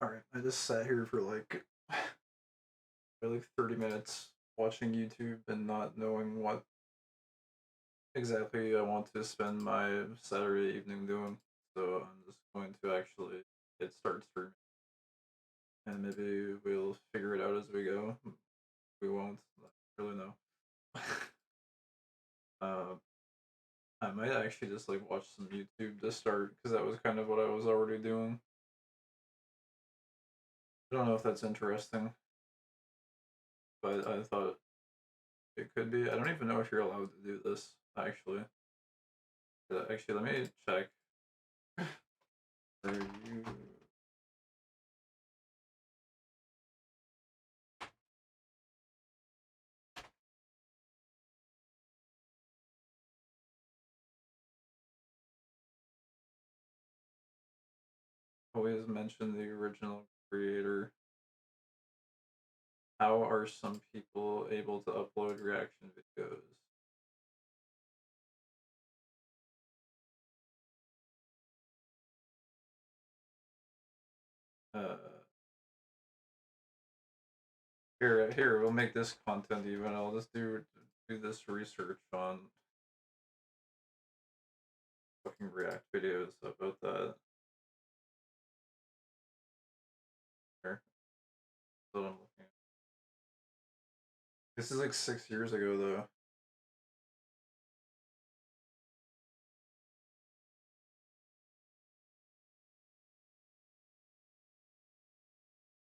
Alright, I just sat here for like 30 minutes watching YouTube and not knowing what exactly I want to spend my Saturday evening doing. So I'm just going to actually hit start streaming and maybe we'll figure it out as we go. We won't. I don't really know. uh, I might actually just like watch some YouTube to start because that was kind of what I was already doing. I don't know if that's interesting, but I thought it could be. I don't even know if you're allowed to do this actually. Actually, let me check. Are you always mention the original creator? How are some people able to upload reaction videos? Uh, here, we'll make this content even. I'll just do this research on fucking React videos about that. Here, that's what I'm looking at. This is like 6 years ago though.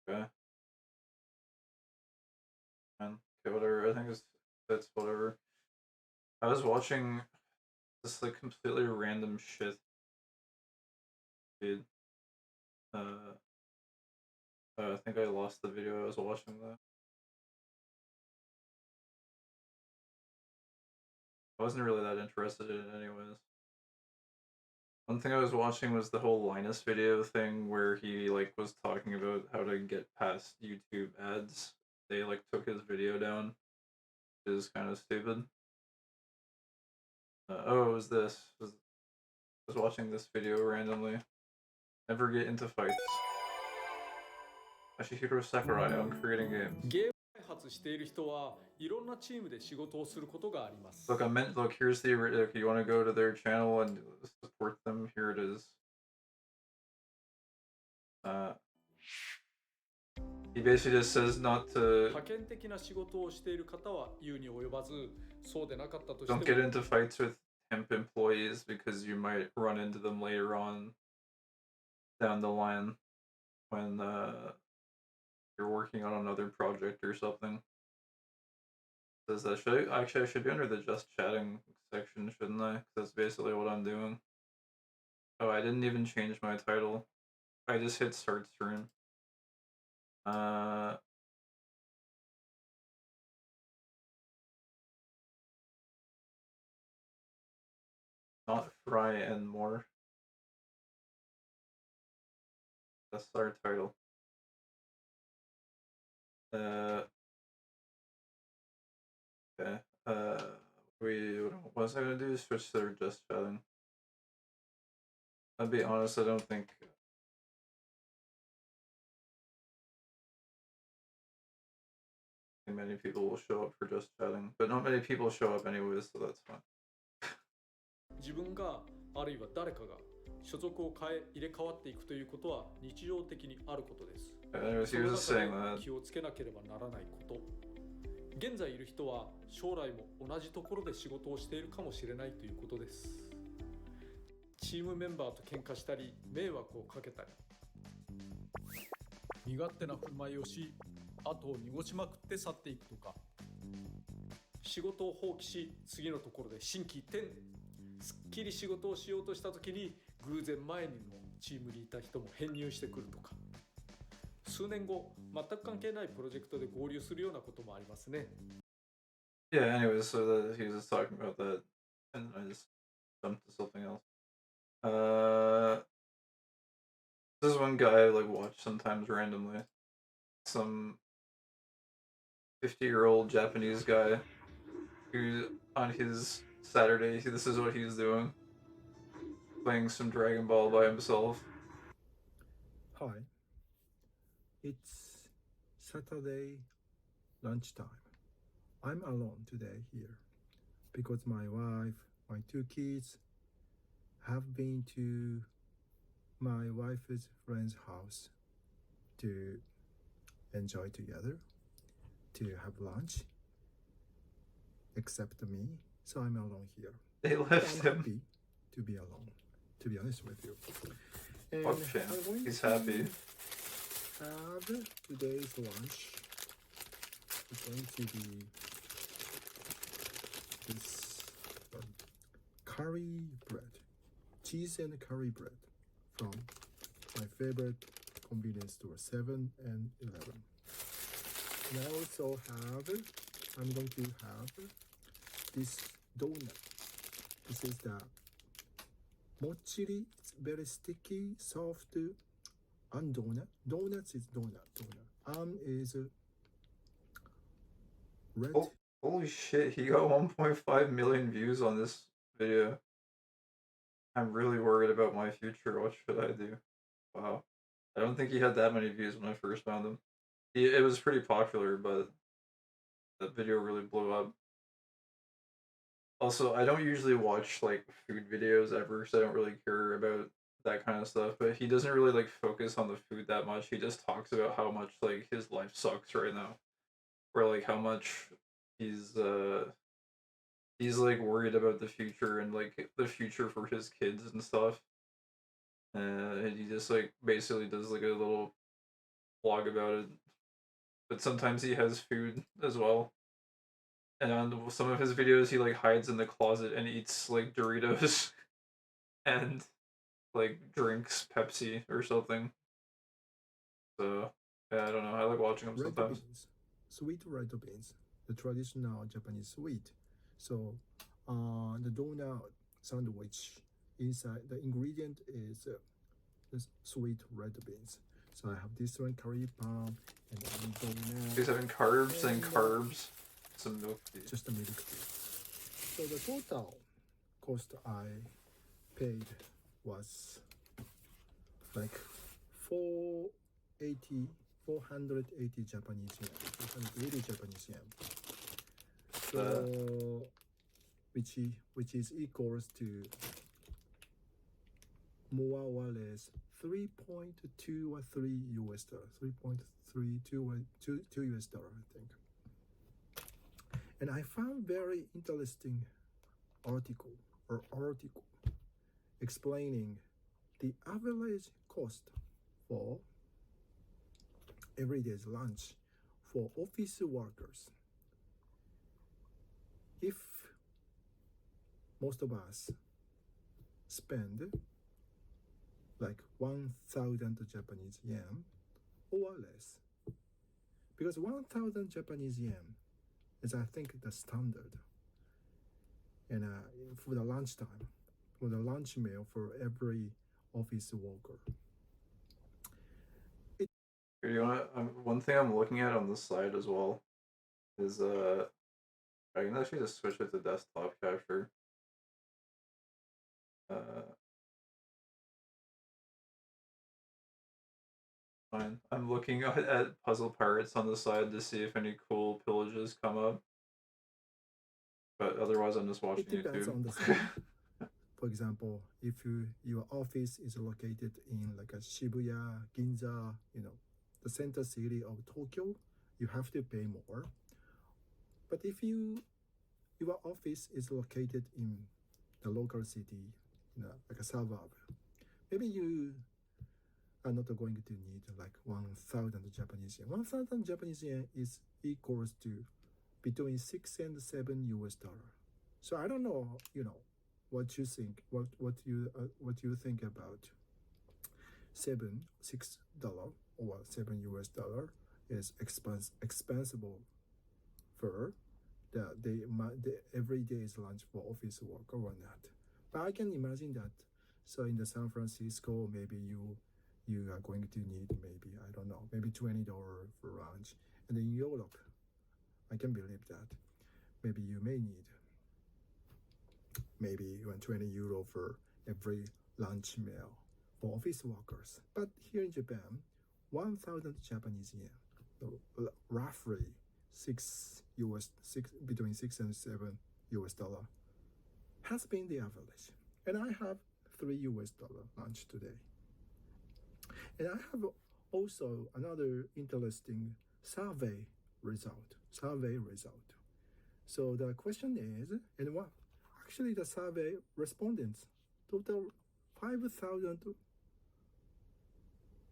Okay, man. Okay, whatever. I think that's whatever. I was watching this like completely random shit, dude. Uh, I think I lost the video I was watching though. I wasn't really that interested in it anyways. One thing I was watching was the whole Linus video thing where he like was talking about how to get past YouTube ads. They like took his video down, which is kind of stupid. Oh, it was this. I was watching this video randomly. Never get into fights. Ashihiro Sakurai on creating games. ゲーム開発している人はいろんなチームで仕事をすることがあります。 Look, I meant look. Here's the look. You want to go to their channel and support them? Here it is. Uh, he basically just says not to 派遣的な仕事をしている方は言うに及ばず、そうでなかったとして don't も get into fights with temp employees because you might run into them later on down the line when you're working on another project or something. Says that I should be under the just chatting section, shouldn't I? 'Cause that's basically what I'm doing. Oh, I didn't even change my title. I just hit start stream. Uh, not fry and more. That's our title. Uh, okay. What was I gonna do? Switch to just chatting. I'll be honest, I don't think many people will show up for just chatting, but not many people show up anyways, so that's fine. 自分があるいは誰かが所属を入れ替わっていくということは日常的にあることです。 Anyways, そ he の was just 中 saying で that. 気をつけなければならないこと。現在いる人は将来も同じところで仕事をしているかもしれないということです。チームメンバーと喧嘩したり迷惑をかけたり身勝手な振る舞いをし後を濁しまくって去っていくとか仕事を放棄し次のところで心機一転すっきり仕事をしようとした時に偶然前にもチームにいた人も編入してくるとか数年後全く関係ないプロジェクトで合流するようなこともありますね。 Yeah, anyways, so he was just talking about that, and I just jumped to something else. This is one guy I like watch sometimes randomly. Some 50-year-old Japanese guy who on his Saturday, this is what he's doing. Playing some Dragon Ball by himself. Hi. It's Saturday lunchtime. I'm alone today here because my wife, my two kids have been to my wife's friend's house to enjoy together, to have lunch, except me. So I'm alone here. They But left I'm him. happy to be alone, to be honest with you. And Fuck Finn. I'm going He's to happy. have today's lunch. It's going to be this curry bread, cheese and curry bread from my favorite convenience store, 7-Eleven. And I also I'm going to have this donut. This is the mochiri. It's very sticky, soft, and donut. Donuts is donut. Is red. Oh, holy shit, he got 1.5 million views on this video. I'm really worried about my future. What should I do? Wow. I don't think he had that many views when I first found him. It was pretty popular, but that video really blew up. Also, I don't usually watch like food videos ever, because I don't really care about that kind of stuff. But he doesn't really like focus on the food that much. He just talks about how much like his life sucks right now, or like how much he's uh he's like worried about the future and like the future for his kids and stuff. And he just like basically does like a little vlog about it. But sometimes he has food as well. And on some of his videos, he like hides in the closet and eats like Doritos and like drinks Pepsi or something. So yeah, I don't know. I like watching him Red sometimes. beans, sweet red beans, the traditional Japanese sweet. So, the donut sandwich inside the ingredient is the sweet red beans. So I have this one curry palm and then donut. He's having carbs and carbs, some milk tea. Just a milk tea. So the total cost I paid was like 480 Japanese yen, 480 Japanese yen. So which is equals to more or less 3.2 or 3 US dollar, 3.32 or 2 US dollar, I think. And I found very interesting article explaining the average cost for everyday's lunch for office workers. If most of us spend like 1,000 Japanese yen or less, because 1,000 Japanese yen is, I think, the standard. And for the lunchtime, for the lunch meal for every office worker. You wanna, one thing I'm looking at on the side as well is I can actually just switch it to desktop capture. Fine. I'm looking at puzzle pirates on the side to see if any cool pillages come up. But otherwise, I'm just watching It depends YouTube. on the site. For example, if your office is located in like a Shibuya, Ginza, the center city of Tokyo, you have to pay more. But if your office is located in the local city, like a suburb, maybe you are not going to need like 1,000 Japanese yen. 1,000 Japanese yen is equals to between 6 and 7 US dollar. So I don't know, what you think, what you think about $6 or 7 US dollar is expensive for the everyday's lunch for office work or not. But I can imagine that. So in the San Francisco, maybe you are going to need maybe, I don't know, maybe $20 for lunch. And in Europe, I can believe that maybe you may need maybe even 20 euro for every lunch meal for office workers. But here in Japan, 1,000 Japanese yen, roughly between 6 and 7 US dollar has been the average. And I have $3 lunch today. And I have also another interesting survey result. So the question is, and what? Actually, the survey respondents, total 5,000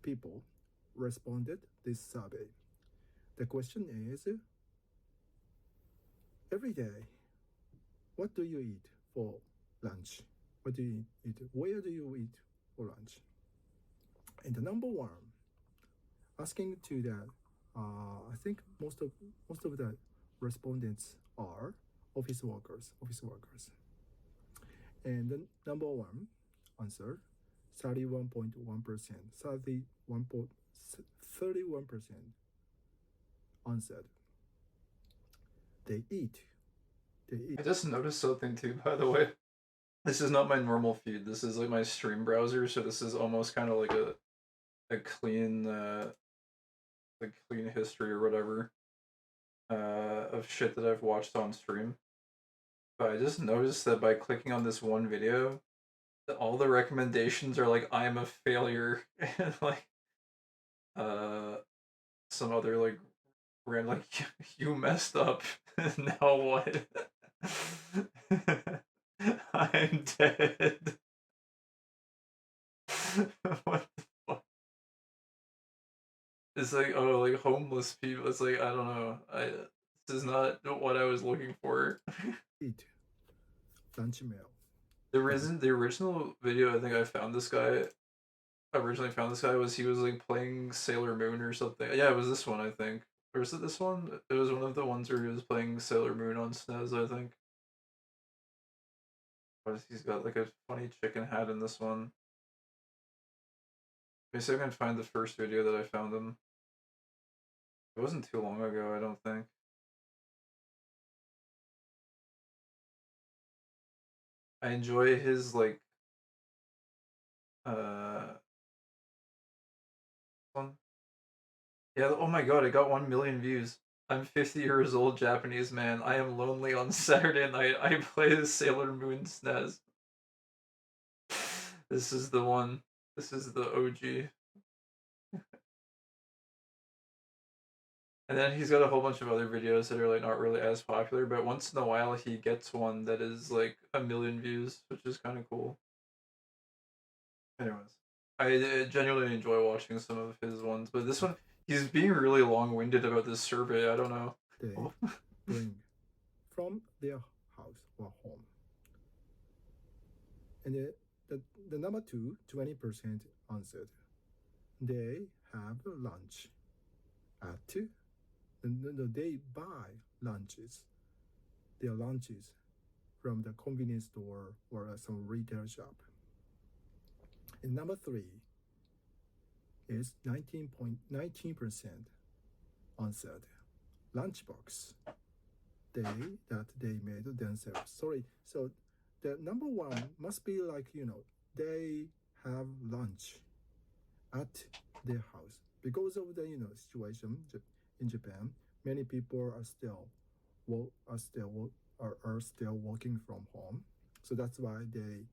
people responded this survey. The question is, every day, what do you eat for lunch? What do you eat? Where do you eat for lunch? And the number one, asking to that, I think most of the respondents are office workers. And the number one answer, 31.1%, 31% answered. They eat. I just noticed something too, by the way. This is not my normal feed. This is like my stream browser, so this is almost kind of like a clean clean history or whatever of shit that I've watched on stream. But I just noticed that by clicking on this one video, that all the recommendations are like I'm a failure and like some other like random like you messed up. Now what? I'm dead. What the fuck? It's like, oh, like homeless people. It's like, I don't know. This is not what I was looking for. Eat lunch meal. The original video I think I found this guy originally found this guy was he was like playing Sailor Moon or something. Yeah, it was this one I think. Or is it this one? It was one of the ones where he was playing Sailor Moon on SNES, I think. He's got like a funny chicken hat in this one. Let me see if I can find the first video that I found him. It wasn't too long ago, I don't think. I enjoy his like one. Yeah, oh my god, it got 1 million views. I'm 50 years old, Japanese man. I am lonely on Saturday night. I play the Sailor Moon SNES. This is the one. This is the OG. And then he's got a whole bunch of other videos that are like not really as popular, but once in a while he gets one that is like 1 million views, which is kind of cool. Anyways, I genuinely enjoy watching some of his ones, but this one, he's being really long-winded about this survey. I don't know. They bring from their house or home. And the number two, 20% answered. They have lunch at they buy their lunches from the convenience store or some retail shop. And number three is 19% answered. Lunchbox that they made themselves. Sorry, so the number one must be like, they have lunch at their house because of the situation in Japan. Many people are still working from home, so that's why they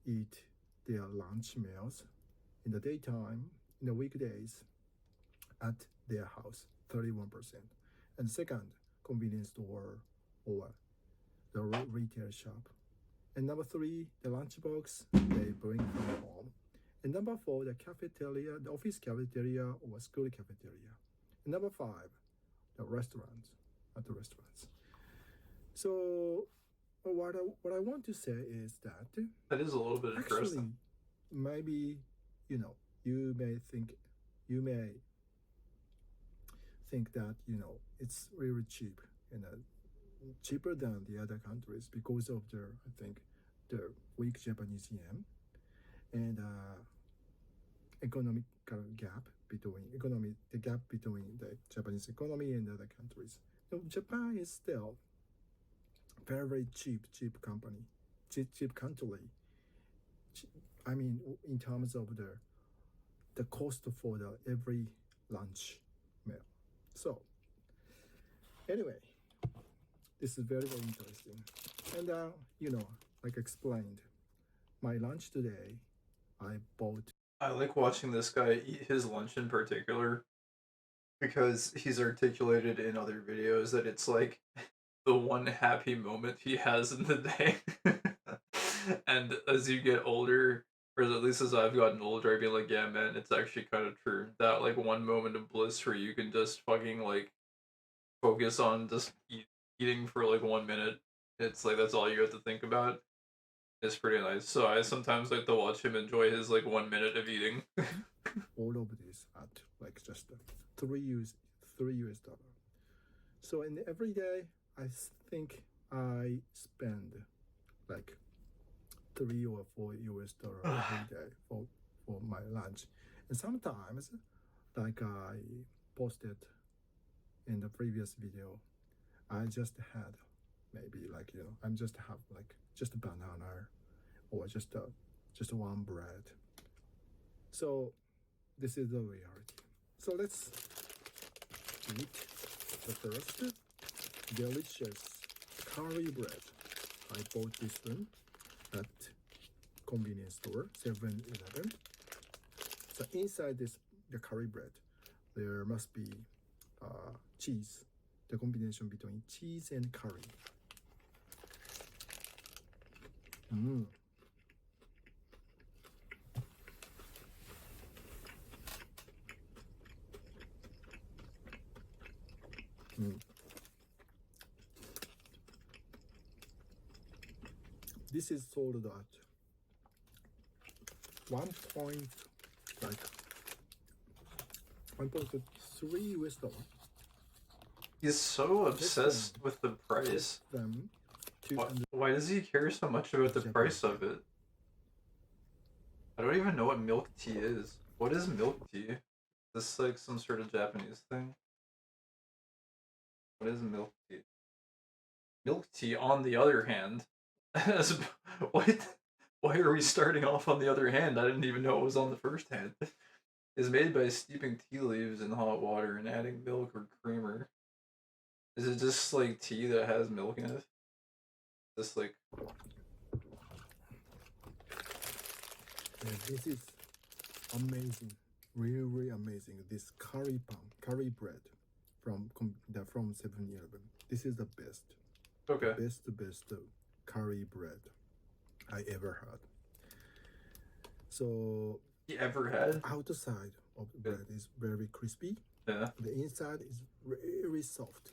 eat their lunch meals in the daytime, in the weekdays, at their house, 31%. And second, convenience store or the retail shop. And number three, the lunchbox they bring from home. And number four, the cafeteria, the office cafeteria or school cafeteria. And number five, the restaurants, at the restaurants. So what I want to say is that is a little bit actually, interesting. maybe, you may think that, it's really cheap and cheaper than the other countries because of the weak Japanese yen and economic gap between the Japanese economy and other countries. Japan is still very cheap country. I mean, in terms of the cost for the every lunch meal. So anyway, this is very, very interesting. And like explained, my lunch today, I bought. I like watching this guy eat his lunch in particular because he's articulated in other videos that it's like the one happy moment he has in the day. And as you get older, or at least as I've gotten older, I'd be like, yeah, man, it's actually kind of true. That like one moment of bliss where you can just fucking like focus on just eating for like 1 minute. It's like that's all you have to think about. It's pretty nice. So I sometimes like to watch him enjoy his like 1 minute of eating. All of this at like just $3 dollar. So in every day, I think I spend like $3 or $4 every day for my lunch, and sometimes, like I posted in the previous video, I just had maybe like I'm just have like just a banana or just one bread. So this is the reality. So let's eat the first delicious curry bread. I bought this one at convenience store 7-Eleven. So inside the curry bread, there must be cheese, the combination between cheese and curry. This is sold at 1.3 US dollar. He's so obsessed with the price. Why does he care so much about the price of it? I don't even know what milk tea is. What is milk tea? Is this like some sort of Japanese thing? What is milk tea? Milk tea, on the other hand, what? Why are we starting off on the other hand? I didn't even know it was on the first hand. Is made by steeping tea leaves in hot water and adding milk or creamer. Is it just like tea that has milk in it? Just like. Yeah, this is amazing, really, really amazing. This curry bread from 7-Eleven. This is the best. Okay. The best curry bread I ever had. So You ever had? outside of the bread is very crispy. Yeah. The inside is very soft.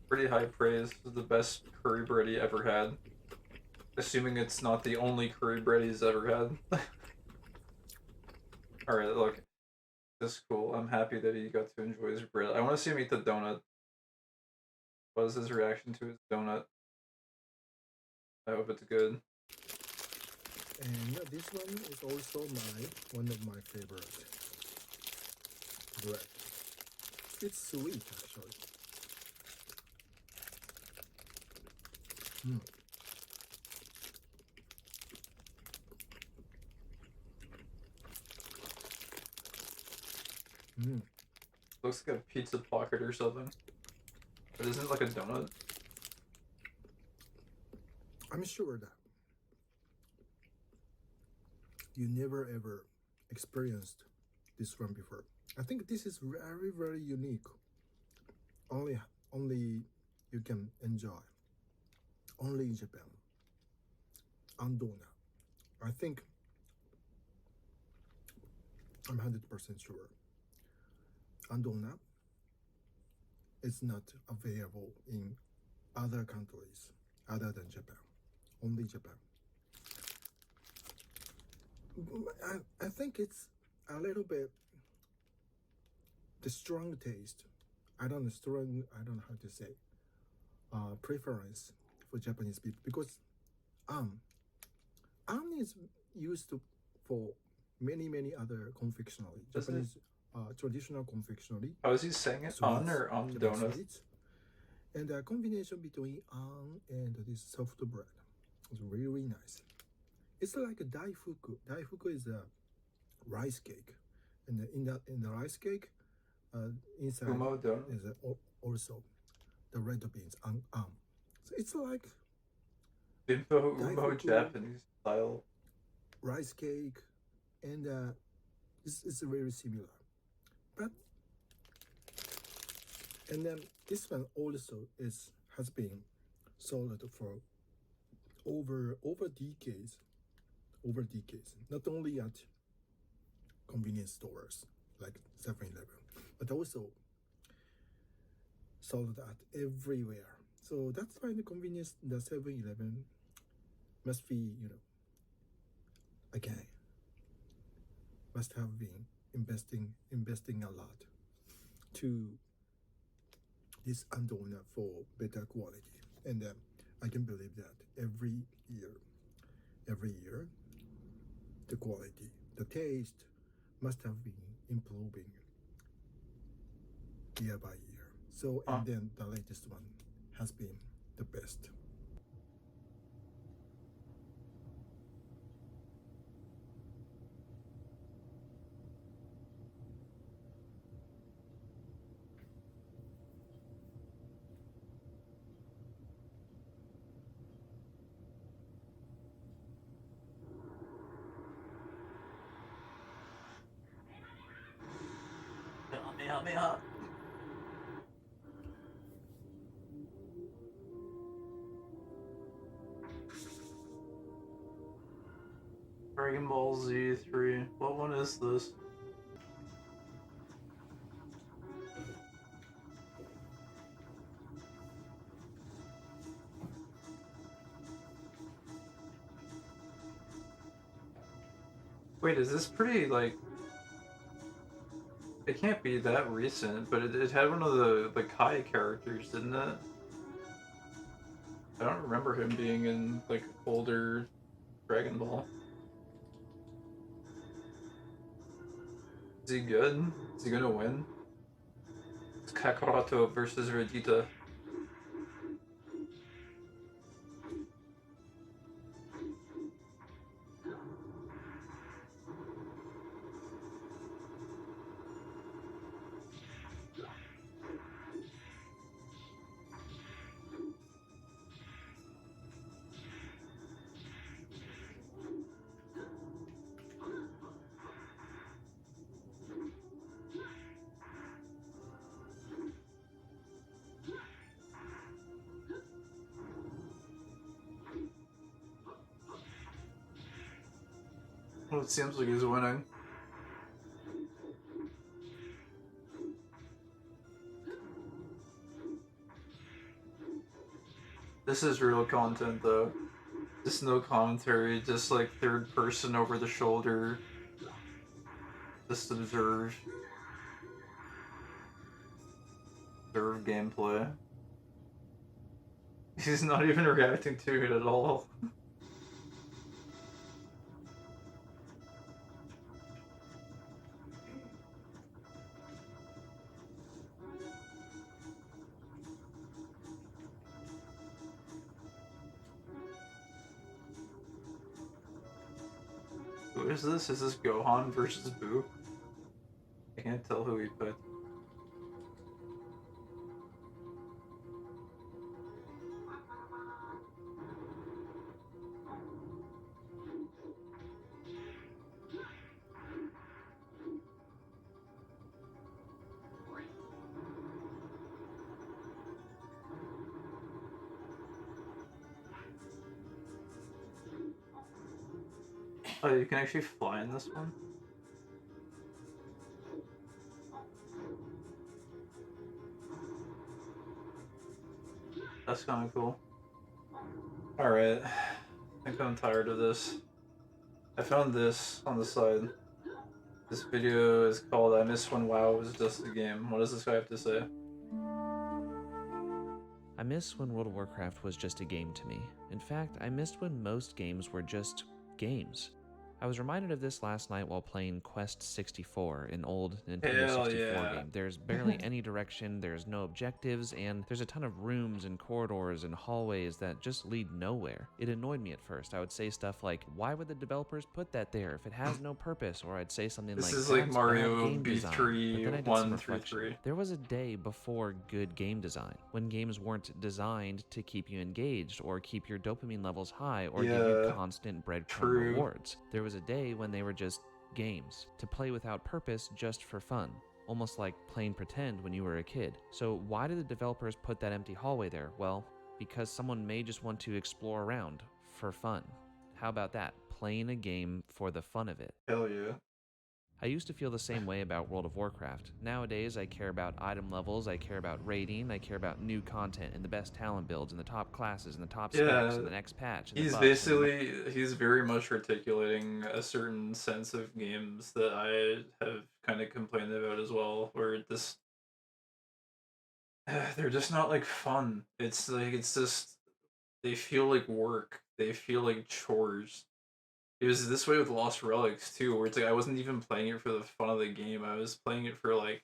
Pretty high praise. This is the best curry bread he ever had. Assuming it's not the only curry bread he's ever had. Alright, look. This is cool. I'm happy that he got to enjoy his bread. I want to see him eat the donut. What is his reaction to his donut? I hope it's good. And this one is also one of my favorite bread. It's sweet actually. Looks like a pizza pocket or something. But isn't it like a donut? I'm sure that you never ever experienced this one before. I think this is very, very unique. Only you can enjoy. Only in Japan. Andona. I think I'm 100% sure. Andona is not available in other countries other than Japan. Only Japan. I think it's a little bit the strong taste. I don't know how to say. Preference for Japanese people because is used for many other confectionery. Japanese traditional confectionery. How is he saying it? Sweets, On or on Japanese donut? sweets. And a combination between and this soft bread is really nice. It's like a daifuku. Daifuku is a rice cake, and in the rice cake, inside Kumo donut. is also the red beans So it's like Bimbo Umo daifuku, Japanese style. rice cake, and it's very similar. But and then this one also has been sold for over decades, not only at convenience stores like 7-Eleven, but also sold at everywhere. So that's why the 7-Eleven must be, again, must have been investing a lot to this andona for better quality. And I can believe that every year, the quality, the taste must have been improving year by year. So, and then the latest one has been the best. Help me up. Dragon Ball Z 3. What one is this? Wait, is this pretty, like... It can't be that recent, but it had one of the Kai characters, didn't it? I don't remember him being in, like, older Dragon Ball. Is he good? Is he gonna win? It's Kakaroto versus Vegeta. Well, it seems like he's winning. This is real content, though. Just no commentary, just like third person over the shoulder. Just observe gameplay. He's not even reacting to it at all. Who is this? Is this Gohan versus Boo? I can't tell who he picked. Oh, you can actually fly in this one? That's kind of cool. Alright, I think I'm tired of this. I found this on the side. This video is called I Miss When WoW Was Just a Game. What does this guy have to say? I miss when World of Warcraft was just a game to me. In fact, I missed when most games were just games. I was reminded of this last night while playing Quest 64, an old Nintendo Hell 64 yeah. game. There's barely any direction, there's no objectives, and there's a ton of rooms and corridors and hallways that just lead nowhere. It annoyed me at first. I would say stuff like, why would the developers put that there if it has no purpose? Or I'd say something This like, is like that's bad Mario game design. But then I did some reflection. B3313. There was a day before good game design, when games weren't designed to keep you engaged or keep your dopamine levels high or give you Yeah, constant breadcrumb true. rewards. There was a day when they were just games, to play without purpose just for fun, almost like playing pretend when you were a kid. So why did the developers put that empty hallway there? Well, because someone may just want to explore around for fun. How about that? Playing a game for the fun of it. Hell yeah. I used to feel the same way about World of Warcraft. Nowadays, I care about item levels, I care about rating, I care about new content and the best talent builds and the top classes and the top specs Yeah, and the next patch and he's the buffs and the basically he's very much articulating a certain sense of games that I have kind of complained about as well, where this they're just not like fun. It's just they feel like work. They feel like chores. It was this way with Lost Relics too, where it's like I wasn't even playing it for the fun of the game. I was playing it for like,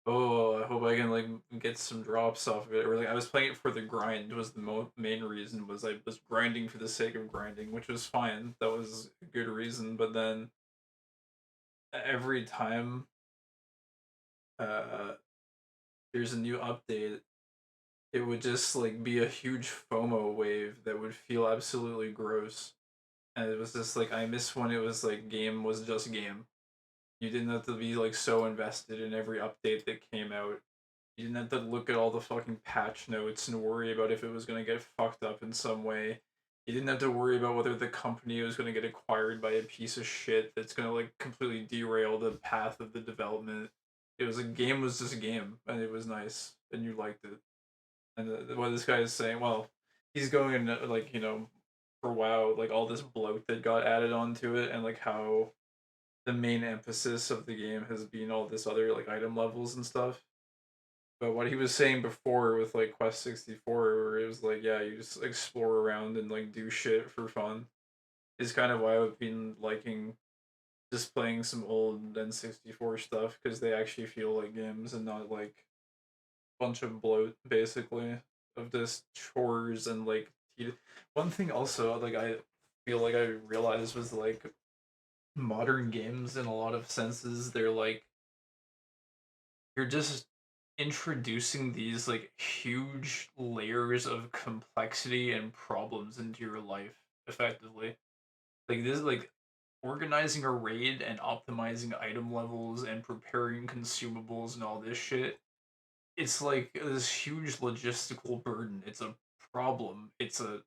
oh, I hope I can like get some drops off of it, or like I was playing it for the grind. Was the main reason was I was grinding for the sake of grinding, which was fine. That was a good reason. But then every time uh there's a new update, it would just like be a huge FOMO wave that would feel absolutely gross. And it was just like I miss when it was like game was just game. You didn't have to be like so invested in every update that came out. You didn't have to look at all the fucking patch notes and worry about if it was gonna get fucked up in some way. You didn't have to worry about whether the company was gonna get acquired by a piece of shit that's gonna like completely derail the path of the development. It was a game was just a game, and it was nice, and you liked it. And what this guy is saying, well, he's going in like for WoW, like all this bloat that got added onto it, and like how the main emphasis of the game has been all this other like item levels and stuff. But what he was saying before with like Quest 64, where it was like, yeah, you just explore around and like do shit for fun, is kind of why I've been liking just playing some old N64 stuff because they actually feel like games and not like a bunch of bloat, basically, of just chores and like. One thing also, like, I feel like I realized was like modern games in a lot of senses, they're like you're just introducing these like huge layers of complexity and problems into your life effectively. Like this like organizing a raid and optimizing item levels and preparing consumables and all this shit. It's like this huge logistical burden. It's a problem. It's a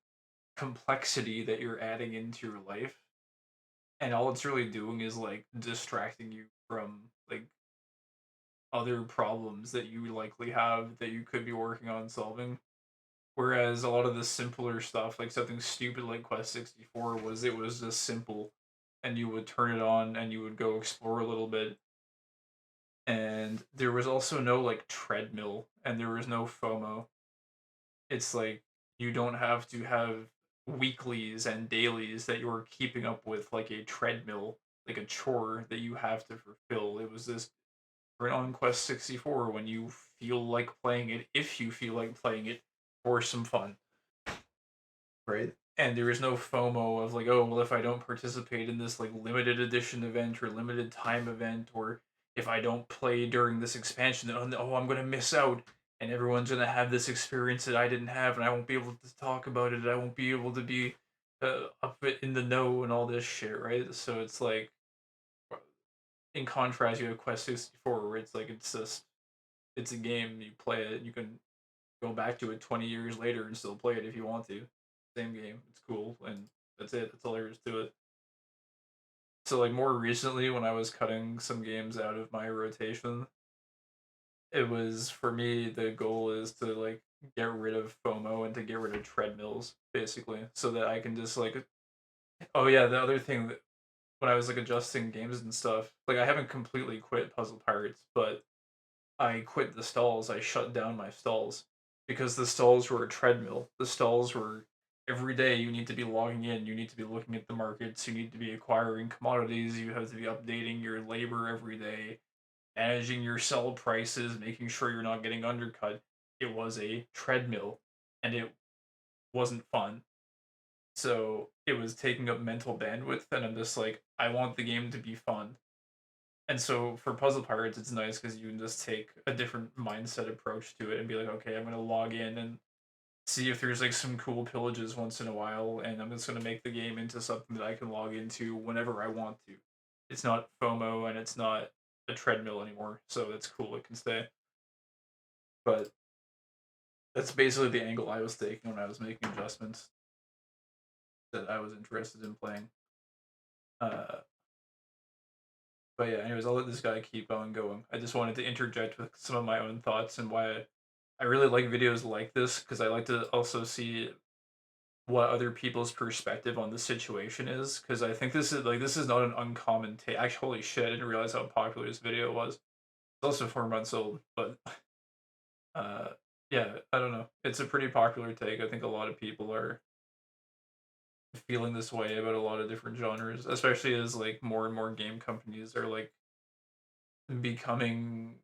complexity that you're adding into your life. And all it's really doing is like distracting you from like other problems that you likely have that you could be working on solving. Whereas a lot of the simpler stuff, like something stupid like Quest 64, it was just simple, and you would turn it on and you would go explore a little bit. And there was also no like treadmill, and there was no FOMO. It's like you don't have to have weeklies and dailies that you're keeping up with like a treadmill, like a chore that you have to fulfill. It was this right on Quest 64 when you feel like playing it, if you feel like playing it for some fun, right? And there is no FOMO of like, oh, well, if I don't participate in this like limited edition event or limited time event, or if I don't play during this expansion, then oh, I'm gonna miss out, and everyone's gonna have this experience that I didn't have, and I won't be able to talk about it. I won't be able to be up in the know and all this shit, right? So it's like in contrast, you have Quest 64, where it's like it's just it's a game. You play it. You can go back to it 20 years later and still play it if you want to. Same game. It's cool, and that's it. That's all there is to it. So like more recently, when I was cutting some games out of my rotation, it was for me the goal is to like get rid of FOMO and to get rid of treadmills, basically, so that I can just like. Oh yeah, the other thing that when I was like adjusting games and stuff, like I haven't completely quit Puzzle Pirates, but I quit the stalls. I shut down my stalls because the stalls were a treadmill. The stalls were every day you need to be logging in, you need to be looking at the markets, you need to be acquiring commodities, you have to be updating your labor every day, managing your sell prices, making sure you're not getting undercut. It was a treadmill and it wasn't fun. So it was taking up mental bandwidth, and I'm just like, I want the game to be fun. And so for Puzzle Pirates, it's nice because you can just take a different mindset approach to it and be like, okay, I'm gonna log in and see if there's like some cool pillages once in a while, and I'm just gonna make the game into something that I can log into whenever I want to. It's not FOMO and it's not a treadmill anymore, so that's cool. It can stay. But that's basically the angle I was taking when I was making adjustments that I was interested in playing. Uh, but yeah, anyways, I'll let this guy keep on going. I just wanted to interject with some of my own thoughts and why I really like videos like this because I like to also see what other people's perspective on the situation is because I think this is not an uncommon take. Actually, holy shit, I didn't realize how popular this video was. It's also 4 months old, but uh, yeah, I don't know. It's a pretty popular take. I think a lot of people are feeling this way about a lot of different genres, especially as like more and more game companies are like becoming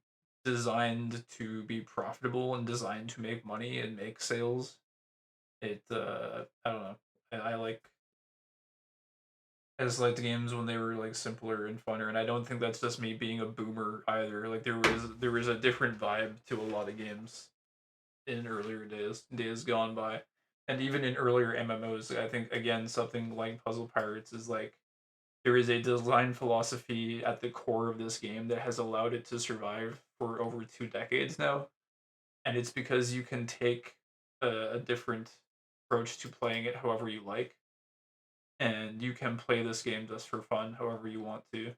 designed to be profitable and designed to make money and make sales. I don't know. I like I the games when they were like simpler and funner, and I don't think that's just me being a boomer either. Like there was a different vibe to a lot of games in earlier days gone by, and even in earlier MMOs. I think again something like Puzzle Pirates is like there is a design philosophy at the core of this game that has allowed it to survive for over 2 decades now, and it's because you can take a different approach to playing it however you like, and you can play this game just for fun however you want to.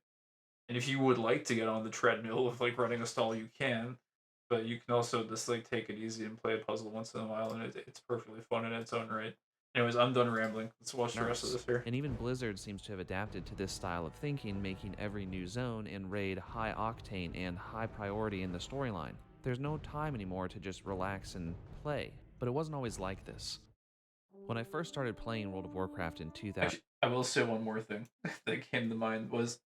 And if you would like to get on the treadmill of like running a stall, you can, but you can also just like take it easy and play a puzzle once in a while, and it's perfectly fun in its own right. Anyways, I'm done rambling. Let's watch the rest of Nice. this here. And even Blizzard seems to have adapted to this style of thinking, making every new zone and raid high octane and high priority in the storyline. There's no time anymore to just relax and play, but it wasn't always like this. When I first started playing World of Warcraft in 2000, Actually, I will say one more thing that came to mind was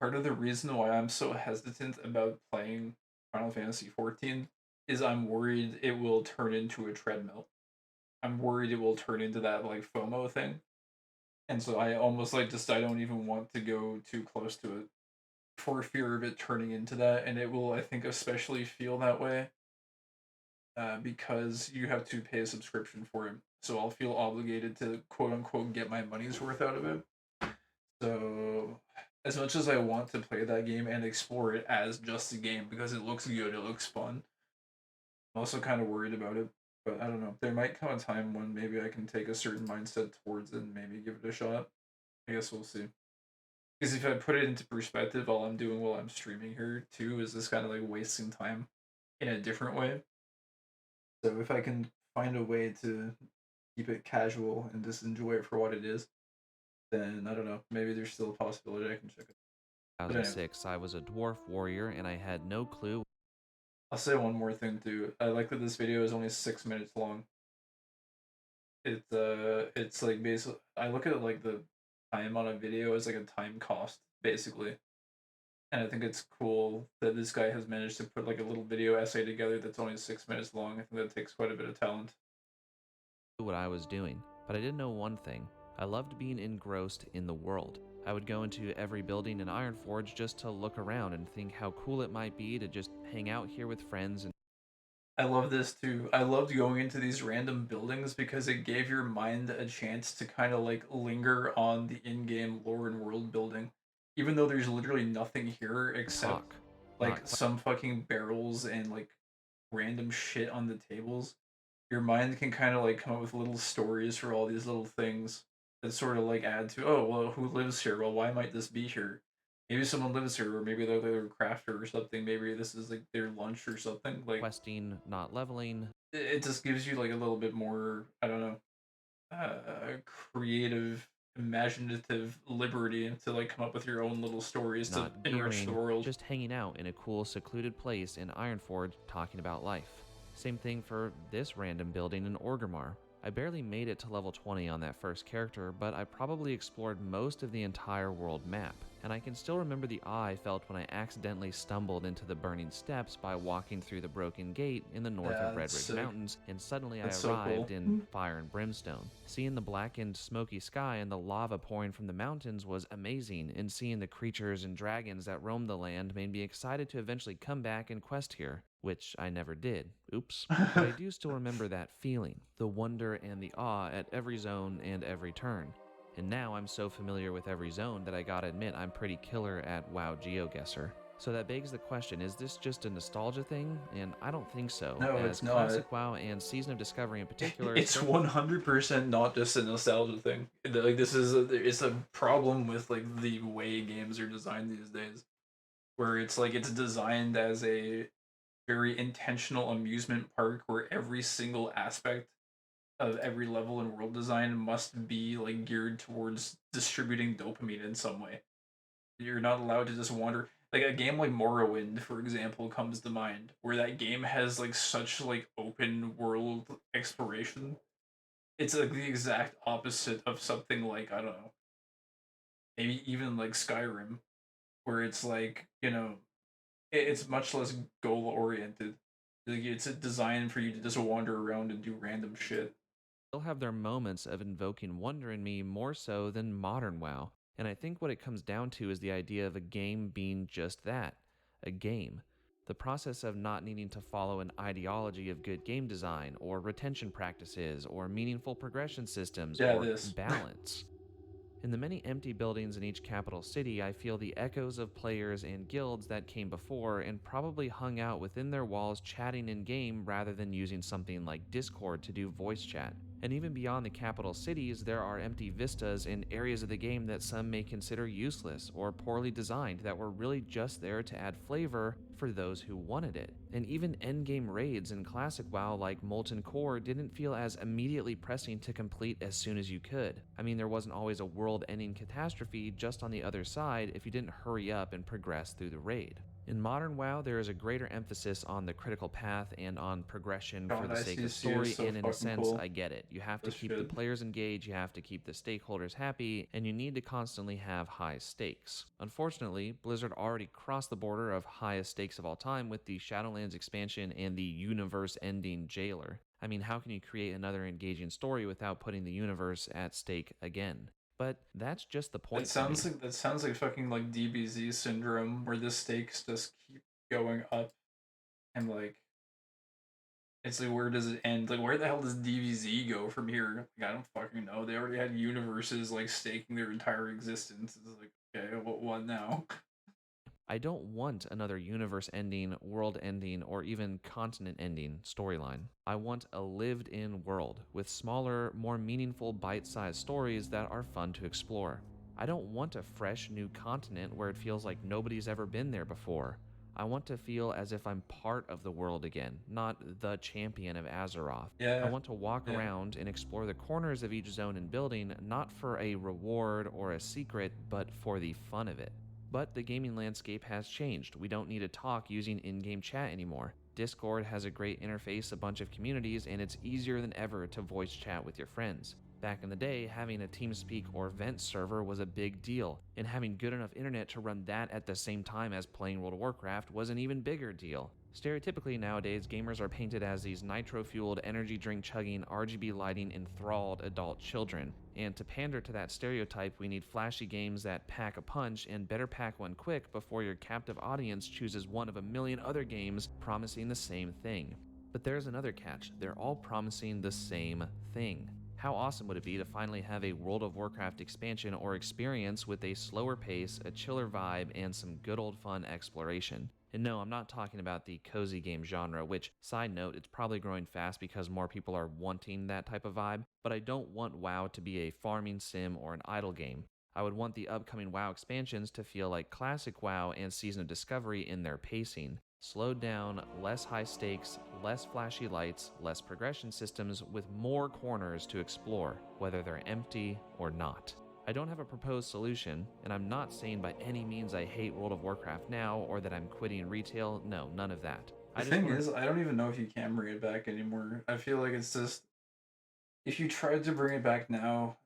part of the reason why I'm so hesitant about playing Final Fantasy 14 is I'm worried it will turn into a treadmill. I'm worried it will turn into that like FOMO thing. And so I almost like just I don't even want to go too close to it for fear of it turning into that, and it will I think especially feel that way because you have to pay a subscription for it. So I'll feel obligated to quote unquote get my money's worth out of it. So as much as I want to play that game and explore it as just a game because it looks good, it looks fun, I'm also kind of worried about it. But I don't know. There might come a time when maybe I can take a certain mindset towards it and maybe give it a shot. I guess we'll see. Because if I put it into perspective, all I'm doing while I'm streaming here too is this kind of like wasting time in a different way. So if I can find a way to keep it casual and just enjoy it for what it is, then I don't know. Maybe there's still a possibility I can check it. But anyway, 2006, I was a dwarf warrior and I had no clue. I'll say one more thing too. I like that this video is only 6 minutes long. It's like basically I look at it like the time on a video as like a time cost basically, and I think it's cool that this guy has managed to put like a little video essay together that's only 6 minutes long. I think that takes quite a bit of talent. What I was doing, but I did know one thing. I loved being engrossed in the world. I would go into every building in Ironforge just to look around and think how cool it might be to just hang out here with friends and I love this too. I loved going into these random buildings because it gave your mind a chance to kind of like linger on the in-game lore and world building, even though there's literally nothing here except talk. like Not some fucking barrels and like random shit on the tables. Your mind can kind of like come up with little stories for all these little things that sort of like add to, oh well, who lives here? Well, why might this be here? Maybe someone lives here, or maybe they're a crafter or something. Maybe this is like their lunch or something. Like questing, not leveling. it just gives you like a little bit more, I don't know, creative, imaginative liberty to like come up with your own little stories to Not enrich the gearing, world. just hanging out in a cool, secluded place in Ironforge talking about life. Same thing for this random building in Orgrimmar. I barely made it to level 20 on that first character, but I probably explored most of the entire world map, and I can still remember the awe I felt when I accidentally stumbled into the burning steppes by walking through the broken gate in the north Yeah, of that's Red Ridge sick. Mountains, and suddenly I That's so arrived cool. in Fire and Brimstone. Seeing the blackened, smoky sky and the lava pouring from the mountains was amazing, and seeing the creatures and dragons that roamed the land made me excited to eventually come back and quest here, which I never did. Oops. But I do still remember that feeling, the wonder and the awe at every zone and every turn. And now I'm so familiar with every zone that I gotta admit I'm pretty killer at WoW GeoGuessr. So that begs the question, is this just a nostalgia thing? And I don't think so, No, as it's not. classic WoW and Season of Discovery in particular It's 100% not just a nostalgia thing. Like this is it's a problem with like the way games are designed these days, where it's like it's designed as a very intentional amusement park where every single aspect of every level and world design must be like geared towards distributing dopamine in some way. You're not allowed to just wander. Like a game like Morrowind, for example, comes to mind, where that game has like such like open world exploration. It's like the exact opposite of something like, I don't know, maybe even like Skyrim, where it's like, it's much less goal oriented. Like it's designed for you to just wander around and do random shit. still have their moments of invoking wonder in me more so than modern WoW. And I think what it comes down to is the idea of a game being just that, a game. The process of not needing to follow an ideology of good game design, or retention practices, or meaningful progression systems, Yeah, or this. balance. In the many empty buildings in each capital city, I feel the echoes of players and guilds that came before and probably hung out within their walls chatting in game rather than using something like Discord to do voice chat. And even beyond the capital cities, there are empty vistas in areas of the game that some may consider useless or poorly designed that were really just there to add flavor for those who wanted it. And even endgame raids in classic WoW like Molten Core didn't feel as immediately pressing to complete as soon as you could. I mean, there wasn't always a world-ending catastrophe just on the other side if you didn't hurry up and progress through the raid. In modern WoW, there is a greater emphasis on the critical path and on progression for God, the sake of ICC is story, so and in a fucking sense, cool. I get it. You have to This keep the shit. players engaged, you have to keep the stakeholders happy, and you need to constantly have high stakes. Unfortunately, Blizzard already crossed the border of highest stakes of all time with the Shadowlands expansion and the universe-ending Jailer. I mean, how can you create another engaging story without putting the universe at stake again? But that's just the That point for sounds me. like fucking like DBZ syndrome, where the stakes just keep going up, and like it's like, where does it end? Like, where the hell does DBZ go from here? Like, I don't fucking know. They already had universes like staking their entire existence. It's like, okay, what now? I don't want another universe ending, world ending, or even continent ending storyline. I want a lived in world with smaller, more meaningful bite sized stories that are fun to explore. I don't want a fresh new continent where it feels like nobody's ever been there before. I want to feel as if I'm part of the world again, not the champion of Azeroth. I Yeah, want to walk yeah. around and explore the corners of each zone and building, not for a reward or a secret, but for the fun of it. But the gaming landscape has changed. We don't need to talk using in game chat anymore. Discord has a great interface, a bunch of communities, and it's easier than ever to voice chat with your friends. Back in the day, having a TeamSpeak or Vent server was a big deal, and having good enough internet to run that at the same time as playing World of Warcraft was an even bigger deal. Stereotypically nowadays, gamers are painted as these nitro-fueled, energy-drink-chugging, RGB lighting enthralled adult children. And to pander to that stereotype, we need flashy games that pack a punch and better pack one quick before your captive audience chooses one of a million other games promising the same thing. But there's another catch. They're all promising the same thing. How awesome would it be to finally have a World of Warcraft expansion or experience with a slower pace, a chiller vibe, and some good old fun exploration? And no, I'm not talking about the cozy game genre, which, side note, it's probably growing fast because more people are wanting that type of vibe, but I don't want WoW to be a farming sim or an idle game. I would want the upcoming WoW expansions to feel like classic WoW and Season of Discovery in their pacing. Slowed down, less high stakes, less flashy lights, less progression systems, with more corners to explore, whether they're empty or not. I don't have a proposed solution, and I'm not saying by any means I hate World of Warcraft now or that I'm quitting retail. No, none of that. The I just thing want to is, I don't even know if you can bring it back anymore. I feel like it's just if you tried to bring it back now,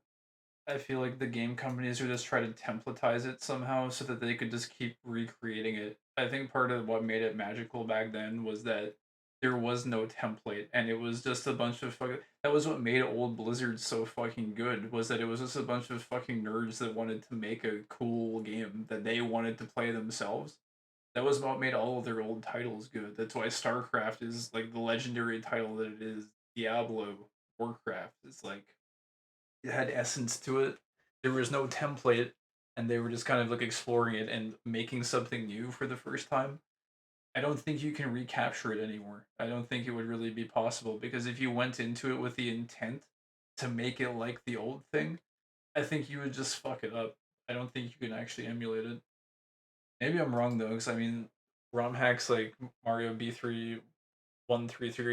I feel like the game companies would just try to templatize it somehow so that they could just keep recreating it. I think part of what made it magical back then was that there was no template and it was just a bunch of fucking that was what made old Blizzard so fucking good was that it was just a bunch of fucking nerds that wanted to make a cool game that they wanted to play themselves. That was what made all of their old titles good. That's why StarCraft is like the legendary title that it is. Diablo, Warcraft. It's like it had essence to it. There was no template, and they were just kind of like exploring it and making something new for the first time. I don't think you can recapture it anymore. I don't think it would really be possible because if you went into it with the intent to make it like the old thing, I think you would just fuck it up. I don't think you can actually emulate it. Maybe I'm wrong though, because I mean, ROM hacks like Mario B3133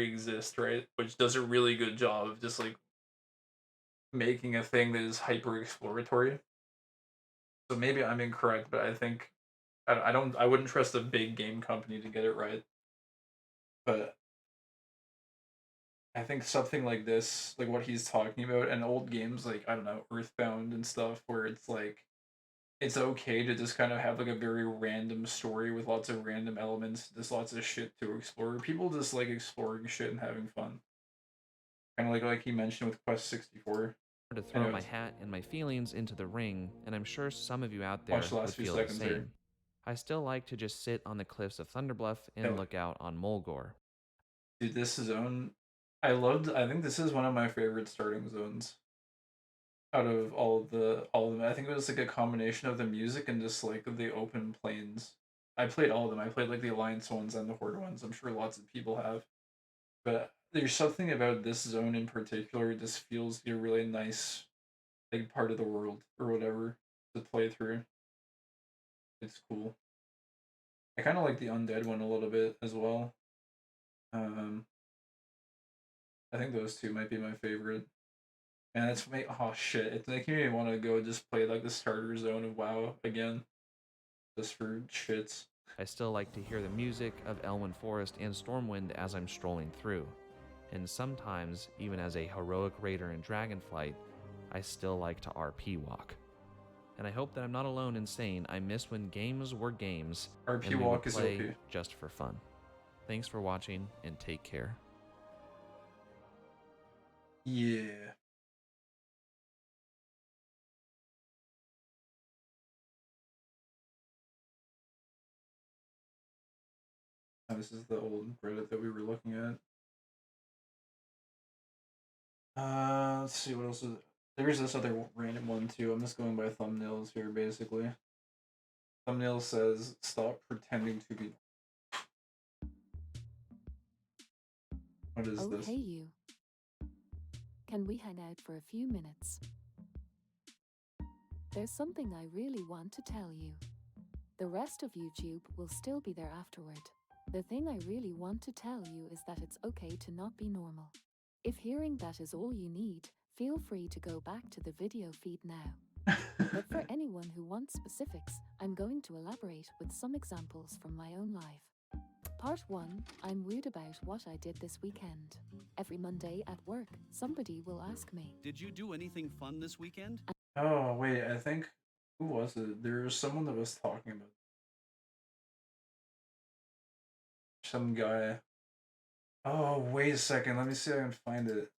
exist, right? Which does a really good job of just like making a thing that is hyper exploratory. So maybe I'm incorrect, but I think I wouldn't trust a big game company to get it right. But I think something like this, like what he's talking about, and old games like I don't know Earthbound and stuff, where it's like it's okay to just kind of have like a very random story with lots of random elements, just lots of shit to explore. People just like exploring shit and having fun. Kind of like he mentioned with Quest 64. To I throw know my it's hat and my feelings into the ring, and I'm sure some of you out watch there the would last few feel the seconds here. same. I still like to just sit on the cliffs of Thunderbluff and No, look out on Mulgore. dude, this zone, I think this is one of my favorite starting zones out of all of them. I think it was like a combination of the music and just like the open plains. I played all of them. I played like the Alliance ones and the Horde ones. I'm sure lots of people have. But there's something about this zone in particular. It just feels like a really nice like part of the world or whatever to play through. It's cool. I kind of like the undead one a little bit as well. Um, I think those two might be my favorite. And it's make oh shit, it's making me want to go just play like the starter zone of WoW again, just for shits. I still like to hear the music of Elwyn Forest and Stormwind as I'm strolling through. And sometimes, even as a heroic raider in Dragonflight, I still like to RP walk. And I hope that I'm not alone in saying I miss when games were games RP and we would walk is play OP. just for fun. Thanks for watching and take care. Yeah. Oh, this is the old Reddit that we were looking at. Let's see what else is. There's this other random one too. I'm just going by thumbnails here, basically. Thumbnail says, "Stop pretending to be." What is Oh, this? hey, you. Can we hang out for a few minutes? There's something I really want to tell you. The rest of YouTube will still be there afterward. The thing I really want to tell you is that it's okay to not be normal. If hearing that is all you need, feel free to go back to the video feed now. But for anyone who wants specifics, I'm going to elaborate with some examples from my own life. Part 1, I'm weird about what I did this weekend. Every Monday at work, somebody will ask me, Did you do anything fun this weekend? Oh wait, I think who was it? There was someone that was talking about some guy. Oh wait a second, let me see if I can find it.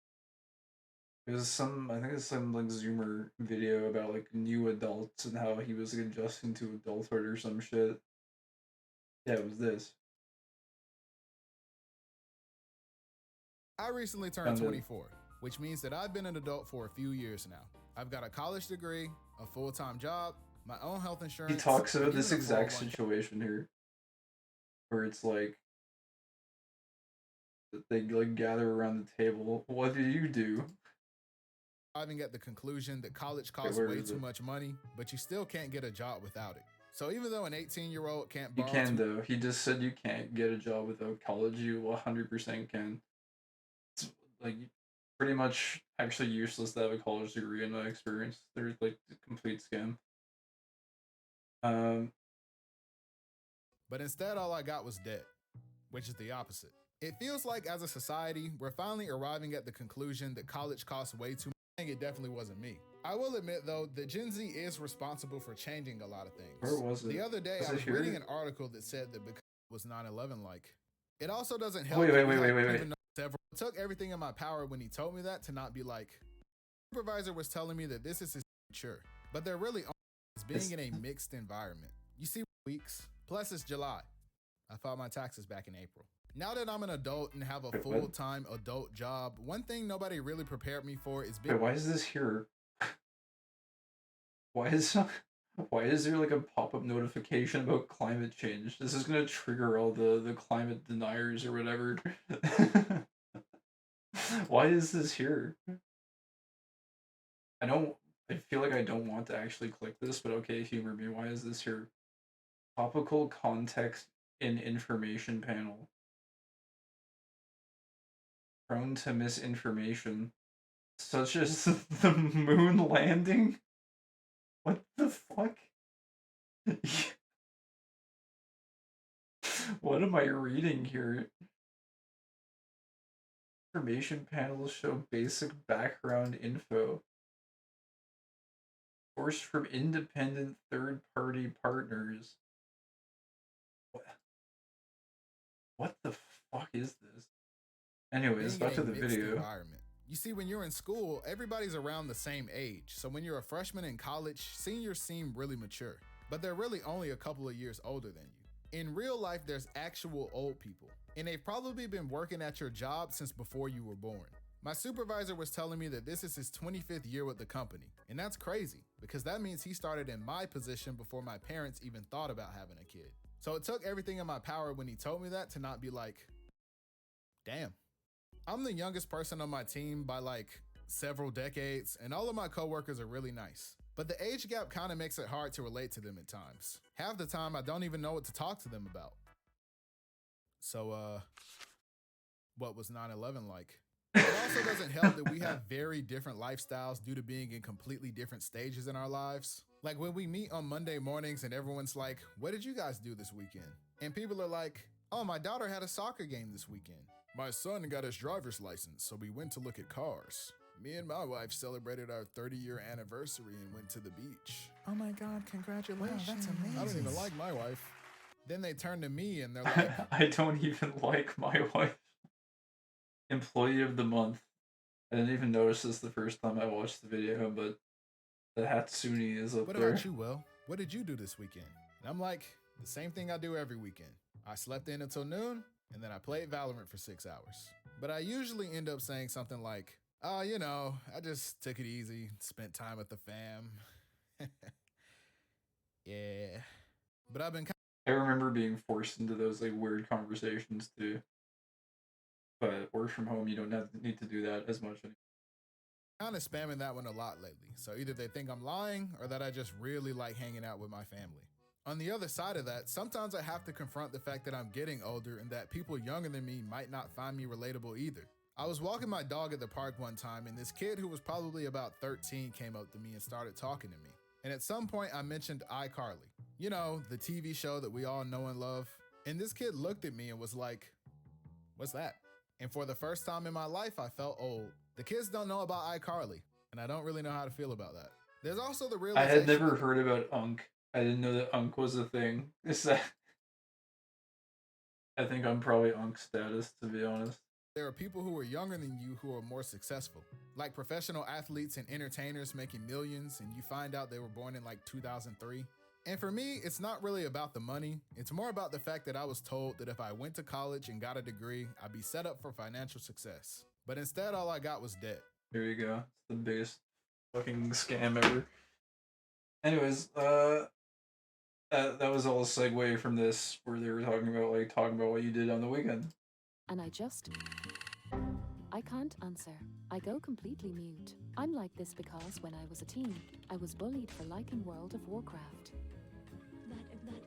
It was some, I think it's some like Zoomer video about like new adults and how he was like adjusting to adulthood or some shit. Yeah, it was this. I recently turned Found it. 24, which means that I've been an adult for a few years now. I've got a college degree, a full-time job, my own health He insurance. talks and about this even a exact 401k. situation here, where it's like they like gather around the table. What do you do? Arriving at the conclusion that college Okay, costs where way is too it? much money, but you still can't get a job without it. So even though an 18-year-old can't You borrow can though. He just said you can't get a job without college. You 100% can. It's like pretty much actually useless to have a college degree in my experience. They're like a complete scam. Um, but instead all I got was debt, which is the opposite. It feels like as a society, we're finally arriving at the conclusion that college costs way too much. And it definitely wasn't me. I will admit though, that Gen Z is responsible for changing a lot of things. Where was it? The other day, Was I it was here? reading an article that said that because it was 9/11 like. It also doesn't help. Wait. Even though several took everything in my power when he told me that to not be like, supervisor was telling me that this is his mature, but they're really being in a mixed environment. You see weeks, plus it's July. I filed my taxes back in April. Now that I'm an adult and have a full-time adult job, one thing nobody really prepared me for is being— Wait, why is this here? Why is there like a pop-up notification about climate change? This is gonna trigger all the climate deniers or whatever. Why is this here? I feel like I don't want to actually click this, but okay, humor me. Why is this here? Topical context in information panel. Prone to misinformation, such as the moon landing? What the fuck? What am I reading here? Information panels show basic background info. Sourced from independent third-party partners. What the fuck is this? Anyways, back to the video. You see, when you're in school, everybody's around the same age. So when you're a freshman in college, seniors seem really mature, but they're really only a couple of years older than you. In real life, there's actual old people, and they've probably been working at your job since before you were born. My supervisor was telling me that this is his 25th year with the company, and that's crazy because that means he started in my position before my parents even thought about having a kid. So it took everything in my power when he told me that to not be like, damn. I'm the youngest person on my team by like several decades, and all of my coworkers are really nice. But the age gap kind of makes it hard to relate to them at times. Half the time, I don't even know what to talk to them about. So, what was 9/11 like? It also doesn't help that we have very different lifestyles due to being in completely different stages in our lives. Like when we meet on Monday mornings and everyone's like, what did you guys do this weekend? And people are like, oh, my daughter had a soccer game this weekend. My son got his driver's license, so we went to look at cars. Me and my wife celebrated our 30-year anniversary and went to the beach. Oh my God, congratulations. Wow, that's amazing. I don't even like my wife. Then they turn to me and they're like, I don't even like my wife. Employee of the month. I didn't even notice this the first time I watched the video, but the Hatsune is up what there. About you, Will? What did you do this weekend? And I'm like, the same thing I do every weekend. I slept in until noon, and then I played Valorant for 6 hours. But I usually end up saying something like, oh, you know, I just took it easy, spent time with the fam. Yeah. But I've been I remember being forced into those like weird conversations too. But work from home, you don't need to do that as much anymore. Kind of spamming that one a lot lately. So either they think I'm lying or that I just really like hanging out with my family. On the other side of that, sometimes I have to confront the fact that I'm getting older and that people younger than me might not find me relatable either. I was walking my dog at the park one time and this kid who was probably about 13 came up to me and started talking to me. And at some point I mentioned iCarly. You know, the TV show that we all know and love. And this kid looked at me and was like, what's that? And for the first time in my life, I felt old. The kids don't know about iCarly, and I don't really know how to feel about that. There's also the realization— I had never heard about Unk. I didn't know that Unk was a thing. I think I'm probably Unk status, to be honest. There are people who are younger than you who are more successful, like professional athletes and entertainers making millions, and you find out they were born in like 2003. And for me, it's not really about the money. It's more about the fact that I was told that if I went to college and got a degree, I'd be set up for financial success. But instead, all I got was debt. Here you go. It's the biggest fucking scam ever. Anyways, that was all a segue from this, where they were talking about what you did on the weekend. And I can't answer. I go completely mute. I'm like this because when I was a teen, I was bullied for liking World of Warcraft.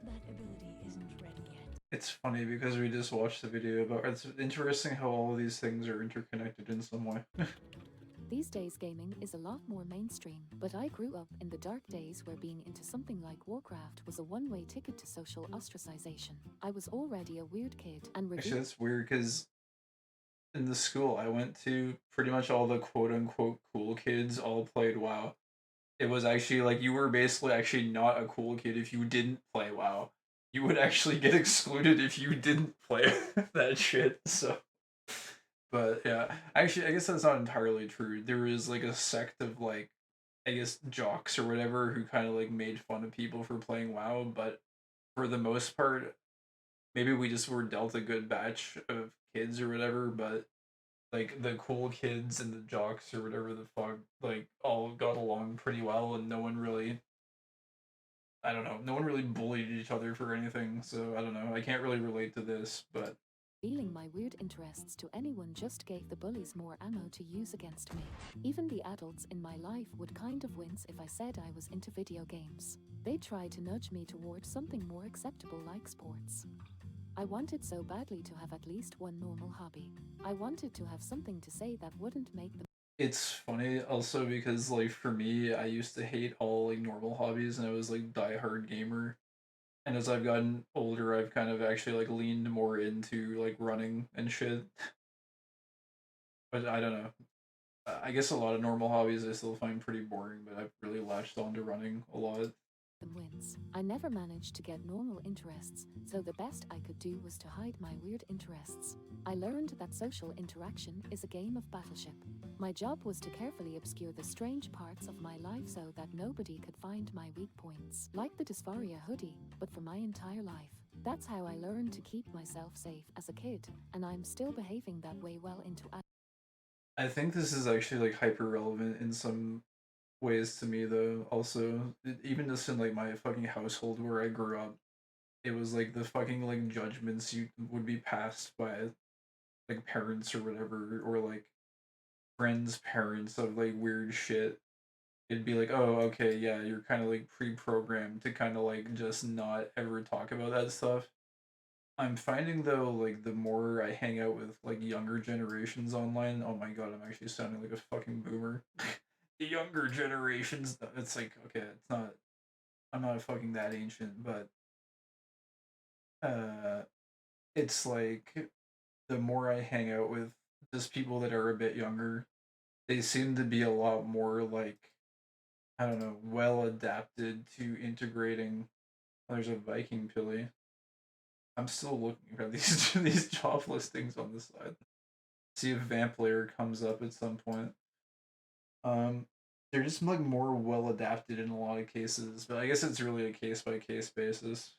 That ability isn't ready yet. It's funny because we just watched the video about— it's interesting how all of these things are interconnected in some way. These days gaming is a lot more mainstream, but I grew up in the dark days where being into something like Warcraft was a one-way ticket to social ostracization. I was already a weird kid and Actually, that's weird because in the school I went to, pretty much all the quote unquote cool kids all played WoW. It was actually like you were basically actually not a cool kid if you didn't play WoW. You would actually get excluded if you didn't play that shit. So, but yeah, actually, I guess that's not entirely true. There is like a sect of like, I guess jocks or whatever who kind of like made fun of people for playing WoW, but for the most part, maybe we just were dealt a good batch of kids or whatever. But like the cool kids and the jocks or whatever the fuck, like all got along pretty well, and no one really, I don't know, no one really bullied each other for anything. So I don't know. I can't really relate to this, but Revealing my weird interests to anyone just gave the bullies more ammo to use against me. Even the adults in my life would kind of wince if I said I was into video games. They tried to nudge me towards something more acceptable like sports. I wanted so badly to have at least one normal hobby. I wanted to have something to say that wouldn't make them. it's funny also because like for me, I used to hate all like normal hobbies, and I was like diehard gamer. And as I've gotten older, I've kind of actually like leaned more into like running and shit. But I don't know. I guess a lot of normal hobbies I still find pretty boring, but I've really latched on to running a lot. Wins. I never managed to get normal interests, so the best I could do was to hide my weird interests. I learned that social interaction is a game of battleship. My job was to carefully obscure the strange parts of my life so that nobody could find my weak points, like the dysphoria hoodie, but for my entire life. That's how I learned to keep myself safe as a kid, and I'm still behaving that way well into I think this is actually like hyper relevant in some ways to me though. Also, even just in like my fucking household where I grew up, it was like the fucking like judgments you would be passed by like parents or whatever, or like friends' parents of like weird shit. It'd be like, oh, okay, yeah, you're kind of like pre-programmed to kind of like just not ever talk about that stuff. I'm finding though, like the more I hang out with like younger generations online, oh my god, I'm actually sounding like a fucking boomer. The younger generations, it's like, okay, it's not, I'm not fucking that ancient, but uh, it's like the more I hang out with just people that are a bit younger, they seem to be a lot more like, I don't know, well adapted to integrating. Oh, there's a Viking Pilly. I'm still looking for these these job listings on the side. See if Vamp Layer comes up at some point. Um, they're just like more well adapted in a lot of cases, but I guess it's really a case by case basis.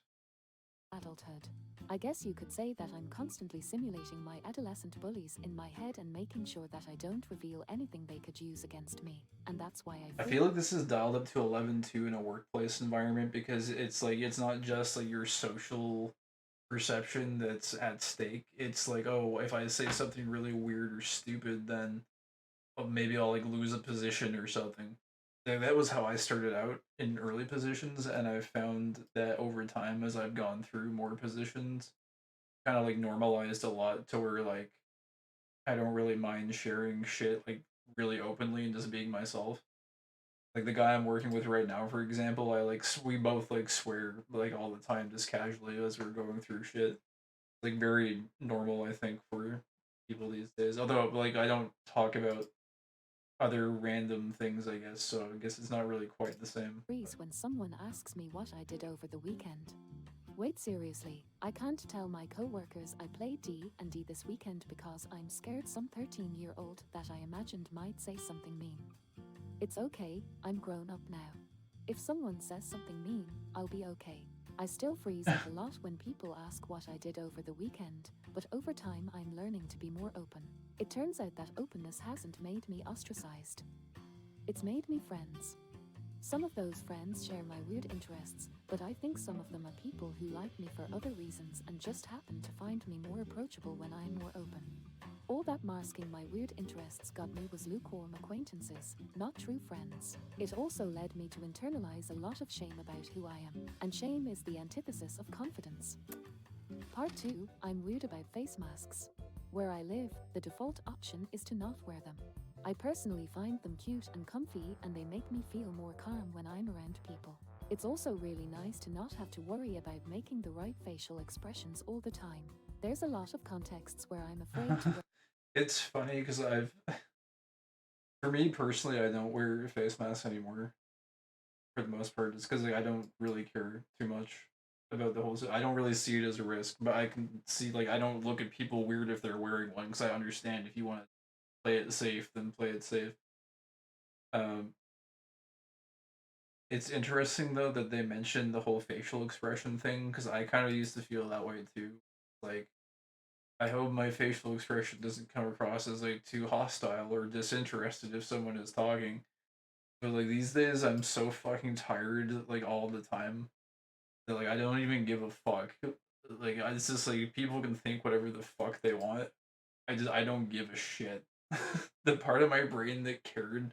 adulthood. I guess you could say that I'm constantly simulating my adolescent bullies in my head and making sure that I don't reveal anything they could use against me. And that's why I feel like this is dialed up to 11 too in a workplace environment because it's like it's not just like your social perception that's at stake. It's like, oh, if I say something really weird or stupid, then maybe I'll like lose a position or something. That was how I started out in early positions, and I've found that over time, as I've gone through more positions, kind of like normalized a lot to where like I don't really mind sharing shit like really openly and just being myself. Like the guy I'm working with right now, for example, I like we both like swear like all the time, just casually as we're going through shit. Like very normal, I think, for people these days. Although like I don't talk about other random things, I guess. So I guess it's not really quite the same. freeze when someone asks me what I did over the weekend. Wait, seriously, I can't tell my coworkers I played D&D this weekend because I'm scared some 13-year-old that I imagined might say something mean. It's okay, I'm grown up now. If someone says something mean, I'll be okay. I still freeze a lot when people ask what I did over the weekend, but over time I'm learning to be more open. It turns out that openness hasn't made me ostracized. It's made me friends. Some of those friends share my weird interests, but I think some of them are people who like me for other reasons and just happen to find me more approachable when I'm more open. All that masking my weird interests got me was lukewarm acquaintances, not true friends. It also led me to internalize a lot of shame about who I am, and shame is the antithesis of confidence. Part 2, I'm weird about face masks. Where I live, the default option is to not wear them. I personally find them cute and comfy, and they make me feel more calm when I'm around people. It's also really nice to not have to worry about making the right facial expressions all the time. There's a lot of contexts where I'm afraid to It's funny because for me personally, I don't wear face masks anymore for the most part. It's because like, I don't really care too much about the whole. I don't really see it as a risk, but I can see like I don't look at people weird if they're wearing one because I understand if you want to play it safe, then play it safe. Um, it's interesting though that they mentioned the whole facial expression thing because I kind of used to feel that way too. Like I hope my facial expression doesn't come across as like too hostile or disinterested if someone is talking. But like these days, I'm so fucking tired like all the time that like I don't even give a fuck. Like it's just like people can think whatever the fuck they want. I don't give a shit. The part of my brain that cared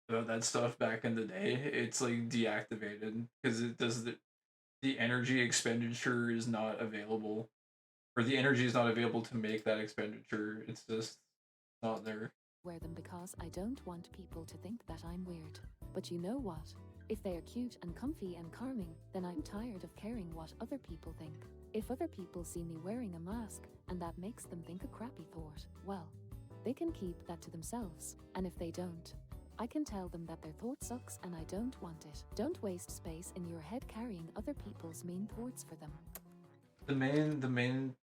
about that stuff back in the day, it's like deactivated because it does the energy expenditure is not available, or the energy is not available to make that expenditure. It's just not there. Wear them because I don't want people to think that I'm weird. But you know what? If they are cute and comfy and calming, then I'm tired of caring what other people think. If other people see me wearing a mask and that makes them think a crappy thought, well, they can keep that to themselves. And if they don't, I can tell them that their thought sucks and I don't want it. Don't waste space in your head carrying other people's mean thoughts for them. The main,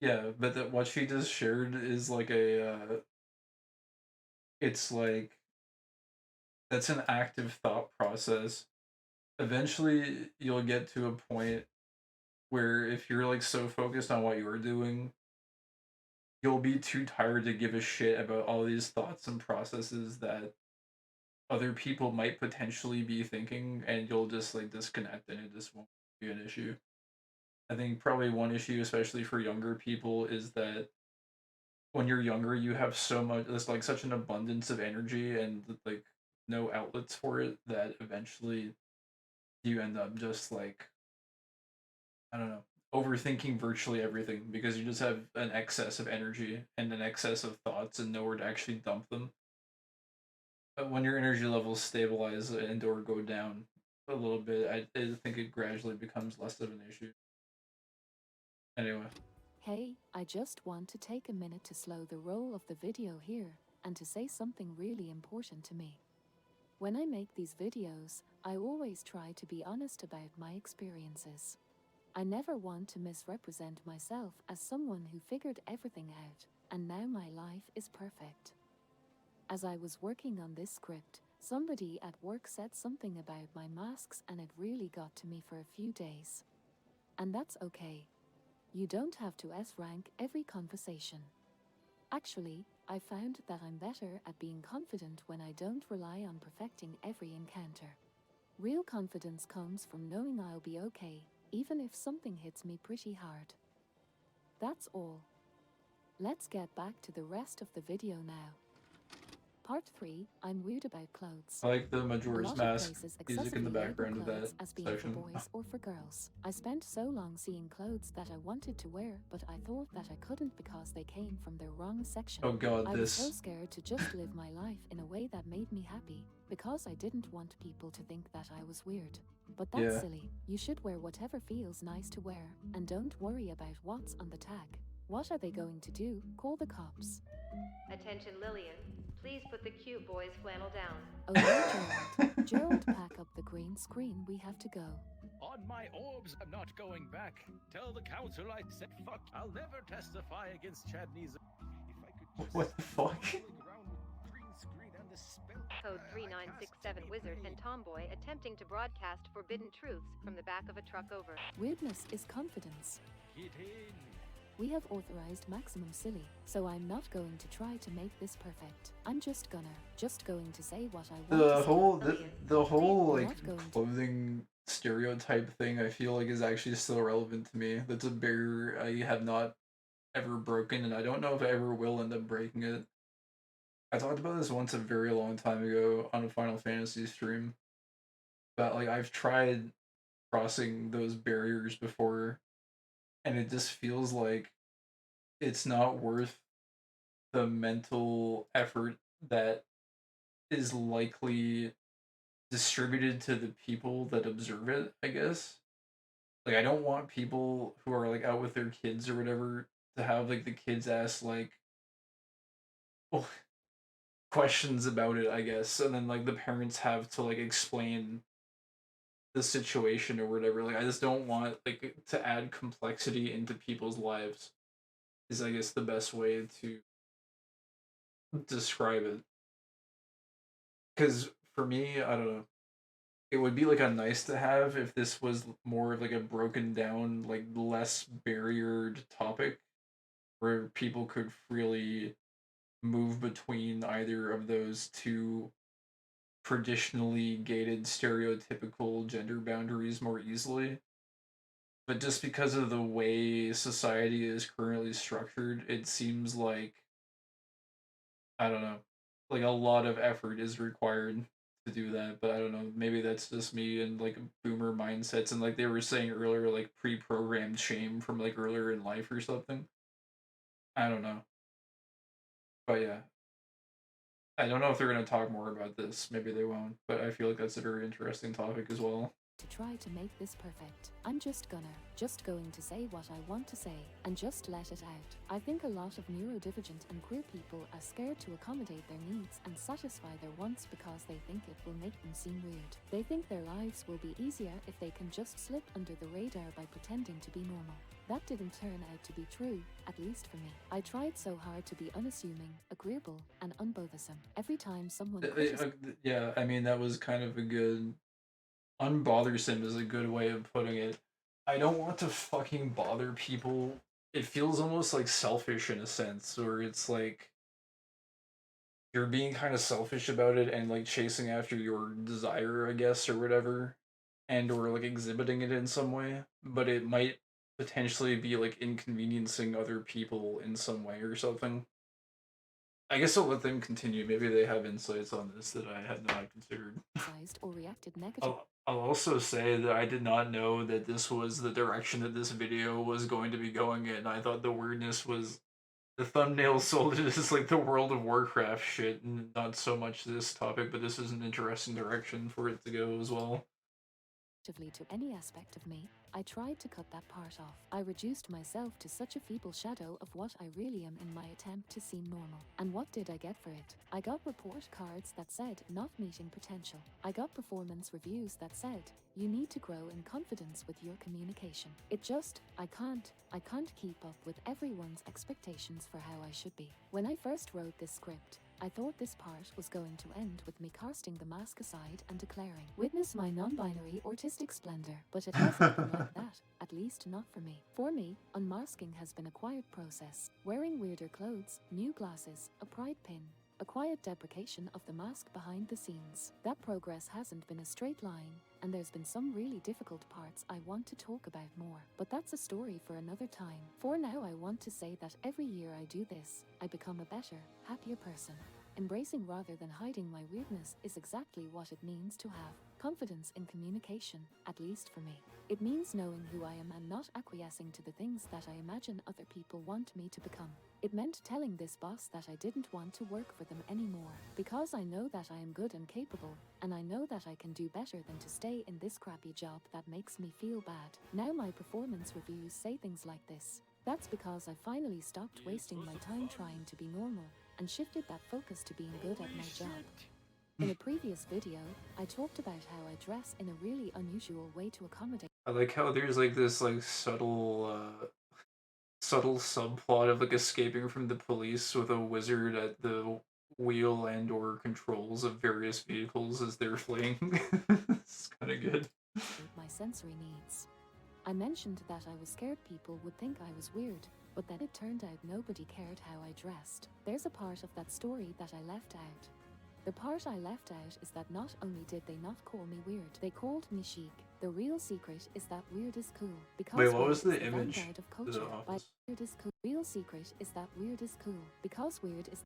yeah, but what she just shared is like it's like that's an active thought process. Eventually, you'll get to a point where if you're like so focused on what you're doing, you'll be too tired to give a shit about all these thoughts and processes that other people might potentially be thinking, and you'll just like disconnect, and it just won't be an issue. I think probably one issue, especially for younger people, is that when you're younger, you have so much, there's like such an abundance of energy and like no outlets for it that eventually you end up just like, I don't know, overthinking virtually everything because you just have an excess of energy and an excess of thoughts and nowhere to actually dump them. But when your energy levels stabilize and or go down a little bit, I think it gradually becomes less of an issue. Anyway, Hey, I just want to take a minute to slow the roll of the video here and to say something really important to me. When I make these videos, I always try to be honest about my experiences. I never want to misrepresent myself as someone who figured everything out and now my life is perfect. As I was working on this script, somebody at work said something about my masks and it really got to me for a few days. And that's okay. You don't have to S-rank every conversation. Actually, I found that I'm better at being confident when I don't rely on perfecting every encounter. Real confidence comes from knowing I'll be okay, even if something hits me pretty hard. That's all. Let's get back to the rest of the video now. Part 3, I'm weird about clothes. I like the A Majora's lot of Mask places music in the excessively label background of clothes that as being for section. boys or for girls. I spent so long seeing clothes that I wanted to wear, but I thought that I couldn't because they came from the wrong section. Oh god, I was so this. scared to just live my life in a way that made me happy, because I didn't want people to think that I was weird. But that's Yeah. silly. You should wear whatever feels nice to wear, and don't worry about what's on the tag. What are they going to do? Call the cops. Attention Lillian, please put the cute boy's flannel down. Oh no, Gerald. Gerald, pack up the green screen, we have to go. On my orbs, I'm not going back. Tell the council I said fuck. I'll never testify against Chad Neezer. If I could just What the fuck? fooling around with green screen and the spell. Code 3967 Wizard and Tomboy attempting to broadcast forbidden truths from the back of a truck over. Weirdness is confidence. Get in. We have authorized maximum silly, so I'm not going to try to make this perfect. I'm just going to say what I want The to whole say. the whole We're like not going to- clothing stereotype thing I feel like is actually still relevant to me. That's a barrier I have not ever broken, and I don't know if I ever will end up breaking it. I talked about this once a very long time ago on a Final Fantasy stream. But like I've tried crossing those barriers before, and it just feels like it's not worth the mental effort that is likely distributed to the people that observe it, I guess. Like I don't want people who are like out with their kids or whatever to have like the kids ask like well, questions about it, I guess, and then like the parents have to like explain the situation or whatever. Like I just don't want like to add complexity into people's lives. Is I guess the best way to describe it. Because for me, I don't know. It would be like a nice to have if this was more of like a broken down, like less barriered topic where people could freely move between either of those two traditionally gated stereotypical gender boundaries more easily. But just because of the way society is currently structured, it seems like I don't know, like a lot of effort is required to do that. But I don't know, maybe that's just me and like boomer mindsets and like they were saying earlier, like pre-programmed shame from like earlier in life or something. I don't know, but yeah, I don't know if they're gonna talk more about this. Maybe they won't, but I feel like that's a very interesting topic as well. To try to make this perfect. I'm just going to say what I want to say and just let it out. I think a lot of neurodivergent and queer people are scared to accommodate their needs and satisfy their wants because they think it will make them seem weird. They think their lives will be easier if they can just slip under the radar by pretending to be normal. That didn't turn out to be true, at least for me. I tried so hard to be unassuming, agreeable, and unbothersome. Every time someone criticized Yeah, I mean that was kind of a good unbothersome is a good way of putting it. I don't want to fucking bother people. It feels almost like selfish in a sense, where it's like you're being kind of selfish about it and like chasing after your desire, I guess, or whatever, and or like exhibiting it in some way, but it might potentially be like inconveniencing other people in some way or something. I guess I'll let them continue. Maybe they have insights on this that I had not considered. or reacted negatively. I'll also say that I did not know that this was the direction that this video was going to be going in. I thought the weirdness was the thumbnail sold it as like the World of Warcraft shit, and not so much this topic. But this is an interesting direction for it to go as well. To any aspect of me, I tried to cut that part off. I reduced myself to such a feeble shadow of what I really am in my attempt to seem normal. And what did I get for it? I got report cards that said not meeting potential. I got performance reviews that said you need to grow in confidence with your communication. I can't keep up with everyone's expectations for how I should be. When I first wrote this script, I thought this part was going to end with me casting the mask aside and declaring, "Witness my non-binary autistic splendor," but it hasn't been like that, at least not for me. For me, unmasking has been a quiet process. Wearing weirder clothes, new glasses, a pride pin, a quiet deprecation of the mask behind the scenes. That progress hasn't been a straight line, and there's been some really difficult parts I want to talk about more. But that's a story for another time. For now, I want to say that every year I do this, I become a better, happier person. Embracing rather than hiding my weirdness is exactly what it means to have confidence in communication, at least for me. It means knowing who I am and not acquiescing to the things that I imagine other people want me to become. It meant telling this boss that I didn't want to work for them anymore, because I know that I am good and capable, and I know that I can do better than to stay in this crappy job that makes me feel bad. Now my performance reviews say things like this. That's because I finally stopped wasting my time trying to be normal and shifted that focus to being good at my job. In a previous video, I talked about how I dress in a really unusual way to accommodate. I like how there's like this like subtle subplot of like escaping from the police with a wizard at the wheel and or controls of various vehicles as they're fleeing. It's kind of good. My sensory needs. I mentioned that I was scared people would think I was weird, but then it turned out nobody cared how I dressed. There's a part of that story that I left out. The part I left out is that not only did they not call me weird, they called me chic. The real secret is that weird is cool. Because wait, what weird was the is image vanguard of to culture. the By office? weird is cool. Real secret is that weird is cool. Because weird is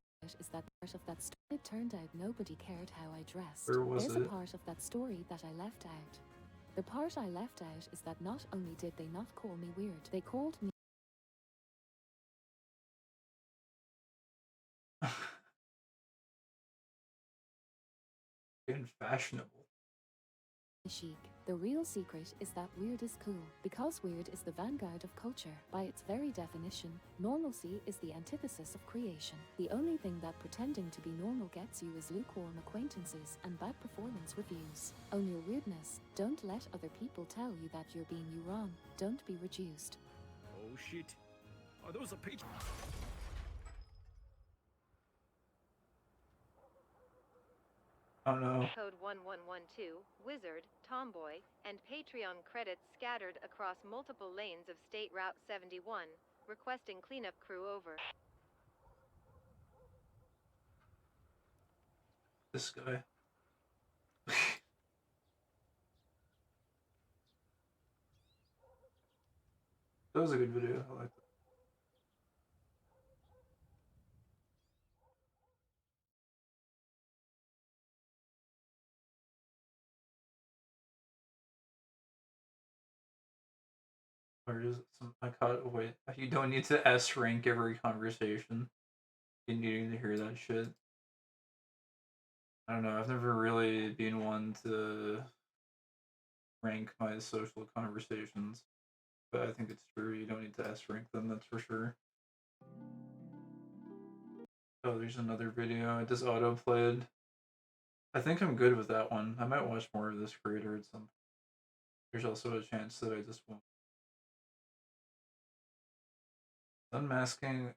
that part of that story. It turned out nobody cared how I dressed. Where was There's it? a part of that story that I left out. The part I left out is that not only did they not call me weird, they called me Being fashionable. chic. The real secret is that weird is cool, because weird is the vanguard of culture. By its very definition, normalcy is the antithesis of creation. The only thing that pretending to be normal gets you is lukewarm acquaintances and bad performance reviews. Own your weirdness. Don't let other people tell you that you're being you wrong. Don't be reduced. Oh shit. Are those a page? I don't know. Code 1112, Wizard, Tomboy, and Patreon credits scattered across multiple lanes of State Route 71, requesting cleanup crew over. This guy. That was a good video. I liked it. Or is it some? I caught. Wait, you don't need to S rank every conversation. You need to hear that shit. I don't know. I've never really been one to rank my social conversations, but I think it's true. You don't need to S rank them. That's for sure. Oh, there's another video. I just auto played. I think I'm good with that one. I might watch more of this creator at some. There's also a chance that I just won't. Unmasking.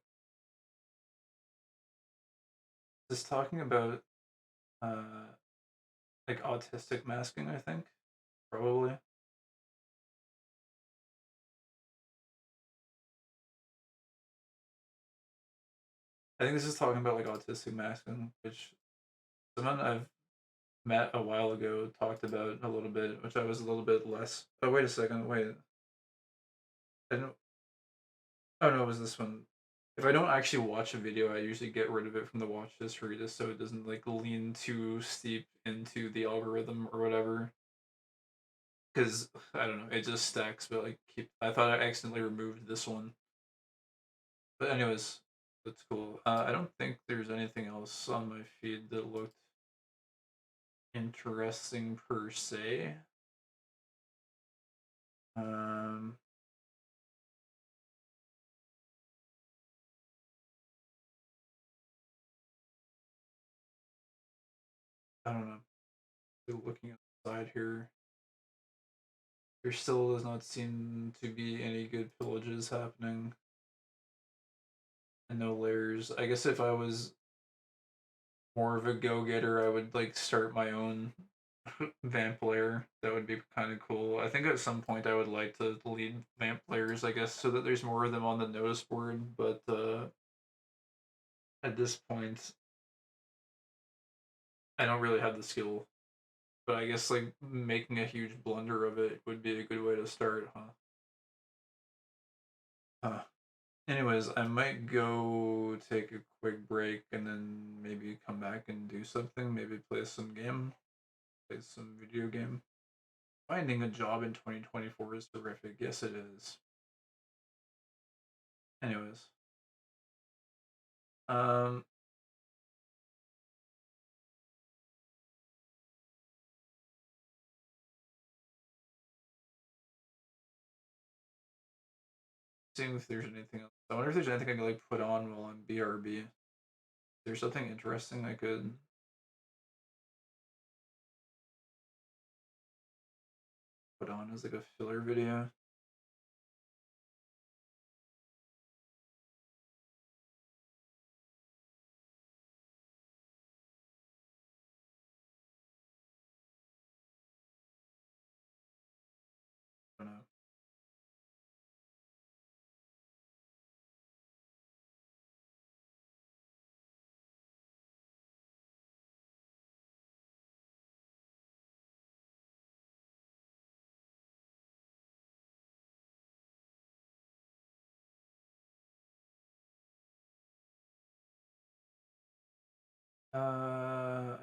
Just talking about like autistic masking, I think. Probably. I think this is talking about like autistic masking, which someone I've met a while ago talked about a little bit, which I was a little bit less. Oh, wait a second. Wait. I don't. Oh, no, it was this one. If I don't actually watch a video, I usually get rid of it from the watch history just so it doesn't like lean too steep into the algorithm or whatever. Because I don't know, it just stacks. But like, I thought I accidentally removed this one. But anyways, that's cool. I don't think there's anything else on my feed that looked interesting per se. Um, I don't know. Still looking at the side here. There still does not seem to be any good pillages happening. And no layers. I guess if I was more of a go-getter, I would like start my own vamp layer. That would be kind of cool. I think at some point I would like to lead vamp layers, I guess, so that there's more of them on the notice board. But at this point, I don't really have the skill. But I guess like making a huge blunder of it would be a good way to start, huh? Anyways, I might go take a quick break and then maybe come back and do something. Maybe play some game, play some video game. Finding a job in 2024 is terrific. Yes, it is. Anyways, um, seeing if there's anything else. I wonder if there's anything I could like put on while I'm BRB. Is there something interesting I could put on as like a filler video? I don't know.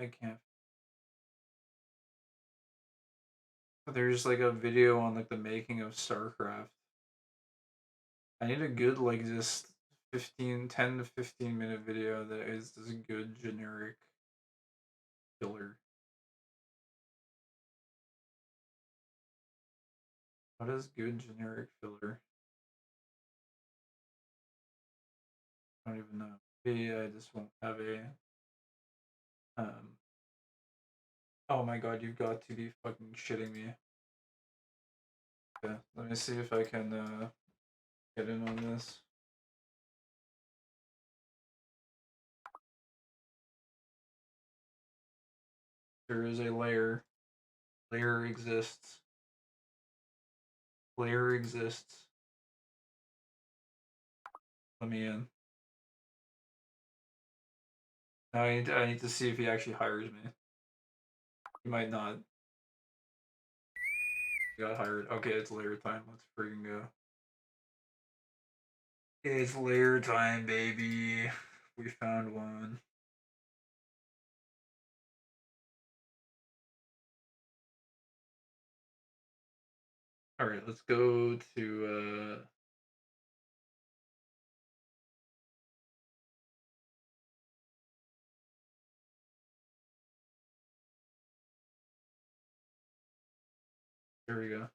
I can't. There's like a video on like the making of StarCraft. I need a good like just 10 to 15 minute video that is just a good generic filler. What is good generic filler? I don't even know. Maybe I just won't have a oh my god, you've got to be fucking shitting me. Okay, let me see if I can get in on this. There is a layer. Layer exists. Layer exists. Let me in. Now I need to see if he actually hires me. He might not. He got hired. Okay, it's layer time. Let's freaking go. It's layer time, baby. We found one. Alright, let's go to there we go.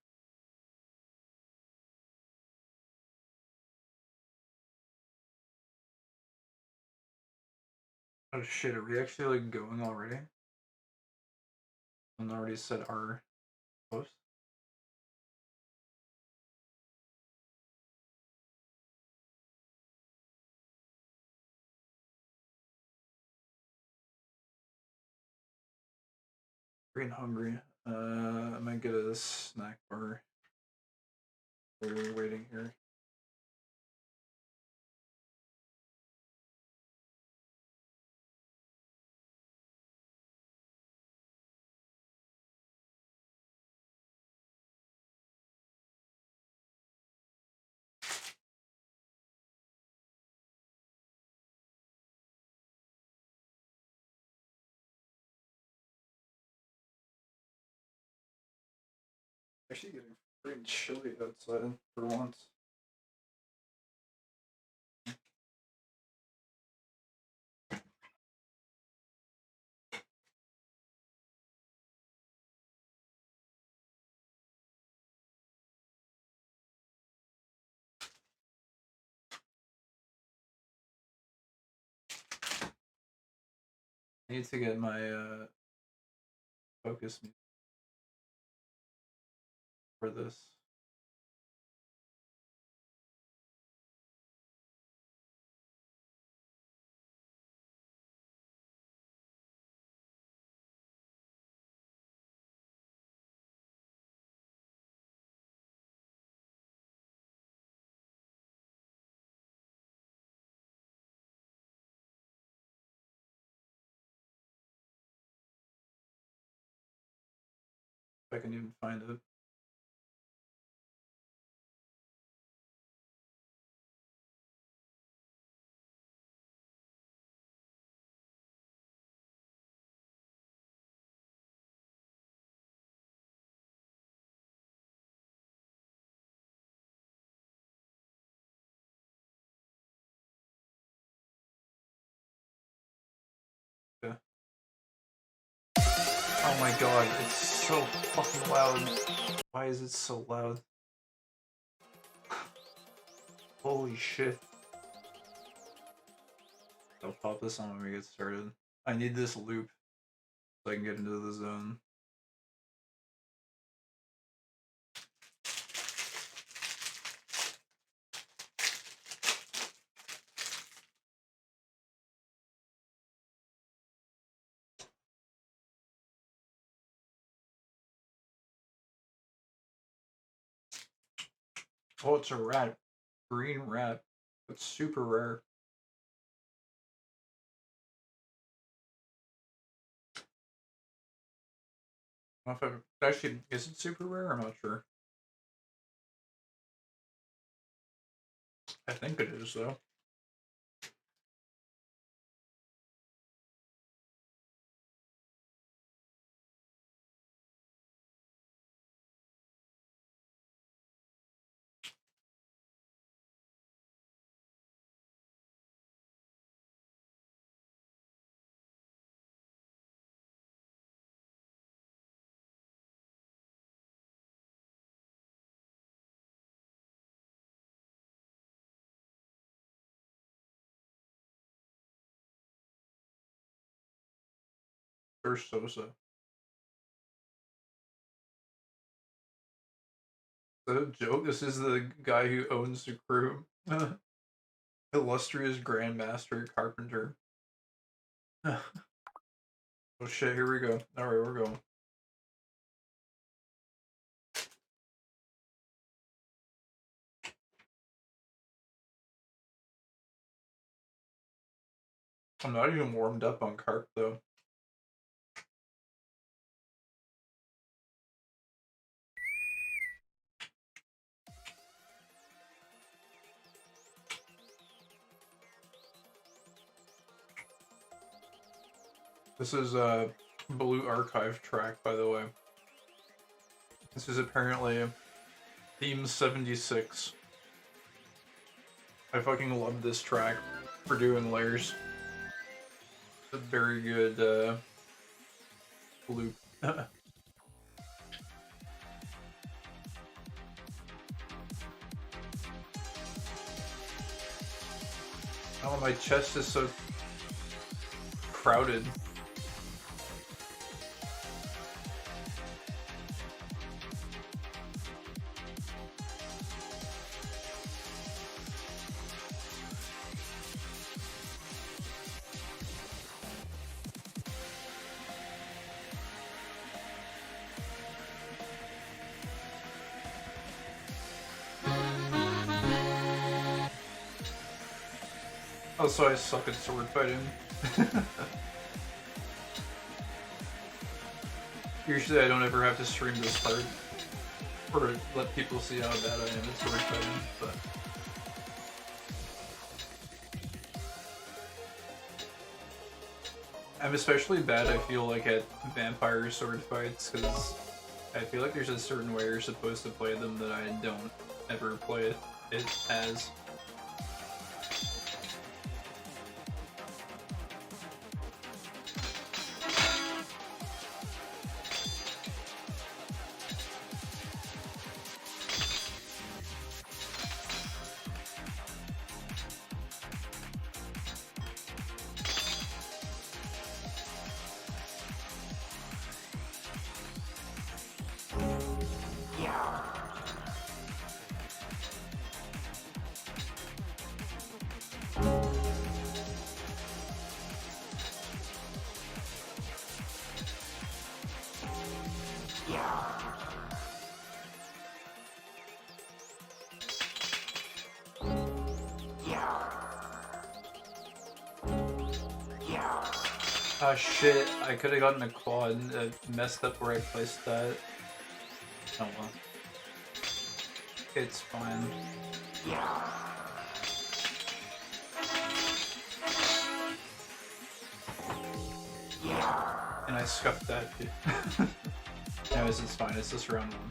Oh shit, are we actually like going already? Someone already said our post. Getting hungry. I might get a snack bar while we're waiting here. Actually getting pretty chilly outside for once. I need to get my focus music for this. If I can even find it. Yeah. Oh my god, it's so fucking loud. Why is it so loud? Holy shit. I'll pop this on when we get started. I need this loop so I can get into the zone. Oh, it's a rat. Green rat. It's super rare. I don't know if actually, is it super rare? I'm not sure. I think it is, though. Or Sosa. Is that a joke? This is the guy who owns the crew. Illustrious Grandmaster Carpenter. Oh shit, here we go. Alright, we're going. I'm not even warmed up on carp though. This is a Blue Archive track, by the way. This is apparently Theme 76. I fucking love this track for doing layers. It's a very good loop. Oh, my chest is so crowded. Also, I suck at sword fighting. Usually I don't ever have to stream this part, or let people see how bad I am at sword fighting, but... I'm especially bad, I feel like, at vampire sword fights, because I feel like there's a certain way you're supposed to play them that I don't ever play it as. Ah shit, I could have gotten a quad. I messed up where I placed that. Oh well. It's fine. And I scuffed that too. Anyways, it's fine, it's just round one.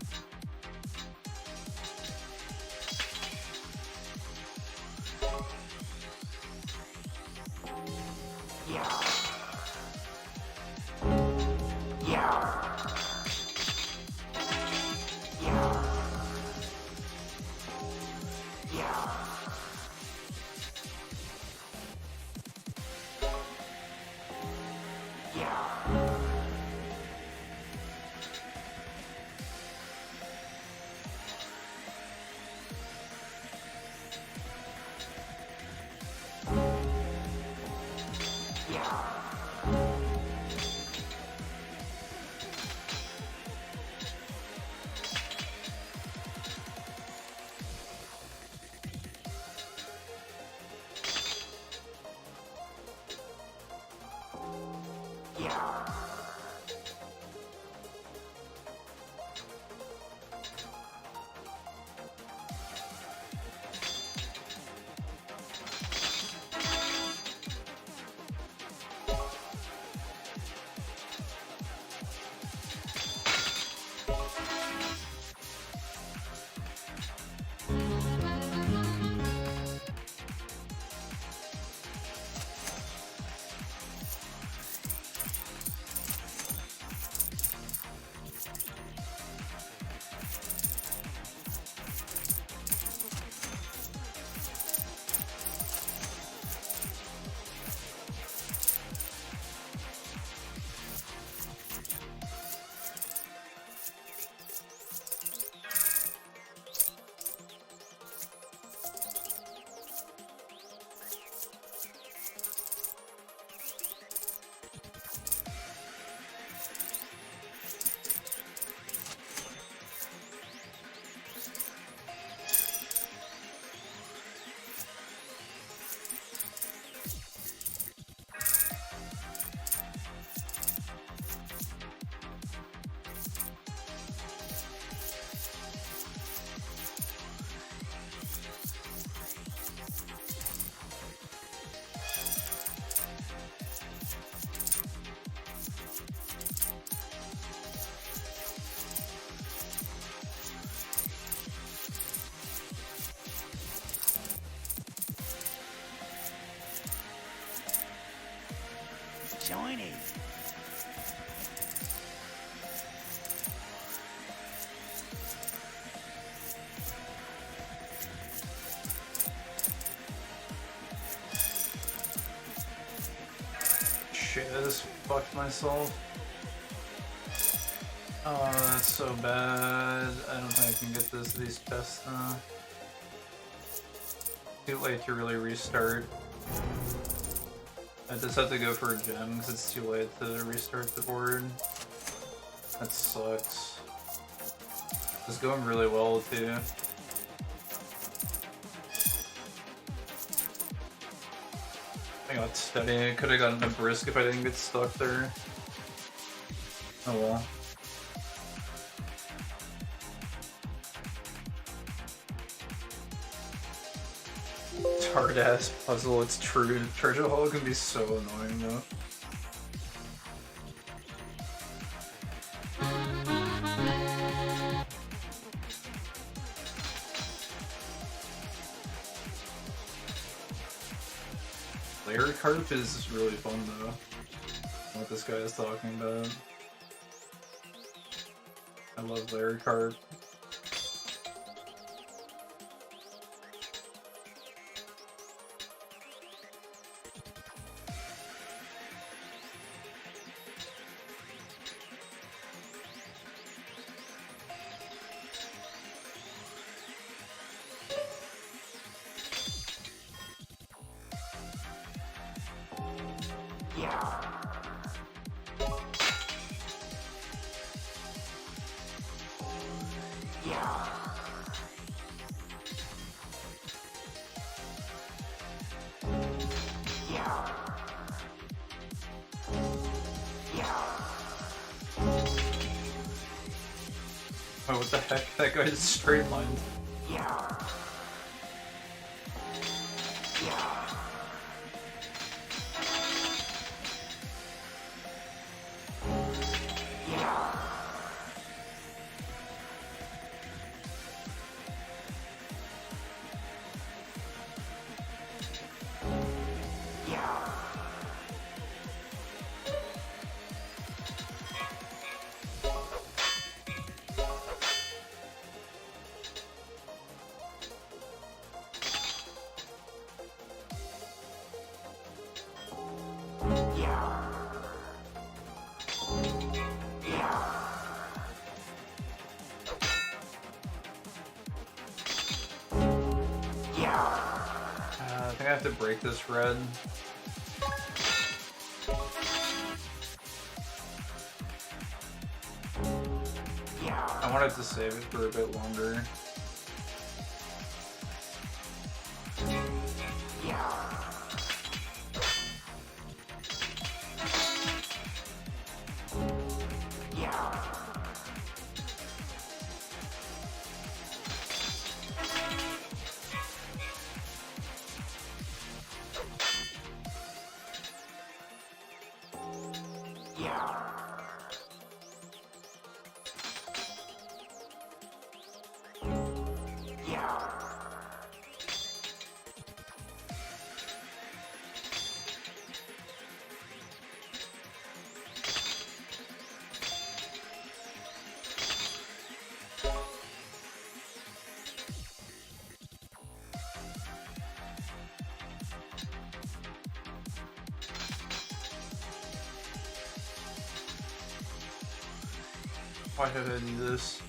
Joining. Shit, I just fucked myself. Oh, that's so bad. I don't think I can get these chests now. Too late to really restart. I just have to go for a gem because it's too late to restart the board. That sucks. It's going really well too. I got steady. I could have gotten a brisk if I didn't get stuck there. Oh well. Hard ass puzzle, it's true. Treasure Hall can be so annoying though. Layer carp is really fun though. What this guy is talking about. I love layer carp. Oh, what the heck? That guy just straight lined. I think I have to break this red. I wanted to save it for a bit longer. Why did I do this?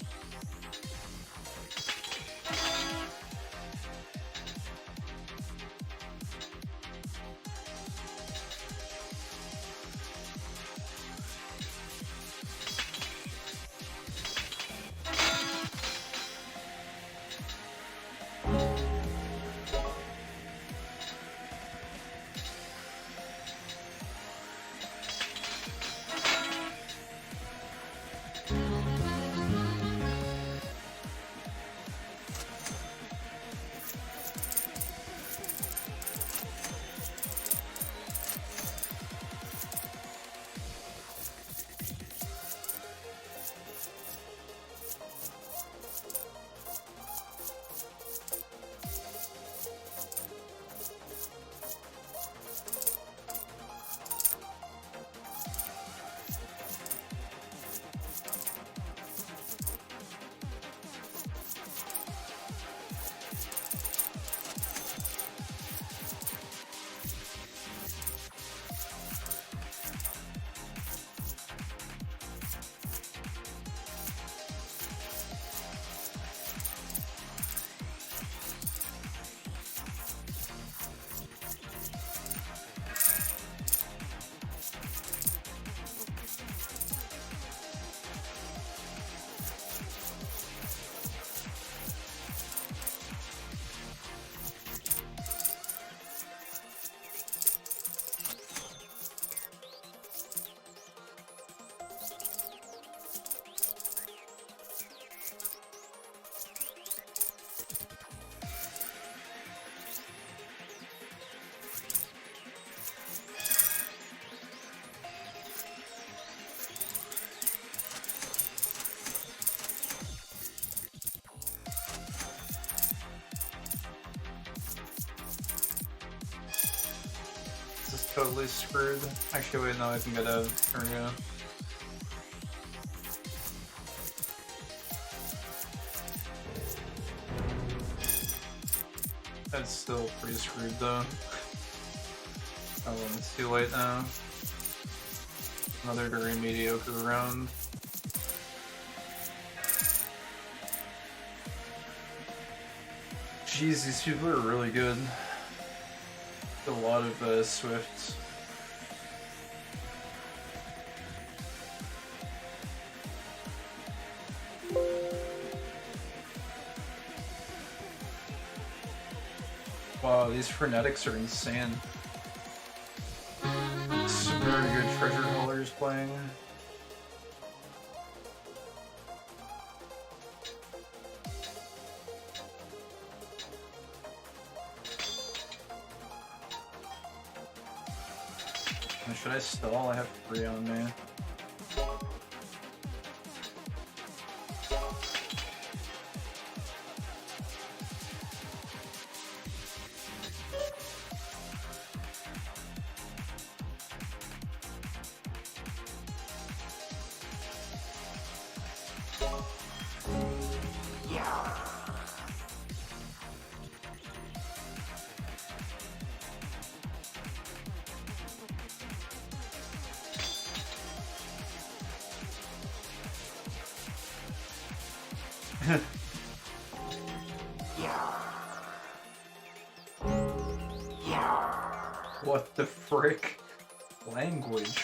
totally screwed. Actually, wait, no, I can get out. There we go. That's still pretty screwed though. Oh, well, it's too late now. Another very mediocre round. Jeez, these people are really good. A lot of Swifts. Wow, these frenetics are insane. Some very good treasure haulers playing. Should I stall? I have 3 on me. What the frick? Language.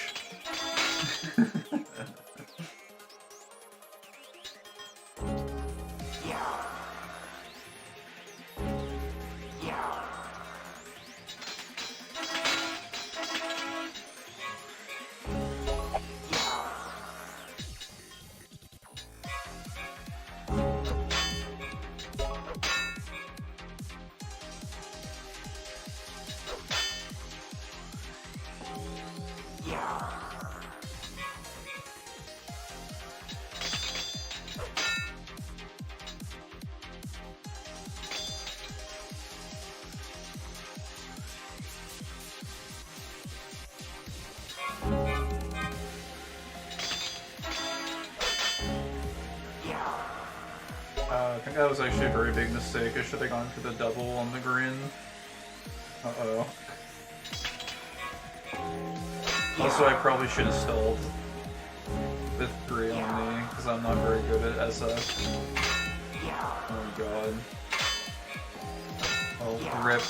I think that was actually a very big mistake. I should have gone for the double on the green. Uh-oh. Also, I probably should have stalled with 3 on me, because I'm not very good at SF. Oh god. Oh, rip.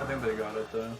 I think they got it though.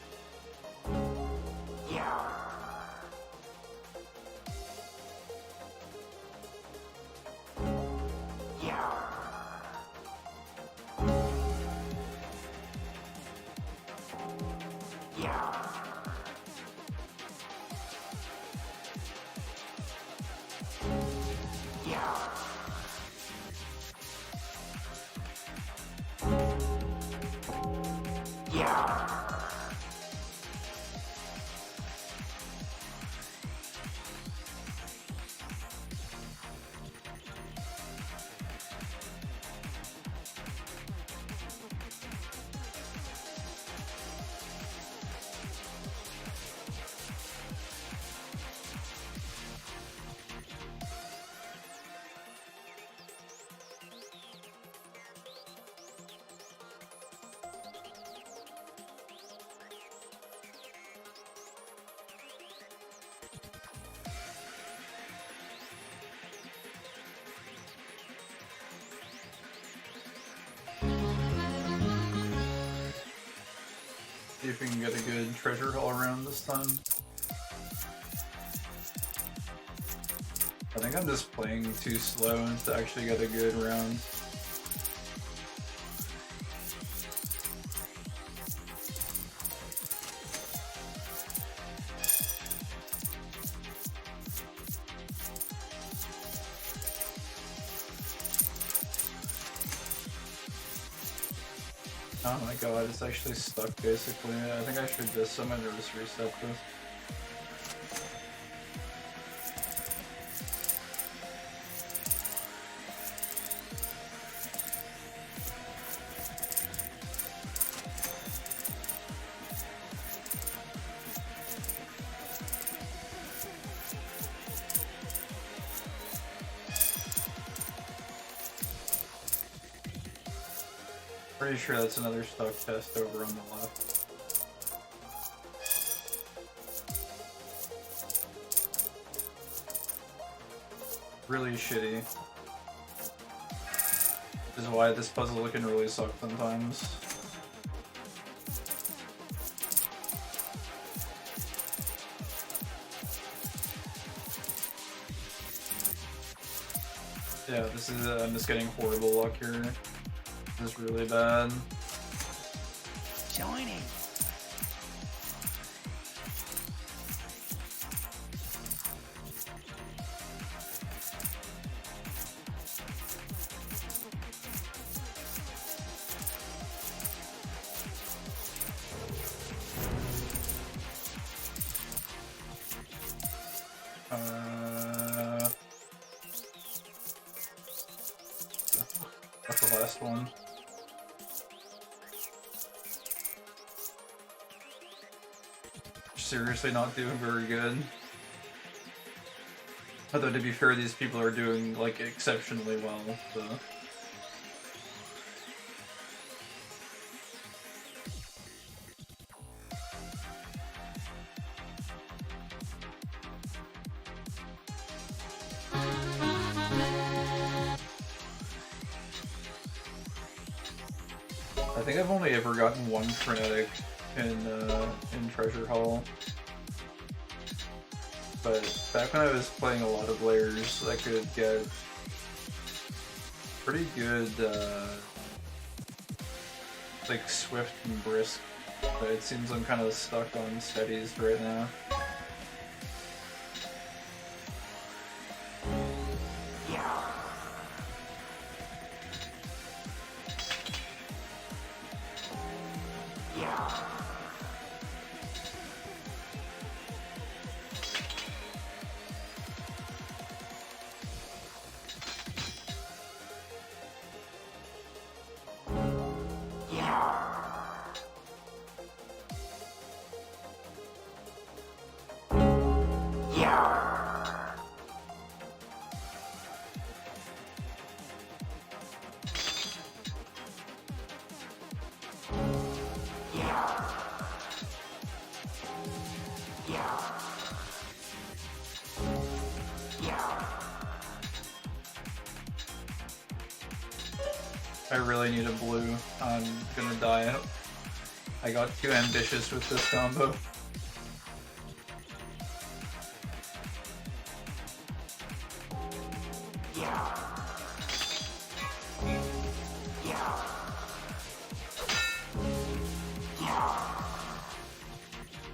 See if we can get a good treasure haul around this time. I think I'm just playing too slow to actually get a good round. Oh my god, it's actually stuck basically. I think I should just, I'm gonna just reset this. Pretty sure that's another stock test over on the left. Really shitty. Which is why this puzzle can really suck sometimes. Yeah, this is, I'm just getting horrible luck here. This is really bad. Joining. That's the last one. Seriously not doing very good. Although to be fair, these people are doing like exceptionally well, so. I think I've only ever gotten one frenetic in Treasure Hall. But back when I was playing a lot of layers, I could get pretty good, like swift and brisk. But it seems I'm kind of stuck on steadies right now. I really need a blue. I'm gonna die. I got too ambitious with this combo.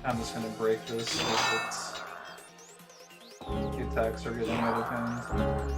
I'm just gonna break this because the attacks are getting out of hand.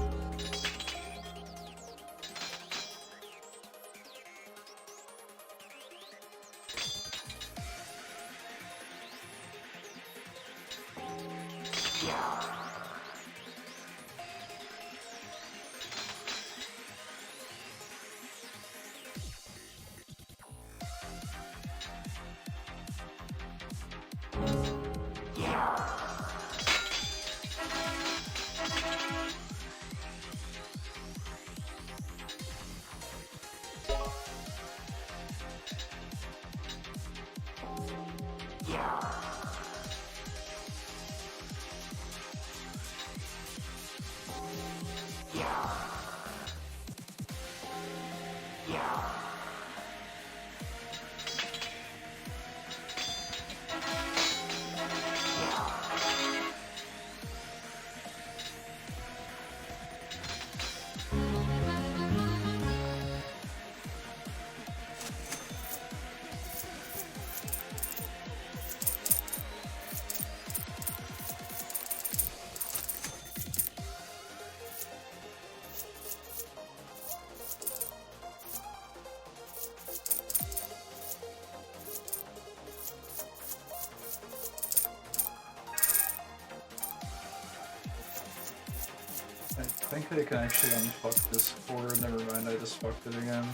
I think they can actually unfuck this forward. Never mind, I just fucked it again.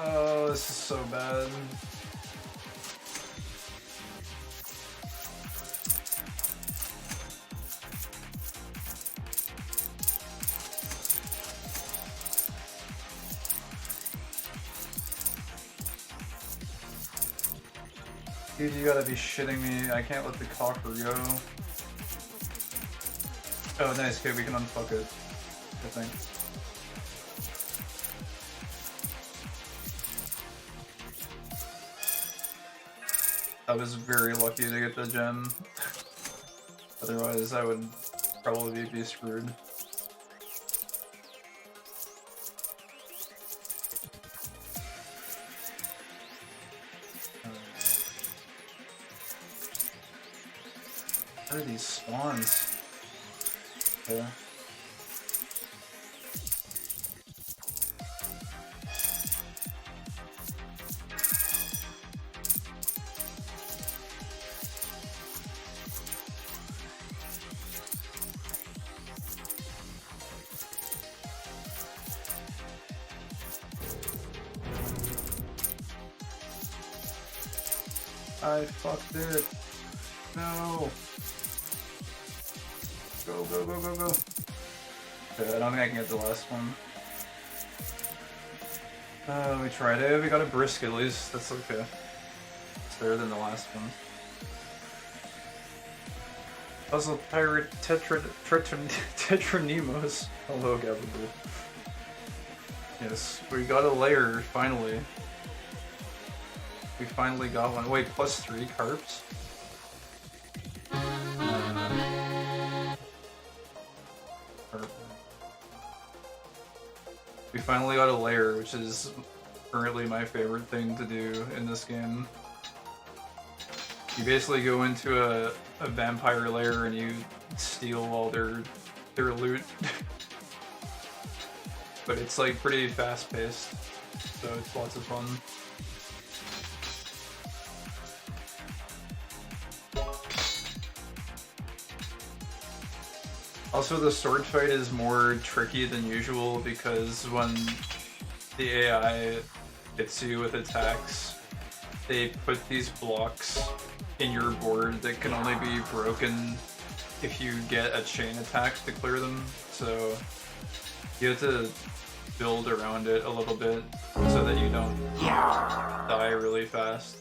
Oh, this is so bad. Dude, you gotta be shitting me. I can't let the cocker go. Oh, nice. Okay, we can unfuck it, I think. I was very lucky to get the gem. Otherwise, I would probably be screwed. Where are these spawns? Yeah. I fucked it. No. Go, go, go, go, go. Okay, I don't think I can get the last one. We tried it. We got a brisk at least. That's okay. It's better than the last one. Puzzle Pirate Tetranemos. Hello, Gabagoo. Yes, we got a layer, finally. We finally got one. Wait, +3 carps? We finally got a lair, which is currently my favorite thing to do in this game. You basically go into a vampire lair and you steal all their loot. But it's like pretty fast paced, so it's lots of fun. Also, the sword fight is more tricky than usual because when the AI hits you with attacks, they put these blocks in your board that can only be broken if you get a chain attack to clear them. So you have to build around it a little bit so that you don't die really fast.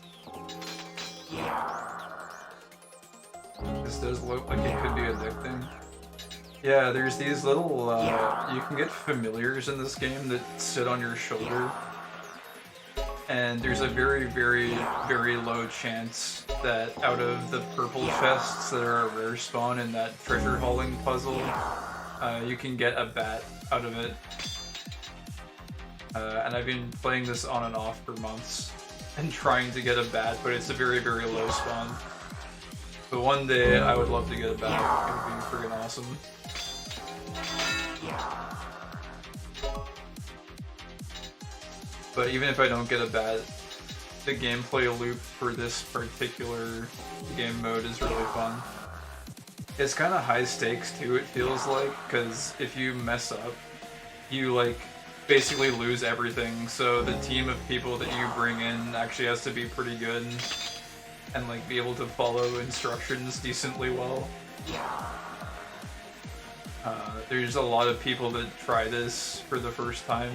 This does look like it could be addicting. Yeah, there's these little, you can get familiars in this game that sit on your shoulder. And there's a very, very, very low chance that out of the purple chests that are a rare spawn in that treasure hauling puzzle, you can get a bat out of it. And I've been playing this on and off for months and trying to get a bat, but it's a very, very low spawn. But one day I would love to get a bat. It would be friggin' awesome. But even if I don't get a bat, the gameplay loop for this particular game mode is really fun. It's kind of high stakes too, it feels like, because if you mess up, you like basically lose everything. So the team of people that you bring in actually has to be pretty good and like be able to follow instructions decently well. There's a lot of people that try this for the first time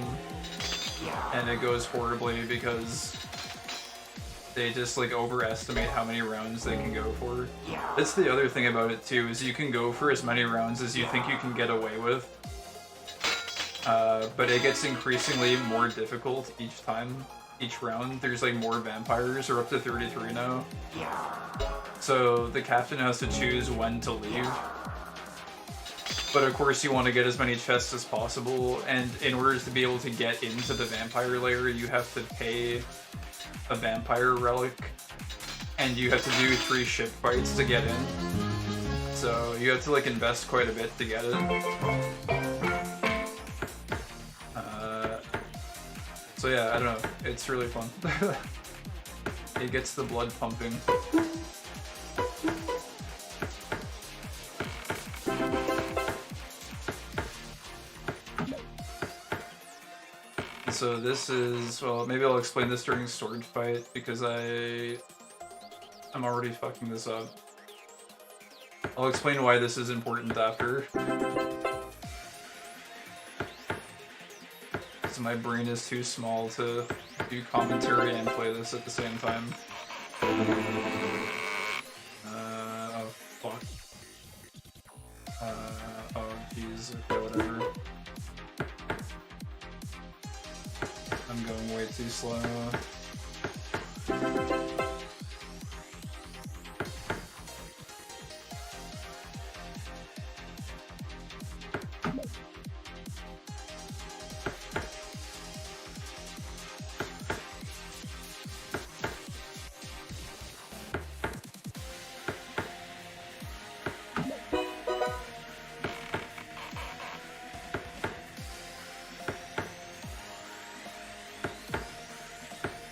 and it goes horribly because they just like overestimate how many rounds they can go for. That's the other thing about it too, is you can go for as many rounds as you think you can get away with. But it gets increasingly more difficult each time, each round. There's like more vampires, or up to 33 now. So the captain has to choose when to leave. But of course you want to get as many chests as possible, and in order to be able to get into the vampire lair, you have to pay a vampire relic, and you have to do 3 ship fights to get in. So you have to like invest quite a bit to get it. So yeah, I don't know, it's really fun. It gets the blood pumping. So this is, well, maybe I'll explain this during sword fight because I'm already fucking this up. I'll explain why this is important after. So my brain is too small to do commentary and play this at the same time. boards. Okay, whatever. I'm going way too slow.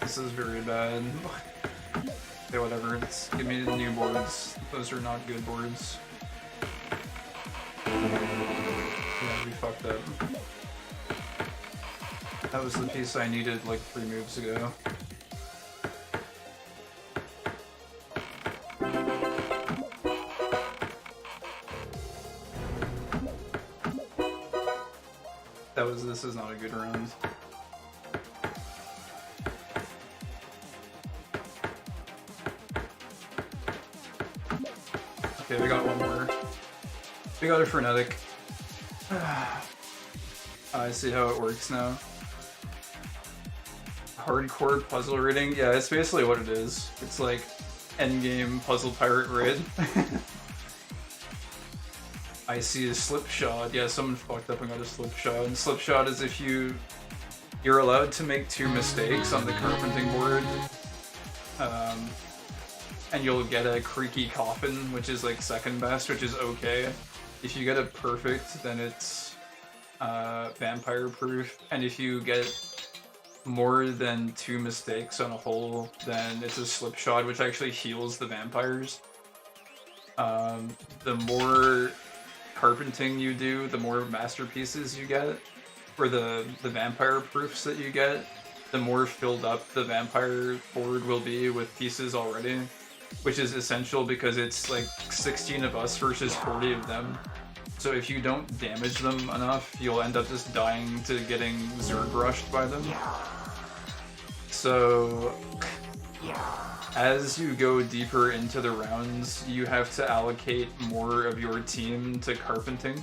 This is very bad. Okay, whatever. Give me the new boards. Those are not good boards. Yeah, we fucked up. That was the piece I needed like 3 moves ago. This is not a good round. Okay, we got one more. We got a frenetic. I see how it works now. Hardcore puzzle raiding? Yeah, it's basically what it is. It's like endgame puzzle pirate raid. I see a slipshod. Yeah, someone fucked up and got a slipshod. And slipshod is if you're allowed to make 2 mistakes on the carpenting board. And you'll get a creaky coffin, which is like second best, which is okay. If you get a perfect, then it's vampire proof. And if you get more than 2 mistakes on a hole, then it's a slipshod, which actually heals the vampires. The more carpenting you do, the more masterpieces you get, or the vampire proofs that you get, the more filled up the vampire board will be with pieces already, which is essential because it's like 16 of us versus 40 of them. So if you don't damage them enough, you'll end up just dying to getting Zerg rushed by them. So as you go deeper into the rounds, you have to allocate more of your team to carpenting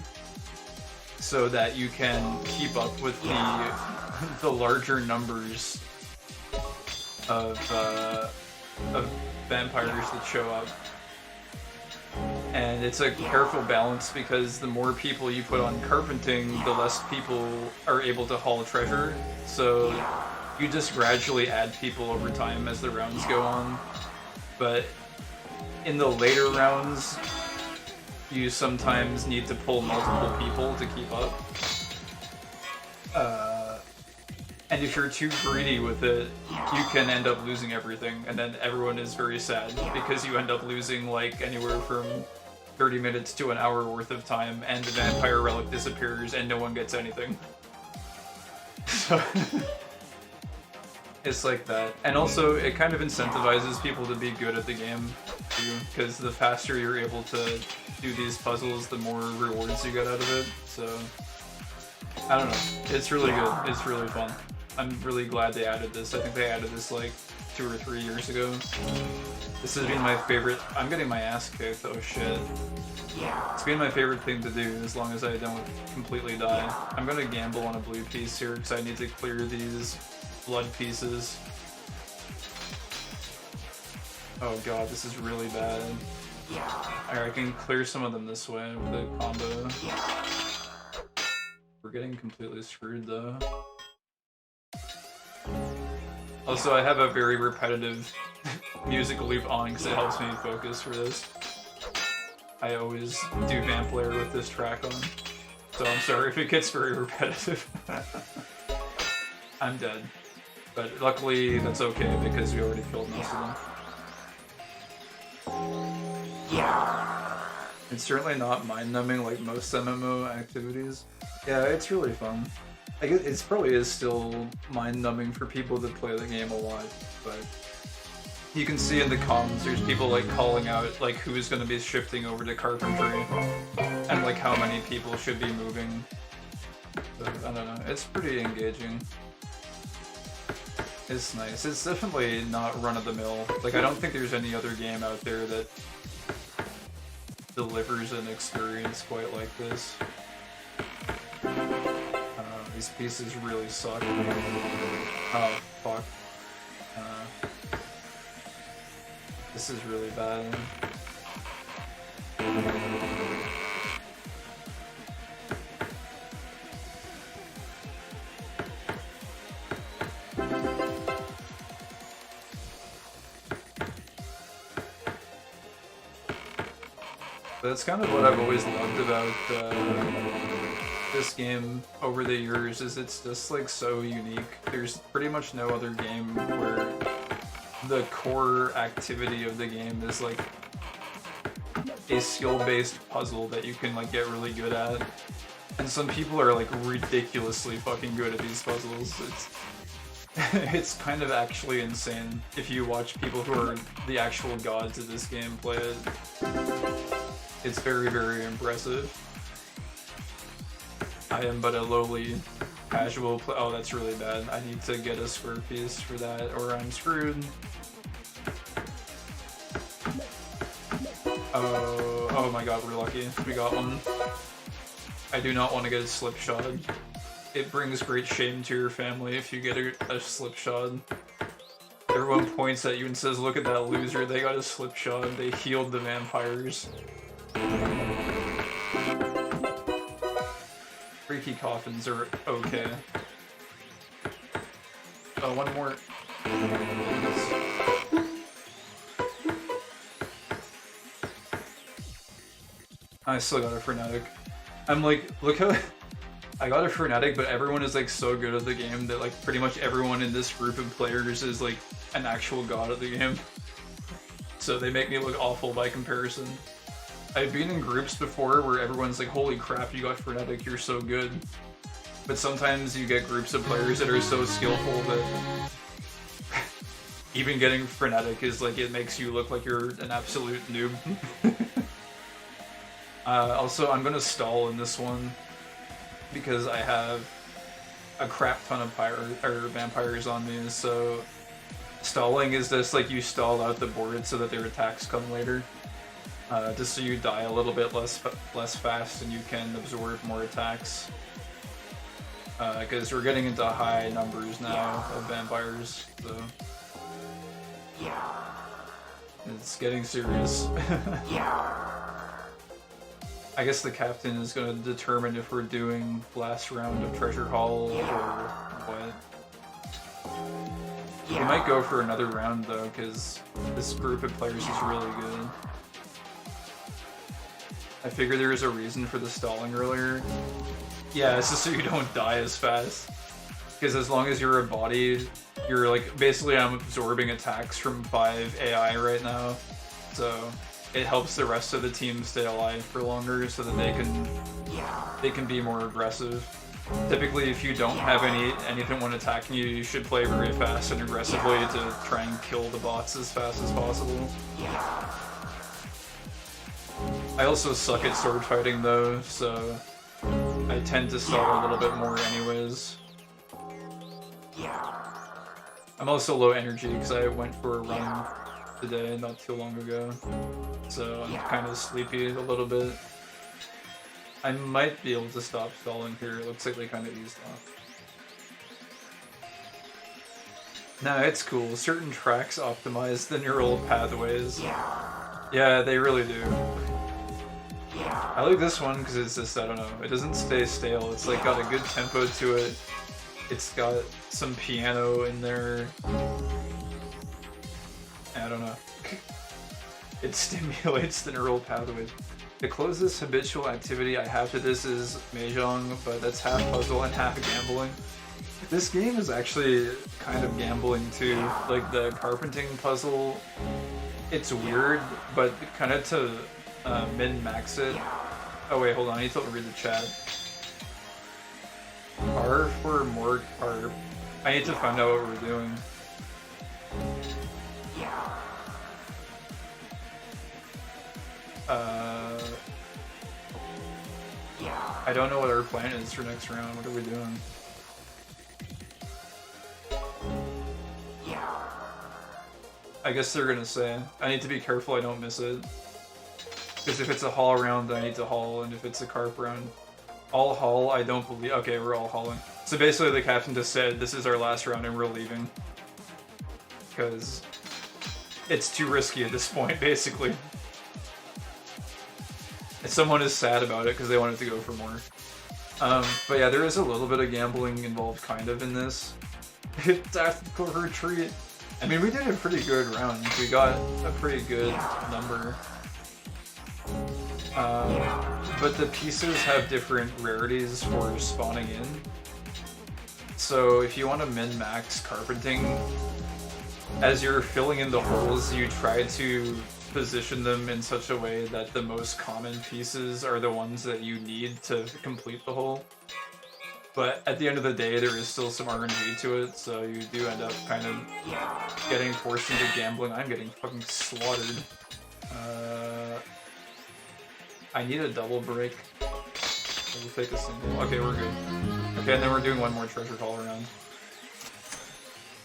so that you can keep up with the larger numbers of vampires that show up. And it's a careful balance because the more people you put on carpenting, the less people are able to haul treasure. So you just gradually add people over time as the rounds go on. But in the later rounds, you sometimes need to pull multiple people to keep up. And if you're too greedy with it, you can end up losing everything, and then everyone is very sad because you end up losing like anywhere from 30 minutes to an hour worth of time, and the vampire relic disappears and no one gets anything. So it's like that. And also, it kind of incentivizes people to be good at the game, too, because the faster you're able to do these puzzles, the more rewards you get out of it. So, I don't know. It's really good. It's really fun. I'm really glad they added this. I think they added this like 2 or 3 years ago. This has been my favorite. I'm getting my ass kicked. Oh shit. It's been my favorite thing to do as long as I don't completely die. I'm gonna gamble on a blue piece here because I need to clear these blood pieces. Oh god, this is really bad. Alright, I can clear some of them this way with a combo. We're getting completely screwed though. Also, I have a very repetitive music loop on because it helps me focus for this. I always do Vamp Layer with this track on, so I'm sorry if it gets very repetitive. I'm dead. But luckily, that's okay because we already killed most of them. It's certainly not mind-numbing like most MMO activities. Yeah, it's really fun. I guess it probably is still mind-numbing for people that play the game a lot, but you can see in the comms there's people like calling out like who's going to be shifting over to carpentry and like how many people should be moving. So, I don't know, it's pretty engaging. It's nice. It's definitely not run-of-the-mill. Like, I don't think there's any other game out there that delivers an experience quite like this. These pieces really suck. Oh, fuck. This is really bad. That's kind of what I've always loved about this game over the years, is it's just like so unique. There's pretty much no other game where the core activity of the game is like a skill-based puzzle that you can like get really good at. And some people are like ridiculously fucking good at these puzzles. It's kind of actually insane if you watch people who are the actual gods of this game play it. It's very, very impressive. I am but a lowly casual oh, that's really bad. I need to get a square piece for that or I'm screwed. Oh my god, we're lucky. We got one. I do not want to get a slipshod. It brings great shame to your family if you get a slipshod. Everyone points at you and says, look at that loser, they got a slipshod, they healed the vampires. Freaky coffins are okay. Oh, one more. I still got a frenetic. I'm like, look how I got a frenetic, but everyone is like so good at the game that like pretty much everyone in this group of players is like an actual god at the game. So they make me look awful by comparison. I've been in groups before where everyone's like, holy crap, you got frenetic, you're so good. But sometimes you get groups of players that are so skillful that even getting frenetic is like, it makes you look like you're an absolute noob. Also, I'm gonna stall in this one because I have a crap ton of vampires on me, so stalling is just like you stall out the board so that their attacks come later. Just so you die a little bit less fast and you can absorb more attacks. Because we're getting into high numbers now of vampires, so it's getting serious. I guess the captain is going to determine if we're doing last round of Treasure Hall or what. We might go for another round though, because this group of players is really good. I figure there was a reason for the stalling earlier. Yeah, it's just so you don't die as fast. Because as long as you're a body, you're like, basically I'm absorbing attacks from 5 AI right now. So it helps the rest of the team stay alive for longer so that they can be more aggressive. Typically, if you don't have anything attacking you, you should play very fast and aggressively to try and kill the bots as fast as possible. I also suck at sword fighting though, so I tend to stall a little bit more anyways. I'm also low energy because I went for a run today not too long ago, so I'm kind of sleepy a little bit. I might be able to stop stalling here. It looks like they kind of eased off. Nah, it's cool. Certain tracks optimize the neural pathways. Yeah, they really do. I like this one because it's just, I don't know, it doesn't stay stale. It's like got a good tempo to it. It's got some piano in there. I don't know. It stimulates the neural pathways. The closest habitual activity I have to this is Mahjong, but that's half puzzle and half gambling. This game is actually kind of gambling too. Like the carpenting puzzle, it's weird, but kind of to min-max it. Oh wait, hold on, I need to read the chat. R for more carp. I need to find out what we're doing. I don't know what our plan is for next round. What are we doing? I guess they're gonna say. I need to be careful I don't miss it. Because if it's a haul round, I need to haul, and if it's a carp round, all haul, I don't believe. Okay, we're all hauling. So basically the captain just said, this is our last round and we're leaving. Because it's too risky at this point, basically. And someone is sad about it because they wanted to go for more. But yeah, there is a little bit of gambling involved kind of in this. Tactical retreat. I mean, we did a pretty good round. We got a pretty good number. But the pieces have different rarities for spawning in. So if you want to min-max carpenting, as you're filling in the holes, you try to position them in such a way that the most common pieces are the ones that you need to complete the hole. But at the end of the day, there is still some RNG to it, so you do end up kind of getting forced into gambling. I'm getting fucking slaughtered. I need a double break. We'll take a single. Okay, we're good. Okay, and then we're doing one more treasure call round.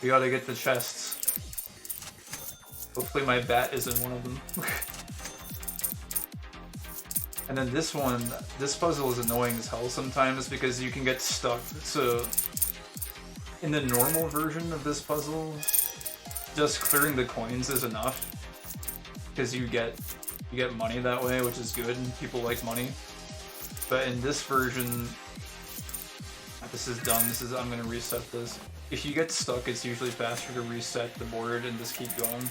We gotta get the chests. Hopefully my bat isn't one of them. And then this one, this puzzle is annoying as hell sometimes because you can get stuck. So, in the normal version of this puzzle, just clearing the coins is enough. Because you get money that way, which is good, and people like money. But in this version, this is dumb, I'm gonna reset this. If you get stuck, it's usually faster to reset the board and just keep going.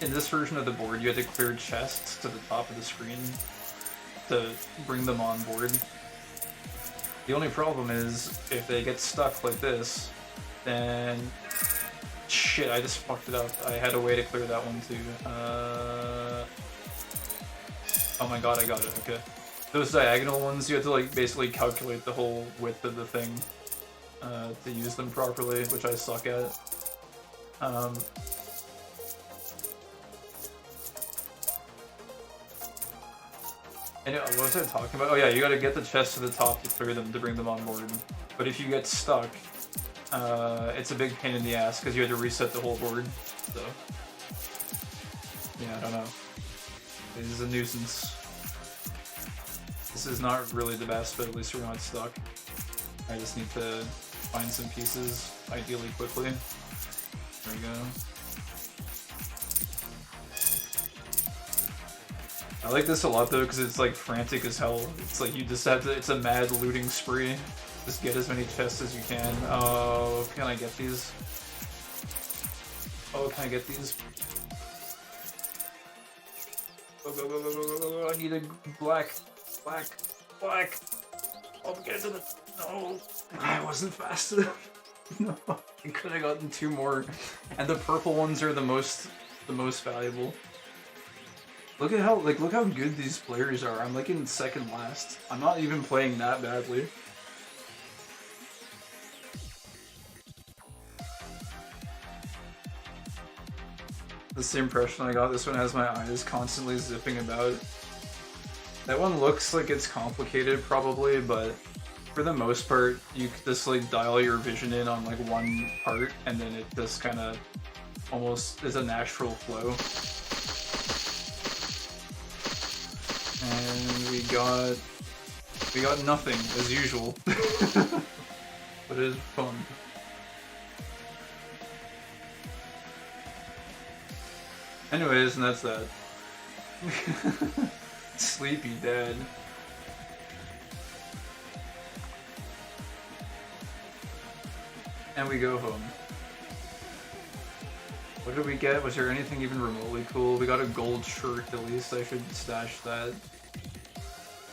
In this version of the board, you had to clear chests to the top of the screen to bring them on board. The only problem is, if they get stuck like this, then... Shit, I just fucked it up. I had a way to clear that one too. Oh my god, I got it, okay. Those diagonal ones, you have to like basically calculate the whole width of the thing to use them properly, which I suck at. Anyway, what was I talking about? Oh yeah, you gotta get the chests to the top to clear them, to bring them on board. But if you get stuck, it's a big pain in the ass because you had to reset the whole board, so... Yeah, I don't know. This is a nuisance. This is not really the best, but at least we're not stuck. I just need to find some pieces, ideally quickly. There we go. I like this a lot though, because it's like frantic as hell. It's like you just have to, it's a mad looting spree. Just get as many chests as you can. Oh, can I get these? Oh, can I get these? Go, go, go, go, go, go, go. I need a black. Oh, get into the... No. I wasn't fast enough. No, I could have gotten two more. And the purple ones are the most valuable. Look at how, look how good these players are. I'm like in second last. I'm not even playing that badly. That's the impression I got. This one has my eyes constantly zipping about. That one looks like it's complicated probably, but for the most part, you just like dial your vision in on like one part, and then it just kind of almost is a natural flow. And we got nothing as usual, but it is fun. Anyways, and that's that. Sleepy dad. And we go home. What did we get? Was there anything even remotely cool? We got a gold shirt, at least. I should stash that.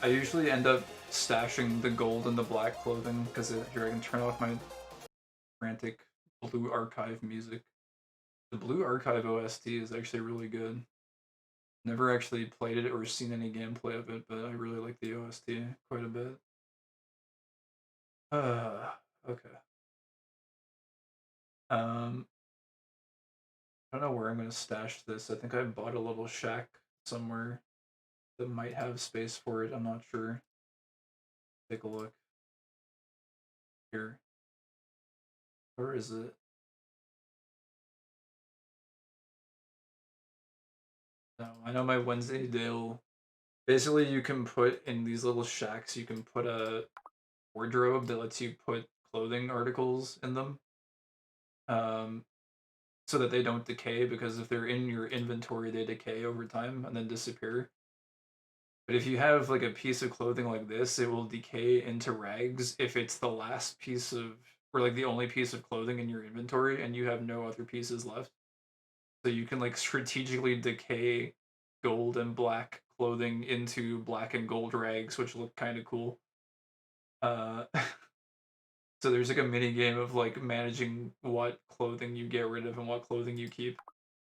I usually end up stashing the gold and the black clothing, because here I can turn off my frantic blue archive music. The blue archive OST is actually really good. Never actually played it or seen any gameplay of it, but I really like the OST quite a bit. Okay. I don't know where I'm gonna stash this. I think I bought a little shack somewhere that might have space for it. I'm not sure. Take a look. Here. Where is it? No, I know my Wednesday deal. Basically, you can put in these little shacks, you can put a wardrobe that lets you put clothing articles in them, um, so that they don't decay. Because if they're in your inventory, they decay over time and then disappear. But if you have like a piece of clothing like this, it will decay into rags if it's the last piece of, or like the only piece of clothing in your inventory and you have no other pieces left. So you can like strategically decay gold and black clothing into black and gold rags, which look kind of cool. Uh, so there's like a mini game of like managing what clothing you get rid of and what clothing you keep.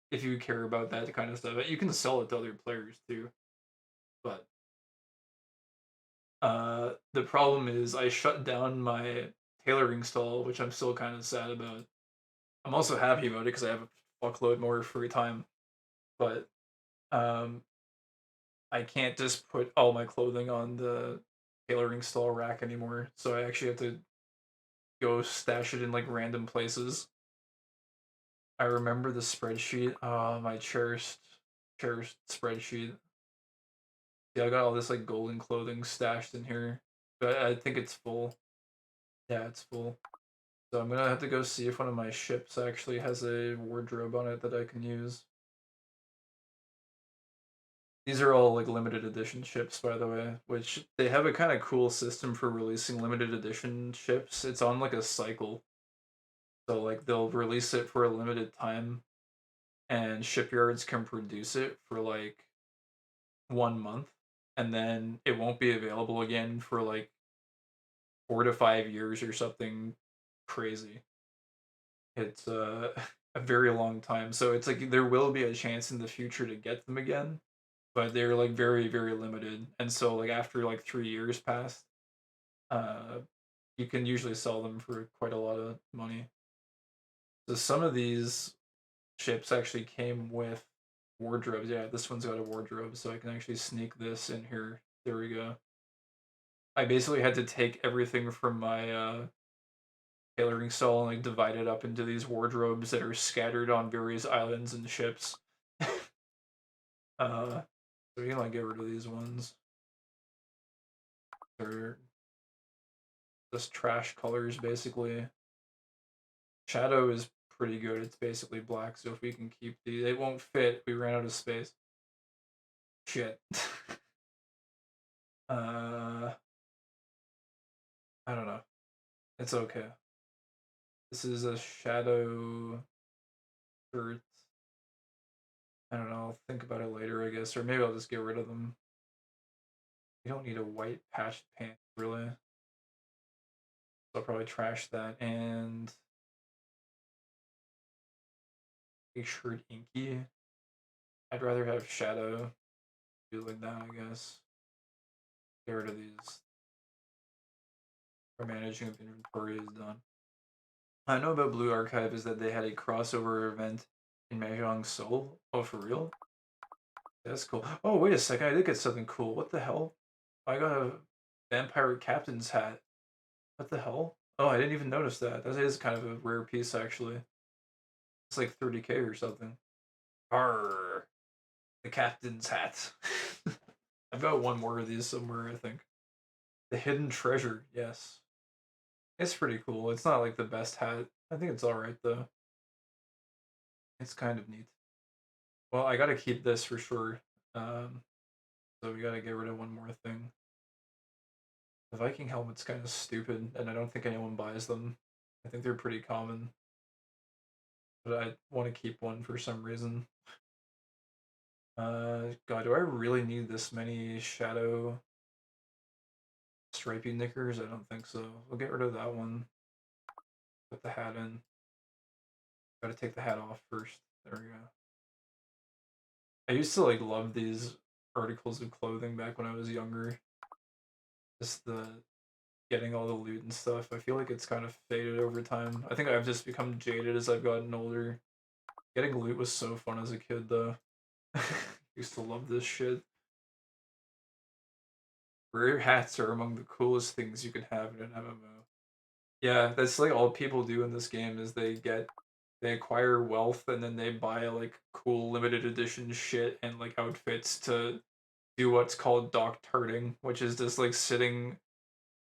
If you care about that kind of stuff, you can sell it to other players too. But the problem is I shut down my tailoring stall, which I'm still kind of sad about. I'm also happy about it because I have a fuckload more free time. But um, I can't just put all my clothing on the tailoring stall rack anymore. So I actually have to go stash it in like random places. I remember the spreadsheet. My cherished spreadsheet. Yeah, I got all this like golden clothing stashed in here, but I think it's full. Yeah, it's full. So I'm gonna have to go see if one of my ships actually has a wardrobe on it that I can use. These are all like limited edition ships, by the way, which they have a kind of cool system for releasing limited edition ships. It's on like a cycle. So like they'll release it for a limited time and shipyards can produce it for like 1 month and then it won't be available again for like 4 to 5 years or something crazy. It's a very long time. So it's like there will be a chance in the future to get them again, but they're like very, very limited. And so like after like 3 years passed, uh you can usually sell them for quite a lot of money. So some of these ships actually came with wardrobes. Yeah, this one's got a wardrobe, so I can actually sneak this in here. There we go. I basically had to take everything from my tailoring stall and like divide it up into these wardrobes that are scattered on various islands and ships. So we can like get rid of these ones. They're just trash colors basically. Shadow is pretty good. It's basically black, so if we can keep these, it won't fit. We ran out of space. Shit. I don't know. It's okay. This is a shadow shirt. I don't know. I'll think about it later, I guess, or maybe I'll just get rid of them. You don't need a white patched pants, really. So I'll probably trash that and a shirt inky. I'd rather have shadow. Do like that, I guess. Get rid of these. Our managing of inventory is done. I know about Blue Archive is that they had a crossover event in Mahjong Seoul. Oh, for real? That's cool. Oh, wait a second. I did get something cool. What the hell? I got a vampire captain's hat. What the hell? Oh, I didn't even notice that. That is kind of a rare piece, actually. It's like 30k or something. Arr, the captain's hat. I've got one more of these somewhere, I think. The hidden treasure, yes. It's pretty cool. It's not like the best hat. I think it's alright though. It's kind of neat. Well, I gotta keep this for sure. So we gotta get rid of one more thing. The Viking helmet's kind of stupid, and I don't think anyone buys them. I think they're pretty common. But I want to keep one for some reason. God, do I really need this many shadow stripy knickers? I don't think so. We'll get rid of that one. Put the hat in. Gotta take the hat off first. There we go. I used to like love these articles of clothing back when I was younger. Just the getting all the loot and stuff. I feel like it's kind of faded over time. I think I've just become jaded as I've gotten older. Getting loot was so fun as a kid though. Used to love this shit. Rare hats are among the coolest things you can have in an MMO. Yeah, that's like all people do in this game is they acquire wealth and then they buy like cool limited edition shit and like outfits to do what's called dock turning, which is just like sitting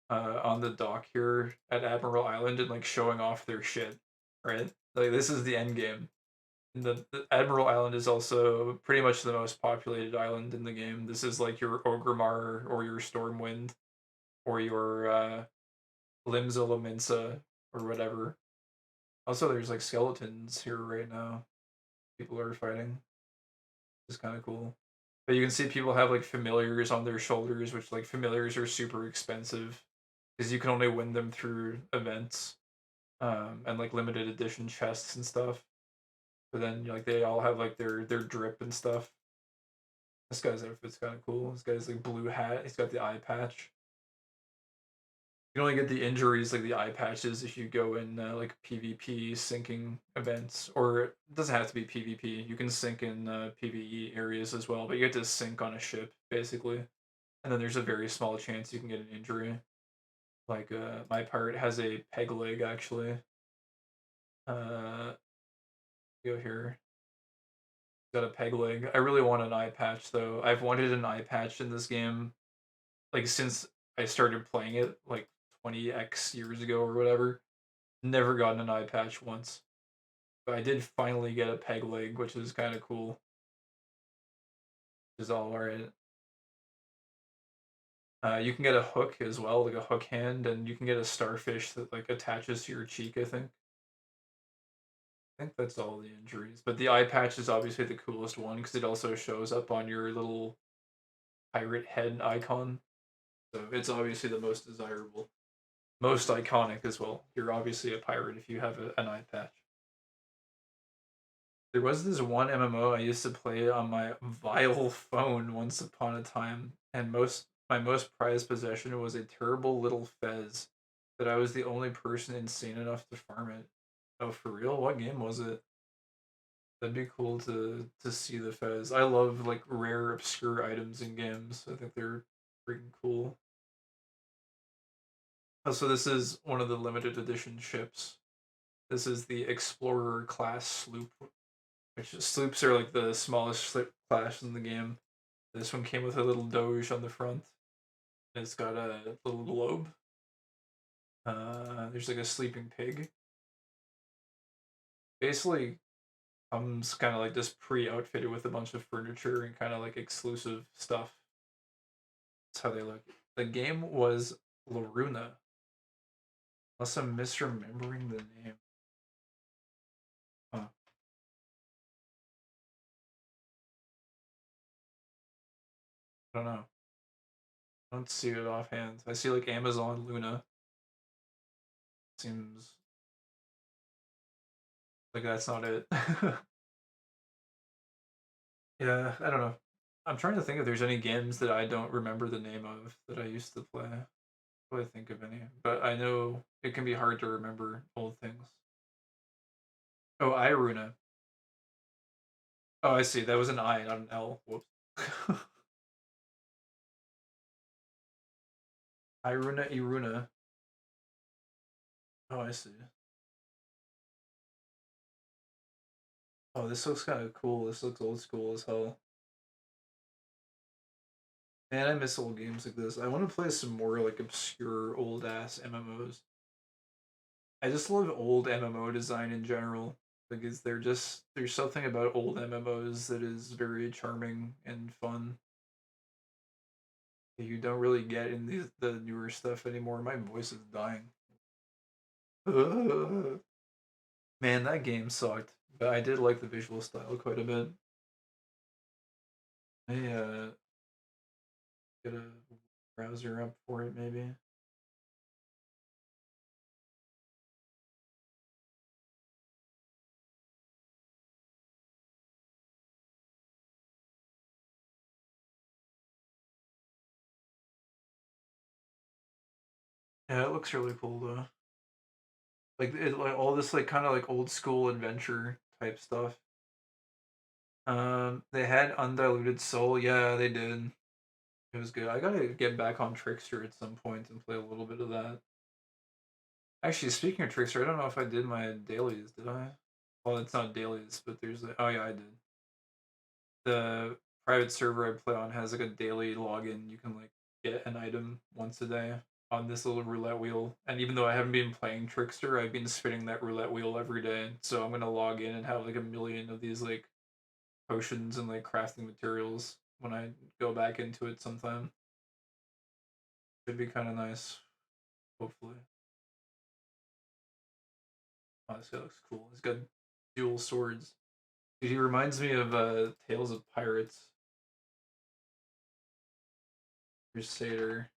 on the dock here at Admiral Island and like showing off their shit, right? Like this is the end game. And the Admiral Island is also pretty much the most populated island in the game. This is like your Orgrimmar or your Stormwind or your Limsa Lominsa or whatever. Also, there's like skeletons here right now. People are fighting. It's kind of cool. But you can see people have like familiars on their shoulders, which like familiars are super expensive because you can only win them through events and like limited edition chests and stuff. But then like they all have like their drip and stuff. This guy's outfit's kind of cool. This guy's like blue hat. He's got the eye patch. You can only get the injuries like the eye patches if you go in like PvP sinking events, or it doesn't have to be PvP. You can sink in PvE areas as well, but you have to sink on a ship basically, and then there's a very small chance you can get an injury. Like my pirate has a peg leg actually. Uh, go here. Got a peg leg. I really want an eye patch though. I've wanted an eye patch in this game like since I started playing it like 20x years ago or whatever. Never gotten an eye patch once. But I did finally get a peg leg, which is kind of cool. Is all right. You can get a hook as well, like a hook hand, and you can get a starfish that like attaches to your cheek. I think that's all the injuries. But the eye patch is obviously the coolest one because it also shows up on your little pirate head icon. So it's obviously the most desirable, most iconic as well. You're obviously a pirate if you have an eye patch. There was this one MMO I used to play on my vile phone once upon a time, and my most prized possession was a terrible little fez that I was the only person insane enough to farm it. Oh, for real? What game was it? That'd be cool to see the fez. I love like rare, obscure items in games. I think they're freaking cool. Also, this is one of the limited edition ships. This is the Explorer class sloop, which sloops are like the smallest slip class in the game. This one came with a little doge on the front. It's got a little globe. There's like a sleeping pig. Basically, comes kind of like just pre-outfitted with a bunch of furniture and kind of like exclusive stuff. That's how they look. The game was Loruna. Unless I'm misremembering the name. Huh. I don't know. I don't see it offhand. I see like Amazon Luna. Seems like that's not it. Yeah, I don't know. I'm trying to think if there's any games that I don't remember the name of that I used to play. If I think of any, but I know it can be hard to remember old things. Oh, Iruna. Oh, I see. That was an I, not an L. Whoops. Iruna Iruna. Oh, I see. Oh, this looks kind of cool. This looks old school as hell. Man, I miss old games like this. I want to play some more like obscure old ass MMOs. I just love old MMO design in general because there's something about old MMOs that is very charming and fun that you don't really get in the newer stuff anymore. My voice is dying. Man, that game sucked, but I did like the visual style quite a bit. I get a browser up for it maybe. Yeah, it looks really cool though. Like all this like kind of like old school adventure type stuff. They had Undiluted Soul. Yeah, they did. It was good. I gotta get back on Trickster at some point and play a little bit of that. Actually, speaking of Trickster, I don't know if I did my dailies. Did I? Well, it's not dailies, but there's a. Oh yeah, I did. The private server I play on has like a daily login. You can like get an item once a day. on this little roulette wheel. And even though I haven't been playing Trickster, I've been spinning that roulette wheel every day. So I'm gonna log in and have like a million of these like potions and like crafting materials when I go back into it sometime. Should be kind of nice, hopefully. Oh, this guy looks cool. He's got dual swords. Dude, he reminds me of Tales of Pirates. Crusader.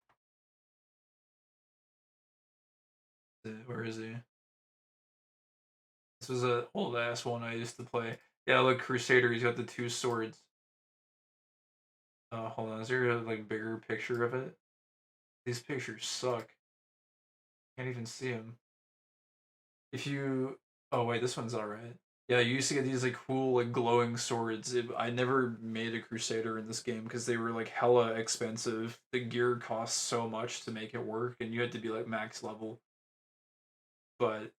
Where is he? This was a old ass one I used to play. Yeah, look, Crusader. He's got the two swords. Hold on. Is there a like bigger picture of it? These pictures suck. Can't even see him. If you, oh wait, this one's alright. Yeah, you used to get these like cool like glowing swords. I never made a Crusader in this game because they were like hella expensive. The gear costs so much to make it work, and you had to be like max level. But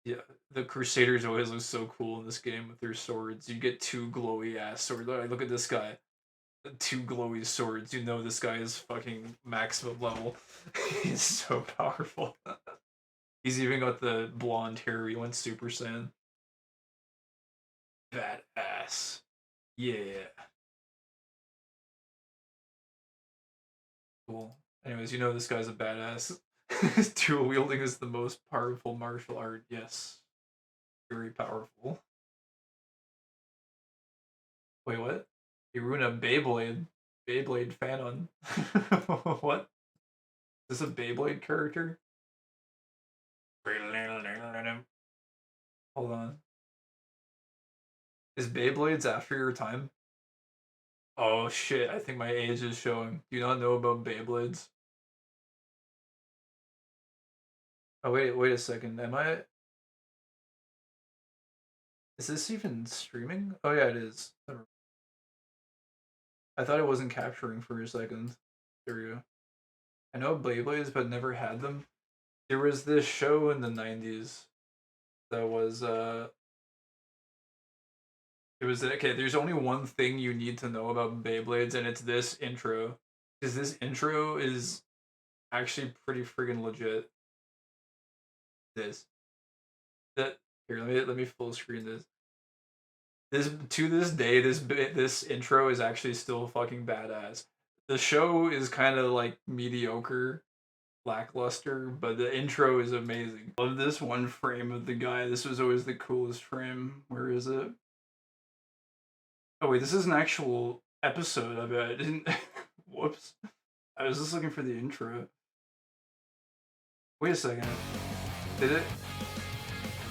yeah, the Crusaders always look so cool in this game with their swords. You get two glowy ass swords. Look at this guy. Two glowy swords. You know this guy is fucking maximum level. He's so powerful. He's even got the blonde hair. He went Super Saiyan. Badass. Yeah. Cool. Anyways, you know this guy's a badass. Dual wielding is the most powerful martial art. Yes. Very powerful. Wait, what? You ruined a Beyblade. Beyblade fan on. What? Is this a Beyblade character? Hold on. Is Beyblades after your time? Oh shit, I think my age is showing. Do you not know about Beyblades? Oh wait a second. Am I? Is this even streaming? Oh yeah, it is. I thought it wasn't capturing for a second. There we go. I know Beyblades, but never had them. There was this show in the 90s that was it was okay, there's only one thing you need to know about Beyblades, and it's this intro. Because this intro is actually pretty friggin' legit. This. That here, let me full screen this. This to this day, this intro is actually still fucking badass. The show is kind of like mediocre, lackluster, but the intro is amazing. Love this one frame of the guy. This was always the coolest frame. Where is it? Oh wait, this is an actual episode. I bet I didn't. Whoops. I was just looking for the intro. Wait a second. Did it?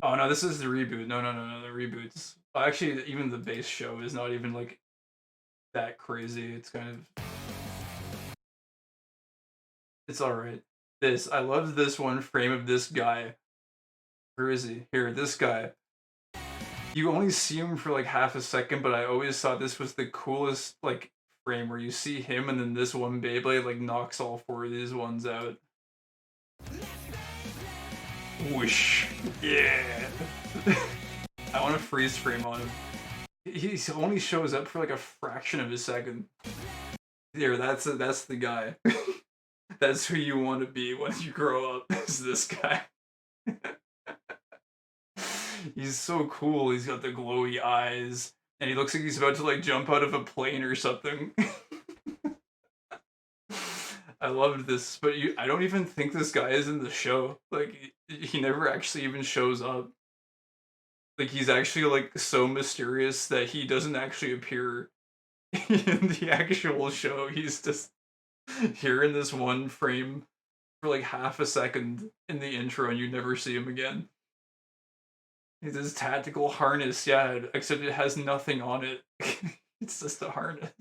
Oh no, this is the reboot. No, the reboots. Well, actually, even the base show is not even like that crazy. It's kind of, it's all right. I love this one frame of this guy. Where is he? Here, this guy. You only see him for like half a second, but I always thought this was the coolest like frame where you see him and then this one Beyblade like knocks all four of these ones out. Whoosh. Yeah. I want to freeze frame on him. He only shows up for like a fraction of a second. There, that's the guy. That's who you want to be when you grow up. Is this guy? He's so cool. He's got the glowy eyes, and he looks like he's about to like jump out of a plane or something. I loved this, but I don't even think this guy is in the show. Like, he never actually even shows up. Like, he's actually like so mysterious that he doesn't actually appear in the actual show. He's just here in this one frame for like half a second in the intro, and you never see him again. He's this tactical harness, yeah, except it has nothing on it. It's just a harness.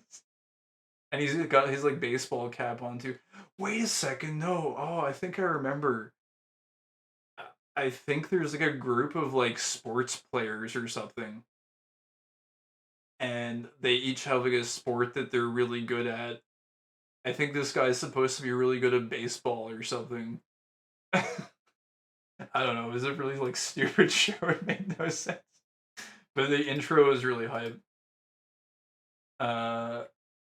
And he's got his like baseball cap on too. Wait a second, no. Oh, I think I remember. I think there's like a group of like sports players or something. And they each have like a sport that they're really good at. I think this guy's supposed to be really good at baseball or something. I don't know. It was a really like stupid show. It made no sense. But the intro is really hype.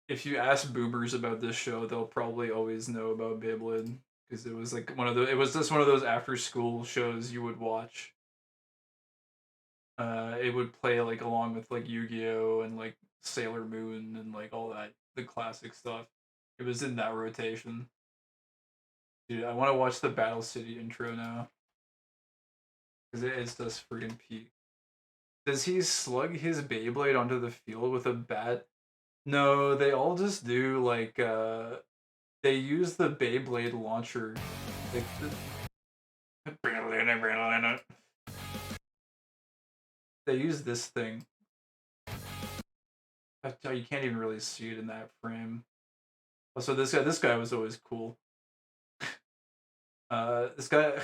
If you ask boomers about this show, they'll probably always know about Beyblade. because it was like it was just one of those after school shows you would watch. It would play like along with like Yu-Gi-Oh and like Sailor Moon and like all that the classic stuff. It was in that rotation. Dude, I want to watch the Battle City intro now because it's just freaking peak. Does he slug his Beyblade onto the field with a bat? No, they all just do like they use the Beyblade launcher. Like they use this thing. You can't even really see it in that frame. Also, this guy was always cool. This guy,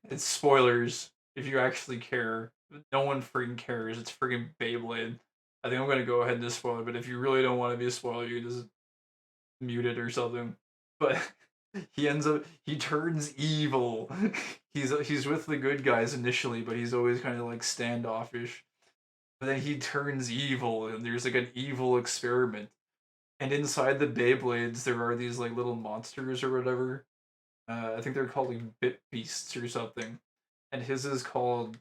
it's spoilers if you actually care. No one freaking cares. It's freaking Beyblade. I think I'm gonna go ahead and just spoil it, but if you really don't want to be a spoiler, you can just mute it or something. But he turns evil. He's with the good guys initially, but he's always kind of like standoffish. But then he turns evil, and there's like an evil experiment. And inside the Beyblades, there are these like little monsters or whatever. I think they're called like bit beasts or something. And his is called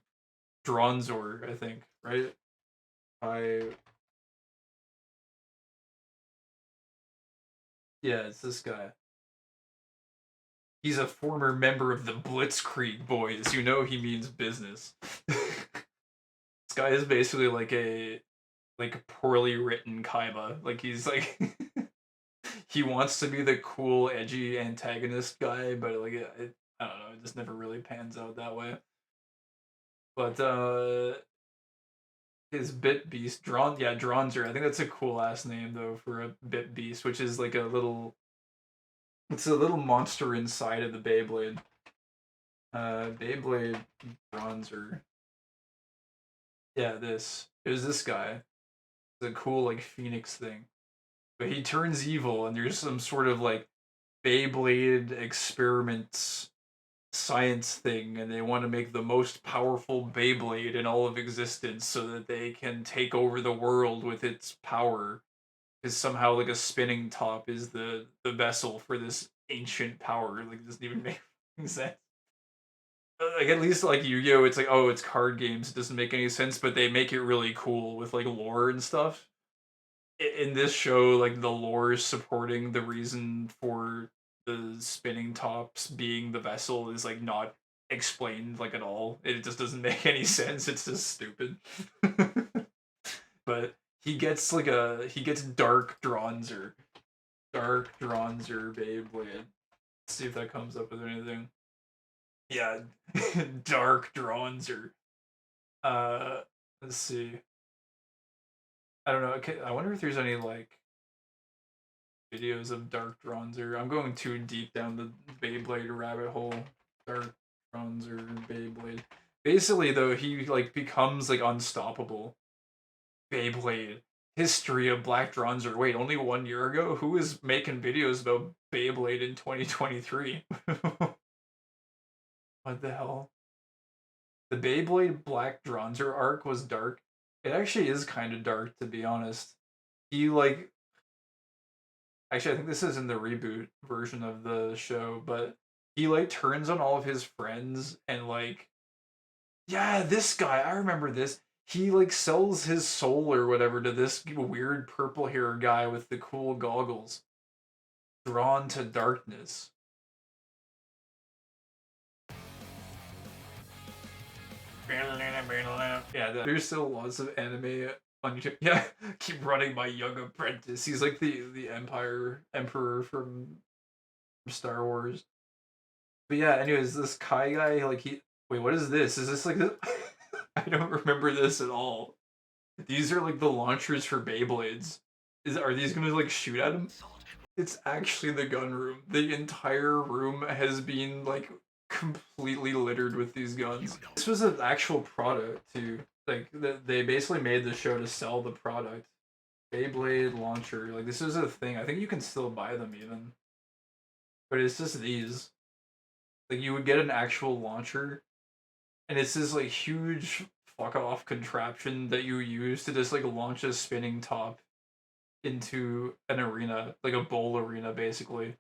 Dronzor, I think, right? Yeah, it's this guy. He's a former member of the Blitzkrieg Boys. You know he means business. This guy is basically like a poorly written Kaiba. Like he's like he wants to be the cool, edgy antagonist guy, but like I don't know, it just never really pans out that way. But his Bit Beast, Dronzer. I think that's a cool ass name though for a Bit Beast, which is like it's a little monster inside of the Beyblade. Beyblade Bronzer. Yeah, it was this guy. It's a cool like Phoenix thing. But he turns evil and there's some sort of like Beyblade experiments science thing, and they want to make the most powerful Beyblade in all of existence so that they can take over the world with its power. Because somehow like a spinning top is the vessel for this ancient power. Like it doesn't even make sense. Like at least like Yu-Gi-Oh, it's like, oh, it's card games. It doesn't make any sense, but they make it really cool with like lore and stuff. In this show, like the lore is supporting the reason for the spinning tops being the vessel is like not explained like at all. It just doesn't make any sense. It's just stupid. But he gets Dark Dronzer Beyblade. Let's see if that comes up with anything. Yeah, Dark Dronzer. Let's see. I don't know. Okay, I wonder if there's any like videos of Dark Dronzer. I'm going too deep down the Beyblade rabbit hole. Dark Dronzer Beyblade. Basically, though, he like becomes like unstoppable. Beyblade. History of Black Dronzer. Wait, only 1 year ago? Who is making videos about Beyblade in 2023? What the hell? The Beyblade Black Dronzer arc was dark. It actually is kind of dark, to be honest. He like actually I think this is in the reboot version of the show, but he like turns on all of his friends and like yeah, this guy, I remember this. He like sells his soul or whatever to this weird purple hair guy with the cool goggles. Drawn to darkness. Yeah, there's still lots of anime on YouTube. Yeah, keep running my young apprentice. He's like the emperor from Star Wars. But yeah, anyways, this Kai guy, like wait, what is this? Is this like this? I don't remember this at all. These are like the launchers for Beyblades. Are these gonna like shoot at him? It's actually the gun room. The entire room has been like completely littered with these guns. This was an actual product too. Like they basically made the show to sell the product. Beyblade launcher. Like this is a thing. I think you can still buy them even. But it's just these. Like you would get an actual launcher, and it's this like huge fuck off contraption that you use to just like launch a spinning top into an arena, like a bowl arena basically.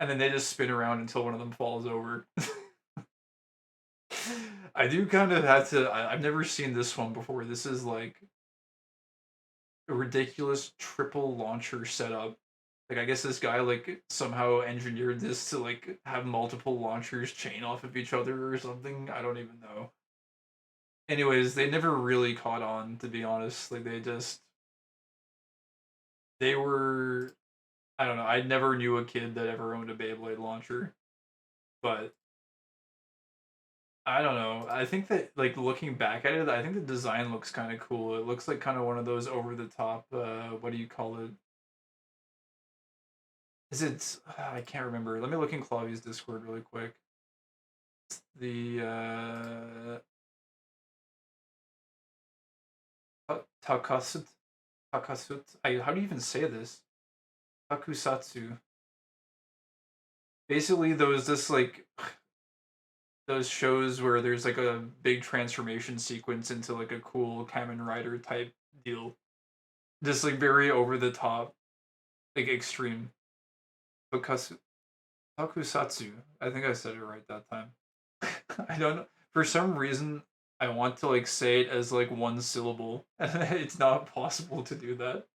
and then they just spin around until one of them falls over. I do kind of have to. I've never seen this one before. This is like a ridiculous triple launcher setup. Like I guess this guy like somehow engineered this to like have multiple launchers chain off of each other or something. I don't even know. Anyways, they never really caught on, to be honest. Like they were, I don't know. I never knew a kid that ever owned a Beyblade launcher, but I don't know. I think that like looking back at it, I think the design looks kind of cool. It looks like kind of one of those over the top. What do you call it? Is it? I can't remember. Let me look in Clavi's Discord really quick. It's the Takasut. Takasut. How do you even say this? Takusatsu. Basically, those shows where there's like a big transformation sequence into like a cool Kamen Rider type deal. Just like very over the top, like extreme. Tokusatsu. Tokusatsu. I think I said it right that time. I don't know. For some reason, I want to like say it as like one syllable, and it's not possible to do that.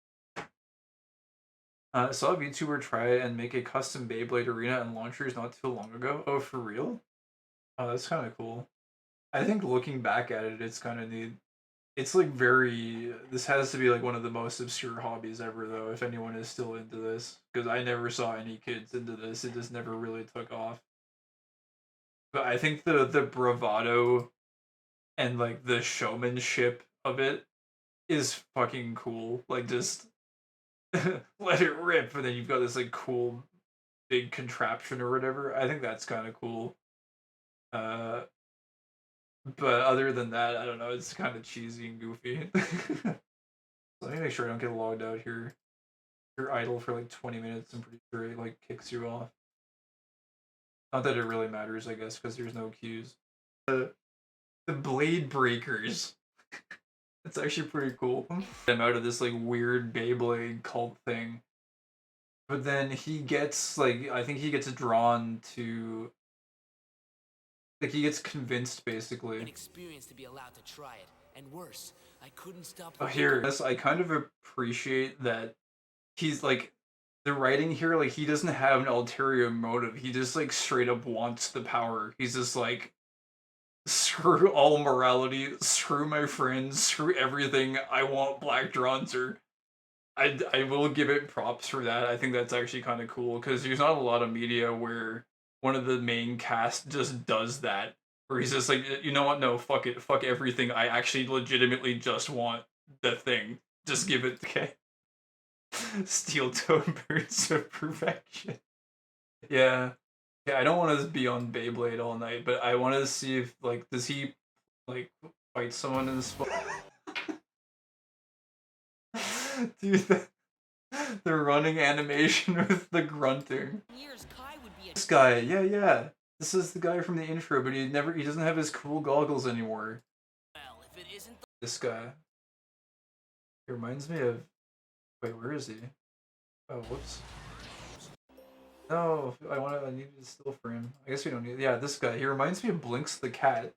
Saw a VTuber try and make a custom Beyblade arena and launchers not too long ago. Oh, for real? Oh, that's kind of cool. I think looking back at it, it's kind of neat. It's like very. This has to be like one of the most obscure hobbies ever, though. If anyone is still into this, because I never saw any kids into this. It just never really took off. But I think the bravado and like the showmanship of it is fucking cool. Like just let it rip, and then you've got this like cool big contraption or whatever. I think that's kind of cool. Uh, but other than that, I don't know. It's kind of cheesy and goofy. Let me make sure I don't get logged out here. You're idle for like 20 minutes. I'm pretty sure it like kicks you off. Not that it really matters, I guess, because there's no cues. The Blade Breakers. It's actually pretty cool. I'm out of this like weird Beyblade cult thing. But then he gets like I think he gets drawn to like he gets convinced basically. Inexperienced to be allowed to try it. And worse, I couldn't stop Oh here, yes, I kind of appreciate that he's like the writing here, like he doesn't have an ulterior motive. He just like straight up wants the power. He's just like screw all morality, screw my friends, screw everything. I want Black Dronzer. I will give it props for that. I think that's actually kind of cool because there's not a lot of media where one of the main cast just does that. Where he's just like, you know what? No, fuck it, fuck everything. I actually legitimately just want the thing. Just give it. Okay. Steel toe boots of perfection. Yeah. Yeah, I don't want to be on Beyblade all night, but I want to see if, like, does he, like, fight someone in this Dude, the running animation with the grunting. This guy, yeah. This is the guy from the intro, but he doesn't have his cool goggles anymore. This guy. He reminds me of, wait, where is he? Oh, whoops. No, I need a still frame. I guess we don't need. Yeah, this guy. He reminds me of Blinks the cat.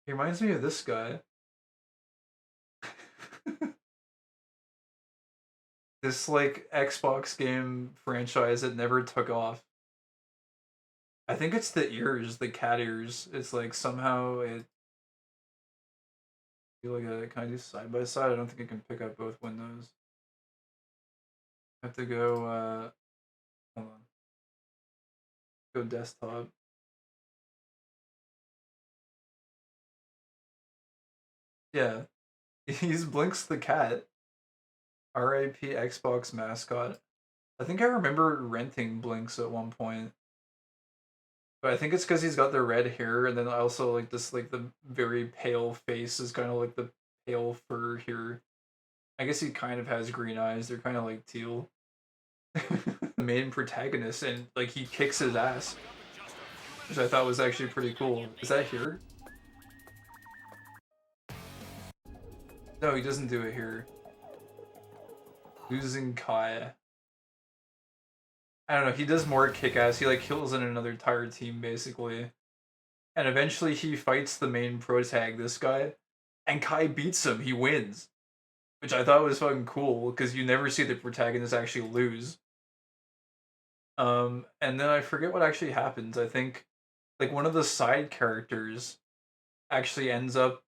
He reminds me of this guy. This like Xbox game franchise that never took off. I think it's the ears, the cat ears. It's like somehow it. Feel like a kind of side by side. I don't think I can pick up both windows. I have to go. Hold on. Go desktop. Yeah, he's Blinks the cat. R.I.P. Xbox mascot. I think I remember renting Blinks at one point. But I think it's because he's got the red hair, and then also like this, like the very pale face is kind of like the pale fur here. I guess he kind of has green eyes. They're kind of like teal. The main protagonist, and like he kicks his ass, which I thought was actually pretty cool. Is that here? No, he doesn't do it here. Losing Kai. I don't know, he does more kick-ass. He like kills in another entire team basically. And eventually he fights the main protag, this guy, and Kai beats him. He wins. Which I thought was fucking cool, because you never see the protagonist actually lose. And then I forget what actually happens. I think like one of the side characters actually ends up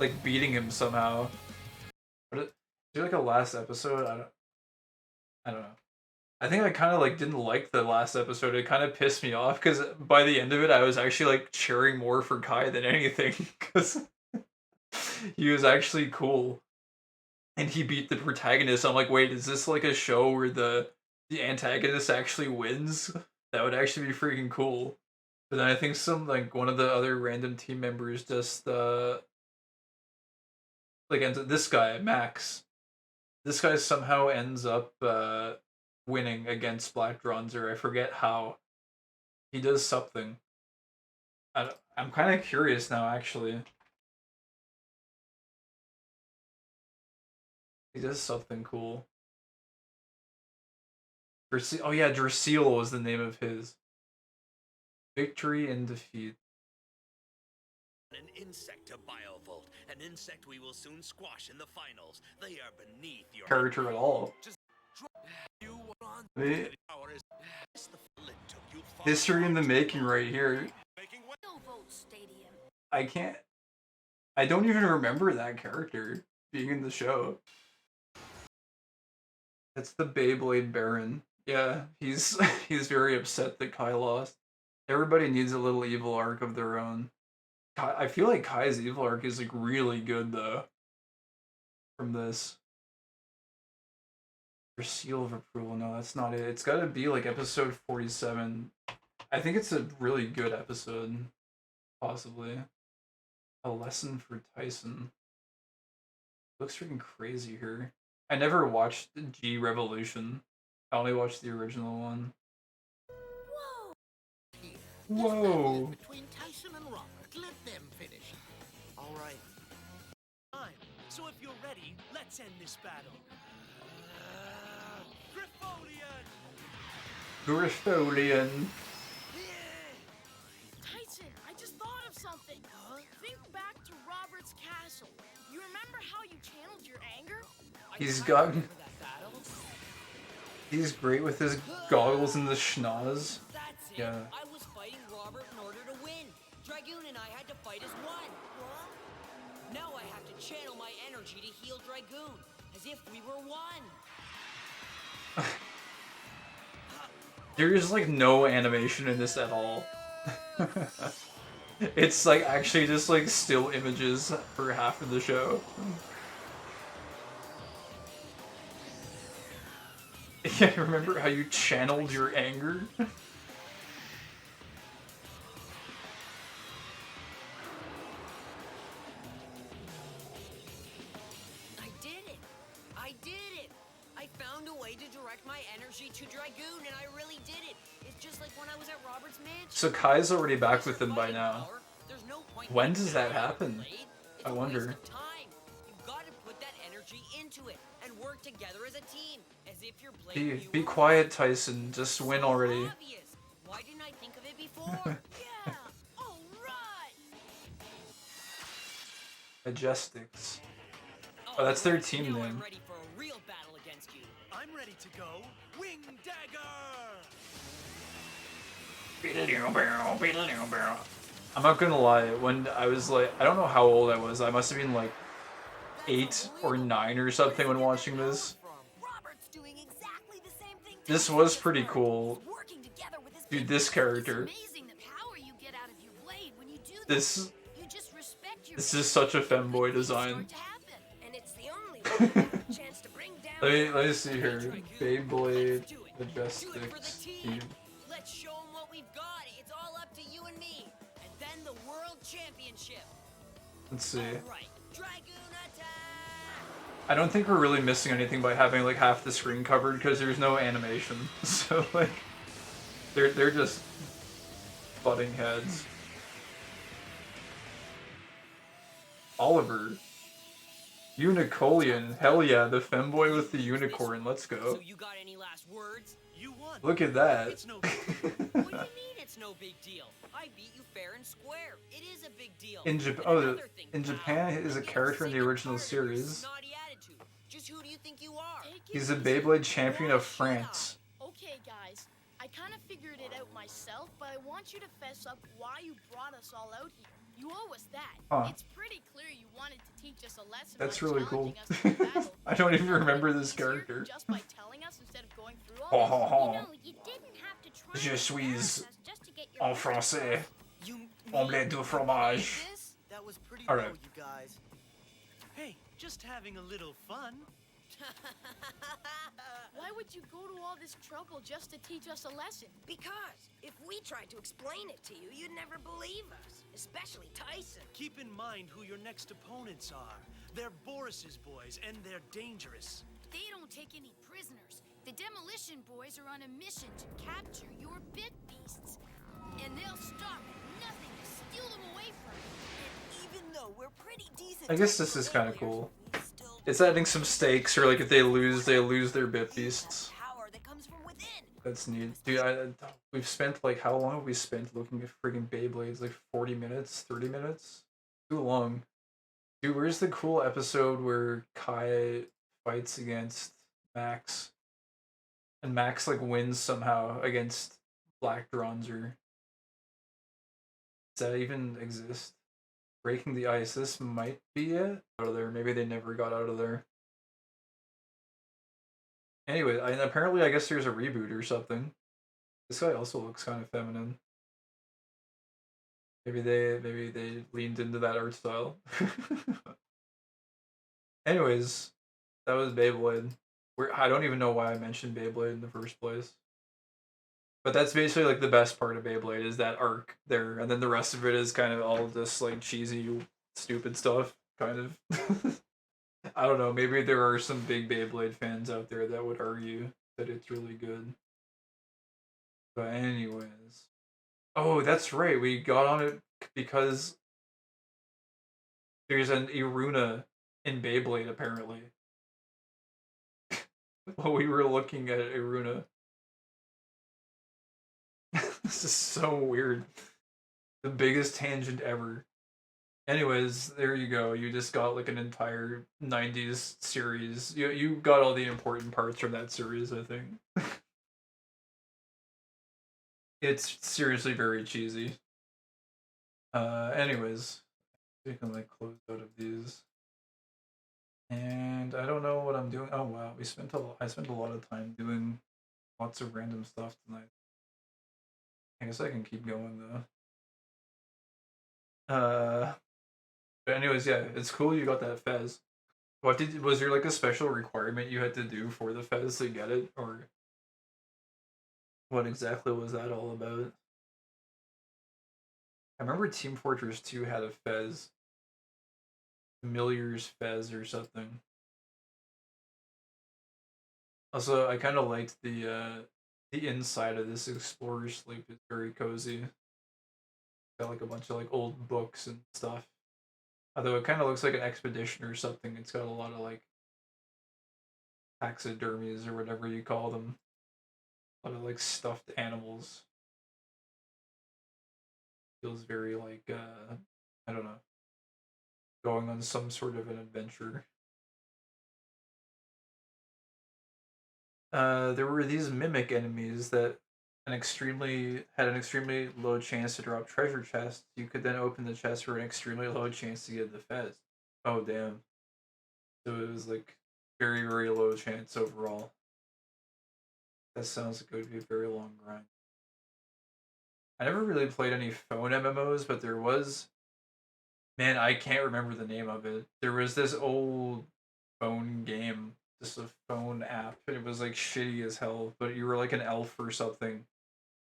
like beating him somehow. But is there like a last episode? I don't know. I think I kind of like didn't like the last episode. It kind of pissed me off because by the end of it, I was actually like cheering more for Kai than anything because he was actually cool, and he beat the protagonist. I'm like, wait, is this like a show where the antagonist actually wins? That would actually be freaking cool. But then I think some like one of the other random team members just like ends up, this guy Max. This guy somehow ends up winning against Black Dronzer. I forget how. He does something. I'm kind of curious now, actually. He does something cool. Oh yeah, Drasil was the name of his. Victory and defeat. An insect to Biovolt, an insect we will soon squash in the finals. They are beneath your Character at all. History in the making right here. I don't even remember that character being in the show. It's the Beyblade Baron. Yeah, he's he's very upset that Kai lost. Everybody needs a little evil arc of their own. I feel like Kai's evil arc is like really good though. From this. For seal of approval, no, that's not it. It's gotta be like episode 47. I think it's a really good episode. Possibly. A lesson for Tyson. Looks freaking crazy here. I never watched G Revolution. I only watched the original one. Whoa! Between Tyson and Robert, let them finish. All right. Fine. So if you're ready, let's end this battle. Griffolian. Tyson, I just thought of something. Think back to Robert's castle. You remember how you channeled your anger? He's great with his goggles and the schnoz. That's it. Yeah. I was fighting Robert in order to win. Dragoon and I had to fight as one. Now I have to channel my energy to heal Dragoon, as if we were one. There's like no animation in this at all. It's like actually just like still images for half of the show. Yeah, remember how you channeled your anger? I did it! I found a way to direct my energy to Dragoon, and I really did it. It's just like when I was at Robert's mansion. So Kai's already back with him by now. When does that happen? I wonder. You've got to put that energy into it and work together as a team, as if you're playing. Be quiet, Tyson. Just win already. Why didn't I think of it before? Yeah. All right. Majestics. Oh, that's their team name. I'm ready for a real battle against you. I'm ready to go. Wing Dagger! I'm not gonna lie, when I was like, I don't know how old I was, I must have been like 8 or 9 or something when watching this. This was pretty cool. Dude, this character. This is such a femboy design. let me see here. Beyblade Majestics team. Let's show them what we've got. It's all up to you and me. And then the World Championship. Let's see. Right. Dragoon attack! I don't think we're really missing anything by having like half the screen covered because there's no animation. So like they're just butting heads. Oliver. Unicolian. Hell yeah, the femboy with the unicorn. Let's go. So you got any last words? You won. Look at that. It's no big deal. What do you mean it's no big deal? I beat you fair and square. It is a big deal. In Japan, he is a character in the original series. Snotty attitude. Just who do you think you are? He's a Beyblade champion of France. Okay, guys. I kind of figured it out myself, but I want you to fess up why you brought us all out here. You owe us that. Huh. It's pretty clear you wanted to teach us a lesson. That's by really cool. challenging us in battle. I don't even remember this character. Just by telling us instead of going through all Ho ho this. ho. You know, you didn't have to try Je and suis embarrass us just to get your en point français. across. You Omelette de fromage. That was pretty All low, right. you guys. Hey, just having a little fun. Why would you go to all this trouble just to teach us a lesson? Because if we tried to explain it to you, you'd never believe us, especially Tyson. Keep in mind who your next opponents are. They're Boris's boys, and they're dangerous. They don't take any prisoners. The Demolition Boys are on a mission to capture your bit beasts. And they'll stop at nothing to steal them away from you. And even though we're pretty decent, I guess this is kind of cool. It's adding some stakes, or like if they lose their bit beasts. power that comes from within. That's neat. Dude, we've spent like, how long have we spent looking at friggin' Beyblades? Like 40 minutes? 30 minutes? Too long. Dude, where's the cool episode where Kai fights against Max? And Max like wins somehow against Black Dronzer. Does that even exist? Breaking the Ice, this might be it. Out of there. Maybe they never got out of there. Anyway, apparently I guess there's a reboot or something. This guy also looks kind of feminine. Maybe they leaned into that art style. Anyways, that was Beyblade. I don't even know why I mentioned Beyblade in the first place. But that's basically like the best part of Beyblade is that arc there, and then the rest of it is kind of all this like cheesy, stupid stuff, kind of. I don't know, maybe there are some big Beyblade fans out there that would argue that it's really good. But anyways. Oh, that's right, we got on it because there's an Iruna in Beyblade, apparently. While we were looking at Iruna. This is so weird. The biggest tangent ever. Anyways, there you go. You just got like an entire 90s series. You got all the important parts from that series, I think. It's seriously very cheesy. Anyways, you can like close out of these. And I don't know what I'm doing. Oh wow, I spent a lot of time doing lots of random stuff tonight. I guess I can keep going though. But anyways, yeah, it's cool you got that fez. Was there like a special requirement you had to do for the fez to get it, or what exactly was that all about? I remember Team Fortress 2 had a fez. Familiar's fez or something. Also, I kind of liked the inside of this Explorer Sleep. Is very cozy. Got like a bunch of like old books and stuff. Although it kind of looks like an expedition or something. It's got a lot of like taxidermies or whatever you call them. A lot of like stuffed animals. Feels very like I don't know. Going on some sort of an adventure. There were these mimic enemies that had an extremely low chance to drop treasure chests. You could then open the chest for an extremely low chance to get the fez. Oh damn. So it was like very, very low chance overall. That sounds like it would be a very long grind. I never really played any phone MMOs, but there was... Man, I can't remember the name of it. There was this old phone game, just a phone app, and it was like shitty as hell, but you were like an elf or something,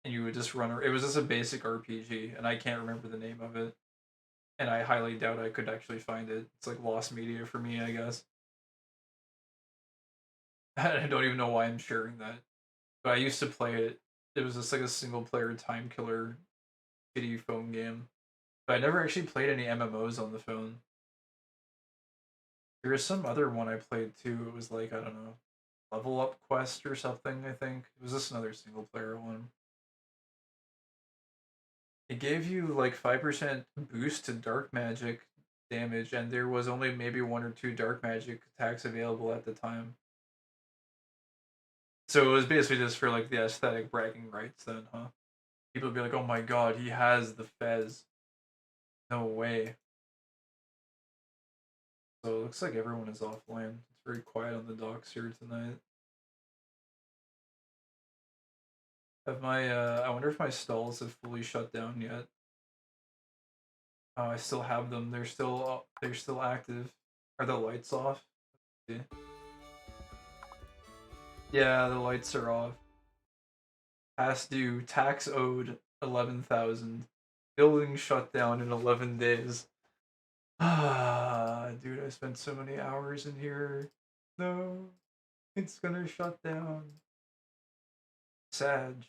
and you would just run... It was just a basic RPG, and I can't remember the name of it. And I highly doubt I could actually find it. It's like lost media for me, I guess. I don't even know why I'm sharing that. But I used to play it. It was just like a single player time killer shitty phone game. But I never actually played any MMOs on the phone. There was some other one I played too. It was like, I don't know, level up quest or something, I think. It was just another single player one. It gave you like 5% boost to dark magic damage, and there was only maybe 1 or 2 dark magic attacks available at the time. So it was basically just for like the aesthetic bragging rights then, huh? People would be like, oh my god, he has the fez. No way. So it looks like everyone is offline. It's very quiet on the docks here tonight. Have my I wonder if my stalls have fully shut down yet. Oh, I still have them. They're still active. Are the lights off? Yeah, the lights are off. Past due, tax owed 11,000. Building shut down in 11 days. Ah, dude, I spent so many hours in here. No, it's gonna shut down. Sad.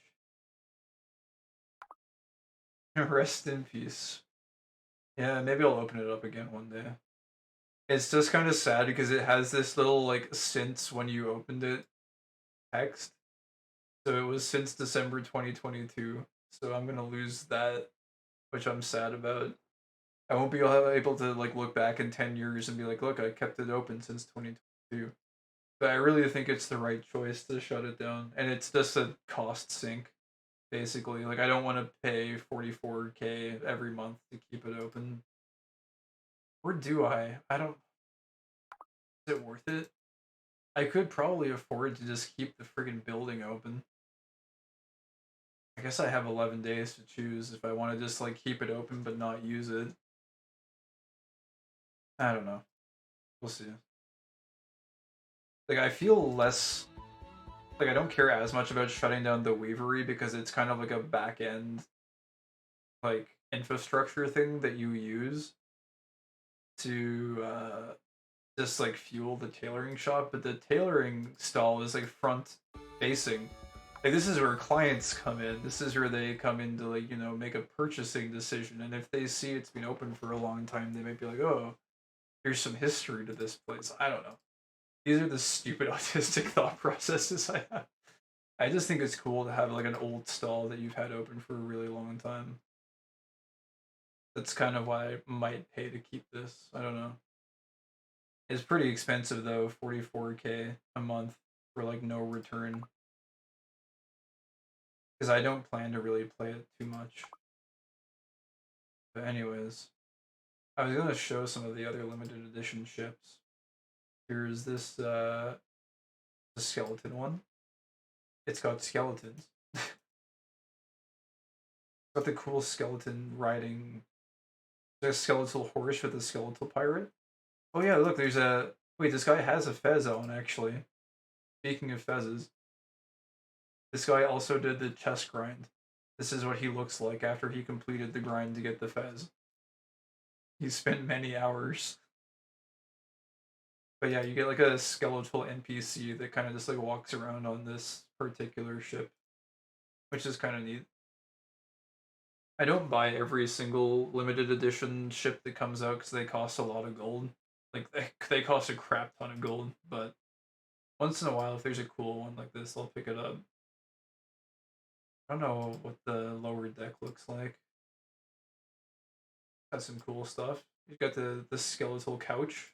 Rest in peace. Yeah, maybe I'll open it up again one day. It's just kind of sad because it has this little like since when you opened it text. So it was since December 2022. So I'm gonna lose that, which I'm sad about. I won't be able to like look back in 10 years and be like, look, I kept it open since 2022. But I really think it's the right choice to shut it down, and it's just a cost sink, basically. Like I don't want to pay 44K every month to keep it open. Or do I? I don't. Is it worth it? I could probably afford to just keep the friggin' building open. I guess I have 11 days to choose if I want to just like keep it open but not use it. I don't know. We'll see. Like I feel less like I don't care as much about shutting down the Weavery because it's kind of like a back end like infrastructure thing that you use to just like fuel the tailoring shop, but the tailoring stall is like front facing. Like this is where clients come in. This is where they come in to like, you know, make a purchasing decision. And if they see it's been open for a long time, they might be like, oh, here's some history to this place. I don't know. These are the stupid autistic thought processes I have. I just think it's cool to have like an old stall that you've had open for a really long time. That's kind of why I might pay to keep this. I don't know. It's pretty expensive though, 44K a month for like no return. Because I don't plan to really play it too much. But anyways, I was gonna show some of the other limited edition ships. Here's this the skeleton one. It's got skeletons. Got the cool skeleton riding a skeletal horse with a skeletal pirate. Oh yeah, look, there's a wait, this guy has a fez on actually. Speaking of fezzes. This guy also did the chest grind. This is what he looks like after he completed the grind to get the fez. He spent many hours. But yeah, you get like a skeletal NPC that kind of just like walks around on this particular ship, which is kind of neat. I don't buy every single limited edition ship that comes out because they cost a lot of gold. Like they cost a crap ton of gold, but once in a while, if there's a cool one like this, I'll pick it up. I don't know what the lower deck looks like. Has some cool stuff. You got the skeletal couch.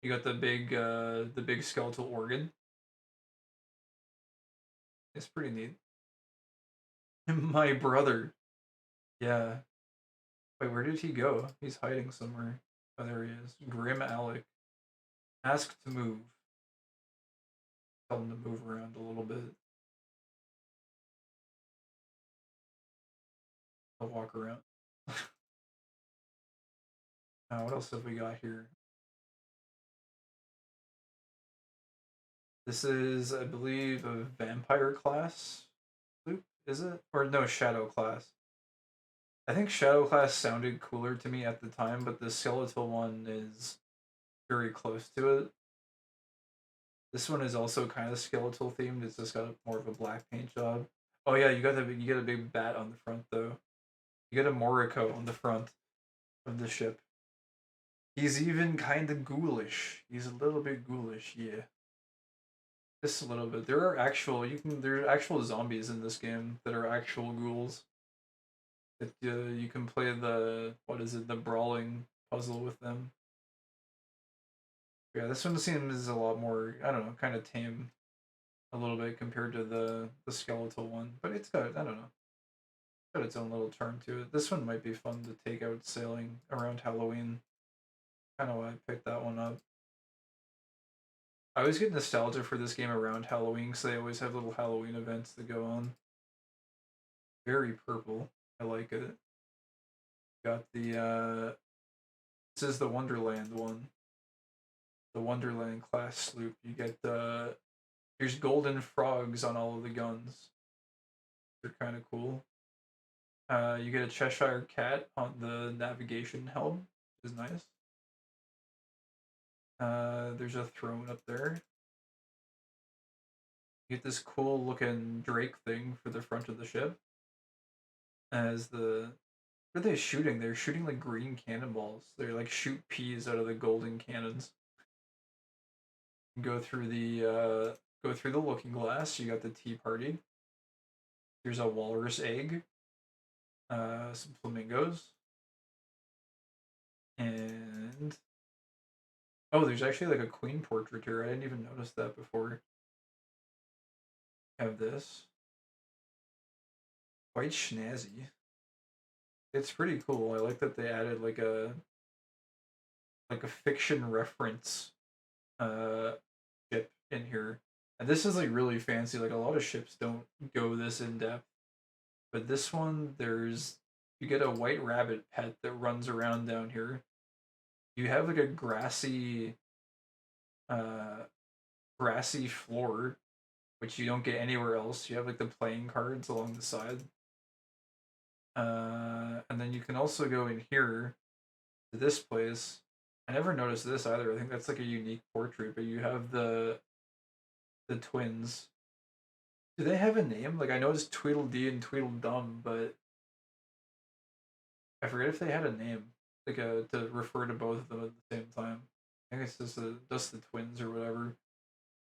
You got the big skeletal organ. It's pretty neat. My brother. Yeah. Wait, where did he go? He's hiding somewhere. Oh, there he is. Grim Alec. Ask to move. Tell him to move around a little bit. I'll walk around. Now, what else have we got here? This is, I believe, a vampire class loop, is it? Or no, shadow class. I think shadow class sounded cooler to me at the time, but the skeletal one is very close to it. This one is also kind of skeletal themed. It's just got more of a black paint job. Oh yeah, you get a big bat on the front though. You get a Moriko on the front of the ship. He's even kind of ghoulish. He's a little bit ghoulish, yeah. Just a little bit. There are actual zombies in this game that are actual ghouls. You can play the brawling puzzle with them. Yeah, this one seems a lot more, I don't know, kind of tame a little bit compared to the skeletal one, but it's got, I don't know, got its own little charm to it. This one might be fun to take out sailing around Halloween. Kind of why I picked that one up. I always get nostalgia for this game around Halloween because they always have little Halloween events that go on. Very purple. I like it. Got this is the Wonderland one. The Wonderland class sloop. You get there's golden frogs on all of the guns. They're kind of cool. You get a Cheshire cat on the navigation helm, which is nice. There's a throne up there. You get this cool looking Drake thing for the front of the ship. As what are they shooting? They're shooting like green cannonballs. They're like shoot peas out of the golden cannons. Go through the looking glass. You got the tea party. There's a walrus egg. Some flamingos. And oh, there's actually like a queen portrait here. I didn't even notice that before. Have this. Quite snazzy. It's pretty cool. I like that they added like a fiction reference ship in here. And this is like really fancy. Like a lot of ships don't go this in depth. But this one, you get a white rabbit pet that runs around down here. You have like a grassy floor, which you don't get anywhere else. You have like the playing cards along the side. And then you can also go in here to this place. I never noticed this either. I think that's like a unique portrait, but you have the twins. Do they have a name? Like I noticed Tweedledee and Tweedledum, but I forget if they had a name, like to refer to both of them at the same time. I think it's just the twins or whatever.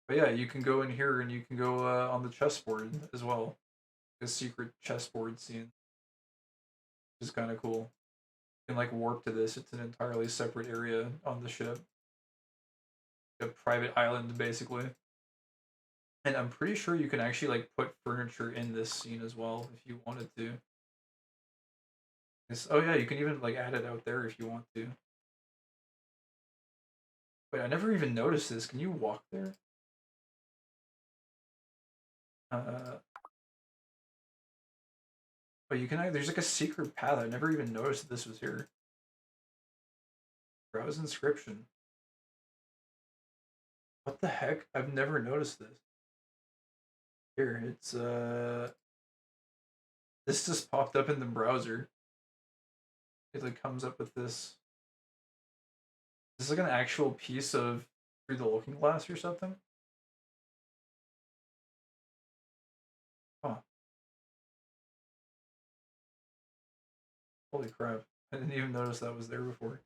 But yeah, you can go in here and you can go on the chessboard as well. A secret chessboard scene, which is kind of cool. You can like warp to this. It's an entirely separate area on the ship, a private island basically. And I'm pretty sure you can actually like put furniture in this scene as well if you wanted to. Oh yeah, you can even like add it out there if you want to. Wait, I never even noticed this. Can you walk there? Oh, you can. There's like a secret path. I never even noticed that this was here. Browse inscription. What the heck? I've never noticed this. Here, it's this just popped up in the browser. It like comes up with this. This is like an actual piece of Through the Looking Glass or something. Huh. Holy crap. I didn't even notice that was there before.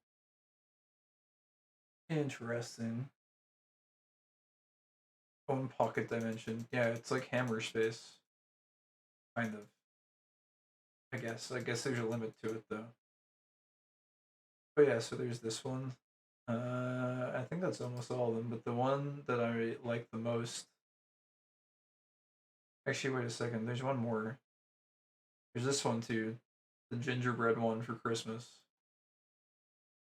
Interesting. Own pocket dimension. Yeah, it's like hammer space. Kind of. I guess there's a limit to it though. But yeah, so there's this one. I think that's almost all of them, but the one that I like the most. Actually, wait a second. There's one more. There's this one too, the gingerbread one for Christmas.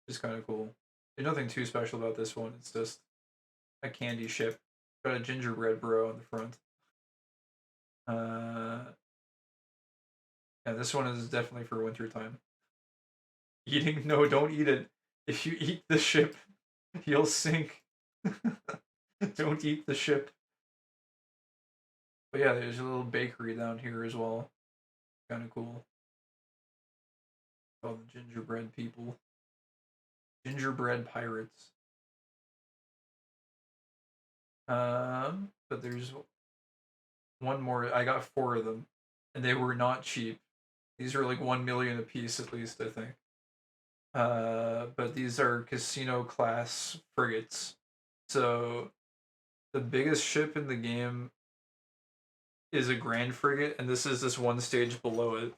It's kind of cool. There's nothing too special about this one. It's just a candy ship. Got a gingerbread bro on the front. Yeah, this one is definitely for wintertime. Eating? No, don't eat it. If you eat the ship, you'll sink. Don't eat the ship. But yeah, there's a little bakery down here as well. Kind of cool. All the gingerbread people. Gingerbread pirates. But there's one more. I got 4 of them, and they were not cheap. These are like 1 million a piece at least, I think. But these are casino class frigates. So the biggest ship in the game is a grand frigate, and this is this one stage below it.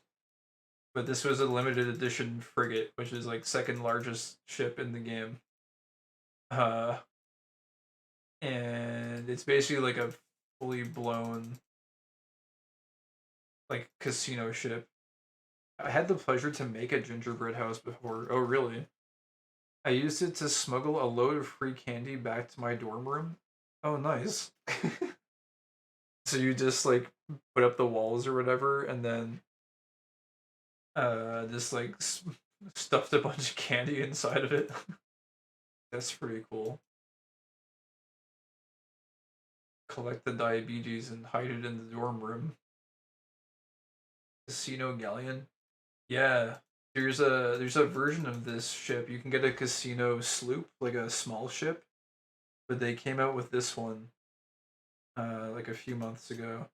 But this was a limited edition frigate, which is like second largest ship in the game. Uh, and it's basically like a fully blown like casino ship. I had the pleasure to make a gingerbread house before. Oh, really? I used it to smuggle a load of free candy back to my dorm room. Oh, nice. So you just like put up the walls or whatever, and then just like stuffed a bunch of candy inside of it. That's pretty cool. Collect the diabetes and hide it in the dorm room. Casino galleon. Yeah, there's a version of this ship. You can get a casino sloop, like a small ship, but they came out with this one like a few months ago.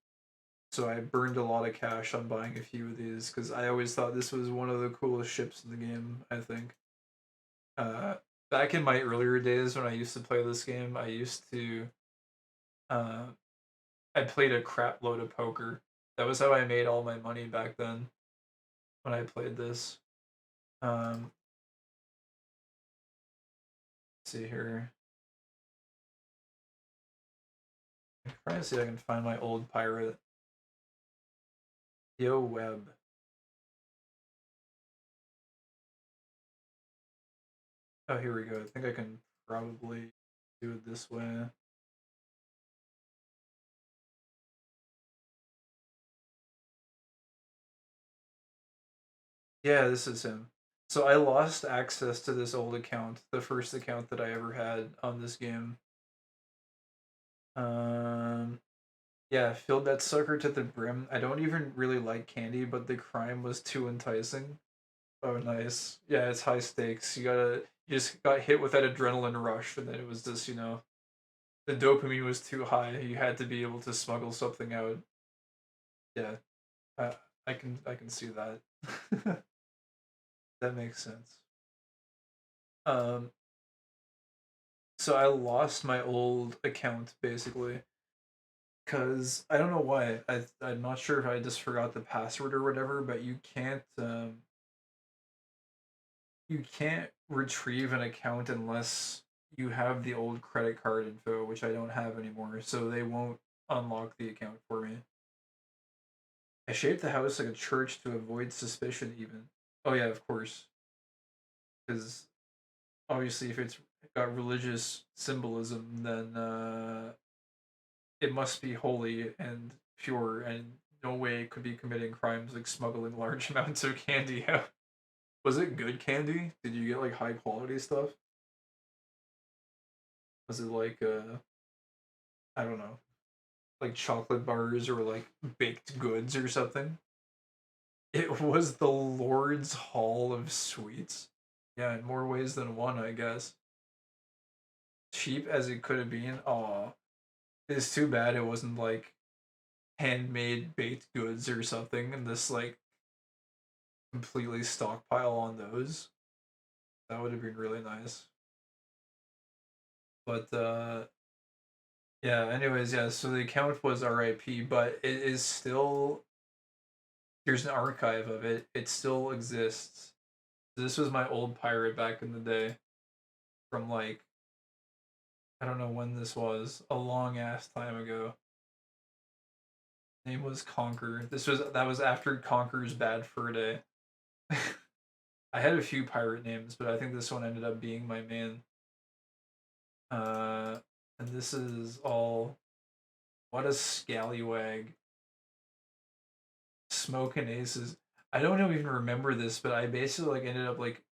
So I burned a lot of cash on buying a few of these because I always thought this was one of the coolest ships in the game, I think. Uh, Back in my earlier days when I used to play this game, uh, I played a crap load of poker. That was how I made all my money back then when I played this. Um, let's see here. I'm trying to see if I can find my old pirate. Yo Web. Oh, here we go. I think I can probably do it this way. Yeah, this is him. So I lost access to this old account, the first account that I ever had on this game. Um, yeah, filled that sucker to the brim. I don't even really like candy, but the crime was too enticing. Oh, nice. Yeah, it's high stakes. You just got hit with that adrenaline rush, and then it was just, the dopamine was too high. You had to be able to smuggle something out. Yeah, uh, I can see that. That makes sense. Um, so I lost my old account basically because I don't know why. I'm not sure if I just forgot the password or whatever, but you can't retrieve an account unless you have the old credit card info, which I don't have anymore. So they won't unlock the account for me. I shaped the house like a church to avoid suspicion. Even. Oh yeah, of course, because obviously if it's got religious symbolism, then it must be holy and pure, and no way it could be committing crimes like smuggling large amounts of candy out. Was it good candy? Did you get like high quality stuff? Was it like I don't know, like chocolate bars or like baked goods or something? It was the Lord's Hall of Sweets. Yeah, in more ways than one, I guess. Cheap as it could have been. Aw, it's too bad it wasn't like handmade baked goods or something, and this like completely stockpile on those. That would have been really nice. But yeah, anyways, yeah, so the account was RIP, but it is still there's an archive of it. It still exists. This was my old pirate back in the day from like I don't know when this was, a long ass time ago. Name was Conquer. That was after Conquer's Bad Fur Day. I had a few pirate names, but I think this one ended up being my main. Uh, and this is all. What a scallywag. Smoking aces. I don't even remember this, but I basically like ended up like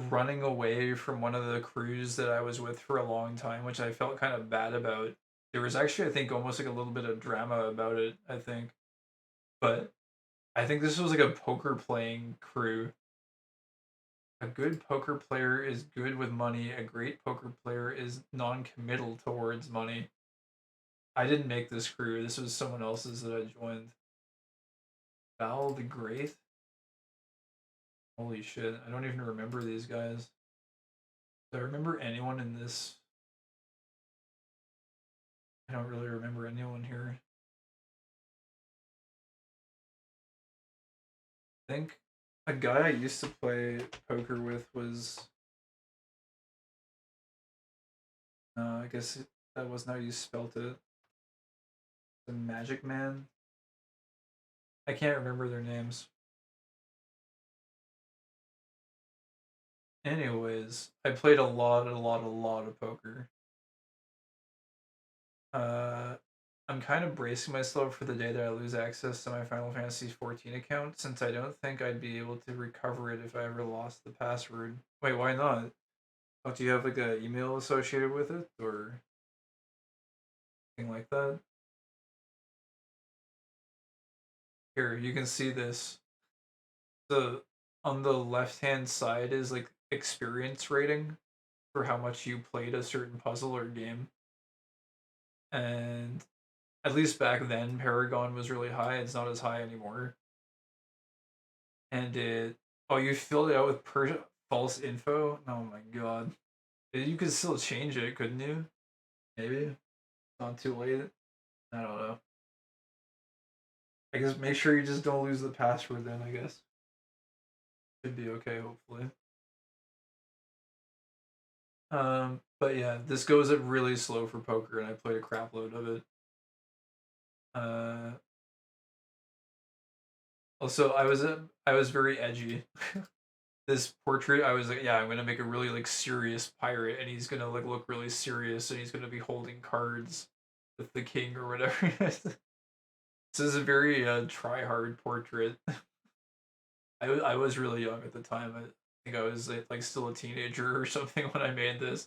running away from one of the crews that I was with for a long time, which I felt kind of bad about. There was actually, I think, almost like a little bit of drama about it, I think. But I think this was like a poker playing crew. A good poker player is good with money. A great poker player is non-committal towards money. I didn't make this crew. This was someone else's that I joined. Val the Great? Holy shit. I don't even remember these guys. Do I remember anyone in this? I don't really remember anyone here. I think a guy I used to play poker with was I guess that wasn't how you spelt it. The Magic Man. I can't remember their names. Anyways, I played a lot of poker. I'm kind of bracing myself for the day that I lose access to my Final Fantasy XIV account, since I don't think I'd be able to recover it if I ever lost the password. Wait, why not? Oh, do you have like an email associated with it, or anything like that? Here, you can see this. The on the left-hand side is like experience rating for how much you played a certain puzzle or game. And at least back then, Paragon was really high. It's not as high anymore. And you filled it out with false info? Oh my god. You could still change it, couldn't you? Maybe. Not too late. I don't know. I guess make sure you just don't lose the password then, I guess. Should be okay, hopefully. But yeah, this goes at really slow for poker, and I played a crap load of it. Also, I was very edgy. This portrait, I was like, yeah, I'm gonna make a really like serious pirate, and he's gonna like look really serious, and he's gonna be holding cards with the king or whatever. This is a very try hard portrait. I was really young at the time. I think I was like still a teenager or something when I made this.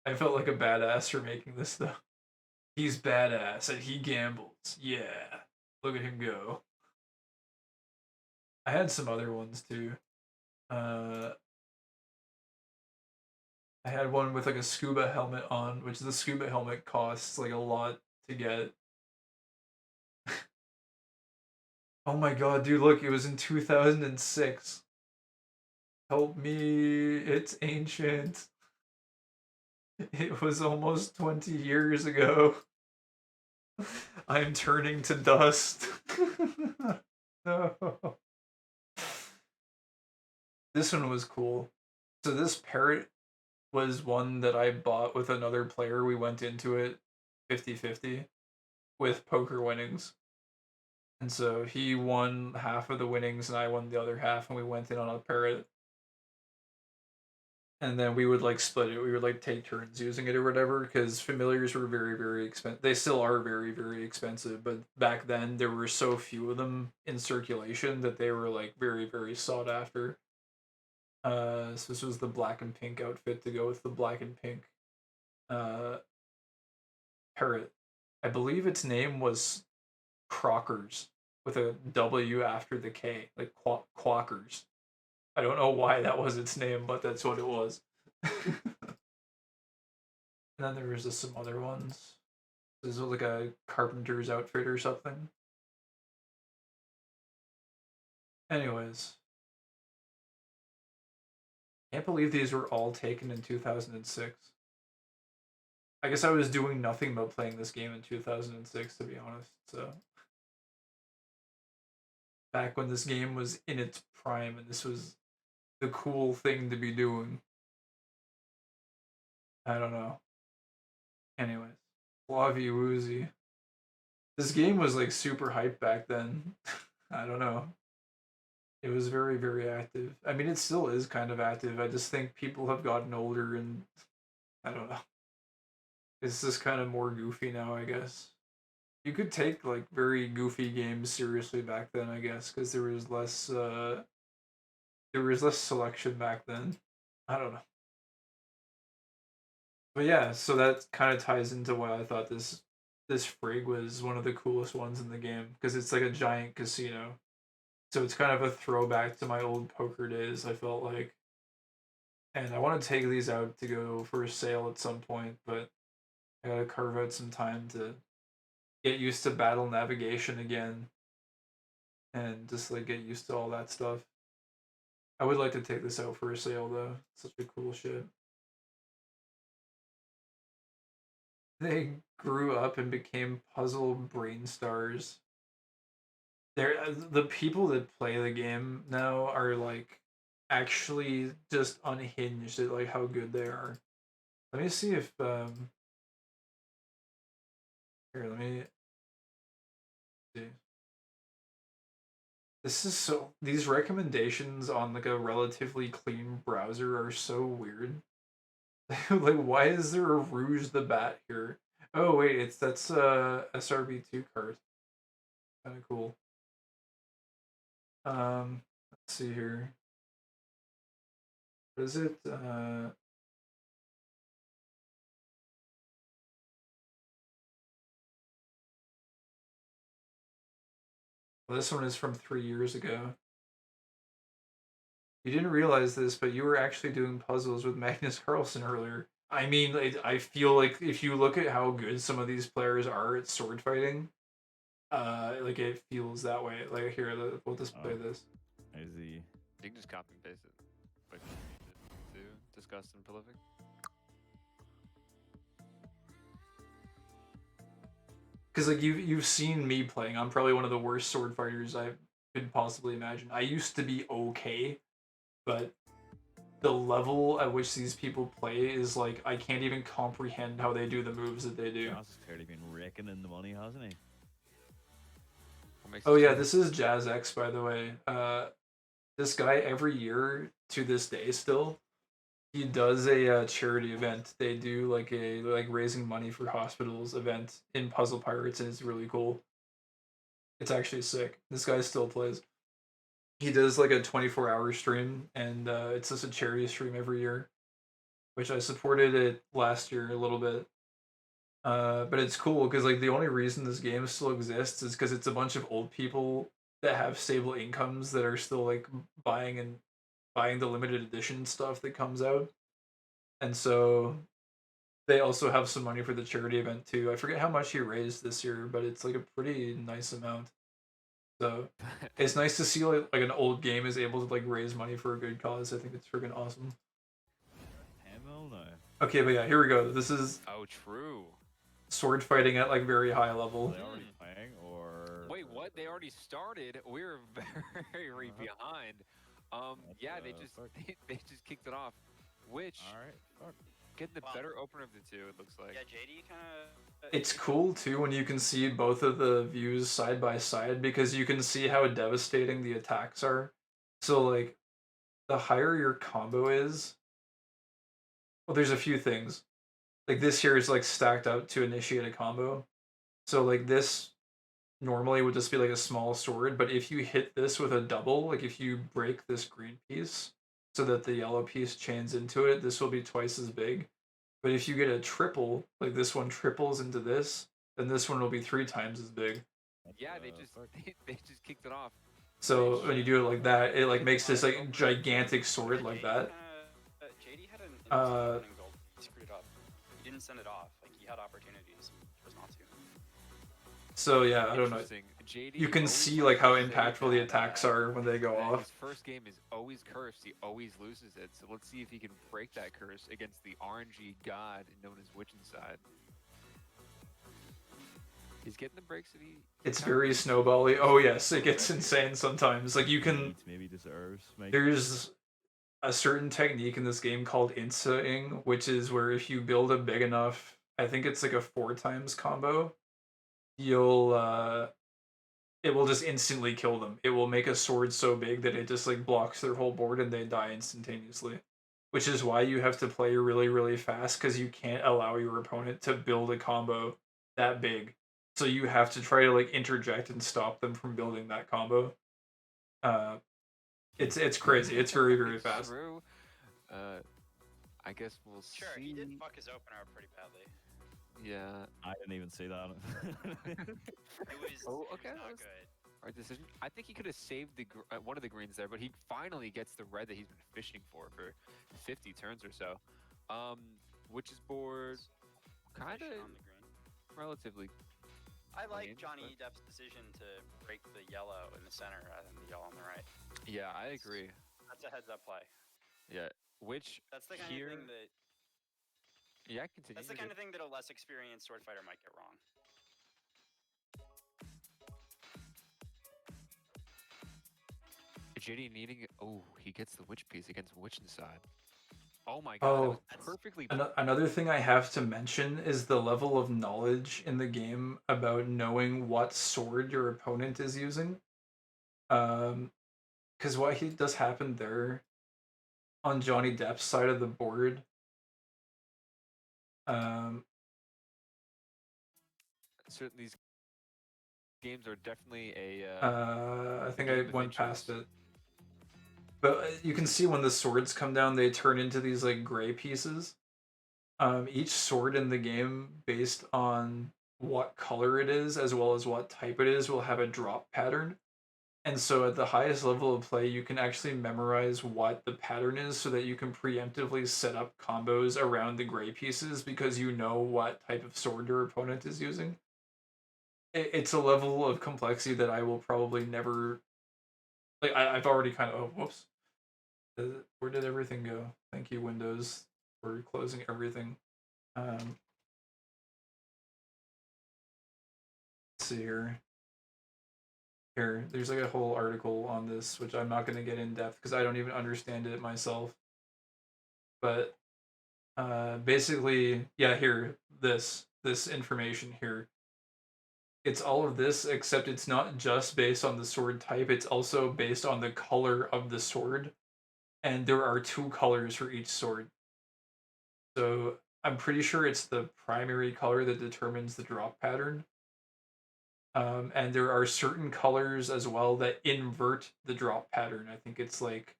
I felt like a badass for making this though. He's badass and he gambles. Yeah, look at him go. I had some other ones too. Uh, I had one with like a scuba helmet on, which the scuba helmet costs like a lot to get. Oh my god, dude, look, it was in 2006. Help me, it's ancient. It was almost 20 years ago. I'm turning to dust. No. This one was cool. So this parrot was one that I bought with another player. We went into it 50-50 with poker winnings. And so he won half of the winnings and I won the other half, and we went in on a parrot. And then we would like split it. We would like take turns using it or whatever, because familiars were very expensive. They still are very expensive, but back then there were so few of them in circulation that they were like very sought after. So this was the black and pink outfit to go with the black and pink uh parrot. I believe its name was Crockers with a W after the K, like Quackers. I don't know why that was its name, but that's what it was. And then there was just some other ones. This was like a carpenter's outfit or something. Anyways. Can't believe these were all taken in 2006. I guess I was doing nothing but playing this game in 2006, to be honest, so. Back when this game was in its prime and this was the cool thing to be doing. I don't know. Anyways, Flavi Woozy. This game was like super hyped back then. I don't know. It was very active. I mean, it still is kind of active. I just think people have gotten older and I don't know. It's just kind of more goofy now, I guess. You could take like very goofy games seriously back then, I guess, because there was less selection back then. I don't know. But yeah, so that kind of ties into why I thought this frig was one of the coolest ones in the game, because it's like a giant casino. So it's kind of a throwback to my old poker days, I felt like. And I want to take these out to go for a sale at some point, but I gotta carve out some time to get used to battle navigation again and just like get used to all that stuff. I would like to take this out for a sale though. It's such a cool shit. they grew up and became puzzle brain stars. The people that play the game now are like actually just unhinged at like how good they are. Let me see if here, let me see. This is so these recommendations on like a relatively clean browser are so weird. Like why is there a Rouge the Bat here? Oh wait, that's SRB2 card. Kind of cool. Let's see here. What is it? Well, this one is from 3 years ago. You didn't realize this, but you were actually doing puzzles with Magnus Carlsen earlier. I mean, I feel like if you look at how good some of these players are at sword fighting, like it feels that way. Like here, we'll just play this. Is he? You can just copy and paste it. But to discuss and prolific. Because like you've seen me playing, I'm probably one of the worst sword fighters I could possibly imagine. I used to be okay, but the level at which these people play is like I can't even comprehend how they do the moves that they do. Jazz has clearly been raking in the money, hasn't he? Oh yeah, this is Jazz X, by the way. This guy every year to this day still, he does a charity event. They do like a raising money for hospitals event in Puzzle Pirates, and it's really cool. It's actually sick. This guy still plays. He does like a 24-hour stream, and it's just a charity stream every year, which I supported it last year a little bit. But it's cool because like the only reason this game still exists is because it's a bunch of old people that have stable incomes that are still like buying the limited edition stuff that comes out, and so they also have some money for the charity event too. I forget how much he raised this year, but it's like a pretty nice amount. So it's nice to see like an old game is able to like raise money for a good cause. I think it's freaking awesome. Okay, but yeah, here we go. This is true. Sword fighting at like very high level. Are they already playing or? Wait, what? They already started. We're very behind. Yeah, they just kicked it off. Which getting the better opener of the two, it looks like. Yeah, JD kind of. It's cool too when you can see both of the views side by side because you can see how devastating the attacks are. So like, the higher your combo is, well, there's a few things. Like this here is like stacked up to initiate a combo. So like this normally would just be like a small sword, but if you hit this with a double, like if you break this green piece so that the yellow piece chains into it, this will be twice as big. But if you get a triple, like this one triples into this, then this one will be 3 times as big. Yeah, they just kicked it off. So when you do it like that, it like makes this like gigantic sword like that. JD had an opening goal. He screwed it up. He didn't send it off. Like he had opportunities, chose not to. So yeah, I don't know. You can see like how impactful the attacks are when they go off. His first game is always cursed. He always loses it. So let's see if he can break that curse against the RNG god known as Witchenside. He's getting the breaks that he. It's very snowbally. Oh yes, it gets insane sometimes. Like you can. Maybe deserves. There's a certain technique in this game called insta-ing, which is where if you build a big enough, I think it's like a 4 times combo, you'll it will just instantly kill them. It will make a sword so big that it just like blocks their whole board and they die instantaneously. Which is why you have to play really, really fast because you can't allow your opponent to build a combo that big. So you have to try to like interject and stop them from building that combo. It's crazy. It's very, very fast. True. I guess we'll see. Sure, he did fuck his opener up pretty badly. Yeah. I didn't even see that. It was, okay. it was not good. Our decision. I think he could have saved the one of the greens there, but he finally gets the red that he's been fishing for 50 turns or so. Witch's board, kind of relatively. I like Johnny Depp's decision to break the yellow in the center rather than the yellow on the right. Yeah, I agree. That's a heads-up play. Yeah, which that's the kind here, of thing that Yeah, continue. That's the kind of thing that a less experienced sword fighter might get wrong. JD needing. Oh, he gets the witch piece against witch inside. Oh my god, that was perfectly. Another thing I have to mention is the level of knowledge in the game about knowing what sword your opponent is using. Because what he does happen there on Johnny Depp's side of the board. Certain these games are definitely a. I think I went past it. But you can see when the swords come down, they turn into these like gray pieces. Each sword in the game, based on what color it is as well as what type it is, will have a drop pattern. And so at the highest level of play, you can actually memorize what the pattern is so that you can preemptively set up combos around the gray pieces because you know what type of sword your opponent is using. It's a level of complexity that I will probably never. Like, I've already kind of. Oh, whoops. Where did everything go? Thank you, Windows, for closing everything. Let's see here. Here, there's like a whole article on this, which I'm not going to get in depth because I don't even understand it myself. But basically, yeah, here, this information here. It's all of this, except it's not just based on the sword type, it's also based on the color of the sword. And there are 2 colors for each sword. So I'm pretty sure it's the primary color that determines the drop pattern. And there are certain colors as well that invert the drop pattern. I think it's like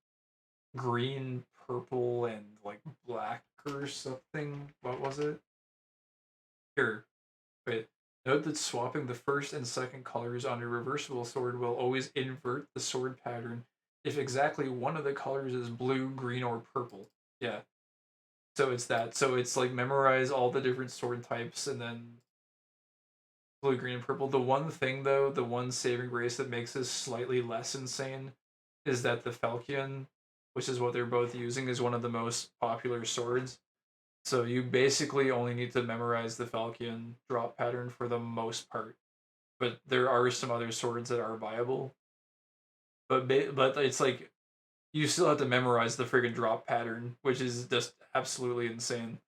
green, purple, and like black or something. What was it? Here, wait. Note that swapping the first and second colors on a reversible sword will always invert the sword pattern if exactly one of the colors is blue, green, or purple. Yeah. So it's that. So it's like memorize all the different sword types and then blue, green, and purple. The one thing though, the one saving grace that makes this slightly less insane is that the Falchion, which is what they're both using, is one of the most popular swords. So you basically only need to memorize the Falchion drop pattern for the most part. But there are some other swords that are viable. But it's like you still have to memorize the friggin' drop pattern, which is just absolutely insane.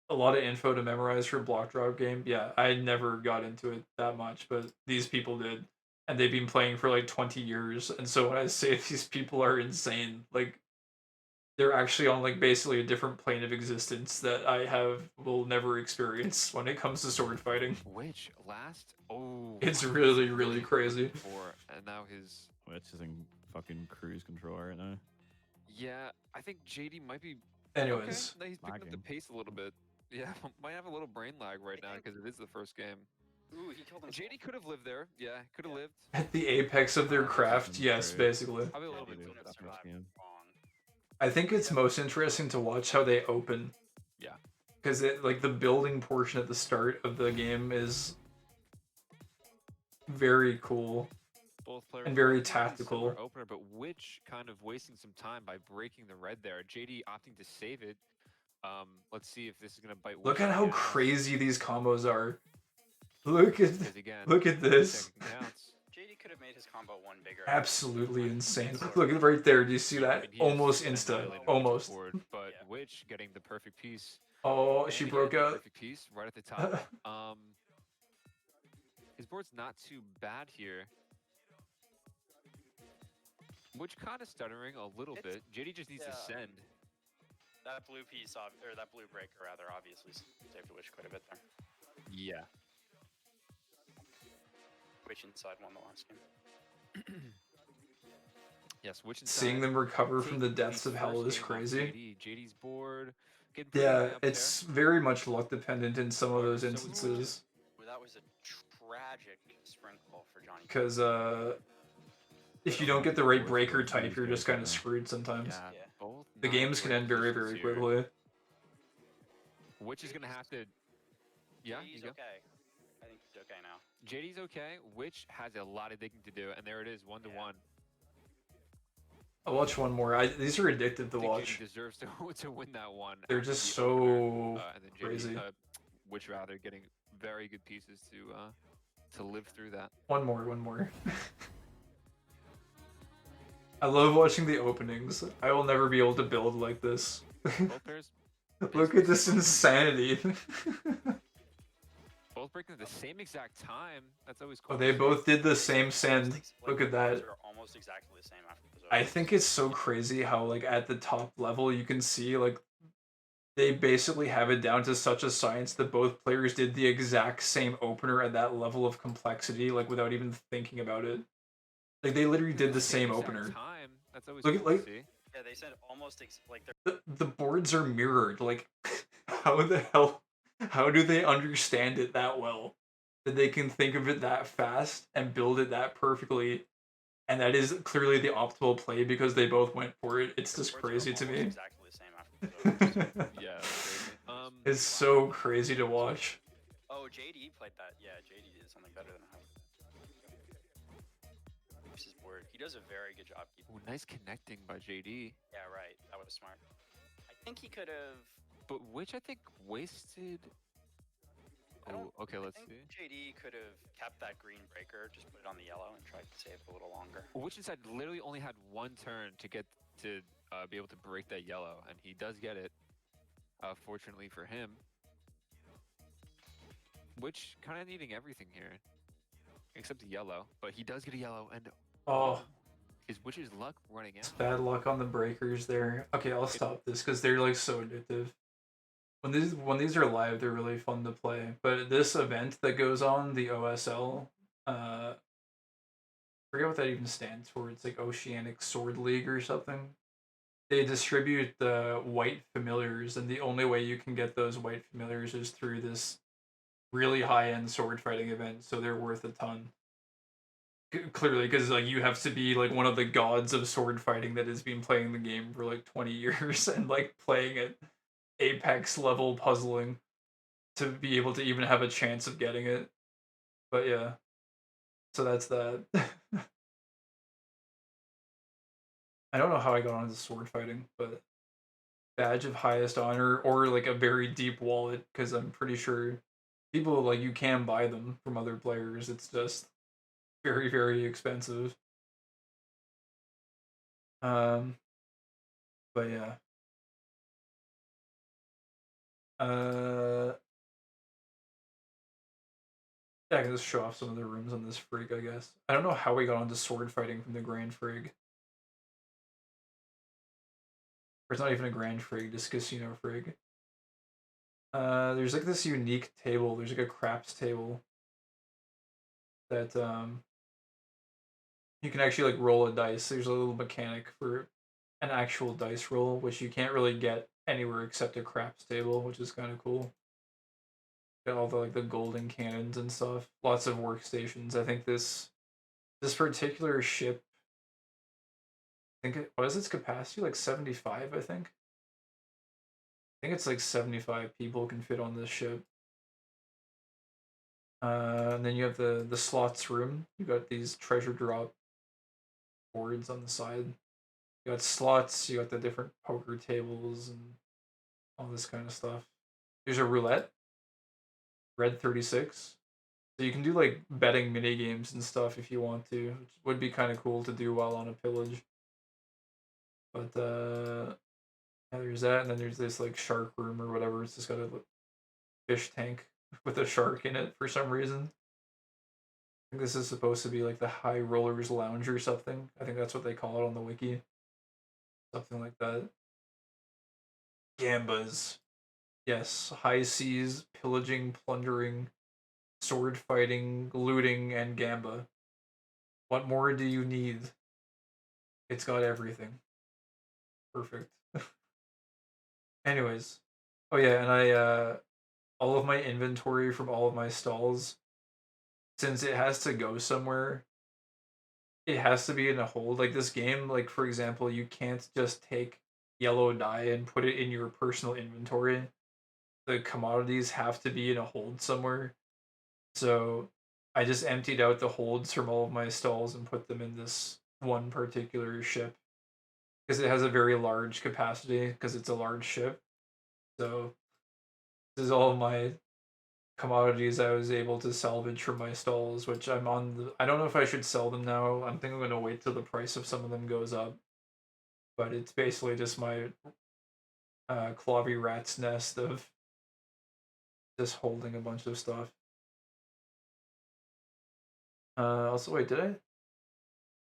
A lot of info to memorize for a block drop game. Yeah, I never got into it that much, but these people did. And they've been playing for like 20 years. And so when I say these people are insane, like they're actually on like basically a different plane of existence that I will never experience when it comes to sword fighting. Which last? Oh, it's really crazy. Before, and now his Witch is in fucking cruise control right now. Yeah, I think JD might be. Anyways, okay. He's picking up the pace a little bit. Yeah, might have a little brain lag right now because it is the first game. Ooh, he killed himself. JD could have lived there. Yeah, could have lived. At the apex of their craft, yes, basically. Probably a little bit I think it's most interesting to watch how they open. Yeah. Because like the building portion at the start of the game is very cool. Both players and very tactical. Opener, but Witch kind of wasting some time by breaking the red there. JD opting to save it. Let's see if this is gonna bite. Look at how crazy these combos are. Look at this. JD could have made his combo one bigger. Absolutely insane. Look at right there. Do you see that? Almost insta. Almost. But Witch getting the perfect piece. Oh, she broke out. Perfect piece right at the top. His board's not too bad here. Witch kind of stuttering a little bit. JD just needs to send. That blue piece, or that blue breaker rather, obviously saved Witch quite a bit there. Yeah. Witch inside won the last game. Yes, Witch inside. Seeing them recover from the depths of hell is crazy. JD's board. Yeah, it's very much luck dependent in some of those instances. That was a tragic sprinkle for Johnny. Because if you don't get the right breaker type, you're just kind of screwed sometimes. Yeah, the games can end very quickly. Witch is gonna have to. Yeah, he's okay. I think he's okay now. JD's okay. Witch has a lot of digging to do, and there it is, 1-1. I'll watch one more. These are addictive to I think watch. JD deserves to win that one. They're after just the opener, so and then JD, crazy. which rather getting very good pieces to live through that. One more. I love watching the openings. I will never be able to build like this. Both pairs. Look at this insanity. Both breaking at the same exact time. That's always cool. Oh, they both did the same send. Look at that. They're almost exactly the same after those I think it's so crazy how like at the top level you can see like they basically have it down to such a science that both players did the exact same opener at that level of complexity, like without even thinking about it. Like they literally did the same opener. Time. That's always Look at cool like to see. Yeah, they said almost like they're. The boards are mirrored. Like how the hell? How do they understand it that well? That they can think of it that fast and build it that perfectly, and that is clearly the optimal play because they both went for it. It's just crazy to me. Exactly the same after those Yeah, crazy. It's so crazy to watch. Oh, JD played that. Yeah, JD did something better than how. His board. He does a very good job keeping. Ooh, nice connecting by JD. Yeah, right. That was smart. I think he could have. But which I think wasted. Oh, okay. Let's I think see. JD could have kept that green breaker, just put it on the yellow, and tried to save a little longer. Which is had literally only had one turn to get to be able to break that yellow, and he does get it. Fortunately for him, which kind of needing everything here, except the yellow. But he does get a yellow, and Oh, which is luck running out. it's bad luck on the breakers there. Okay, I'll stop this because they're like so addictive. When these are live, they're really fun to play. But this event that goes on, the OSL, I forget what that even stands for. It's like Oceanic Sword League or something. They distribute the white familiars, and the only way you can get those white familiars is through this really high-end sword fighting event. So they're worth a ton. Clearly, because like you have to be like one of the gods of sword fighting that has been playing the game for like 20 years and like playing it apex level puzzling to be able to even have a chance of getting it. But yeah, so that's that. I don't know how I got into sword fighting, but badge of highest honor or like a very deep wallet because I'm pretty sure people like you can buy them from other players. It's just very expensive. But yeah. Yeah, I can just show off some of the rooms on this frig, I guess. I don't know how we got onto sword fighting from the Grand Frig. Or it's not even a Grand Frig, just Casino Frig. There's like this unique table. There's like a craps table that you can actually like roll a dice. There's a little mechanic for an actual dice roll, which you can't really get anywhere except a craps table, which is kind of cool. Got all the like the golden cannons and stuff. Lots of workstations. I think this particular ship. What is its capacity? Like 75, I think. I think it's like 75 people can fit on this ship. And then you have the slots room. You got these treasure drop boards on the side. You got slots. You got the different poker tables and all this kind of stuff. There's a roulette. Red 36. So you can do like betting mini games and stuff if you want to, which would be kind of cool to do while on a pillage. But yeah, there's that, and then there's this like shark room or whatever. It's just got a fish tank with a shark in it for some reason. I think this is supposed to be like the High Rollers Lounge or something. I think that's what they call it on the wiki. Something like that. Gambas. Yes, high seas, pillaging, plundering, sword fighting, looting, and gamba. What more do you need? It's got everything. Perfect. Anyways. Oh yeah, and I all of my inventory from all of my stalls, since it has to go somewhere, it has to be in a hold. Like this game, like for example, you can't just take yellow dye and put it in your personal inventory. The commodities have to be in a hold somewhere. So I just emptied out the holds from all of my stalls and put them in this one particular ship. because it has a very large capacity because it's a large ship. So this is all my commodities I was able to salvage from my stalls, which I'm on the. I don't know if I should sell them now. I'm thinking I'm gonna wait till the price of some of them goes up. But it's basically just my clovy rat's nest of just holding a bunch of stuff. Also, wait, did I? I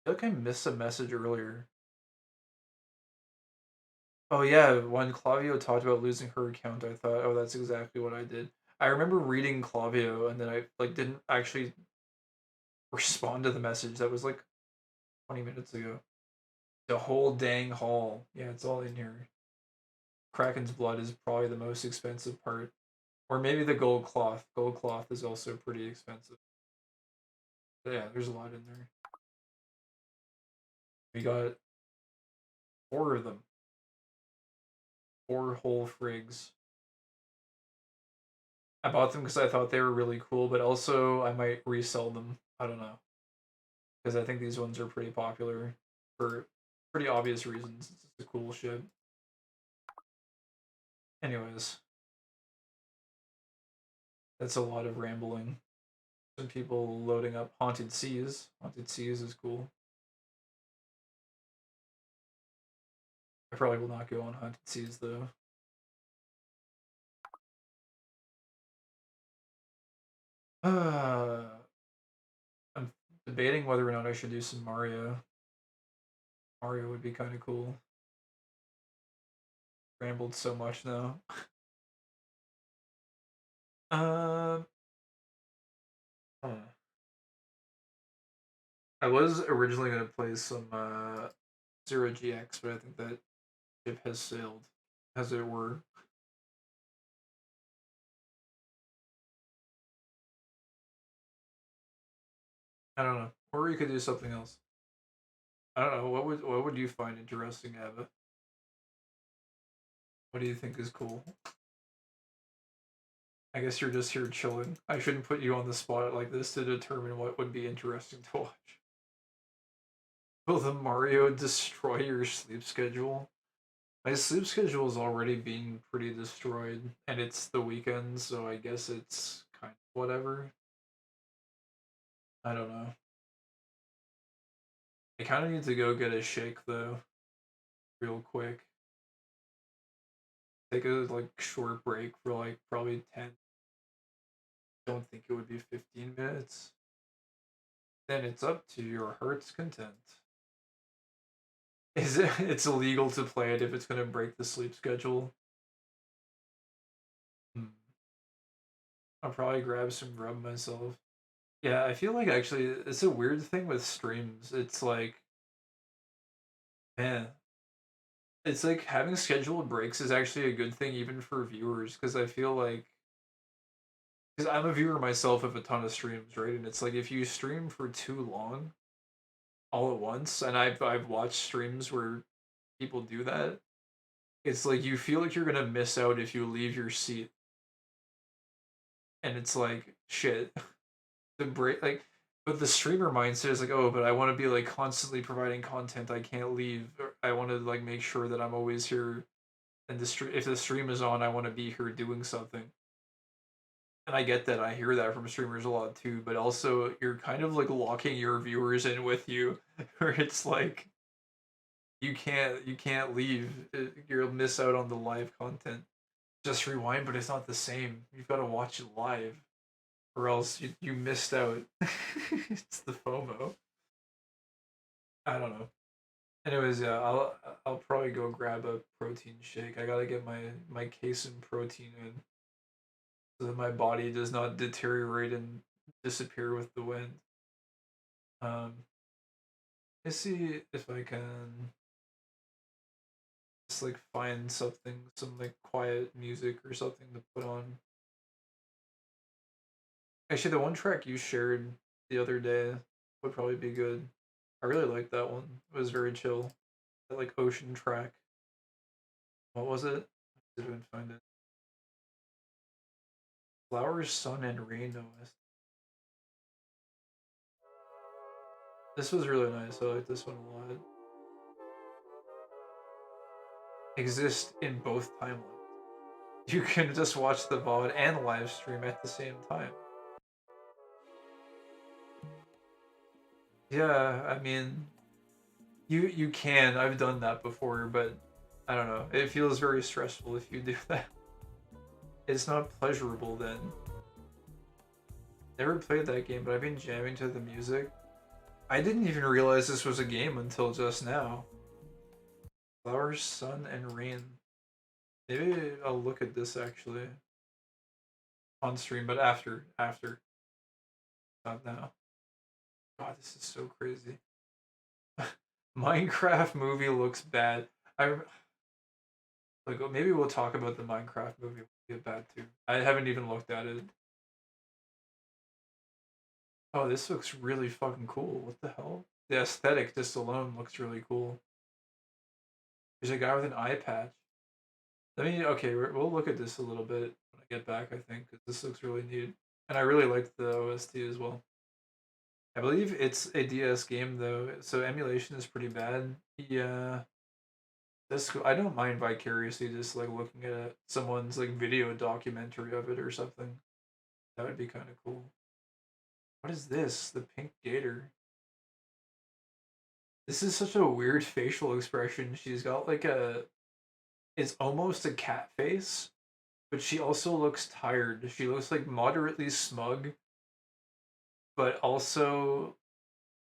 feel like I missed a message earlier. Oh yeah, when Clavio talked about losing her account, I thought, oh, that's exactly what I did. I remember reading Clavio, and then I like didn't actually respond to the message. That was like 20 minutes ago. The whole dang haul. Yeah, it's all in here. Kraken's blood is probably the most expensive part. Or maybe the gold cloth. Gold cloth is also pretty expensive. But yeah, there's a lot in there. We got 4 of them. 4 whole frigs. I bought them because I thought they were really cool, but also I might resell them. I don't know. Because I think these ones are pretty popular for pretty obvious reasons. It's a cool ship. Anyways. That's a lot of rambling. Some people loading up Haunted Seas. Haunted Seas is cool. I probably will not go on Haunted Seas though. I'm debating whether or not I should do some Mario. Mario would be kind of cool. Rambled so much now. uh, I was originally gonna play some Zero GX, but I think that ship has sailed, as it were. I don't know. Or you could do something else. I don't know. What would you find interesting, Eva? What do you think is cool? I guess you're just here chilling. I shouldn't put you on the spot like this to determine what would be interesting to watch. Will the Mario destroy your sleep schedule? My sleep schedule is already being pretty destroyed, and it's the weekend, so I guess it's kind of whatever. I don't know. I kind of need to go get a shake though, real quick. Take a like short break for like probably 10. Don't think it would be 15 minutes. Then it's up to your heart's content. Is it? It's illegal to play it if it's gonna break the sleep schedule. Hmm. I'll probably grab some grub myself. Yeah, I feel like actually it's a weird thing with streams. It's like, man, it's like having scheduled breaks is actually a good thing even for viewers because I feel like because I'm a viewer myself of a ton of streams, right? And it's like if you stream for too long all at once, and I've watched streams where people do that, it's like you feel like you're gonna miss out if you leave your seat. And it's like shit. The break like but the streamer mindset is like, oh, but I want to be like constantly providing content. I can't leave. I want to like make sure that I'm always here. And if the stream is on, I want to be here doing something. And I get that. I hear that from streamers a lot too. But also, you're kind of like locking your viewers in with you, where it's like you can't leave. You'll miss out on the live content. Just rewind, but it's not the same. You've got to watch it live, or else you missed out. It's the FOMO. I don't know. Anyways, yeah, I'll probably go grab a protein shake. I gotta get my casein protein in so that my body does not deteriorate and disappear with the wind. Let's see if I can just like find something, some like quiet music or something to put on. Actually, the one track you shared the other day would probably be good. I really liked that one. It was very chill. That like ocean track. What was it? I didn't find it. Flowers, sun, and rain OS. This was really nice. I like this one a lot. exist in both timelines. You can just watch the VOD and live stream at the same time. Yeah, I mean, you can. I've done that before, but I don't know. It feels very stressful if you do that. It's not pleasurable then. Never played that game, but I've been jamming to the music. I didn't even realize this was a game until just now. Flowers, sun, and rain. Maybe I'll look at this actually on stream, but after. Not now. God, this is so crazy. Minecraft movie looks bad. Maybe we'll talk about the Minecraft movie. Get bad too. I haven't even looked at it. Oh, this looks really fucking cool. What the hell? The aesthetic just alone looks really cool. There's a guy with an eye patch. Okay, we'll look at this a little bit when I get back, I think, because this looks really neat. And I really liked the OST as well. I believe it's a DS game, though, so emulation is pretty bad. Yeah. That's cool. I don't mind vicariously just, like, looking at someone's, like, video documentary of it or something. That would be kind of cool. What is this? The pink gator. This is such a weird facial expression. She's got, like, it's almost a cat face, but she also looks tired. She looks like moderately smug, but also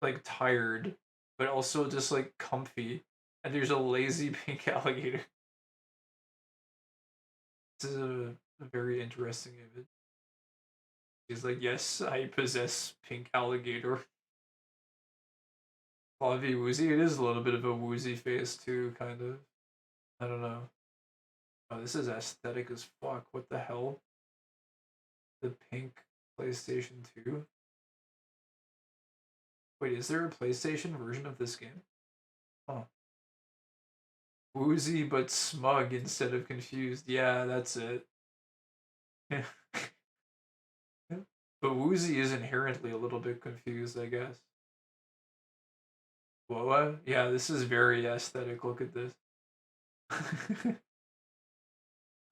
like tired, but also just like comfy. And there's a lazy pink alligator. This is a very interesting image. He's like, yes, I possess pink alligator. Flavi woozy. It is a little bit of a woozy face too, kind of. I don't know. Oh, this is aesthetic as fuck. What the hell? The pink PlayStation 2? Wait, is there a PlayStation version of this game? Oh. Woozy but smug instead of confused. Yeah, that's it. But Woozy is inherently a little bit confused, I guess. What? Yeah, this is very aesthetic. Look at this.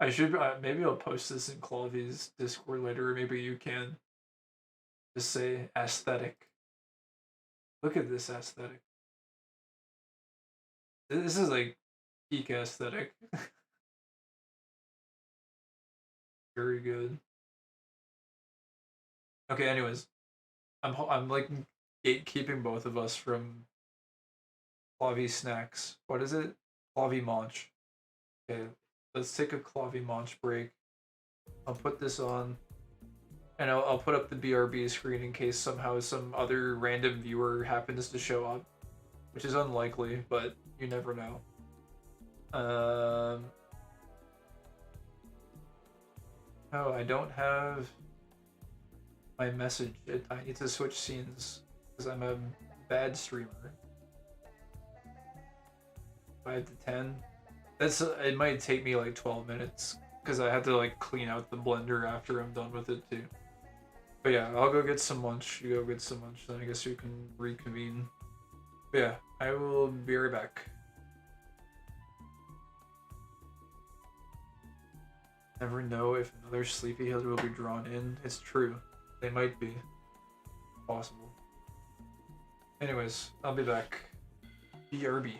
I should maybe I'll post this in Clavi's Discord later, or maybe you can. Just say aesthetic. Look at this aesthetic. This is like peak aesthetic. Very good. Okay, anyways. I'm like gatekeeping both of us from Clavi snacks. What is it? Clavi munch. Okay, let's take a Clavi munch break. I'll put this on. And I'll put up the BRB screen in case somehow some other random viewer happens to show up. Which is unlikely, but you never know. Oh, I don't have my message. I need to switch scenes because I'm a bad streamer. 5 to 10. It might take me like 12 minutes because I have to like clean out the blender after I'm done with it too. But yeah, I'll go get some lunch. You go get some lunch, then I guess you can reconvene. But yeah, I will be right back. Never know if another sleepyhead will be drawn in. It's true. They might be. Possible. Anyways, I'll be back. BRB.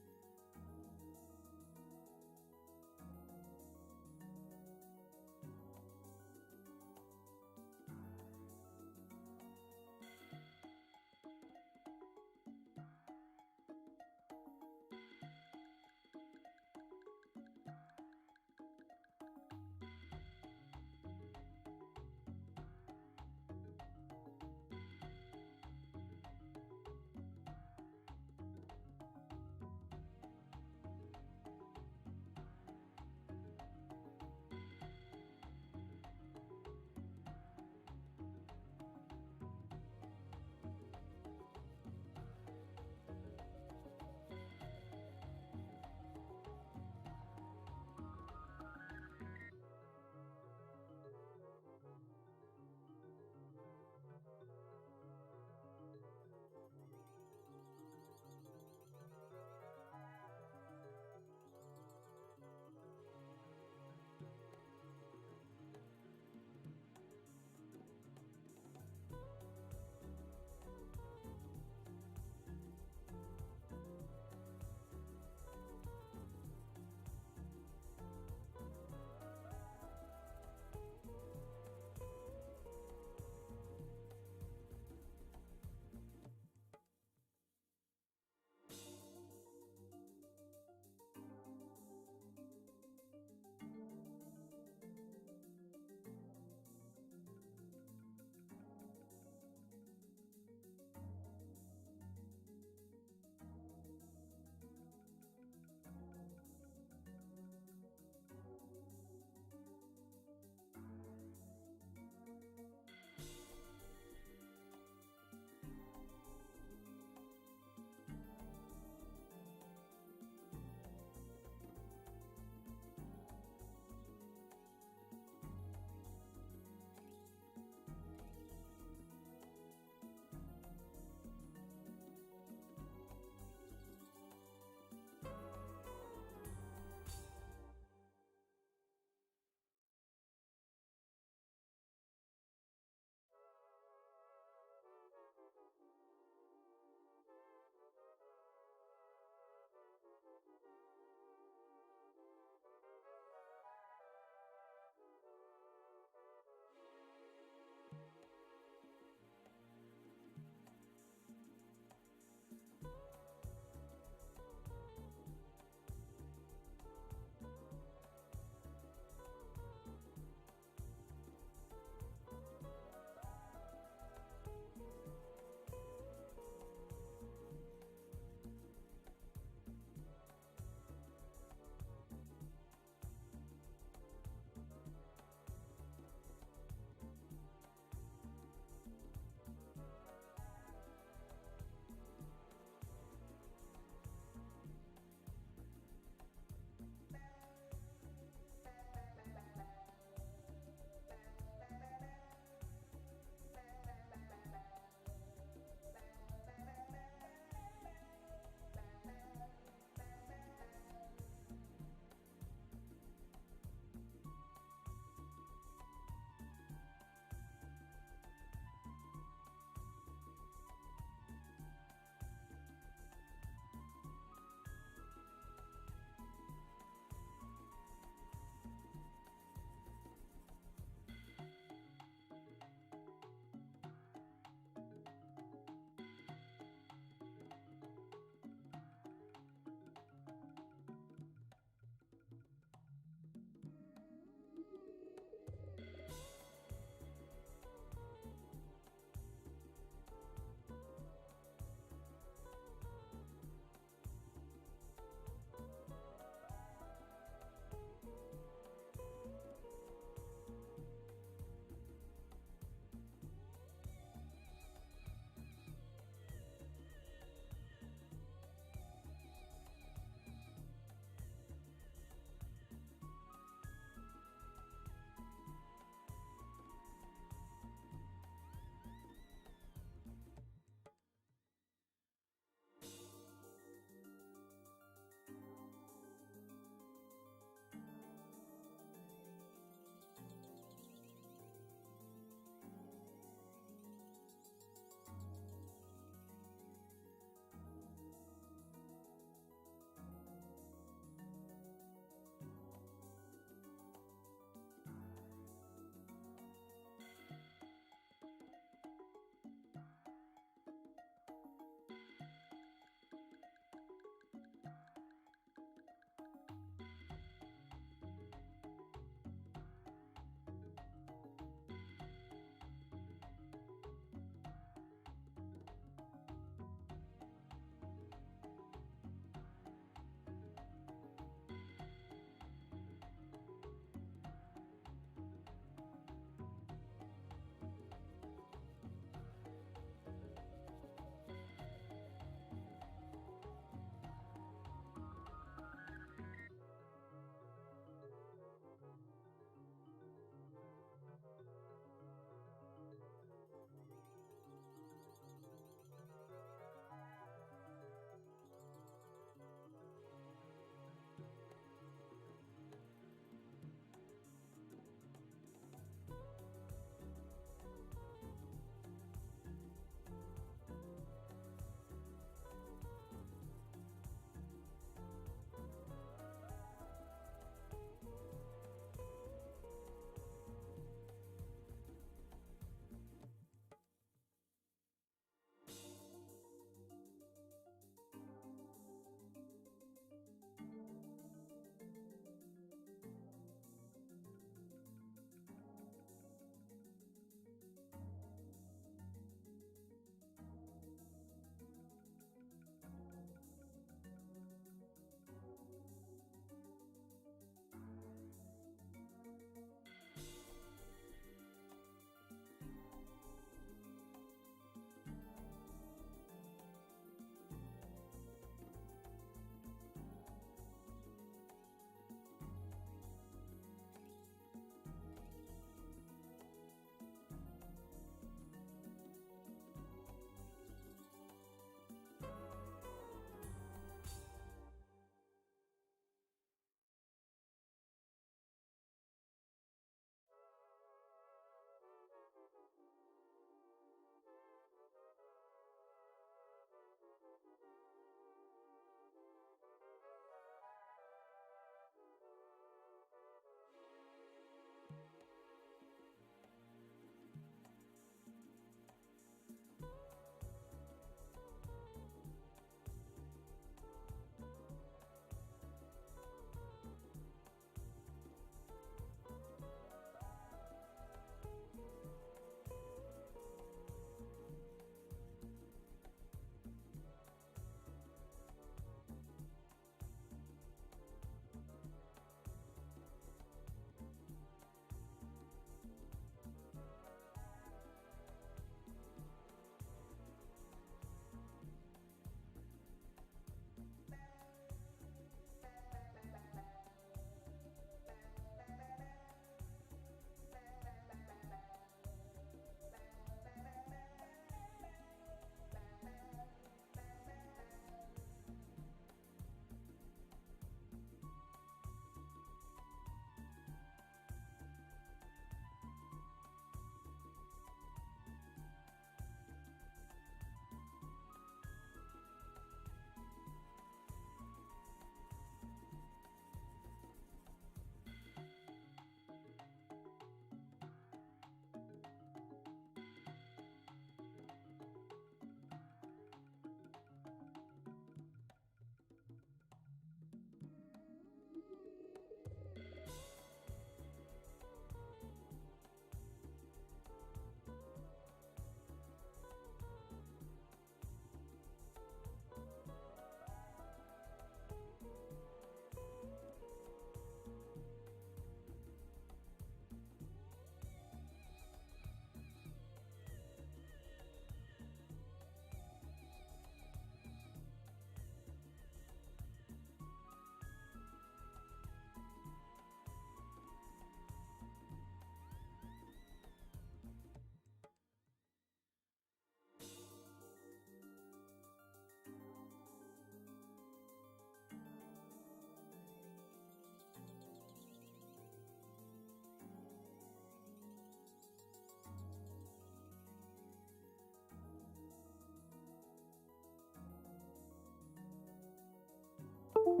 Okay.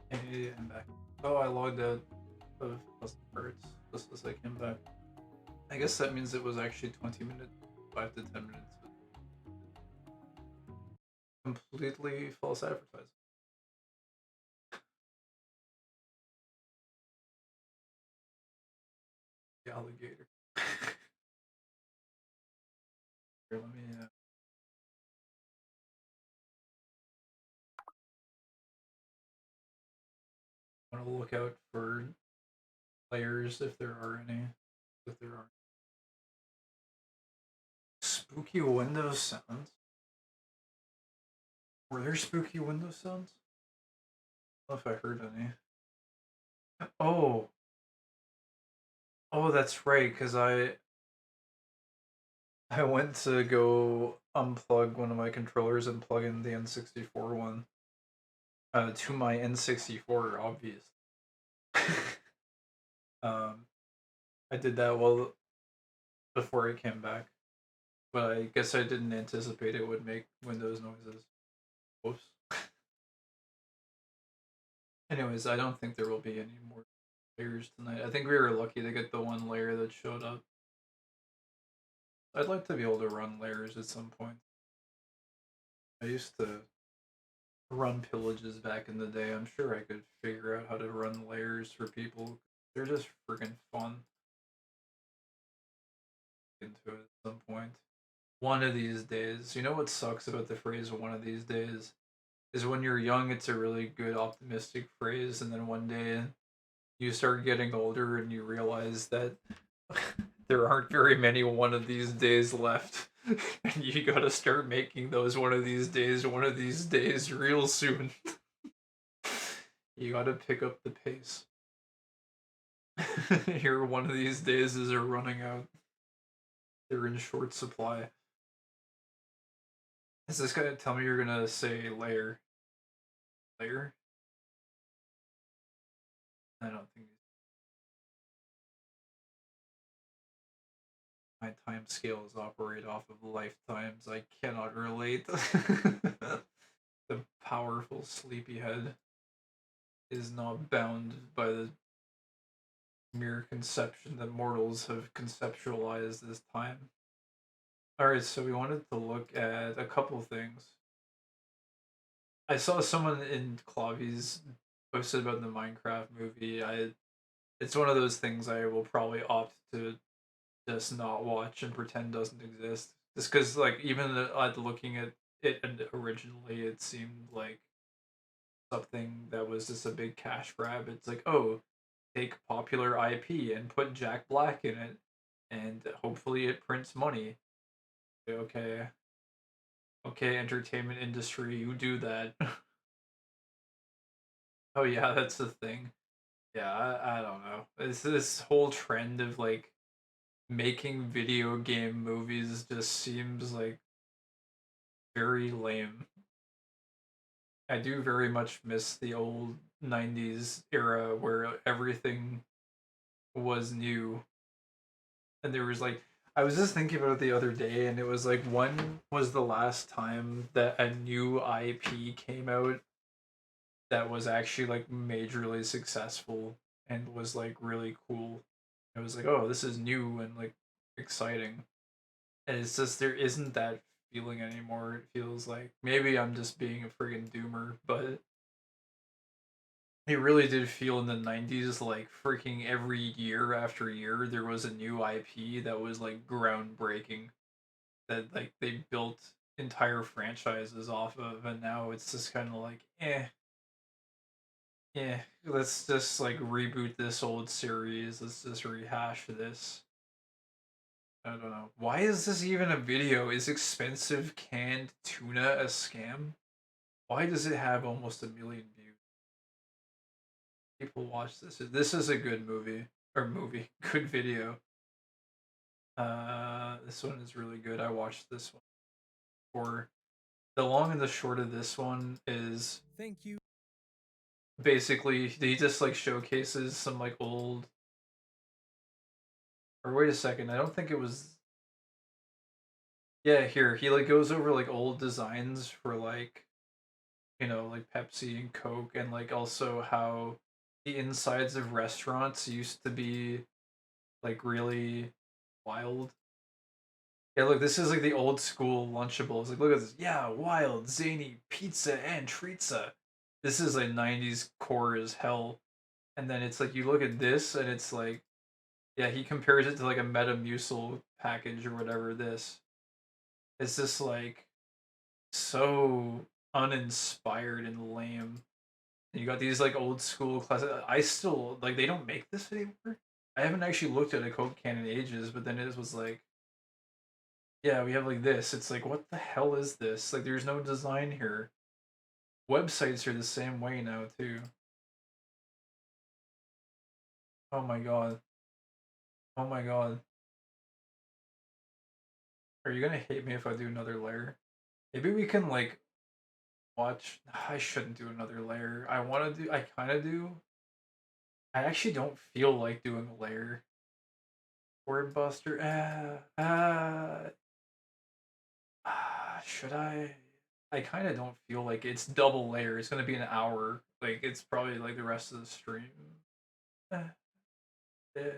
Hey, I'm back. Oh, I logged out of custom parts just as I came back. I guess that means it was actually 20 minutes, 5 to 10 minutes. Completely false advertising. The alligator. Here, let me. Want to look out for players if there are any. If there are. Spooky Windows sounds? Were there spooky Windows sounds? I don't know if I heard any. Oh! Oh, that's right, because I went to go unplug one of my controllers and plug in the N64 one to my N64, obvious. I did that before I came back, but I guess I didn't anticipate it would make Windows noises. Whoops. Anyways, I don't think there will be any more layers tonight. I think we were lucky to get the one layer that showed up. I'd like to be able to run layers at some point. I used to run pillages back in the day. I'm sure I could figure out how to run layers for people. They're just freaking fun. Into it at some point. One of these days. You know what sucks about the phrase one of these days? Is when you're young, it's a really good optimistic phrase, and then one day you start getting older and you realize that there aren't very many one of these days left. And you gotta start making those one of these days real soon. You gotta pick up the pace. Your one of these days are running out. They're in short supply. Is this gonna tell me you're gonna say layer? Layer? I don't think my time scales operate off of lifetimes. I cannot relate. The powerful sleepyhead is not bound by the mere conception that mortals have conceptualized as time. Alright, so we wanted to look at a couple things. I saw someone in Clavi's posted about the Minecraft movie. It's one of those things I will probably opt to just not watch and pretend doesn't exist. Just because, like, even at looking at it originally, it seemed like something that was just a big cash grab. It's like, oh, take popular IP and put Jack Black in it, and hopefully it prints money. Okay. Okay, entertainment industry, you do that. Oh yeah, that's the thing. Yeah, I don't know. It's this whole trend of like making video game movies just seems like very lame. I do very much miss the old 90s era where everything was new. And there was like I was just thinking about it the other day and it was like when was the last time that a new IP came out that was actually like majorly successful and was like really cool. It was like, oh, this is new and like exciting. And it's just there isn't that feeling anymore. It feels like maybe I'm just being a friggin' doomer, but it really did feel in the 90s like freaking every year after year there was a new IP that was like groundbreaking that like they built entire franchises off of and now it's just kind of like yeah, let's just like reboot this old series. Let's just rehash this. I don't know. Why is this even a video? Is expensive canned tuna a scam? Why does it have almost 1 million views? People watch this. This is a good movie. Or movie. Good video. this one is really good. I watched this one before. The long and the short of this one is Thank you. basically he just like showcases some like old. Or wait a second, I don't think it was. Yeah, here he like goes over like old designs for like, like Pepsi and Coke, and like also how the insides of restaurants used to be like really wild. Yeah, look, this is like the old school Lunchables. Like, look at this. Yeah, wild, zany, pizza and treatza. This is like 90s core as hell. And then it's like you look at this and it's like, yeah, he compares it to like a Metamucil package or whatever this. It's just like so uninspired and lame. And you got these like old school classic. I still like they don't make this anymore. I haven't actually looked at a Coke can in ages, but then it was like, yeah, we have like this. It's like, what the hell is this? Like, there's no design here. Websites are the same way now too. Oh my god. Oh my god. Are you gonna hate me if I do another layer? Maybe we can like watch. I shouldn't do another layer. I want to do. I kind of do. I actually don't feel like doing a layer. Word Buster. Should I? I kind of don't feel like it's double layer. It's gonna be an hour. Like it's probably like the rest of the stream. Eh, eh.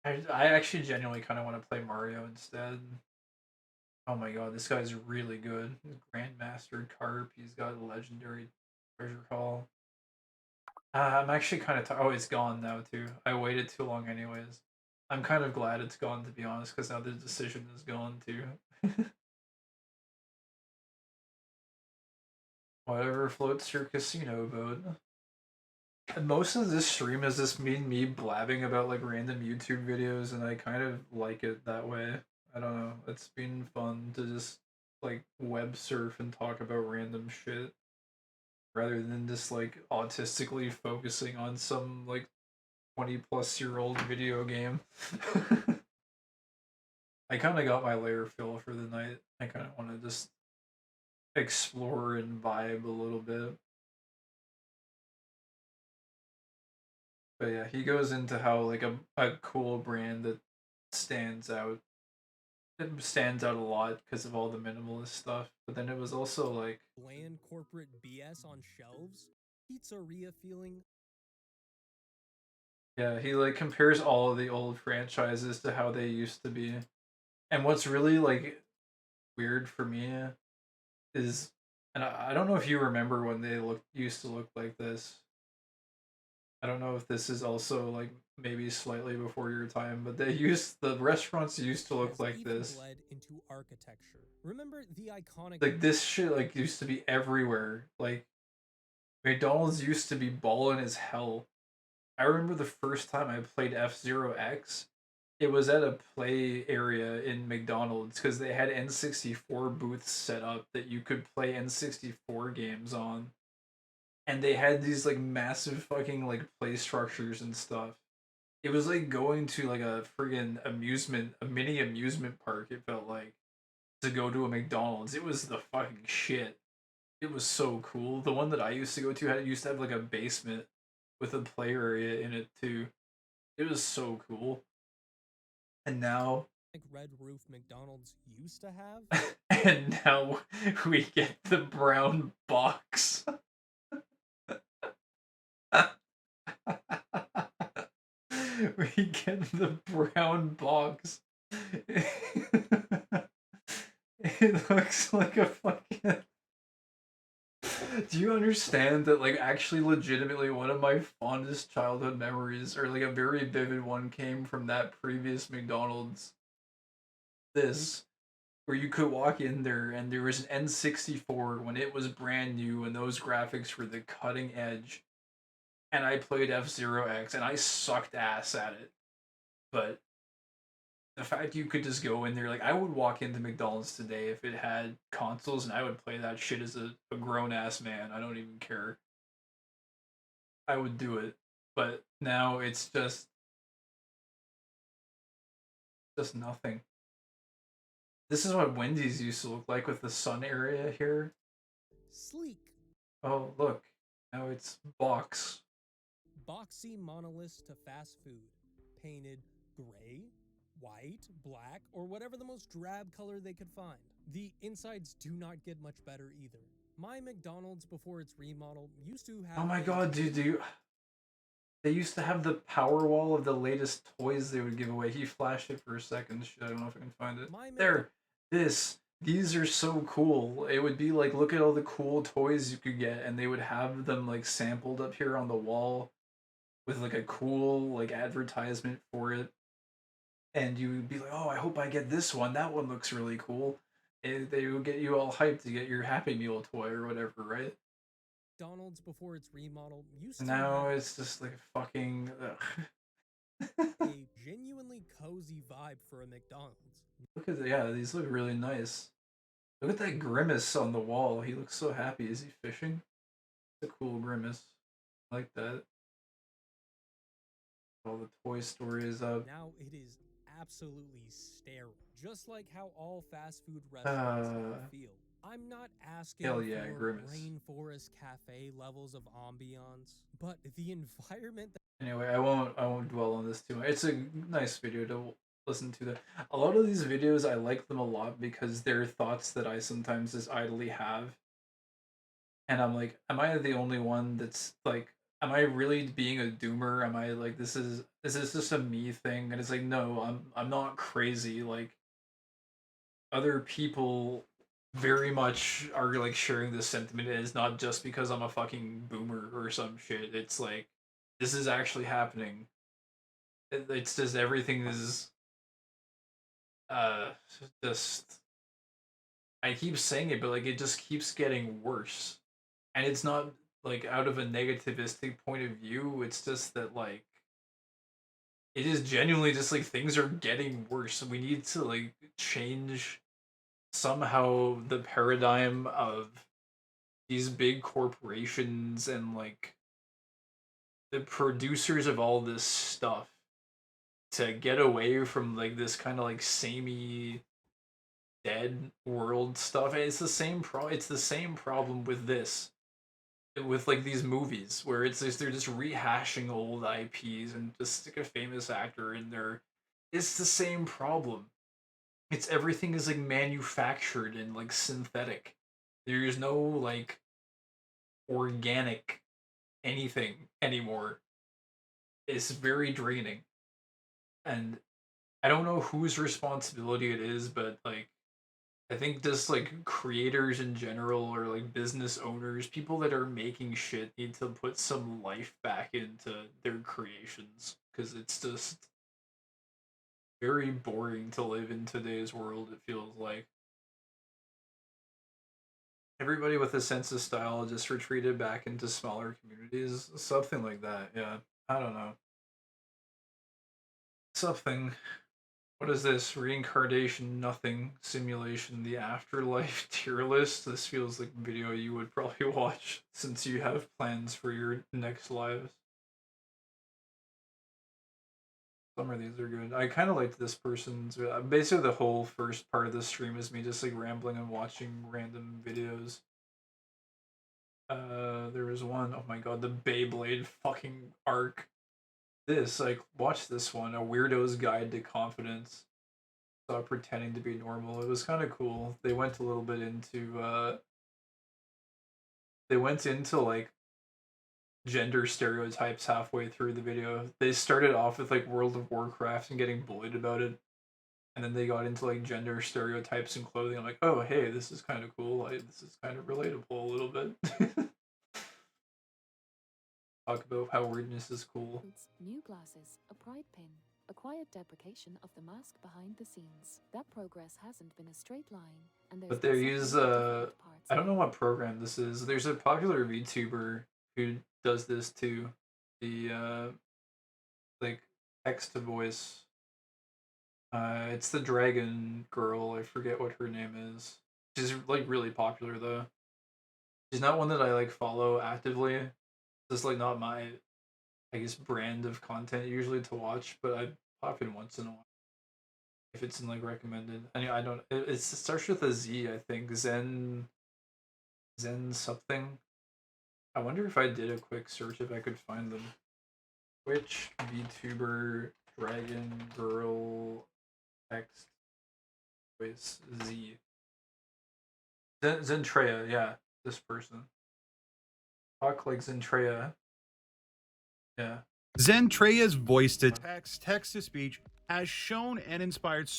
I actually genuinely kind of want to play Mario instead. Oh my god, this guy's really good. Grandmaster Carp. He's got a legendary treasure call. I'm actually kind of. Oh, it's gone now too. I waited too long, anyways. I'm kind of glad it's gone, to be honest, because now the decision is gone too. Whatever floats your casino boat. And most of this stream is just me blabbing about like random YouTube videos, and I kind of like it that way. I don't know. It's been fun to just like web surf and talk about random shit rather than just like autistically focusing on some like 20-plus-year-old video game. I kind of got my layer fill for the night. I kind of want to just explore and vibe a little bit. But yeah, he goes into how like a cool brand that stands out. It stands out a lot because of all the minimalist stuff. But then it was also like Bland corporate BS on shelves? Pizzeria feeling? yeah, he like compares all of the old franchises to how they used to be. And what's really like weird for me is, and I don't know if you remember when they used to look like this. I don't know if this is also like maybe slightly before your time, but the restaurants used to look like Even this. bled into architecture. Remember the iconic Like this shit like used to be everywhere. Like McDonald's used to be ballin' as hell. I remember the first time I played F-Zero X, it was at a play area in McDonald's because they had N64 booths set up that you could play N64 games on. And they had these like massive fucking like play structures and stuff. It was like going to like a friggin' a mini amusement park, it felt like, to go to a McDonald's. It was the fucking shit. It was so cool. The one that I used to go to used to have like a basement with a play area in it too. It was so cool. And now red roof McDonald's used to have? and now we get the brown box. We get the brown box. It looks like a fucking. Do you understand that, like, actually, legitimately, one of my fondest childhood memories, or like a very vivid one, came from that previous McDonald's? This, where you could walk in there and there was an N64 when it was brand new and those graphics were the cutting edge. And I played F-Zero X and I sucked ass at it. But the fact you could just go in there, like I would walk into McDonald's today if it had consoles and I would play that shit as a grown ass man. I don't even care. I would do it. But now it's just Just nothing. This is what Wendy's used to look like with the sun area here. Sleek. Oh, look. Now it's box. Boxy monoliths to fast food. Painted gray, white, black, or whatever the most drab color they could find. The insides do not get much better either. My McDonald's before its remodel used to have... Oh my god, dude. They used to have the power wall of the latest toys they would give away. He flashed it for a second. Shit, I don't know if I can find it. There. These are so cool. It would be like, look at all the cool toys you could get, and they would have them like sampled up here on the wall with like a cool like advertisement for it. And you would be like, oh, I hope I get this one. That one looks really cool. And they would get you all hyped to get your Happy Meal toy or whatever, right? McDonald's before its remodel used to Now it's just like fucking a genuinely cozy vibe for a McDonald's. Look at these look really nice. Look at that grimace on the wall. He looks so happy. Is he fishing? It's a cool grimace. I like that. All the Toy Story is up. Now it is absolutely sterile, just like how all fast food restaurants feel. I'm not asking for rainforest cafe levels of ambiance, but the environment that... Anyway, I won't dwell on this too much. It's a nice video to listen to. A lot of these videos, I like them a lot because they're thoughts that I sometimes just idly have. And I'm like, am I the only one that's like, am I really being a doomer? Am I like, is this just a me thing? And it's like, no, I'm not crazy. Like, other people very much are like sharing this sentiment, and it's not just because I'm a fucking boomer or some shit. It's like, this is actually happening. It's just everything is just, I keep saying it, but like it just keeps getting worse. And it's not like out of a negativistic point of view, it's just that like it is genuinely just like things are getting worse. We need to like change somehow the paradigm of these big corporations and like the producers of all this stuff to get away from like this kind of like samey dead world stuff. And it's the same problem with this, with like these movies where it's just they're just rehashing old IPs and just stick a famous actor in there. It's the same problem. It's everything is like manufactured and like synthetic. There's no like organic anything anymore. It's very draining. And I don't know whose responsibility it is, but like I think just like creators in general or like business owners, people that are making shit need to put some life back into their creations, because it's just very boring to live in today's world, it feels like. Everybody with a sense of style just retreated back into smaller communities, something like that, yeah. I don't know. Something. What is this? Reincarnation, nothing. Simulation, the afterlife tier list. This feels like a video you would probably watch since you have plans for your next lives. Some of these are good. I kind of liked this person's. Basically, the whole first part of the stream is me just like rambling and watching random videos. There was one, oh my god, the Beyblade fucking arc. This, like, watch this one, A Weirdo's Guide to Confidence. Stop pretending to be normal. It was kind of cool. They went a little bit into, like, gender stereotypes halfway through the video. They started off with, like, World of Warcraft and getting bullied about it. And then they got into, like, gender stereotypes and clothing. I'm like, oh, hey, this is kind of cool. This is kind of relatable a little bit. Talk about how weirdness is cool. New glasses, a pride pin, a quiet deprecation of the mask behind the scenes. That progress hasn't been a straight line, and there's But they use I don't know what program this is. There's a popular VTuber who does this too. The like text to voice. It's the dragon girl. I forget what her name is. She's like really popular though. She's not one that I like follow actively. It's like not my, I guess, brand of content usually to watch, but I pop in once in a while. if it's in like recommended. I don't. It starts with a Z, I think. Zen something. I wonder if I did a quick search if I could find them. Twitch VTuber Dragon Girl text voice Z. Zentreya, yeah, this person. Talk like Zentreya. Yeah. Zentreya's voice to text to speech has shown and inspired.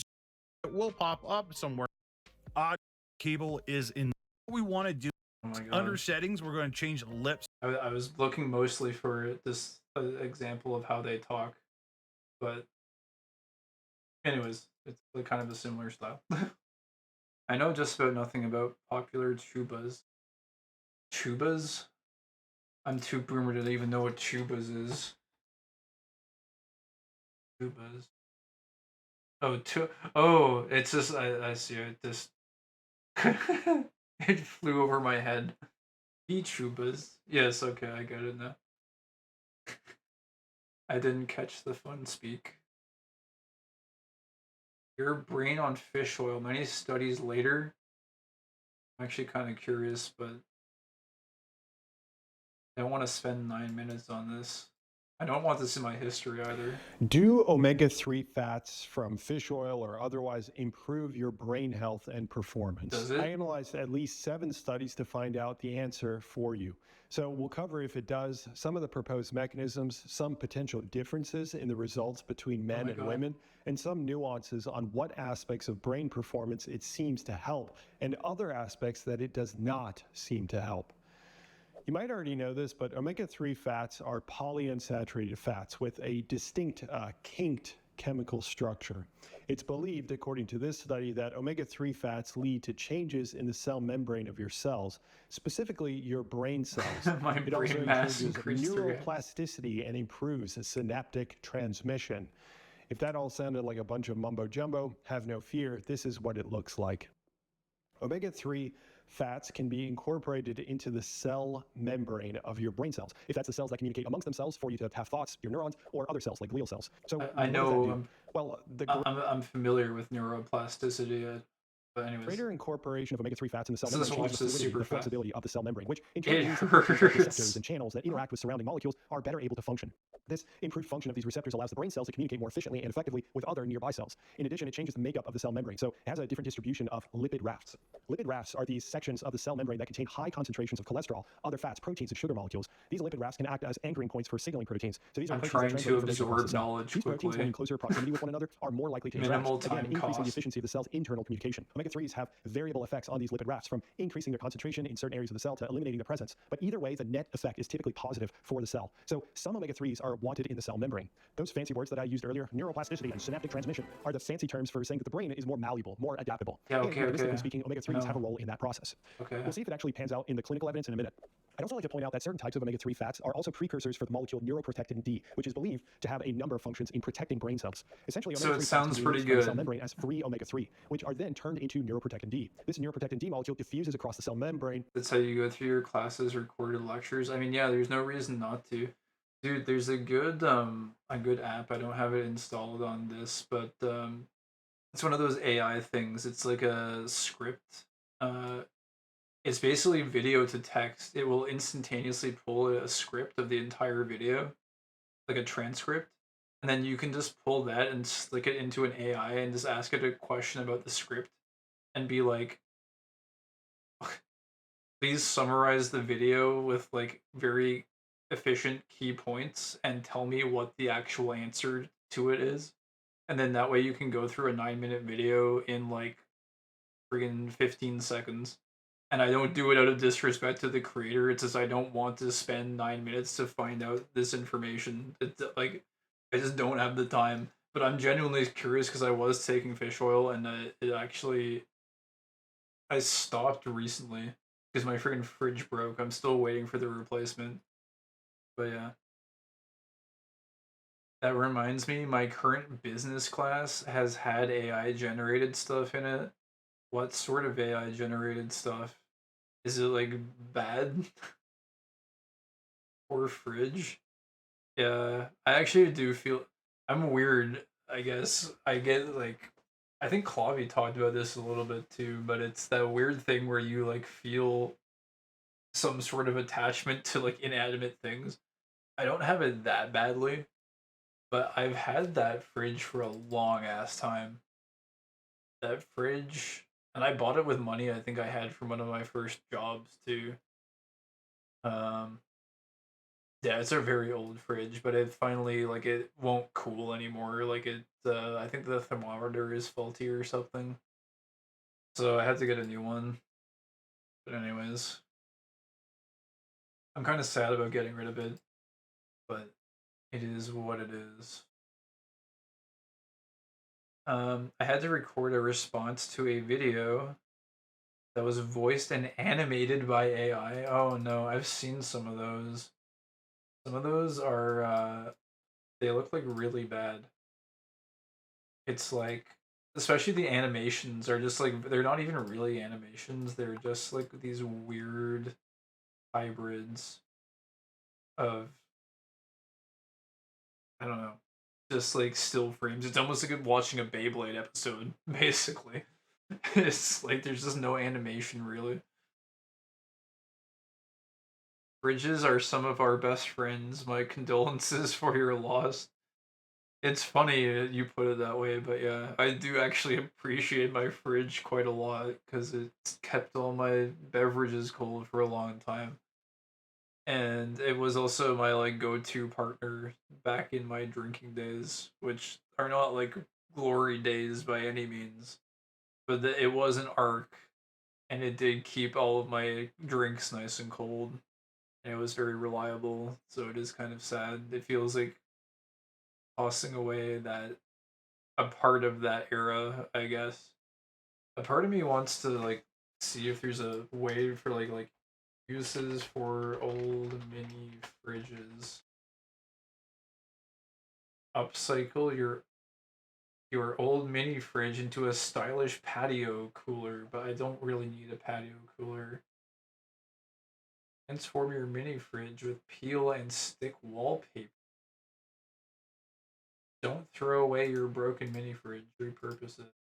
It will pop up somewhere. Odd cable is in. What we want to do under settings, we're going to change lips. I was looking mostly for this example of how they talk, but anyways, it's like kind of a similar style. I know just about nothing about popular tubas. Tubas? I'm too boomer to even know what tubas is. Tubas. Oh, it's just I see it. Just it flew over my head. Tubas. Yes, okay, I got it now. I didn't catch the fun speak. Your brain on fish oil. Many studies later. I'm actually kind of curious, but I don't want to spend 9 minutes on this. I don't want this in my history either. Do omega-3 fats from fish oil or otherwise improve your brain health and performance? Does it? I analyzed at least 7 studies to find out the answer for you. So we'll cover if it does, some of the proposed mechanisms, some potential differences in the results between men and women, and some nuances on what aspects of brain performance it seems to help, and other aspects that it does not seem to help. You might already know this, but omega-3 fats are polyunsaturated fats with a distinct kinked chemical structure. It's believed, according to this study, that omega-3 fats lead to changes in the cell membrane of your cells, specifically your brain cells. My it brain also mass encourages increased 3x. neuroplasticity and improves synaptic transmission. If that all sounded like a bunch of mumbo-jumbo, have no fear, this is what it looks like. Omega-3 fats can be incorporated into the cell membrane of your brain cells. If that's the cells that communicate amongst themselves for you to have thoughts, your neurons, or other cells like glial cells. So I know. I'm familiar with neuroplasticity. But anyways, greater incorporation of omega-3 fats in the cell Let's membrane just changes watch this the fluidity, super the fast. flexibility of the cell membrane, which in It turn means that proteins like hurts. receptors and channels that interact with surrounding molecules are better able to function. This improved function of these receptors allows the brain cells to communicate more efficiently and effectively with other nearby cells. In addition, it changes the makeup of the cell membrane, so it has a different distribution of lipid rafts. Lipid rafts are these sections of the cell membrane that contain high concentrations of cholesterol, other fats, proteins, and sugar molecules. These lipid rafts can act as anchoring points for signaling proteins. So these are I'm proteins trying that to translate information across the absorb cell. knowledge These proteins, when quickly. in closer proximity with one another, are more likely to interact, Minimal again, time increasing the cost. efficiency of the cell's internal communication. Omega-3s have variable effects on these lipid rafts, from increasing their concentration in certain areas of the cell to eliminating their presence. But either way, the net effect is typically positive for the cell. So some omega-3s are wanted in the cell membrane. Those fancy words that I used earlier, neuroplasticity and synaptic transmission, are the fancy terms for saying that the brain is more malleable, more adaptable. Yeah, And okay, realistically okay. speaking, omega-3s have a role in that process. Okay. We'll see if it actually pans out in the clinical evidence in a minute. I'd also like to point out that certain types of omega-3 fats are also precursors for the molecule neuroprotectin D, which is believed to have a number of functions in protecting brain cells. Essentially, So omega-3 it fats sounds can be pretty released from the cell good. membrane as free omega-3, which are then turned into neuroprotectin D. This neuroprotectin D molecule diffuses across the cell membrane. That's how you go through your classes, recorded lectures. I mean, yeah, there's no reason not to. Dude, there's a good app. I don't have it installed on this, but it's one of those AI things. It's like a script. It's basically video to text. It will instantaneously pull a script of the entire video, like a transcript, and then you can just pull that and stick it into an AI and just ask it a question about the script, and be like, please summarize the video with like very efficient key points and tell me what the actual answer to it is. And then that way you can go through a 9-minute video in like friggin' 15 seconds. And I don't do it out of disrespect to the creator. It's just I don't want to spend 9 minutes to find out this information. It's like I just don't have the time. But I'm genuinely curious because I was taking fish oil and it actually I stopped recently because my freaking fridge broke. I'm still waiting for the replacement. But yeah. That reminds me, my current business class has had AI generated stuff in it. What sort of AI generated stuff? Is it like bad? Or fridge? Yeah, I actually do feel I'm weird, I guess. I get like I think Clavi talked about this a little bit too, but it's that weird thing where you like feel some sort of attachment to like inanimate things. I don't have it that badly, but I've had that fridge for a long ass time. That fridge, and I bought it with money I think I had from one of my first jobs too. Um, yeah, it's a very old fridge, but it finally like it won't cool anymore. Like it, I think the thermometer is faulty or something. So I had to get a new one. But anyways, I'm kind of sad about getting rid of it, but it is what it is. I had to record a response to a video that was voiced and animated by AI. Oh no, I've seen some of those. Some of those are they look like really bad. It's like especially the animations are just like they're not even really animations. They're just like these weird hybrids of I don't know, just like still frames. It's almost like watching a Beyblade episode, basically. It's like there's just no animation really. Bridges are some of our best friends. My condolences for your loss. It's funny you put it that way, but yeah, I do actually appreciate my fridge quite a lot because it's kept all my beverages cold for a long time. And it was also my like go-to partner back in my drinking days, which are not like glory days by any means, but it was an arc, and it did keep all of my drinks nice and cold, and it was very reliable. So it is kind of sad. It feels like tossing away that a part of that era, I guess. A part of me wants to like see if there's a way for like uses for old mini fridges. Upcycle your old mini fridge into a stylish patio cooler, but I don't really need a patio cooler. Transform your mini fridge with peel and stick wallpaper. Don't throw away your broken mini fridge. Repurpose it.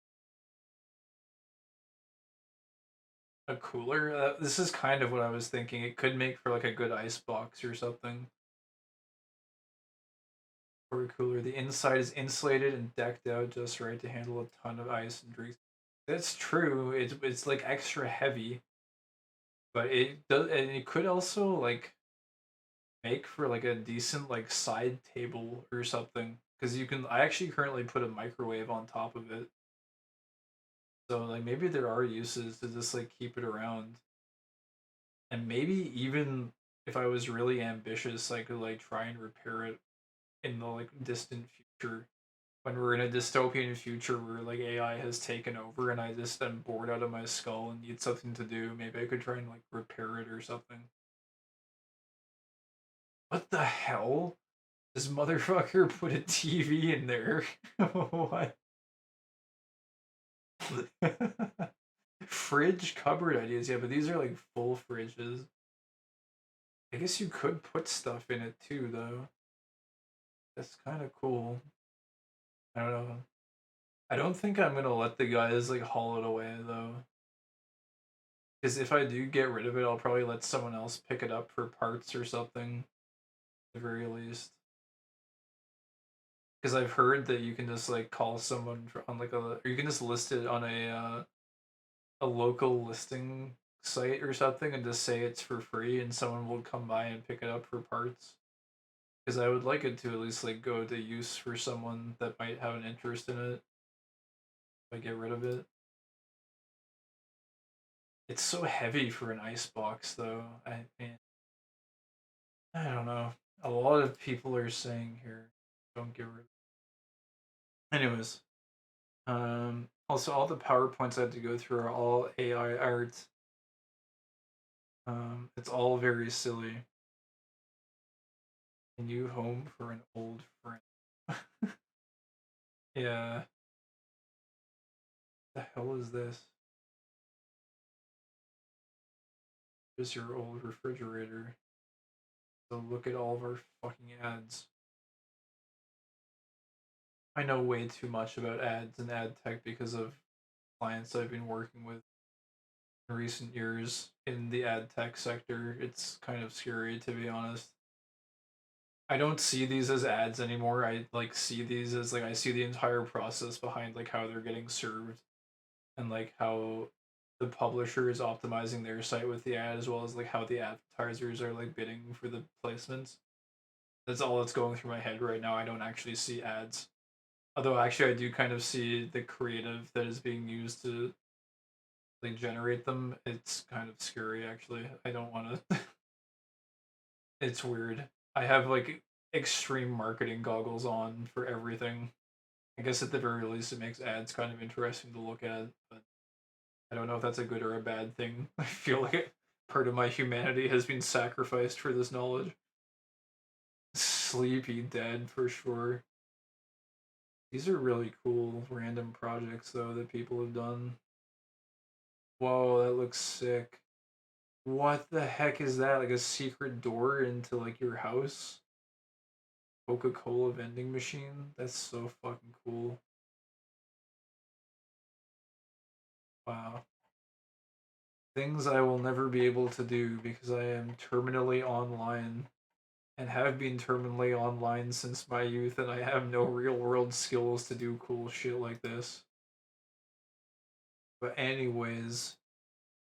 A cooler? This is kind of what I was thinking. It could make for like a good ice box or something. Or a cooler. The inside is insulated and decked out just right to handle a ton of ice and drinks. That's true. It's like extra heavy, but it does, and it could also like make for like a decent like side table or something. Because you can. I actually currently put a microwave on top of it, so like maybe there are uses to just like keep it around. And maybe even if I was really ambitious, I could like try and repair it in the like distant future when we're in a dystopian future where like AI has taken over and I just am bored out of my skull and need something to do. Maybe I could try and like repair it or something. What the hell? This motherfucker put a TV in there. What? Fridge cupboard ideas, yeah, but these are like full fridges. I guess you could put stuff in it too, though. That's kind of cool. I don't know. I don't think I'm gonna let the guys like haul it away though. Because if I do get rid of it, I'll probably let someone else pick it up for parts or something, at the very least. Because I've heard that you can just like call someone on like or you can just list it on a local listing site or something and just say it's for free, and someone will come by and pick it up for parts. Because I would like it to at least like go to use for someone that might have an interest in it. If I get rid of it. It's so heavy for an ice box, though. I don't know. A lot of people are saying here, don't get rid. Anyways, also all the PowerPoints I had to go through are all AI art. It's all very silly. A new home for an old friend. Yeah. The hell is this? Just your old refrigerator. So look at all of our fucking ads. I know way too much about ads and ad tech because of clients I've been working with in recent years in the ad tech sector. It's kind of scary, to be honest. I don't see these as ads anymore. I like see these as like I see the entire process behind like how they're getting served and like how the publisher is optimizing their site with the ad as well as like how the advertisers are like bidding for the placements. That's all that's going through my head right now. I don't actually see ads. Although actually I do kind of see the creative that is being used to like generate them. It's kind of scary actually. I don't want to it's weird. I have like extreme marketing goggles on for everything. I guess at the very least it makes ads kind of interesting to look at, but I don't know if that's a good or a bad thing. I feel like part of my humanity has been sacrificed for this knowledge. Sleepy Dead for sure. These are really cool random projects though that people have done. Whoa, that looks sick. What the heck is that? Like a secret door into like your house? Coca-Cola vending machine? That's so fucking cool. Wow. Things I will never be able to do because I am terminally online and have been terminally online since my youth, and I have no real world skills to do cool shit like this. But anyways,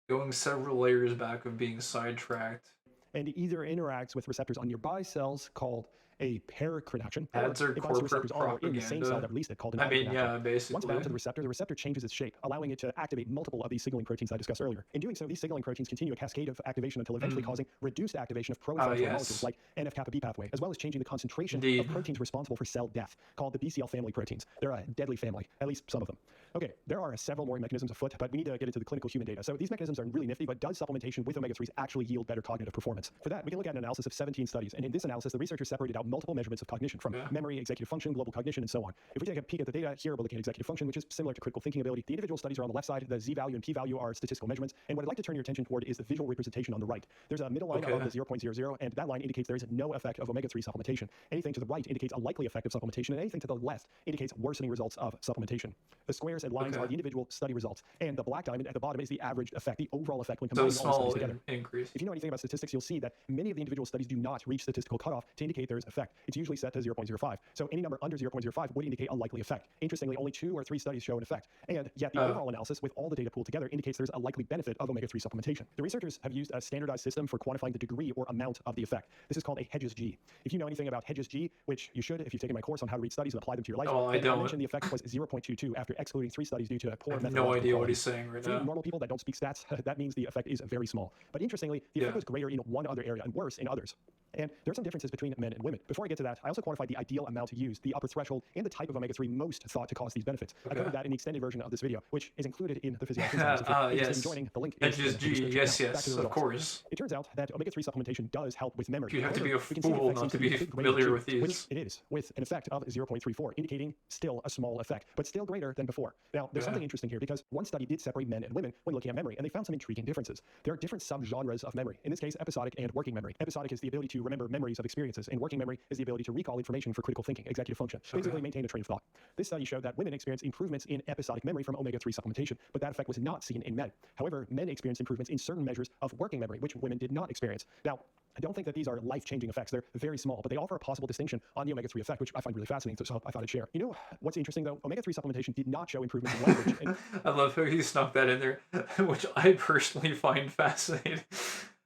going several layers back of being sidetracked. And either interacts with receptors on nearby cells called a paracrenaction, Ads or are it binds to corporate receptors on or in the same cell propaganda. that released it called an I mean, autocrenaction. yeah, Once basically. bound to the receptor changes its shape, allowing it to activate multiple of these signaling proteins I discussed earlier. In doing so, these signaling proteins continue a cascade of activation until eventually causing reduced activation of pro-inflammatory molecules like NF-kappa B pathway, as well as changing the concentration of proteins responsible for cell death, called the BCL family proteins. They're a deadly family, at least some of them. Okay, there are several more mechanisms afoot, but we need to get into the clinical human data. So these mechanisms are really nifty, but does supplementation with omega-3s actually yield better cognitive performance? For that, we can look at an analysis of 17 studies, and in this analysis, the researchers separated out multiple measurements of cognition from memory, executive function, global cognition, and so on. If we take a peek at the data, here we're looking at executive function, which is similar to critical thinking ability. The individual studies are on the left side, the z-value and p-value are statistical measurements, and what I'd like to turn your attention toward is the visual representation on the right. There's a middle line above the 0.00, and that line indicates there is no effect of omega-3 supplementation. Anything to the right indicates a likely effect of supplementation, and anything to the left indicates worsening results of supplementation. The squares and lines are the individual study results, and the black diamond at the bottom is the averaged effect, the overall effect when combining all the studies together. Increase. If you know anything about statistics, you'll see that many of the individual studies do not reach statistical cutoff to indicate there is effect. It's usually set to 0.05. So any number under 0.05 would indicate a likely effect. Interestingly, only 2 or 3 studies show an effect, and yet the overall analysis with all the data pooled together indicates there's a likely benefit of omega-3 supplementation. The researchers have used a standardized system for quantifying the degree or amount of the effect. This is called a Hedges G. If you know anything about Hedges G, which you should if you've taken my course on how to read studies and apply them to your life, I mentioned the effect was 0.22 after excluding 3 studies due to poor I have methodological no idea quality. what he's saying right For now. normal people that don't speak stats, that means the effect is very small. But interestingly, the effect was greater in one other area and worse in others. And there are some differences between men and women. Before I get to that, I also quantified the ideal amount used, the upper threshold, and the type of omega-3 most thought to cause these benefits. I covered that in the extended version of this video, which is included in the Physiology Science. If you're interested in joining, the link is in the description. Yes, Now, back to the of results. course. It turns out that omega-3 supplementation does help with memory. You have to be a we can see the fool effect not seems to be a be big familiar gradient with G, which these. it is, with an effect of 0.34, indicating still a small effect, but still greater than before. Now, there's something interesting here because one study did separate men and women when looking at memory, and they found some intriguing differences. There are different subgenres of memory. In this case, episodic and working memory. Episodic is the ability to remember memories of experiences, and working memory is the ability to recall information for critical thinking, executive function, basically maintain a train of thought. This study showed that women experienced improvements in episodic memory from omega-3 supplementation, but that effect was not seen in men. However, men experienced improvements in certain measures of working memory, which women did not experience. Now, I don't think that these are life-changing effects. They're very small, but they offer a possible distinction on the omega-3 effect, which I find really fascinating, so I thought I'd share. You know what's interesting, though? Omega-3 supplementation did not show improvements in language. And I love how he snuck that in there, which I personally find fascinating.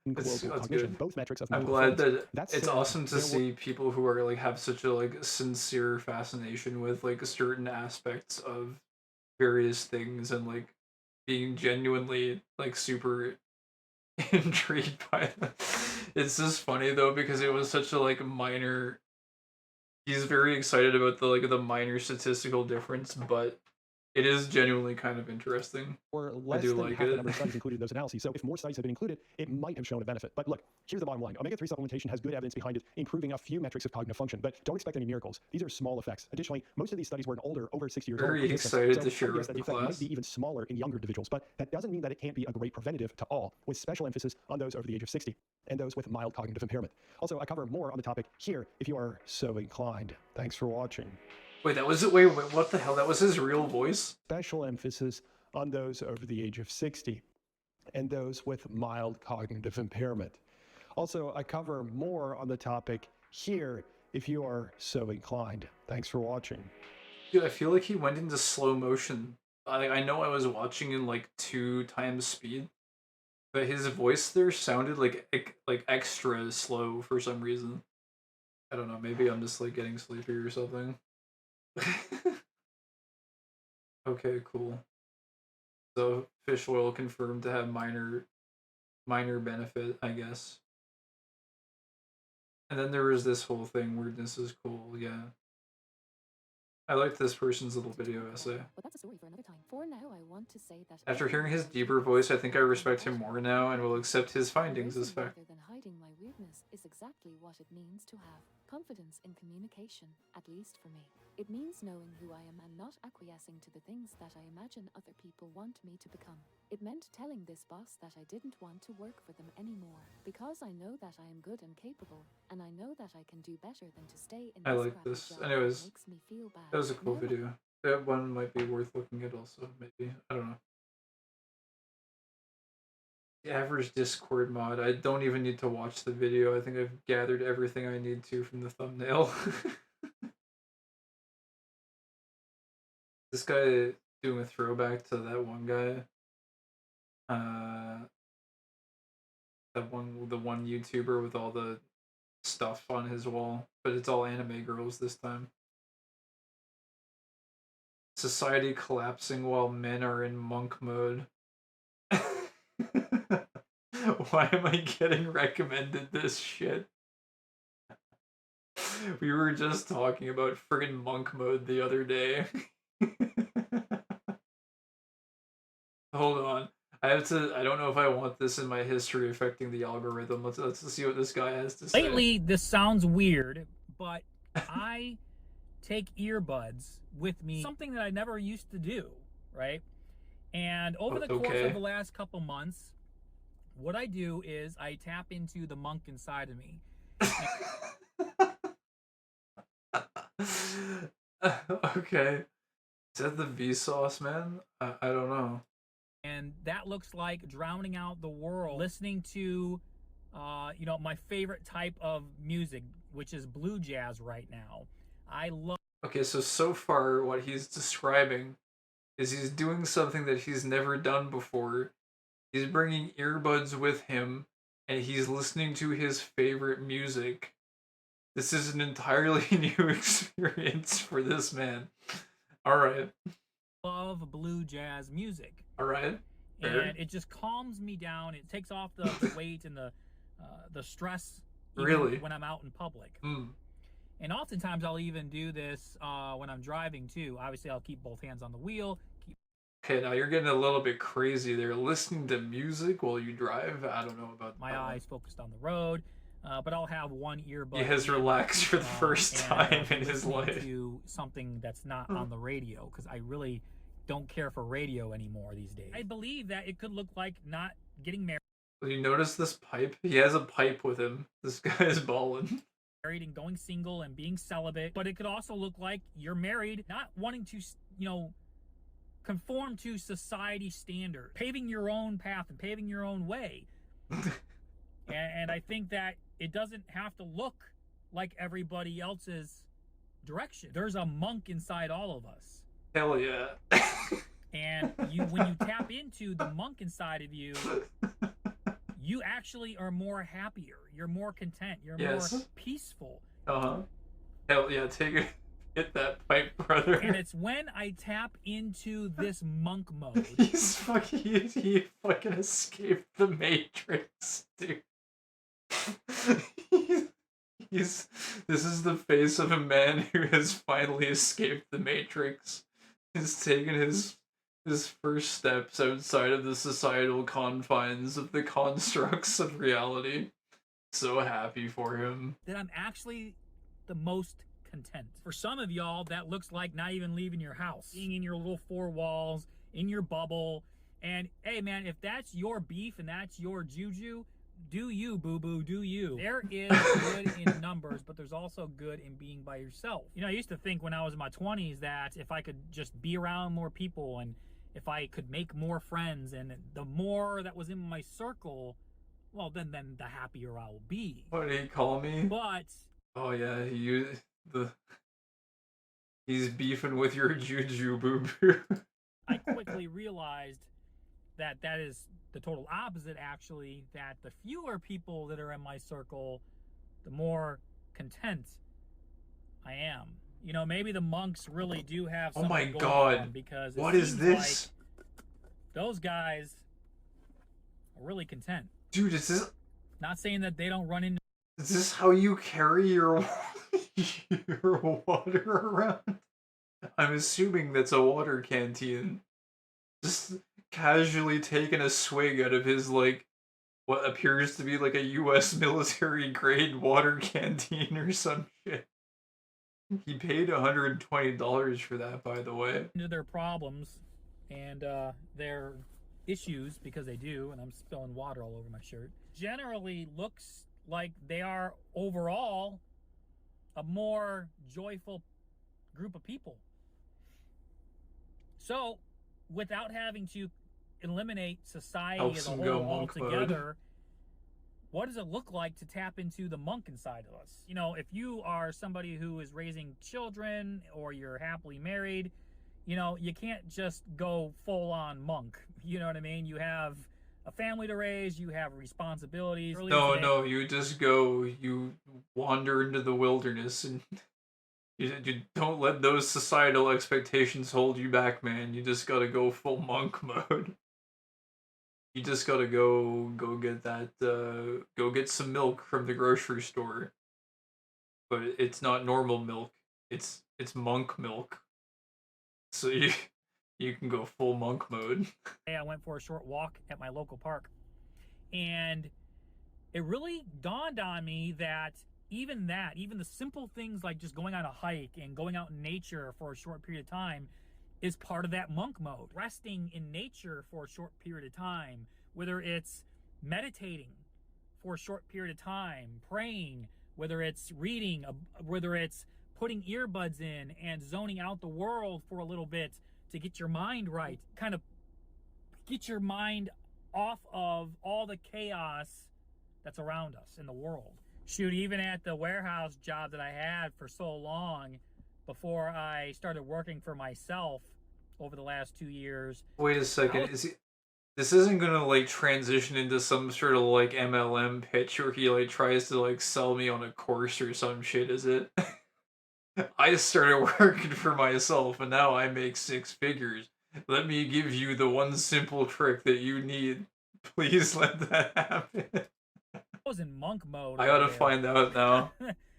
That's good. Both metrics of I'm glad that That's it's awesome to see people who are like have such a like sincere fascination with like certain aspects of various things and like being genuinely like super intrigued by them. It's just funny though because it was such a like minor. He's very excited about the like the minor statistical difference, but it is genuinely kind of interesting. Or I less do than like half the it. number of studies included in those analyses. So if more studies had been included, it might have shown a benefit. But look, here's the bottom line. Omega-3 supplementation has good evidence behind it, improving a few metrics of cognitive function, but don't expect any miracles. These are small effects. Additionally, most of these studies were in older, over 60 years old. Very excited so to share I guess with that the the effect class. might be even smaller in younger individuals, but that doesn't mean that it can't be a great preventative to all, with special emphasis on those over the age of 60 and those with mild cognitive impairment. Also, I cover more on the topic here if you are so inclined. Thanks for watching. Wait, that was it. Wait, what the hell? That was his real voice? Special emphasis on those over the age of 60 and those with mild cognitive impairment. Also, I cover more on the topic here if you are so inclined. Thanks for watching. Dude, I feel like he went into slow motion. I know I was watching in like 2x speed, but his voice there sounded like extra slow for some reason. I don't know, maybe I'm just like getting sleepy or something. Okay, cool. So fish oil confirmed to have minor benefit, I guess. And then there was this whole thing, weirdness is cool, yeah. I liked this person's little video essay. But that's a story for another time. For now, I want to say that After hearing his deeper voice, I think I respect him more now and will accept his findings as fact. rather than hiding my weirdness is exactly what it means to have confidence in communication, at least for me. It means knowing who I am and not acquiescing to the things that I imagine other people want me to become. It meant telling this boss that I didn't want to work for them anymore, because I know that I am good and capable, and I know that I can do better than to stay in I this like crappy this. job Anyways, that makes me feel bad. that was a cool Now video. That one might be worth looking at also, maybe. I don't know. The average Discord mod. I don't even need to watch the video. I think I've gathered everything I need to from the thumbnail. This guy doing a throwback to that one guy. The one YouTuber with all the stuff on his wall, but it's all anime girls this time. Society collapsing while men are in monk mode. Why am I getting recommended this shit? We were just talking about friggin' monk mode the other day. Hold on. I don't know if I want this in my history affecting the algorithm. Let's see what this guy has to say. Lately, this sounds weird, but I take earbuds with me, something that I never used to do, right? And over the course of the last couple months, what I do is I tap into the monk inside of me. Okay. Is that the Vsauce, man? I don't know. And that looks like drowning out the world, listening to, you know, my favorite type of music, which is blue jazz right now. I love. Okay, so far what he's describing is he's doing something that he's never done before. He's bringing earbuds with him, and he's listening to his favorite music. This is an entirely new experience for this man. Alright. Love blue jazz music. Alright. And it just calms me down. It takes off the weight and the stress really when I'm out in public. Mm. And oftentimes I'll even do this when I'm driving too. Obviously, I'll keep both hands on the wheel. Okay, now you're getting a little bit crazy there. Listening to music while you drive? I don't know about my eyes focused on the road, but I'll have one earbud. He has relaxed for the first time in his life. To something that's not on the radio, because I really don't care for radio anymore these days. I believe that it could look like not getting married. You notice this pipe? He has a pipe with him. This guy is ballin'. Married and going single and being celibate, but it could also look like you're married, not wanting to, you know, conform to society standard, paving your own path and paving your own way. and I think that it doesn't have to look like everybody else's direction. There's a monk inside all of us. Hell yeah. And when you tap into the monk inside of you, you actually are more happier. You're more content. You're more peaceful. Uh-huh. Hell yeah, take it. Hit that pipe, brother. And it's when I tap into this monk mode. He fucking escaped the Matrix, dude. This is the face of a man who has finally escaped the Matrix. He's taken his first steps outside of the societal confines of the constructs of reality. So happy for him. That I'm actually the most content. For some of y'all, that looks like not even leaving your house, being in your little four walls, in your bubble. And hey man, if that's your beef and that's your juju, do you, boo-boo, do you. There is good in numbers, but there's also good in being by yourself. You know, I used to think when I was in my 20s that if I could just be around more people and if I could make more friends and the more that was in my circle, well, then the happier I'll be. What did he call me? But oh yeah, he's beefing with your juju, boo boo. I quickly realized that that is the total opposite, actually, that the fewer people that are in my circle, the more content I am. You know, maybe the monks really do have something going for them, because what is this? Like those guys are really content. Dude, is this... Not saying that they don't run into... Is this how you carry your water around? I'm assuming that's a water canteen. Just casually taking a swig out of his, like, what appears to be like a US military grade water canteen or some shit. He paid $120 for that, by the way. Into their problems and their issues, because they do, and I'm spilling water all over my shirt, generally looks like they are overall a more joyful group of people. So, without having to eliminate society as a whole altogether, what does it look like to tap into the monk inside of us? You know, if you are somebody who is raising children or you're happily married, you know, you can't just go full-on monk. You know what I mean? You have a family to raise, you have responsibilities. No, you just go, you wander into the wilderness and you don't let those societal expectations hold you back, man. You just gotta go full monk mode. You just gotta go get that, go get some milk from the grocery store. But it's not normal milk. It's monk milk. So you can go full monk mode. I went for a short walk at my local park, and it really dawned on me that even the simple things like just going on a hike and going out in nature for a short period of time is part of that monk mode. Resting in nature for a short period of time, whether it's meditating for a short period of time, praying, whether it's reading, whether it's putting earbuds in and zoning out the world for a little bit to get your mind right, kind of get your mind off of all the chaos that's around us in the world. Shoot, even at the warehouse job that I had for so long before I started working for myself over the last 2 years. Wait a second, this isn't gonna like transition into some sort of like MLM pitch where he like tries to like sell me on a course or some shit, is it? I started working for myself and now I make 6 figures. Let me give you the one simple trick that you need. Please let that happen. I was in monk mode. I gotta find out now.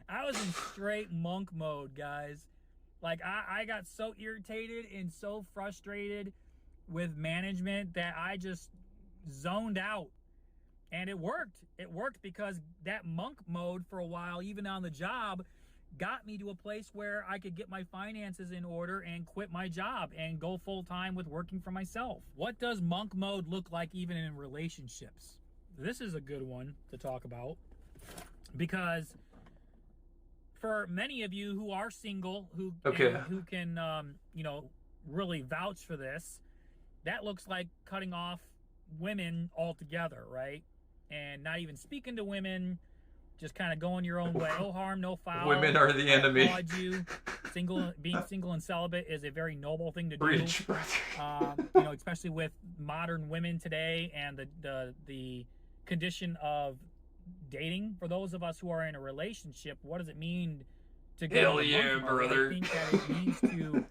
I was in straight monk mode, guys. Like, I got so irritated and so frustrated with management that I just zoned out. And it worked. It worked because that monk mode for a while, even on the job, got me to a place where I could get my finances in order and quit my job and go full-time with working for myself. What does monk mode look like even in relationships? This is a good one to talk about, because for many of you who are single, who can you know, really vouch for this, that looks like cutting off women altogether, right? And not even speaking to women, just kind of going your own way. No harm, no foul. Women are the enemy. I applaud you. Being single and celibate is a very noble thing to do. Preach, brother. You know, especially with modern women today and the condition of dating. For those of us who are in a relationship, what does it mean to go? Hell yeah, brother. I think that it means to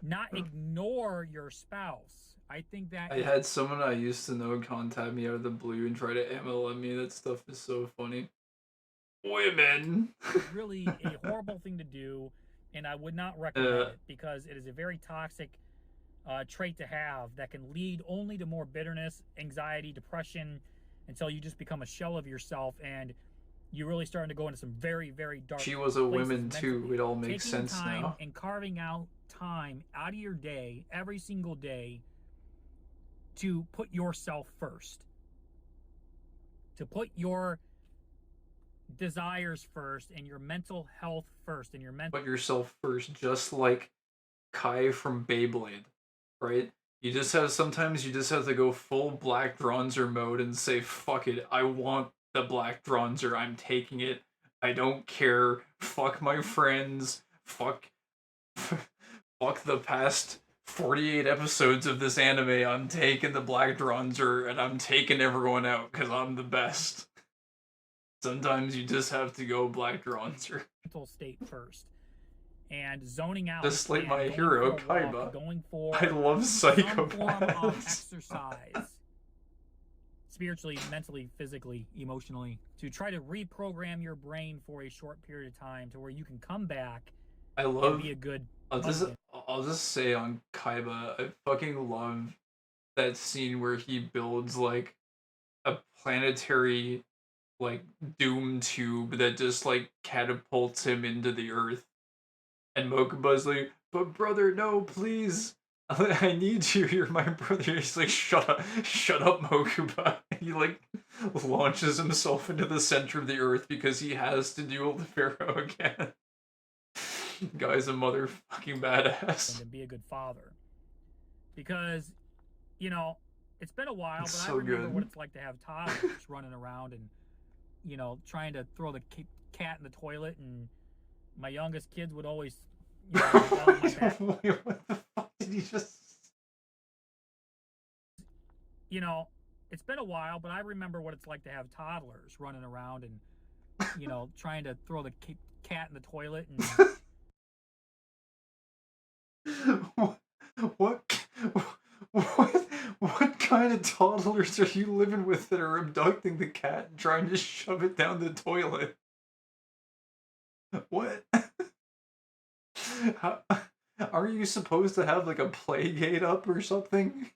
not ignore your spouse. I think that I had someone I used to know contact me out of the blue and try to MLM me. That stuff is so funny. Women. It's really a horrible thing to do, and I would not recommend it because it is a very toxic trait to have that can lead only to more bitterness, anxiety, depression, until you just become a shell of yourself and you're really starting to go into some very, very dark She was a woman too. It all makes sense time now. And carving out time out of your day, every single day, to put yourself first. to put your desires first and your mental health first and your mental Put yourself first, just like Kai from Beyblade, right? Sometimes you just have to go full Black Bronzer mode and say, fuck it, I want the Black Bronzer, I'm taking it. I don't care. Fuck my friends. Fuck fuck the past 48 episodes of this anime. I'm taking the Black Bronzer and I'm taking everyone out because I'm the best. Sometimes you just have to go Black Bronzer. state first. And zoning out. Just like and my going hero, for a walk, Kaiba. going for I love some form of psychopaths. exercise. Spiritually, mentally, physically, emotionally, to try to reprogram your brain for a short period of time to where you can come back I and love. be a good I'll just say on Kaiba, I fucking love that scene where he builds like a planetary like doom tube that just like catapults him into the earth. And Mokuba's like, but brother, no, please. I need you. You're my brother. He's like, shut up, Mokuba. He like launches himself into the center of the earth because he has to duel the Pharaoh again. Guy's a motherfucking badass. and be a good father. Because, you know, it's been a while, It's but so I remember good. what it's like to have toddlers running around and, you know, trying to throw the cat in the toilet, and my youngest kids would always, you know, fall on my back. Wait, what the fuck did he just... You know, it's been a while, but I remember what it's like to have toddlers running around and, you know, trying to throw the cat in the toilet and... What kind of toddlers are you living with that are abducting the cat and trying to shove it down the toilet? What? How, are you supposed to have like a play gate up or something?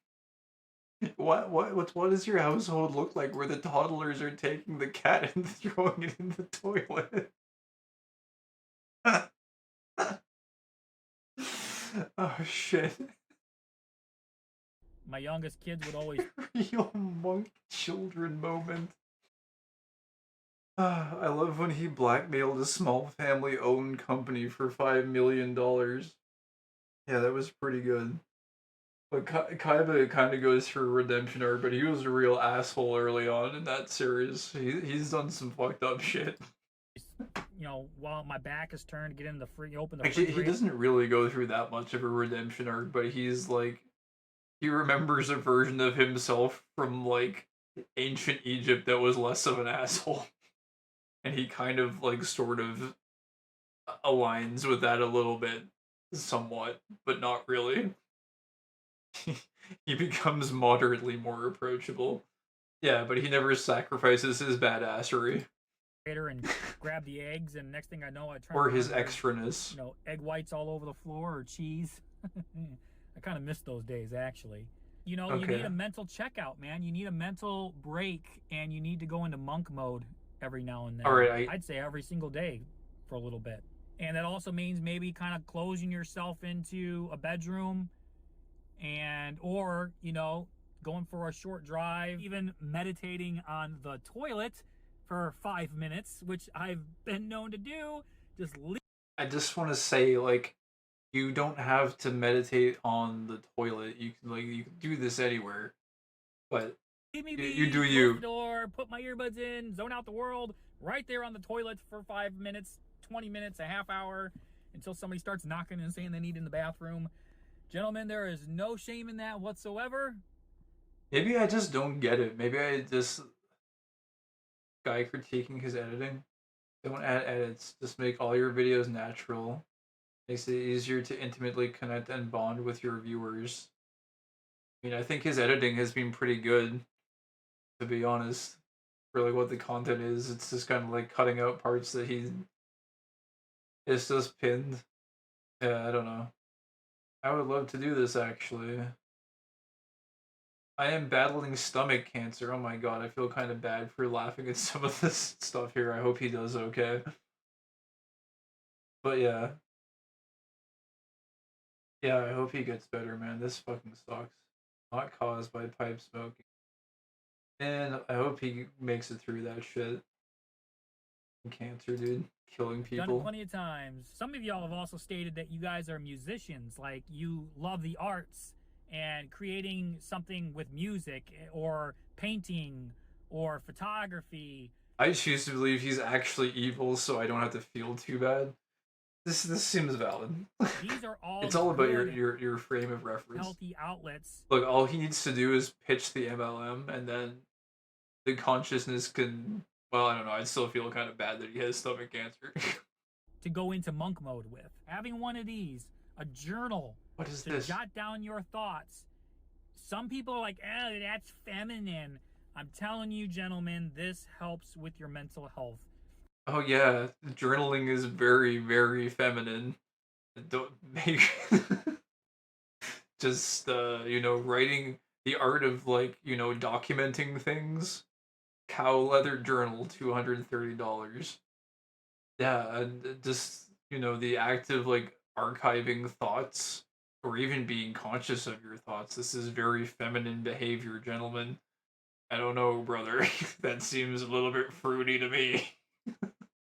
What does your household look like where the toddlers are taking the cat and throwing it in the toilet? Oh shit. My youngest kids would always... Real monk children moment. I love when he blackmailed a small family-owned company for $5 million. Yeah, that was pretty good. But Kaiba kind of goes through a redemption arc, but he was a real asshole early on in that series. He's done some fucked up shit. You know, while my back is turned to get in the open the Actually, he refrigerator. doesn't really go through that much of a redemption arc, but he's like, he remembers a version of himself from like ancient Egypt that was less of an asshole. And he kind of like sort of aligns with that a little bit, somewhat, but not really. He becomes moderately more approachable. Yeah, but he never sacrifices his badassery. And grab the eggs, and next thing I know, I turn Or around his and there's, extraness. you know, egg whites all over the floor or cheese. I kind of miss those days, actually. You know, you need a mental checkout, man. You need a mental break, and you need to go into monk mode every now and then. All right, I'd say every single day for a little bit. And that also means maybe kind of closing yourself into a bedroom and, or, you know, going for a short drive, even meditating on the toilet for 5 minutes, which I've been known to do. I just want to say, like, you don't have to meditate on the toilet. You can do this anywhere. But you do you. Close the door, put my earbuds in, zone out the world, right there on the toilet for 5 minutes, 20 minutes, a half hour, until somebody starts knocking and saying they need in the bathroom. Gentlemen, there is no shame in that whatsoever. Maybe I just don't get it. Maybe I just... Guy critiquing his editing. Don't add edits. Just make all your videos natural. Makes it easier to intimately connect and bond with your viewers. I mean, I think his editing has been pretty good, to be honest. For like what the content is, it's just kind of like cutting out parts that it's just pinned. Yeah, I don't know. I would love to do this actually. I am battling stomach cancer. Oh my god, I feel kind of bad for laughing at some of this stuff here. I hope he does okay. But yeah. Yeah, I hope he gets better, man. This fucking sucks. Not caused by pipe smoking. And I hope he makes it through that shit. Cancer, dude, killing Done it people. plenty of times. Some of y'all have also stated that you guys are musicians, like you love the arts and creating something with music or painting or photography. I choose to believe he's actually evil, so I don't have to feel too bad. This seems valid. These are all It's all about good, your frame of reference. healthy outlets. Look, all he needs to do is pitch the MLM, and then the consciousness can. Well, I don't know. I'd still feel kind of bad that he has stomach cancer. To go into monk mode with. Having one of these, a journal. What is to this? Jot down your thoughts. Some people are like, oh, that's feminine. I'm telling you, gentlemen, this helps with your mental health. Oh yeah, journaling is very, very feminine. Don't make just writing the art of documenting things. Cow leather journal, $230. Yeah, and just the act of archiving thoughts or even being conscious of your thoughts. This is very feminine behavior, gentlemen. I don't know, brother. That seems a little bit fruity to me.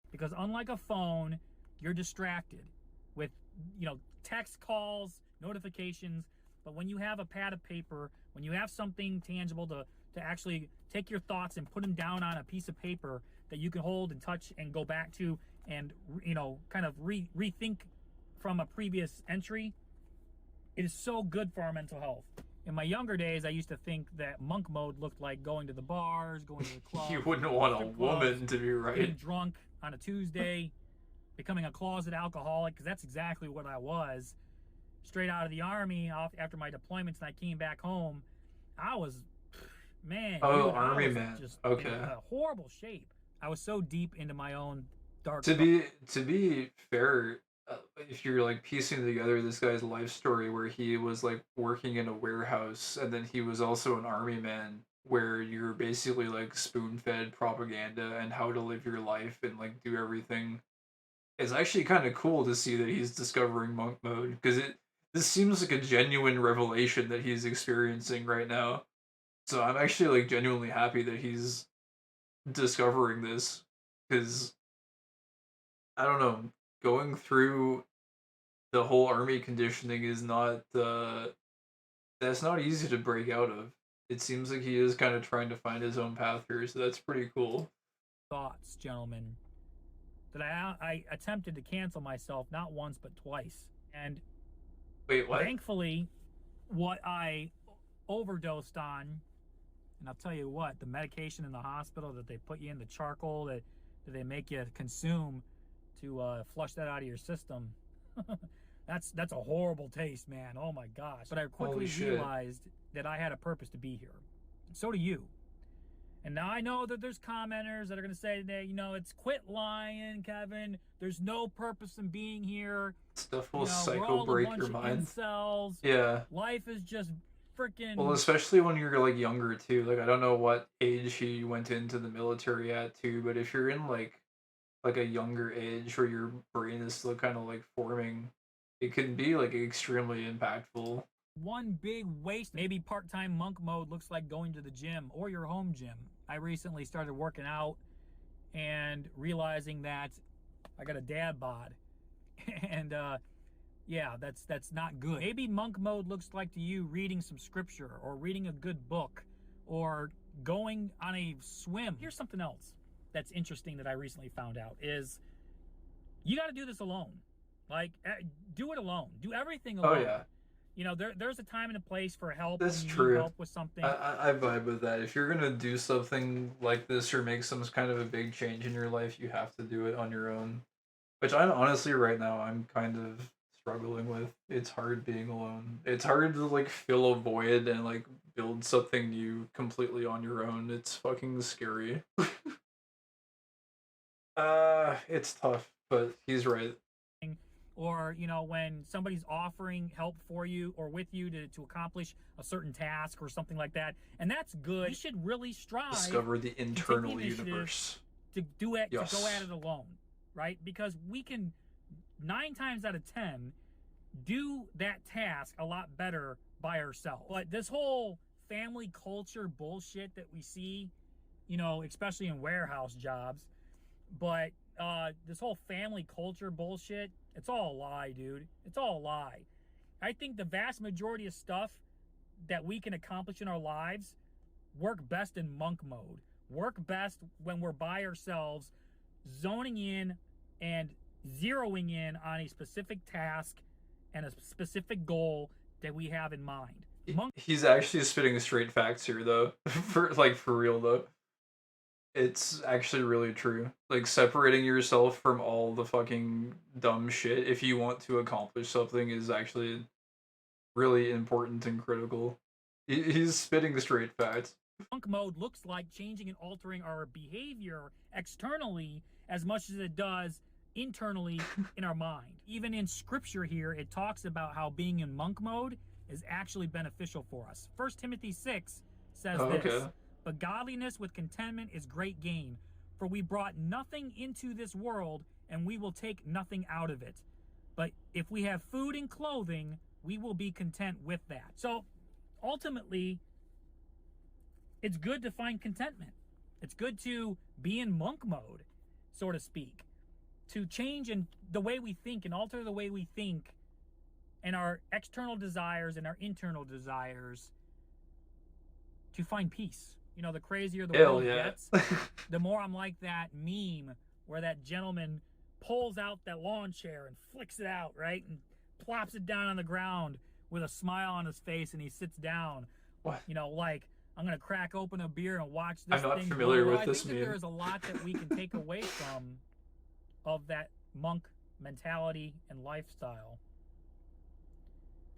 Because unlike a phone, you're distracted with, text calls, notifications. But when you have a pad of paper, when you have something tangible to actually take your thoughts and put them down on a piece of paper that you can hold and touch and go back to and, kind of rethink from a previous entry, it is so good for our mental health. In my younger days, I used to think that monk mode looked like going to the bars, going to the clubs. You wouldn't want a woman to be right. Getting drunk on a Tuesday, becoming a closet alcoholic, because that's exactly what I was. Straight out of the Army, after my deployments, and I came back home, I was, man. Oh, dude, Army I was man. just Okay. in a horrible shape. I was so deep into my own dark. To be fair, if you're piecing together this guy's life story where he was working in a warehouse and then he was also an army man, where you're basically spoon-fed propaganda and how to live your life and do everything, it's actually kind of cool to see that he's discovering monk mode, because this seems like a genuine revelation that he's experiencing right now. So I'm actually genuinely happy that he's discovering this, because I don't know, going through the whole army conditioning is not that's not easy to break out of. It seems like he is kind of trying to find his own path here, so that's pretty cool. Thoughts, gentlemen, that I attempted to cancel myself not once but twice. And wait, what? Thankfully, what I overdosed on, and I'll tell you what, the medication in the hospital that they put you in, the charcoal that they make you consume to flush that out of your system, that's a horrible taste, man. Oh my gosh. But I quickly realized that I had a purpose to be here. So do you. And now I know that there's commenters that are going to say that, it's quit lying, Kevin. There's no purpose in being here. Stuff will psycho break your mind. Incels. Yeah. Life is just freaking. Well, especially when you're younger too. I don't know what age he went into the military at too, but if you're in like a younger age where your brain is still kind of forming, it can be extremely impactful. One big waste. Maybe part-time monk mode looks like going to the gym or your home gym. I recently started working out and realizing that I got a dad bod. And yeah, that's not good. Maybe monk mode looks like to you reading some scripture or reading a good book or going on a swim. Here's something else that's interesting that I recently found out is you got to do this alone. Do it alone. Do everything alone. Oh yeah. There's a time and a place for help. That's when you true. Need help with something. I vibe with that. If you're gonna do something like this or make some kind of a big change in your life, you have to do it on your own. Which I'm honestly right now I'm kind of struggling with. It's hard being alone. It's hard to fill a void and build something new completely on your own. It's fucking scary. It's tough, but he's right. Or, when somebody's offering help for you or with you to accomplish a certain task or something like that. And that's good. You should really strive. Discover the internal universe. To do it, yes. To go at it alone, right? Because we can, 9 times out of 10, do that task a lot better by ourselves. But this whole family culture bullshit that we see, you know, especially in warehouse jobs. But this whole family culture bullshit, it's all a lie, dude. It's all a lie. I think the vast majority of stuff that we can accomplish in our lives work best in monk mode. Work best when we're by ourselves, zoning in and zeroing in on a specific task and a specific goal that we have in mind. He's actually spitting straight facts here, though. For real, though. It's actually really true. Like, separating yourself from all the fucking dumb shit if you want to accomplish something is actually really important and critical. He's spitting straight facts. Monk mode looks like changing and altering our behavior externally as much as it does internally in our mind. Even in scripture here, it talks about how being in monk mode is actually beneficial for us. 1 Timothy 6 says this, but godliness with contentment is great gain, for we brought nothing into this world, and we will take nothing out of it. But if we have food and clothing, we will be content with that. So ultimately, it's good to find contentment. It's good to be in monk mode, so to speak. To change in the way we think and alter the way we think and our external desires and our internal desires to find peace. You know, the crazier the world gets, the more I'm like that meme where that gentleman pulls out that lawn chair and flicks it out, right? And plops it down on the ground with a smile on his face, and he sits down. What? You know, like, I'm going to crack open a beer and watch this thing. I'm not familiar with this meme. I think that there's a lot that we can take away from of that monk mentality and lifestyle.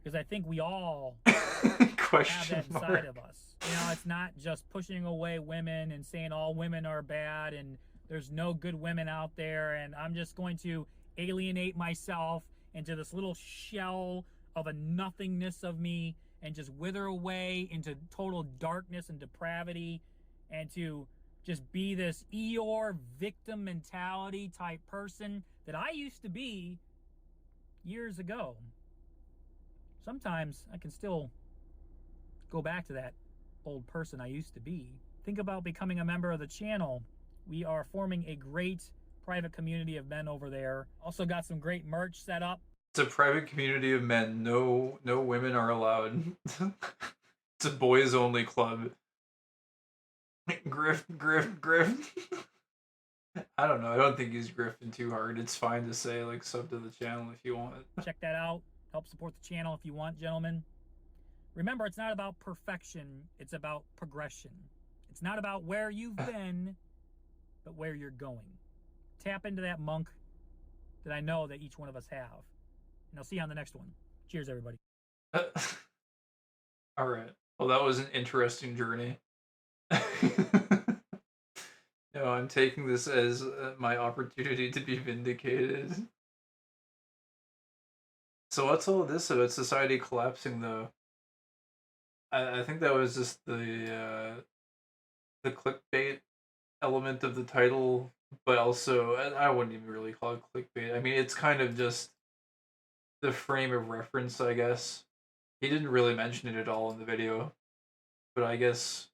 Because I think we all have that inside of us. You know, it's not just pushing away women and saying all women are bad and there's no good women out there and I'm just going to alienate myself into this little shell of a nothingness of me and just wither away into total darkness and depravity and to just be this Eeyore victim mentality type person that I used to be years ago. Sometimes I can still go back to that old person I used to be. Think about becoming a member of the channel. We are forming a great private community of men over there. Also got some great merch set up. It's a private community of men. No women are allowed. It's a boys only club. Grift. I don't know. I don't think he's grifting too hard. It's fine to say, like, sub to the channel if you want. Check that out. Help support the channel if you want, gentlemen. Remember, it's not about perfection. It's about progression. It's not about where you've been, but where you're going. Tap into that monk that I know that each one of us have. And I'll see you on the next one. Cheers, everybody. All right. Well, that was an interesting journey. No, I'm taking this as my opportunity to be vindicated. So what's all this about society collapsing, though? I think that was just the clickbait element of the title, but also I wouldn't even really call it clickbait. I mean, it's kind of just the frame of reference, I guess. He didn't really mention it at all in the video, but I guess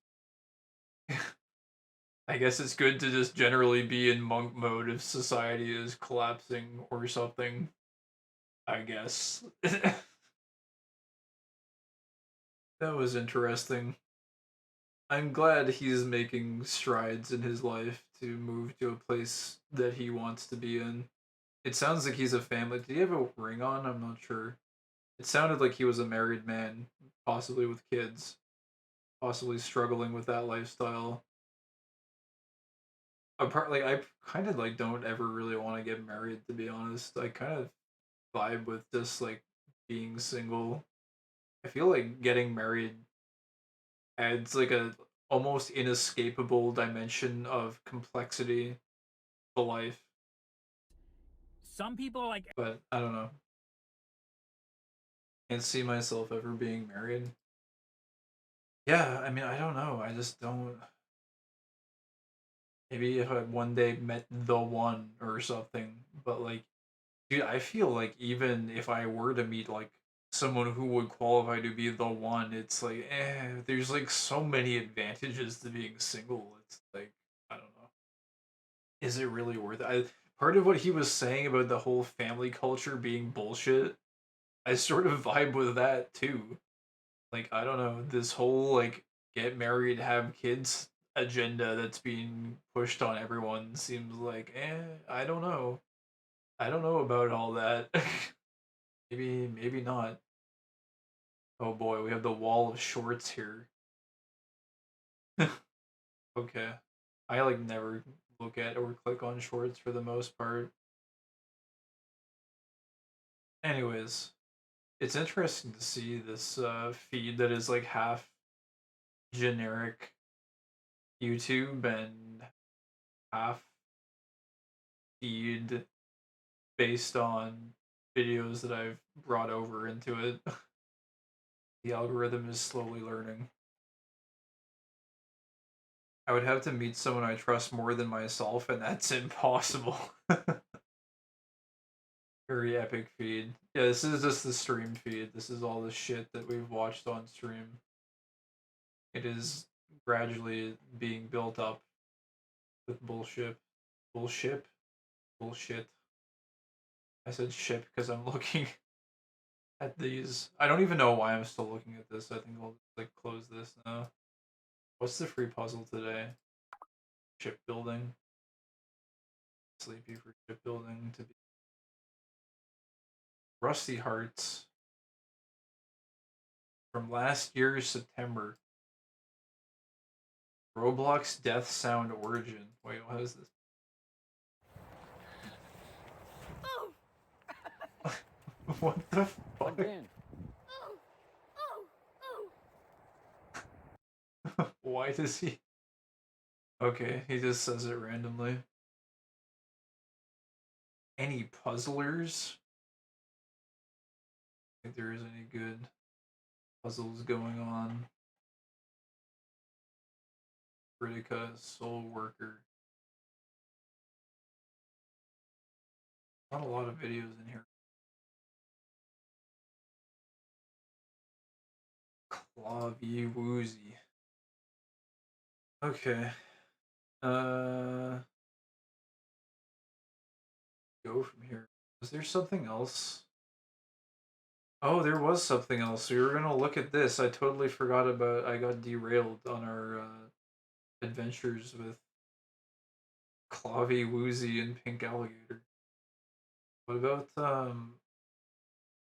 it's good to just generally be in monk mode if society is collapsing or something. I guess. That was interesting. I'm glad he's making strides in his life to move to a place that he wants to be in. It sounds like he's a family. Did he have a ring on? I'm not sure. It sounded like he was a married man, possibly with kids, possibly struggling with that lifestyle. Apart, like, I kind of like don't ever really want to get married, to be honest. I kind of vibe with just like being single. I feel like getting married adds like a almost inescapable dimension of complexity to life. Some people like, but I don't know. Can't see myself ever being married. Yeah, I mean, I don't know. I just don't. Maybe if I one day met the one or something, but like, dude, I feel like even if I were to meet like someone who would qualify to be the one. It's like, there's like so many advantages to being single. It's like, I don't know. Is it really worth it? Part of what he was saying about the whole family culture being bullshit, I sort of vibe with that too. Like, I don't know, this whole like get married, have kids agenda that's being pushed on everyone seems like, I don't know. I don't know about all that. Maybe not. Oh boy, we have the wall of shorts here. Okay. I like never look at or click on shorts for the most part. Anyways, it's interesting to see this feed that is like half generic YouTube and half feed based on videos that I've brought over into it. The algorithm is slowly learning. I would have to meet someone I trust more than myself, and that's impossible. Very epic feed. Yeah, this is just the stream feed. This is all the shit that we've watched on stream. It is gradually being built up with bullshit. Bullshit? Bullshit. I said ship because I'm looking at these. I don't even know why I'm still looking at this. I think I'll like close this now. What's the free puzzle today? Shipbuilding. Sleepy for shipbuilding to be. Rusty Hearts. From last year's September. Roblox Death Sound Origin. Wait, what is this? What the fuck? Why does he? Okay, he just says it randomly. Any puzzlers? I think there is any good puzzles going on. Critica, Soul Worker. Not a lot of videos in here. Clavy Woozy. Okay. Go from here. Was there something else? Oh, there was something else. We were gonna look at this. I totally forgot about. I got derailed on our adventures with Clavy Woozy and Pink Alligator. What about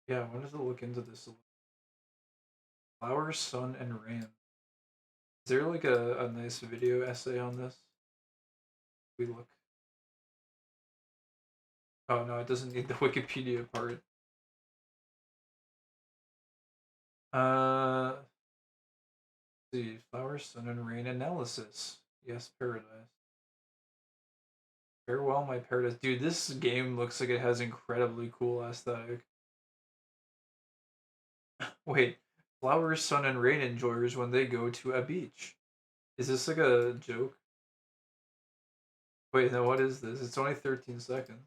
Yeah, I wanted to look into this a little. Flower, Sun, and Rain. Is there like a nice video essay on this? We look. Oh no, it doesn't need the Wikipedia part. Let's see, Flower, Sun, and Rain analysis. Yes, Paradise. Farewell, my paradise. Dude, this game looks like it has incredibly cool aesthetic. Wait, Flower, Sun, and Rain enjoyers when they go to a beach. Is this like a joke? Wait, no, what is this? It's only 13 seconds.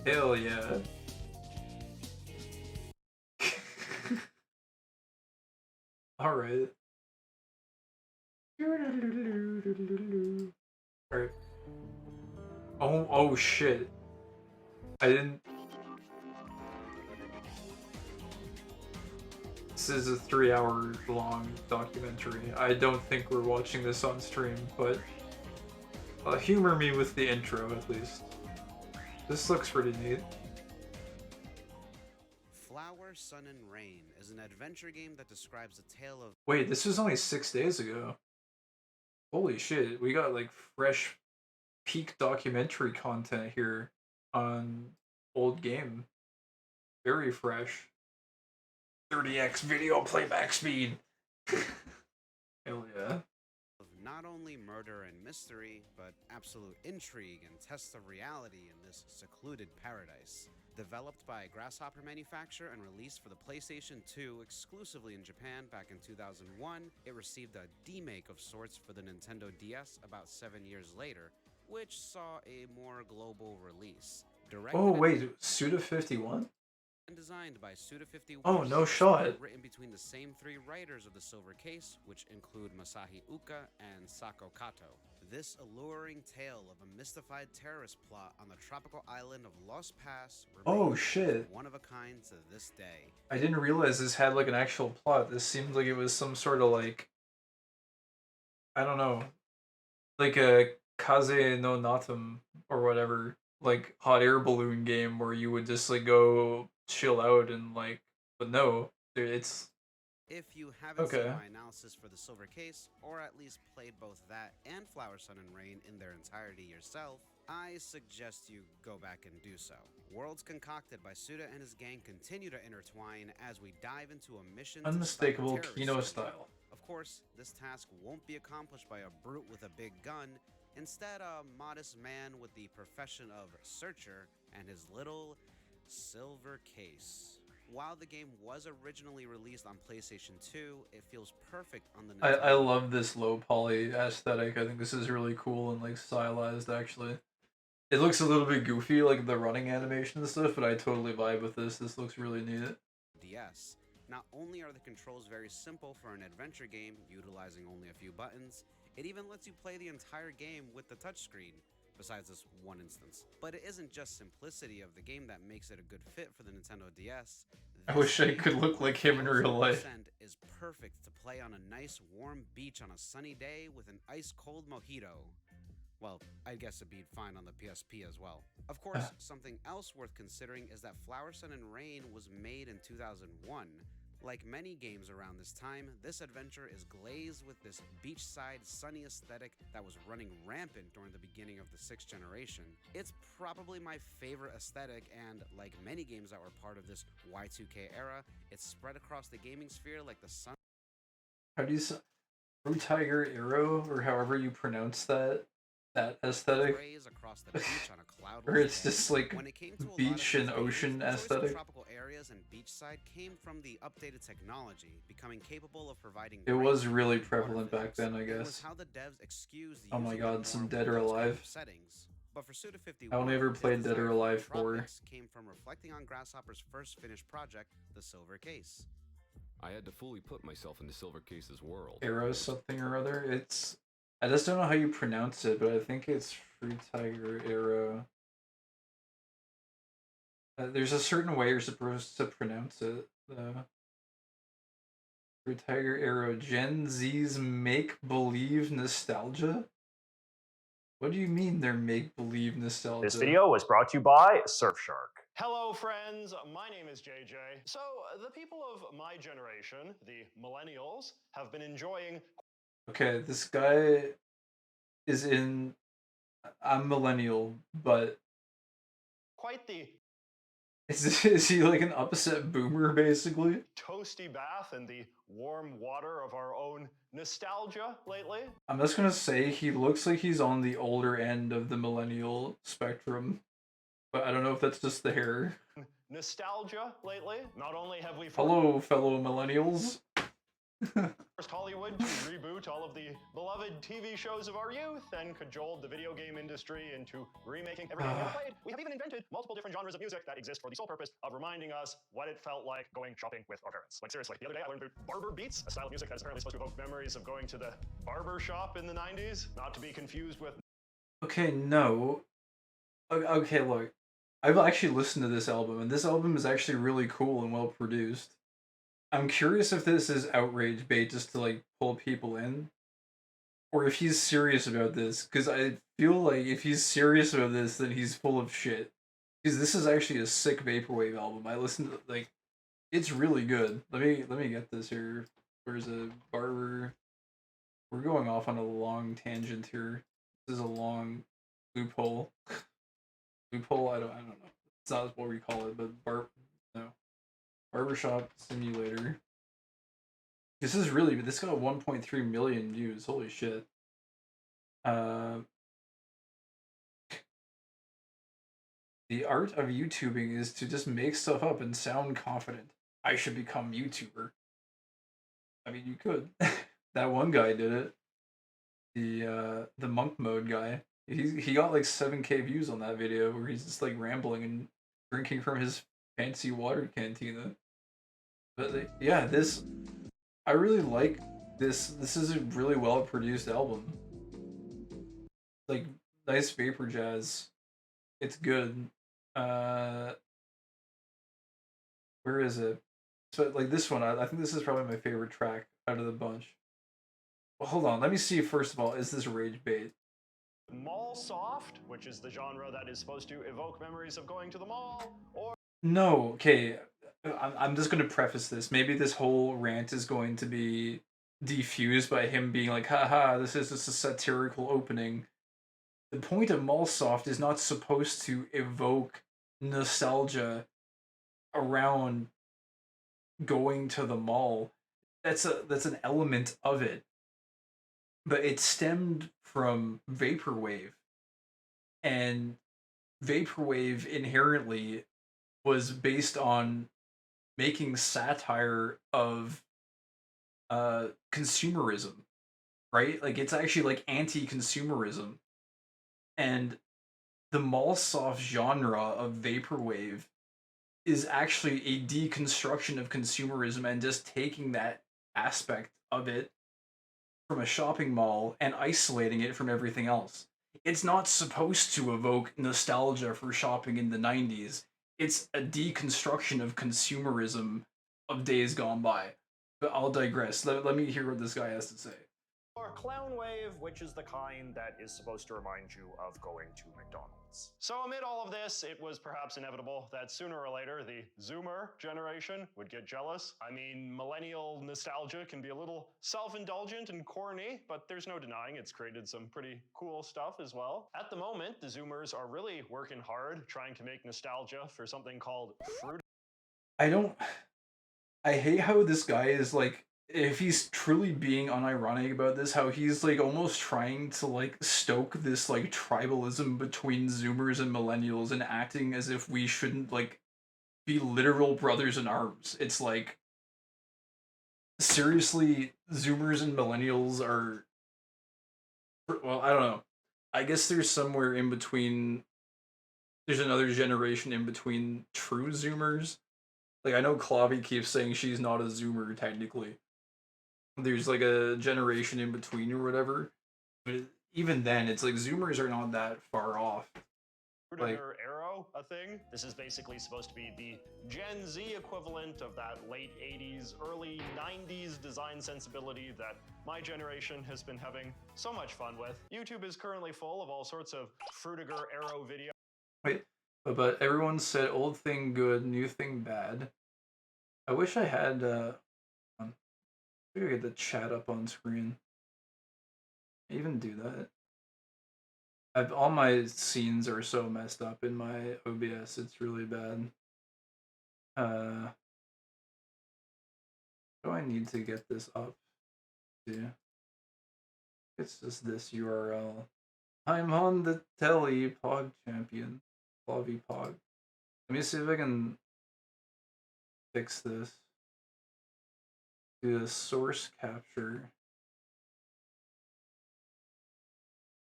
Hell yeah. Alright. Alright. Oh shit. I didn't. This is a 3-hour long documentary. I don't think we're watching this on stream, but humor me with the intro at least. This looks pretty neat. Flower, Sun, and Rain is an adventure game that describes a tale of. Wait, this was only 6 days ago. Holy shit, we got like fresh peak documentary content here on old game. Very fresh. 30x video playback speed. Hell yeah. Of not only murder and mystery, but absolute intrigue and tests of reality in this secluded paradise. Developed by a Grasshopper manufacturer and released for the PlayStation 2 exclusively in Japan back in 2001, it received a demake of sorts for the Nintendo DS about 7 years later, which saw a more global release. Oh wait, Suda51? And designed by Suda51. Oh, no shot. Written between the same 3 writers of the Silver Case, which include Masahi Uka and Sako Kato. This alluring tale of a mystified terrorist plot on the tropical island of Lost Pass remains one of a kind to this day. I didn't realize this had like an actual plot. This seemed like it was some sort of like, I don't know, like a Kaze no Natum or whatever, like hot air balloon game where you would just like go chill out and like, but no, it's If you haven't seen my analysis for the Silver Case, or at least played both that and Flower, Sun, and Rain in their entirety yourself, I suggest you go back and do so. Worlds concocted by Suda and his gang continue to intertwine as we dive into a mission unmistakable to stop Kino terrorists. style. Of course, this task won't be accomplished by a brute with a big gun, instead a modest man with the profession of searcher and his little Silver Case. While the game was originally released on PlayStation 2, it feels perfect on the Nintendo. I love this low poly aesthetic. I think this is really cool and like stylized actually. It looks a little bit goofy, like the running animation and stuff, but I totally vibe with this. This looks really neat. DS. Not only are the controls very simple for an adventure game utilizing only a few buttons, it even lets you play the entire game with the touchscreen, besides this one instance. But it isn't just simplicity of the game that makes it a good fit for the Nintendo DS. I wish I could look like him in real life. Is perfect to play on a nice warm beach on a sunny day with an ice cold mojito. Well, I guess it'd be fine on the PSP as well. Of course, something else worth considering is that Flower, Sun, and Rain was made in 2001. Like many games around this time, this adventure is glazed with this beachside sunny aesthetic that was running rampant during the beginning of the 6th generation. It's probably my favorite aesthetic, and like many games that were part of this Y2K era, it's spread across the gaming sphere like the sun. How do you say Fruit Tiger Arrow, or however you pronounce that aesthetic? Across the beach on a cloudless Or it's day. just like When it came to a lot beach of and these ocean games, the choice of aesthetic. tropical areas and beachside came from the updated technology, becoming capable of providing. It was really prevalent back then, I It was guess. how the devs excused the Oh my use of god, more some Dead or Windows kind Alive. of settings. But for Suda 51, I only ever his played Dead desire or for Alive 4. tropics came from reflecting on Grasshopper's first finished project, the Silver Case. I had to fully put myself into Silver Case's world. Arrow something or other. It's I just don't know how you pronounce it, but I think it's Fruit Tiger Arrow. There's a certain way you're supposed to pronounce it. Fruit Tiger Arrow. Gen Z's make-believe nostalgia? What do you mean they're make-believe nostalgia? This video was brought to you by Surfshark. Hello, friends. My name is JJ. So, the people of my generation, the millennials, have been enjoying. Okay, this guy is in. I'm millennial, but Quite the is he like an upset boomer basically? toasty bath in the warm water of our own nostalgia lately. I'm just gonna say he looks like he's on the older end of the millennial spectrum, but I don't know if that's just the hair. Nostalgia lately. Not only have we Hello, fellow millennials. forced Hollywood to reboot all of the beloved TV shows of our youth and cajoled the video game industry into remaking every game we ever played. We have even invented multiple different genres of music that exist for the sole purpose of reminding us what it felt like going shopping with our parents. Like seriously, the other day I learned about barber beats, a style of music that is apparently supposed to evoke memories of going to the barber shop in the 90s, not to be confused with Okay, no. Okay, look. I've actually listened to this album, and this album is actually really cool and well produced. I'm curious if this is outrage bait just to like pull people in, or if he's serious about this. Because I feel like if he's serious about this, then he's full of shit. Because this is actually a sick vaporwave album. I listened to like, it's really good. Let me get this here. Where's a barber? We're going off on a long tangent here. This is a long loophole. Loophole. I don't know. It's not what we call it, but Barbershop Simulator. This got 1.3 million views. Holy shit. The art of YouTubing is to just make stuff up and sound confident. I should become YouTuber. I mean, you could. That one guy did it. The monk mode guy. He got like 7K views on that video where he's just like rambling and drinking from his fancy water cantina. But yeah, this I really like this. This is a really well produced album. Like nice vapor jazz. It's good. Uh, where is it? So like this one, I think this is probably my favorite track out of the bunch. Well, hold on, let me see. First of all, is this rage bait? Mall soft, which is the genre that is supposed to evoke memories of going to the mall, or No, okay. I'm just gonna preface this. Maybe this whole rant is going to be defused by him being like, haha, this is just a satirical opening. The point of Mallsoft is not supposed to evoke nostalgia around going to the mall. That's an element of it. But it stemmed from vaporwave. And vaporwave inherently was based on making satire of consumerism, right? Like it's actually like anti-consumerism. And the Mallsoft genre of vaporwave is actually a deconstruction of consumerism and just taking that aspect of it from a shopping mall and isolating it from everything else. It's not supposed to evoke nostalgia for shopping in the 90s. It's a deconstruction of consumerism of days gone by. But I'll digress. Let me hear what this guy has to say. or clown wave, which is the kind that is supposed to remind you of going to McDonald's. So amid all of this, it was perhaps inevitable that sooner or later the Zoomer generation would get jealous. I mean, millennial nostalgia can be a little self-indulgent and corny, but there's no denying it's created some pretty cool stuff as well. At the moment, the Zoomers are really working hard trying to make nostalgia for something called fruit. I hate how this guy is like, if he's truly being unironic about this, how he's like almost trying to like stoke this like tribalism between Zoomers and millennials and acting as if we shouldn't like be literal brothers in arms. It's like, seriously, Zoomers and millennials are, well, I don't know. I guess there's somewhere in between, there's another generation in between true Zoomers. Like I know Clavi keeps saying she's not a Zoomer technically. There's like a generation in between or whatever. But even then, it's like Zoomers are not that far off. Like, Arrow, a thing. This is basically supposed to be the Gen Z equivalent of that late 80s, early 90s design sensibility that my generation has been having so much fun with. YouTube is currently full of all sorts of Frutiger Arrow videos. wait, but everyone said old thing good, new thing bad. I wish I had maybe I get the chat up on screen. I even do that. All my scenes are so messed up in my OBS. It's really bad. Do I need to get this up? Yeah. It's just this URL. I'm on the telly, Pog Champion. Pog. Let me see if I can fix this. Do the source capture.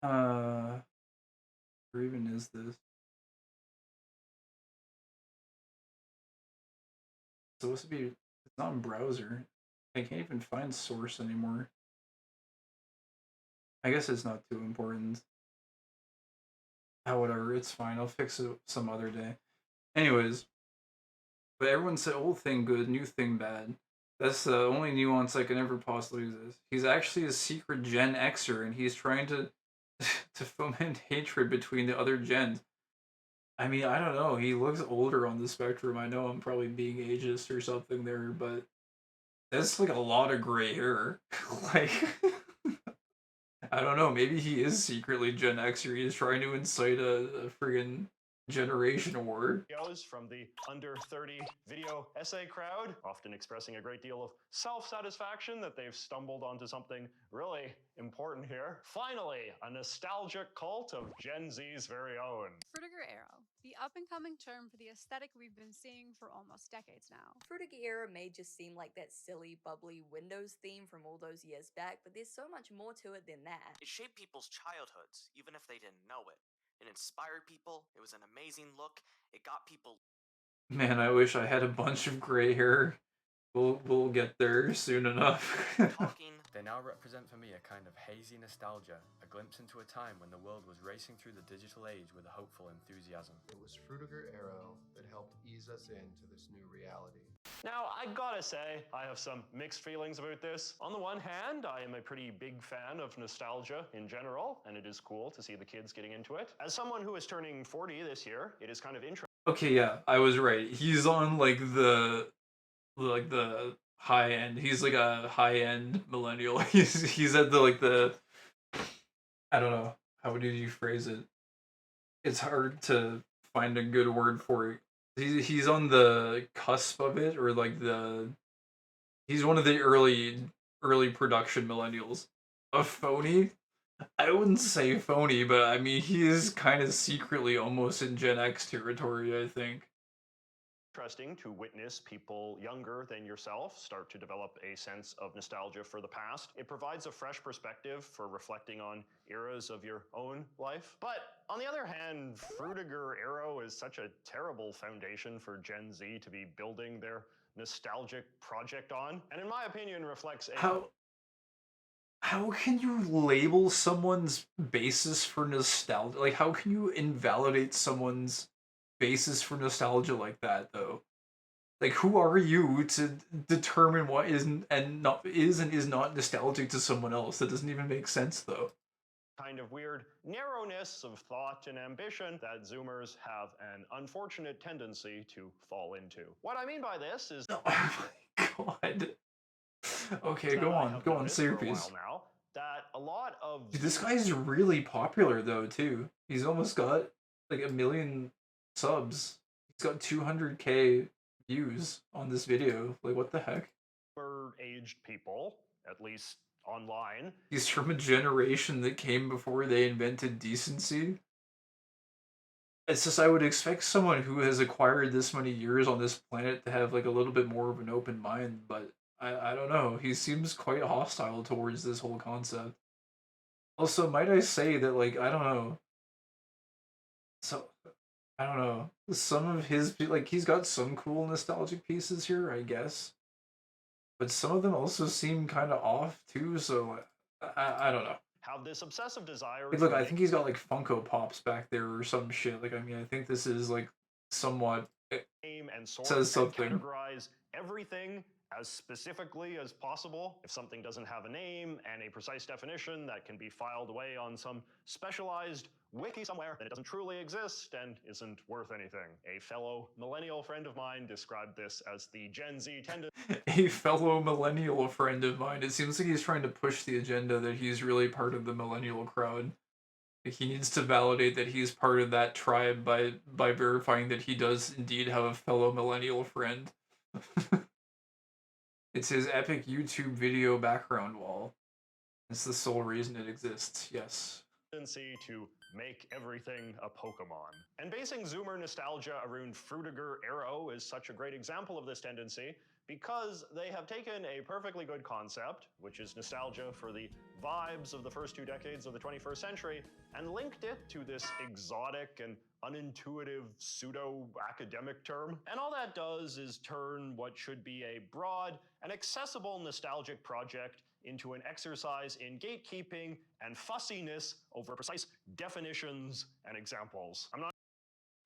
Where even is this? It's supposed to be, it's not in browser. I can't even find source anymore. I guess it's not too important. Oh, whatever, it's fine. I'll fix it some other day. Anyways, but everyone said old thing good, new thing bad. That's the only nuance I can ever possibly exist. He's actually a secret Gen Xer, and he's trying to to foment hatred between the other gens. I mean, I don't know. He looks older on the spectrum. I know I'm probably being ageist or something there, but that's like a lot of gray hair. Like, I don't know. Maybe he is secretly Gen Xer. He is trying to incite a friggin' generation war. Videos from the under 30 video essay crowd, often expressing a great deal of self-satisfaction that they've stumbled onto something really important here. Finally, a nostalgic cult of Gen Z's very own. Frutiger Arrow. the up-and-coming term for the aesthetic we've been seeing for almost decades now. Fruitiger era may just seem like that silly, bubbly Windows theme from all those years back, but there's so much more to it than that. It shaped people's childhoods, even if they didn't know it. It inspired people, it was an amazing look, it got people... Man, I wish I had a bunch of gray hair. We'll get there soon enough. They now represent for me a kind of hazy nostalgia, a glimpse into a time when the world was racing through the digital age with a hopeful enthusiasm. It was Fruitiger Arrow that helped ease us into this new reality. Now, I gotta say, I have some mixed feelings about this. On the one hand, I am a pretty big fan of nostalgia in general, and it is cool to see the kids getting into it. As someone who is turning 40 this year, it is kind of interesting. Okay, yeah, I was right. He's on like the high end. He's like a high end millennial. He's at the I don't know, how did you phrase it? It's hard to find a good word for it. He's on the cusp of it, or like he's one of the early production millennials. A phony? I wouldn't say phony, but I mean he is kind of secretly almost in Gen X territory, I think. Interesting to witness people younger than yourself start to develop a sense of nostalgia for the past. It provides a fresh perspective for reflecting on eras of your own life. But on the other hand, Fruitiger Arrow is such a terrible foundation for Gen Z to be building their nostalgic project on, and in my opinion reflects a... How can you label someone's basis for nostalgia? Like, how can you invalidate someone's basis for nostalgia like that, though? Like, who are you to determine what is and is not nostalgic to someone else? That doesn't even make sense, though. Kind of weird narrowness of thought and ambition that Zoomers have an unfortunate tendency to fall into. What I mean by this is... Oh my god. Okay, go on, say your piece. Now, that a lot of... Dude, this guy's really popular, though, too. He's almost got, like, 1 million subs. He's got 200k views on this video. Like, what the heck? Aged people, at least online. He's from a generation that came before they invented decency. It's just, I would expect someone who has acquired this many years on this planet to have, like, a little bit more of an open mind, but I don't know. He seems quite hostile towards this whole concept. Also, might I say that, like, I don't know. So, I don't know. Some of his, like, he's got some cool nostalgic pieces here, I guess. But some of them also seem kind of off, too, so I don't know. Have this obsessive desire... Like, look, I think he's got, like, Funko Pops back there or some shit. Like, I mean, I think this is, like, somewhat... Name and sort says something. And categorize everything as specifically as possible. If something doesn't have a name and a precise definition that can be filed away on some specialized wiki somewhere, then it doesn't truly exist and isn't worth anything. A fellow millennial friend of mine described this as the Gen Z tendency. A fellow millennial friend of mine. It seems like he's trying to push the agenda that he's really part of the millennial crowd. Like, he needs to validate that he's part of that tribe by verifying that he does indeed have a fellow millennial friend. It's his epic YouTube video background wall. It's the sole reason it exists, yes. Tendency to make everything a Pokemon. And basing Zoomer nostalgia around Fruitiger Arrow is such a great example of this tendency because they have taken a perfectly good concept, which is nostalgia for the vibes of the first 2 decades of the 21st century, and linked it to this exotic and unintuitive pseudo-academic term. And all that does is turn what should be a broad and accessible nostalgic project into an exercise in gatekeeping and fussiness over precise definitions and examples.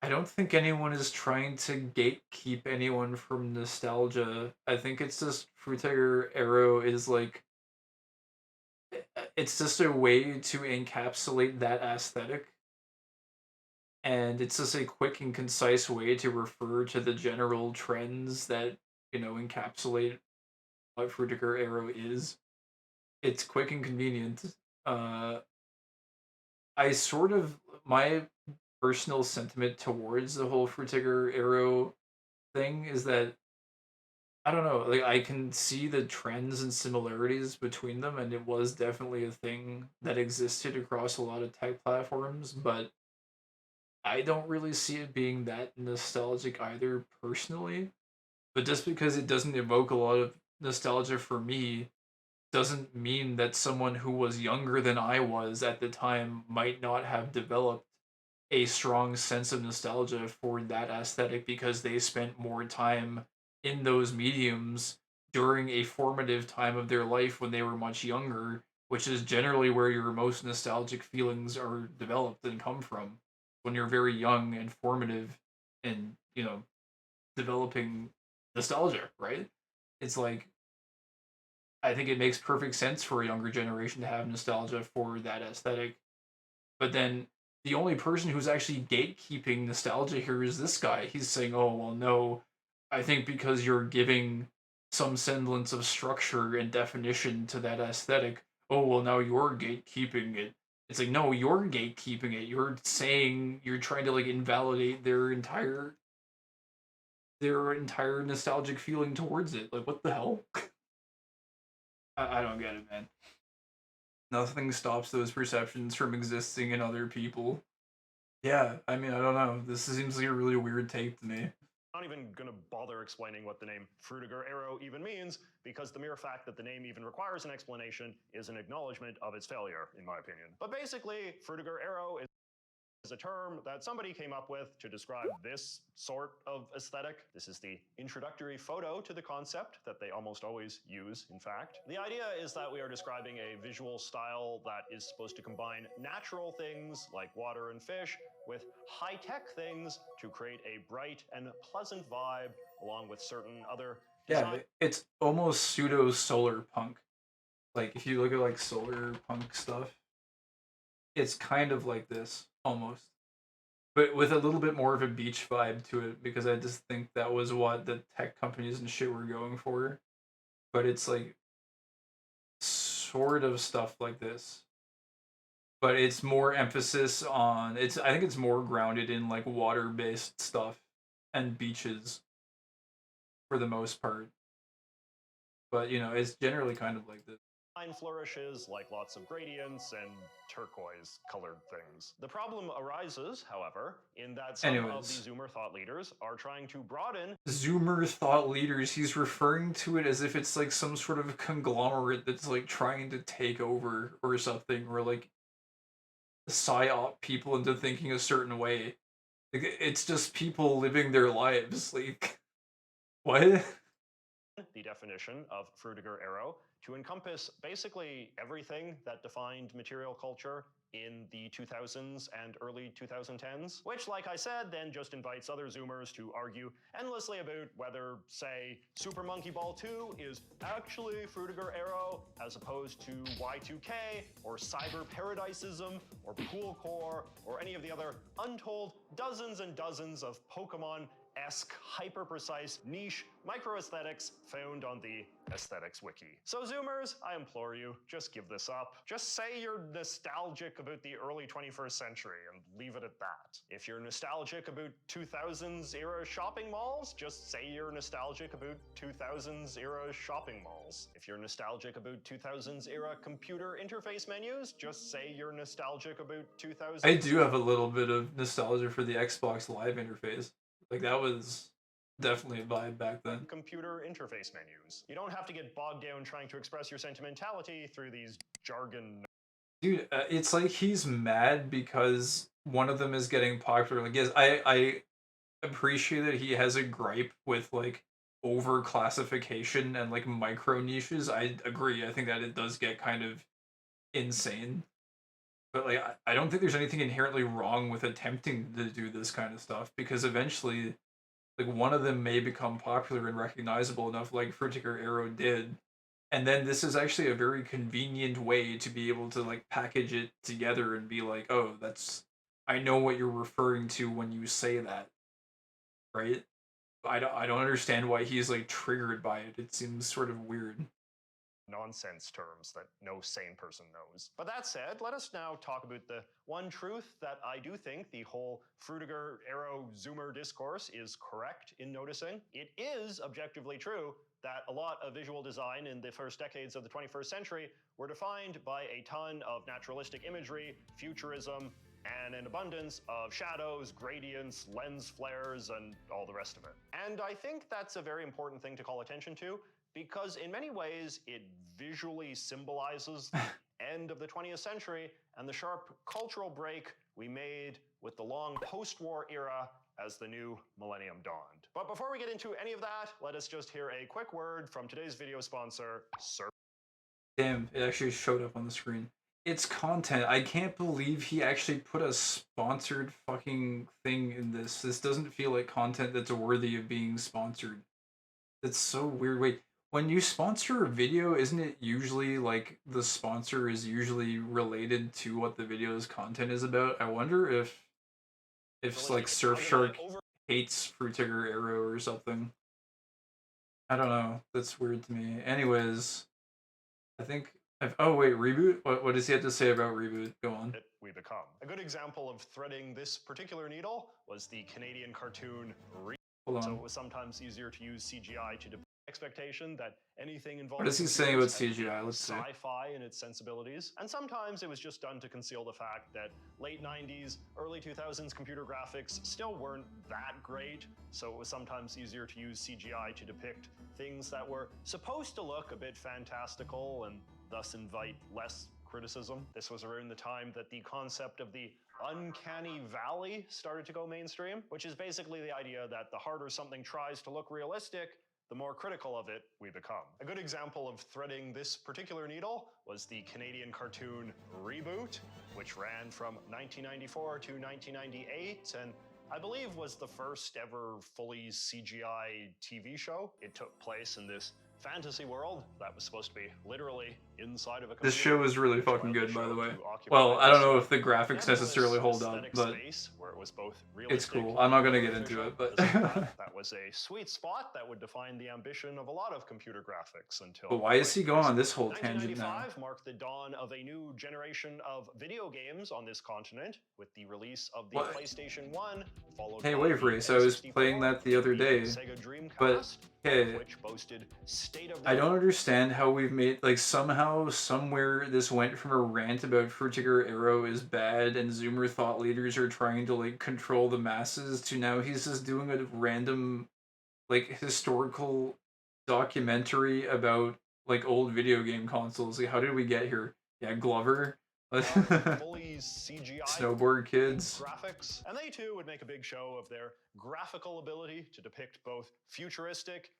I don't think anyone is trying to gatekeep anyone from nostalgia. I think it's just Fruitiger Arrow is like... It's just a way to encapsulate that aesthetic. And it's just a quick and concise way to refer to the general trends that, you know, encapsulate what Fruitiger Arrow is. It's quick and convenient. My personal sentiment towards the whole Fruitiger Arrow thing is that, I don't know, like, I can see the trends and similarities between them, and it was definitely a thing that existed across a lot of tech platforms, but I don't really see it being that nostalgic either personally, but just because it doesn't evoke a lot of nostalgia for me doesn't mean that someone who was younger than I was at the time might not have developed a strong sense of nostalgia for that aesthetic because they spent more time in those mediums during a formative time of their life when they were much younger, which is generally where your most nostalgic feelings are developed and come from. When you're very young and formative and, developing nostalgia, right? It's like I think it makes perfect sense for a younger generation to have nostalgia for that aesthetic. But then the only person who's actually gatekeeping nostalgia here is this guy. He's saying, "Oh, well, no, I think because you're giving some semblance of structure and definition to that aesthetic, oh, well, now you're gatekeeping it." It's like, no, you're gatekeeping it. You're saying you're trying to like invalidate their entire nostalgic feeling towards it. Like, what the hell? I don't get it, man. Nothing stops those perceptions from existing in other people. Yeah, I mean, I don't know. This seems like a really weird take to me. Not even going to bother explaining what the name Frutiger Arrow even means, because the mere fact that the name even requires an explanation is an acknowledgement of its failure, in my opinion. But basically, Frutiger Arrow is a term that somebody came up with to describe this sort of aesthetic. This is the introductory photo to the concept that they almost always use, in fact. The idea is that we are describing a visual style that is supposed to combine natural things like water and fish with high-tech things to create a bright and pleasant vibe, along with certain other Yeah, it's almost pseudo solar punk. Like if you look at like solar punk stuff, it's kind of like this almost, but with a little bit more of a beach vibe to it because I just think that was what the tech companies and shit were going for. But it's like sort of stuff like this, but it's more emphasis on it's. I think it's more grounded in like water based stuff and beaches for the most part. But it's generally kind of like this. flourishes like lots of gradients and turquoise colored things. The problem arises, however, in that some of the Anyways. Zoomer thought leaders are trying to broaden Zoomer thought leaders, he's referring to it as if it's like some sort of conglomerate that's like trying to take over or something, or like psyop people into thinking a certain way. Like, it's just people living their lives. Like, what? the definition of Frutiger Arrow to encompass basically everything that defined material culture in the 2000s and early 2010s, which, like I said, then just invites other Zoomers to argue endlessly about whether, say, Super Monkey Ball 2 is actually Frutiger Arrow as opposed to Y2K or Cyber Paradiseism or Pool Core or any of the other untold dozens and dozens of Pokemon-esque, hyper-precise, niche microaesthetics found on the Aesthetics Wiki. So Zoomers, I implore you, just give this up. Just say you're nostalgic about the early 21st century and leave it at that. If you're nostalgic about 2000s era shopping malls, just say you're nostalgic about 2000s era shopping malls. If you're nostalgic about 2000s era computer interface menus, just say you're nostalgic about 2000s. I do have a little bit of nostalgia for the Xbox Live interface. Like, that was definitely a vibe back then. Computer interface menus. You don't have to get bogged down trying to express your sentimentality through these jargon. Dude, it's like he's mad because one of them is getting popular. Like, yes, I appreciate that he has a gripe with like over classification and like micro niches. I agree. I think that it does get kind of insane. But like I don't think there's anything inherently wrong with attempting to do this kind of stuff because eventually like one of them may become popular and recognizable enough like Frutiger Arrow did. And then this is actually a very convenient way to be able to like package it together and be like, "Oh, that's I know what you're referring to when you say that." Right? I don't understand why he's like triggered by it. It seems sort of weird. Nonsense terms that no sane person knows. But that said, let us now talk about the one truth that I do think the whole Frutiger Arrow Zoomer discourse is correct in noticing. It is objectively true that a lot of visual design in the first decades of the 21st century were defined by a ton of naturalistic imagery, futurism, and an abundance of shadows, gradients, lens flares, and all the rest of it. And I think that's a very important thing to call attention to, because in many ways it visually symbolizes the end of the 20th century and the sharp cultural break we made with the long post-war era as the new millennium dawned. But before we get into any of that, let us just hear a quick word from today's video sponsor, Surf. Damn, it actually showed up on the screen. It's content. I can't believe he actually put a sponsored fucking thing in this. This doesn't feel like content that's worthy of being sponsored. That's so weird. Wait, when you sponsor a video, isn't it usually like the sponsor is usually related to what the video's content is about? I wonder if like Surfshark hates Fruit Tiger Arrow or something. I don't know. That's weird to me. Anyways, I think oh wait, Reboot? What does he have to say about Reboot? Go on. We become. A good example of threading this particular needle was the Canadian cartoon Hold So on. it was sometimes easier to use CGI to depict expectation that anything involved. What is he saying about CGI? Let's see. Sci-fi in its sensibilities, and sometimes it was just done to conceal the fact that late 90s, early 2000s computer graphics still weren't that great, so it was sometimes easier to use CGI to depict things that were supposed to look a bit fantastical and thus invite less criticism. This was around the time that the concept of the uncanny valley started to go mainstream, which is basically the idea that the harder something tries to look realistic, the more critical of it we become. A good example of threading this particular needle was the Canadian cartoon Reboot, which ran from 1994 to 1998, and I believe was the first ever fully CGI TV show. It took place in this fantasy world that was supposed to be literally inside of a computer. This show is really fucking good, by the way. Well, I don't know if the graphics necessarily hold up, but where it was both it's cool. I'm not gonna get into it, but that was a sweet spot that would define the ambition of a lot of computer graphics until. But why is he going on this whole tangent now? 1995 marked the dawn of a new generation of video games on this continent with the release of the PlayStation 1, followed Hey, by Wavery, so I was playing that the other day, but hey, I don't understand how we've made, like, somehow, somewhere, this went from a rant about Fruit Tiger Arrow is bad and Zoomer thought leaders are trying to, like, control the masses to now he's just doing a random, like, historical documentary about, like, old video game consoles. Like, how did we get here? Yeah, Glover. fully CGI Snowboard kids. graphics, and they too would make a big show of their graphical ability to depict both futuristic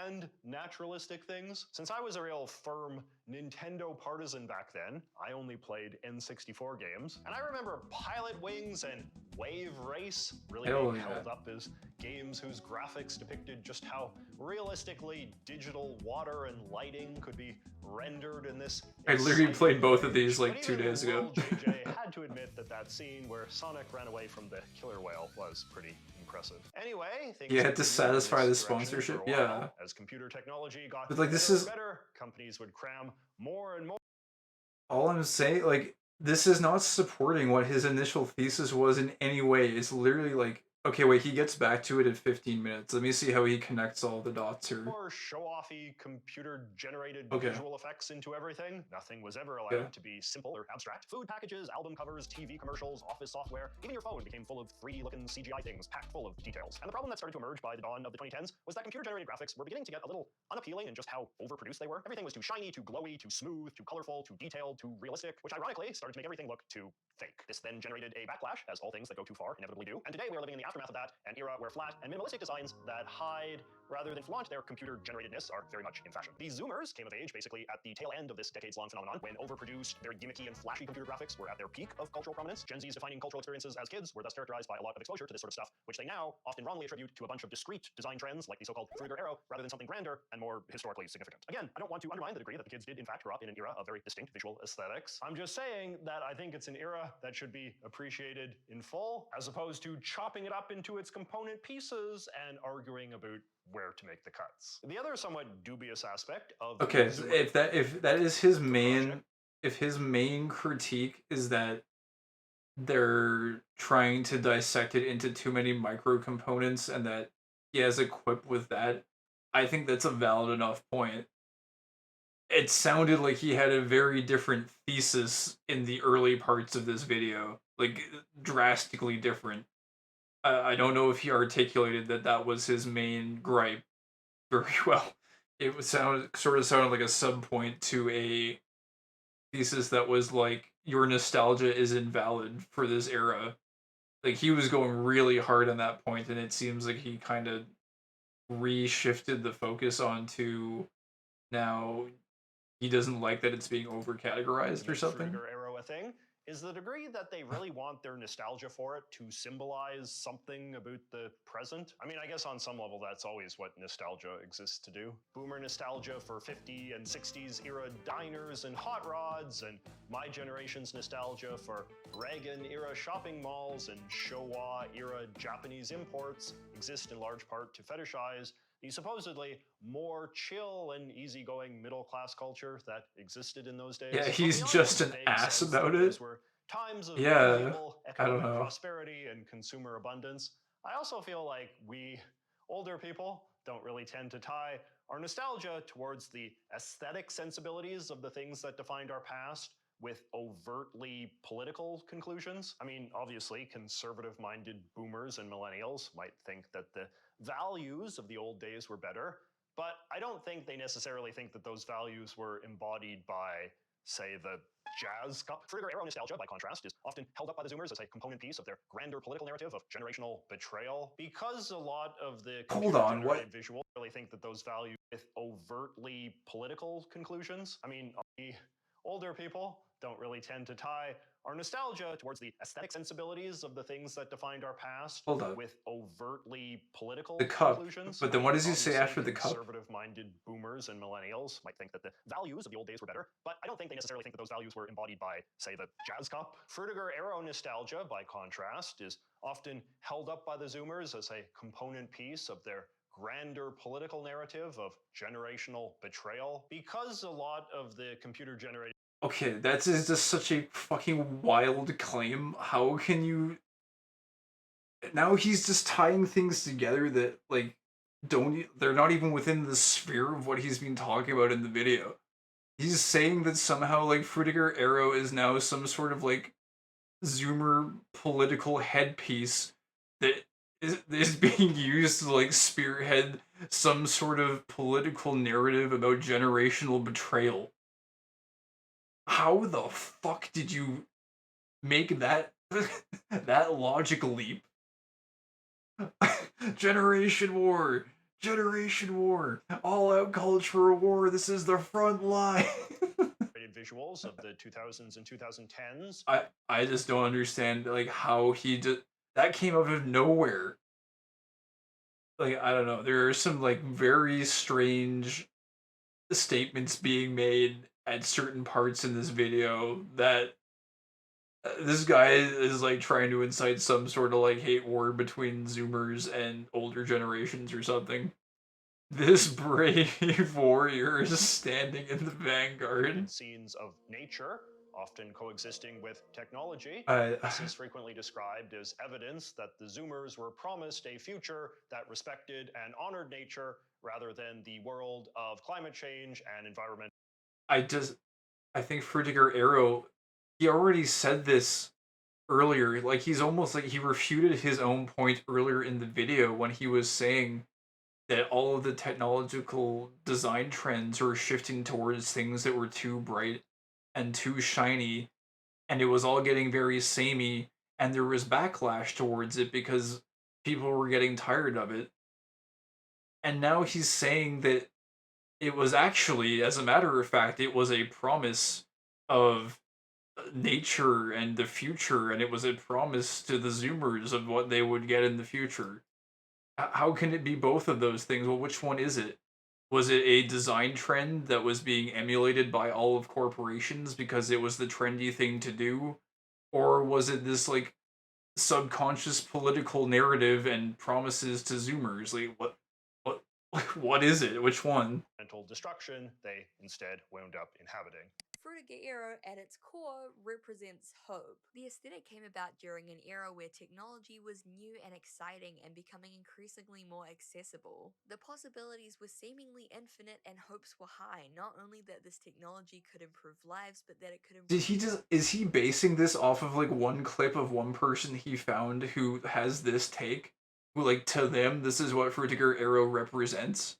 and naturalistic things. Since I was a real firm Nintendo partisan back then, I only played N64 games, and I remember Pilot Wings and Wave Race really being held up as games whose graphics depicted just how realistically digital water and lighting could be rendered in this. I literally played both of these like 2 days ago. JJ had to admit that scene where Sonic ran away from the killer whale was pretty impressive. Anyway, things You had to satisfy the sponsorship, yeah. As computer technology got But, like, this better is- and better, companies would cram more and more. All I'm saying, like, this is not supporting what his initial thesis was in any way. It's literally like, okay, wait, he gets back to it in 15 minutes. Let me see how he connects all the dots here. More show-offy, computer-generated Okay. visual effects into everything. Nothing was ever allowed Yeah. to be simple or abstract. Food packages, album covers, TV commercials, office software, even your phone became full of 3D-looking CGI things packed full of details. And the problem that started to emerge by the dawn of the 2010s was that computer-generated graphics were beginning to get a little unappealing in just how overproduced they were. Everything was too shiny, too glowy, too smooth, too colorful, too detailed, too realistic, which ironically started to make everything look too fake. This then generated a backlash, as all things that go too far inevitably do. And today we are living in the aftermath of that, an era where flat and minimalistic designs that hide rather than flaunt their computer-generatedness are very much in fashion. These Zoomers came of age basically at the tail end of this decades-long phenomenon when overproduced, very gimmicky and flashy computer graphics were at their peak of cultural prominence. Gen Z's defining cultural experiences as kids were thus characterized by a lot of exposure to this sort of stuff, which they now often wrongly attribute to a bunch of discrete design trends like the so-called Fruit Tiger Arrow, rather than something grander and more historically significant. Again, I don't want to undermine the degree that the kids did in fact grow up in an era of very distinct visual aesthetics. I'm just saying that I think it's an era that should be appreciated in full, as opposed to chopping it up into its component pieces and arguing about where to make the cuts. The other somewhat dubious aspect of the Okay, Zoomer if that is his main, if his main critique is that they're trying to dissect it into too many micro components and that he has a quip with that, I think that's a valid enough point. It sounded like he had a very different thesis in the early parts of this video. like drastically different. I don't know if he articulated that that was his main gripe very well. It was sort of sounded like a sub point to a thesis that was like your nostalgia is invalid for this era. Like he was going really hard on that point, and it seems like he kind of reshifted the focus onto now he doesn't like that it's being over categorized or something. Fruitiger arrow a thing is the degree that they really want their nostalgia for it to symbolize something about the present. I mean, I guess on some level that's always what nostalgia exists to do. Boomer nostalgia for 50 and 60s era diners and hot rods, and my generation's nostalgia for Reagan era shopping malls and Showa era Japanese imports exist in large part to fetishize the supposedly more chill and easygoing middle-class culture that existed in those days. Yeah, But he's beyond just the an vague ass sense about that it. those were times of Yeah, enviable I don't economic know. prosperity and consumer abundance, I also feel like we older people don't really tend to tie our nostalgia towards the aesthetic sensibilities of the things that defined our past with overtly political conclusions. I mean, obviously, conservative-minded boomers and millennials might think that the values of the old days were better, but I don't think they necessarily think that those values were embodied by, say, the jazz. Fruitiger arrow nostalgia, by contrast, is often held up by the Zoomers as a component piece of their grander political narrative of generational betrayal, because a lot of the Hold on, computer-generated visuals really think that those values with overtly political conclusions. I mean, the older people don't really tend to tie our nostalgia towards the aesthetic sensibilities of the things that defined our past Hold up. with overtly political The cup. conclusions. But I then what mean, does he say obviously, after the cup? conservative-minded boomers and millennials might think that the values of the old days were better, but I don't think they necessarily think that those values were embodied by, say, the jazz cup. Fruitiger arrow nostalgia, by contrast, is often held up by the Zoomers as a component piece of their grander political narrative of generational betrayal, because a lot of the computer-generated. Okay, that's just such a fucking wild claim. How can you? Now he's just tying things together that like they're not even within the sphere of what he's been talking about in the video. He's saying that somehow like Fruitiger Arrow is now some sort of like Zoomer political headpiece that is being used to like spearhead some sort of political narrative about generational betrayal. How the fuck did you make that that logic leap? Generation war, all out cultural war. This is the front line. Visuals of the 2000s and 2010s. I just don't understand like how he did that came out of nowhere. Like I don't know, there are some like very strange statements being made at certain parts in this video that this guy is like trying to incite some sort of like hate war between Zoomers and older generations or something. This brave warrior is standing in the vanguard. Scenes of nature, often coexisting with technology. This is frequently described as evidence that the Zoomers were promised a future that respected and honored nature rather than the world of climate change and environment. I think Fruitiger Arrow, he already said this earlier. Like he's almost like he refuted his own point earlier in the video when he was saying that all of the technological design trends were shifting towards things that were too bright and too shiny, and it was all getting very samey, and there was backlash towards it because people were getting tired of it. And now he's saying that it was actually, as a matter of fact, it was a promise of nature and the future, and it was a promise to the Zoomers of what they would get in the future. How can it be both of those things? Well, which one is it? Was it a design trend that was being emulated by all of corporations because it was the trendy thing to do? Or was it this like subconscious political narrative and promises to Zoomers? Like what is it? Which one? Mental destruction they instead wound up inhabiting. Frutiger Arrow at its core represents hope. The aesthetic came about during an era where technology was new and exciting and becoming increasingly more accessible. The possibilities were seemingly infinite and hopes were high, not only that this technology could improve lives, but that it could improve... is he basing this off of like one clip of one person he found who has this take? Who, like, to them this is what Frutiger Arrow represents?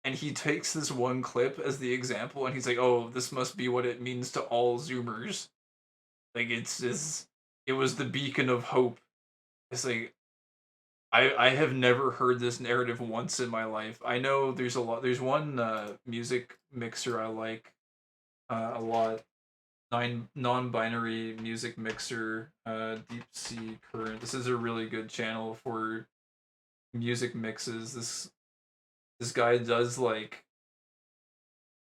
And he takes this one clip as the example and he's like, oh, this must be what it means to all Zoomers. Like, it was the beacon of hope. It's like, I have never heard this narrative once in my life. I know there's one music mixer I like a lot. Non-binary music mixer, Deep Sea Current. This is a really good channel for music mixes. This guy does, like,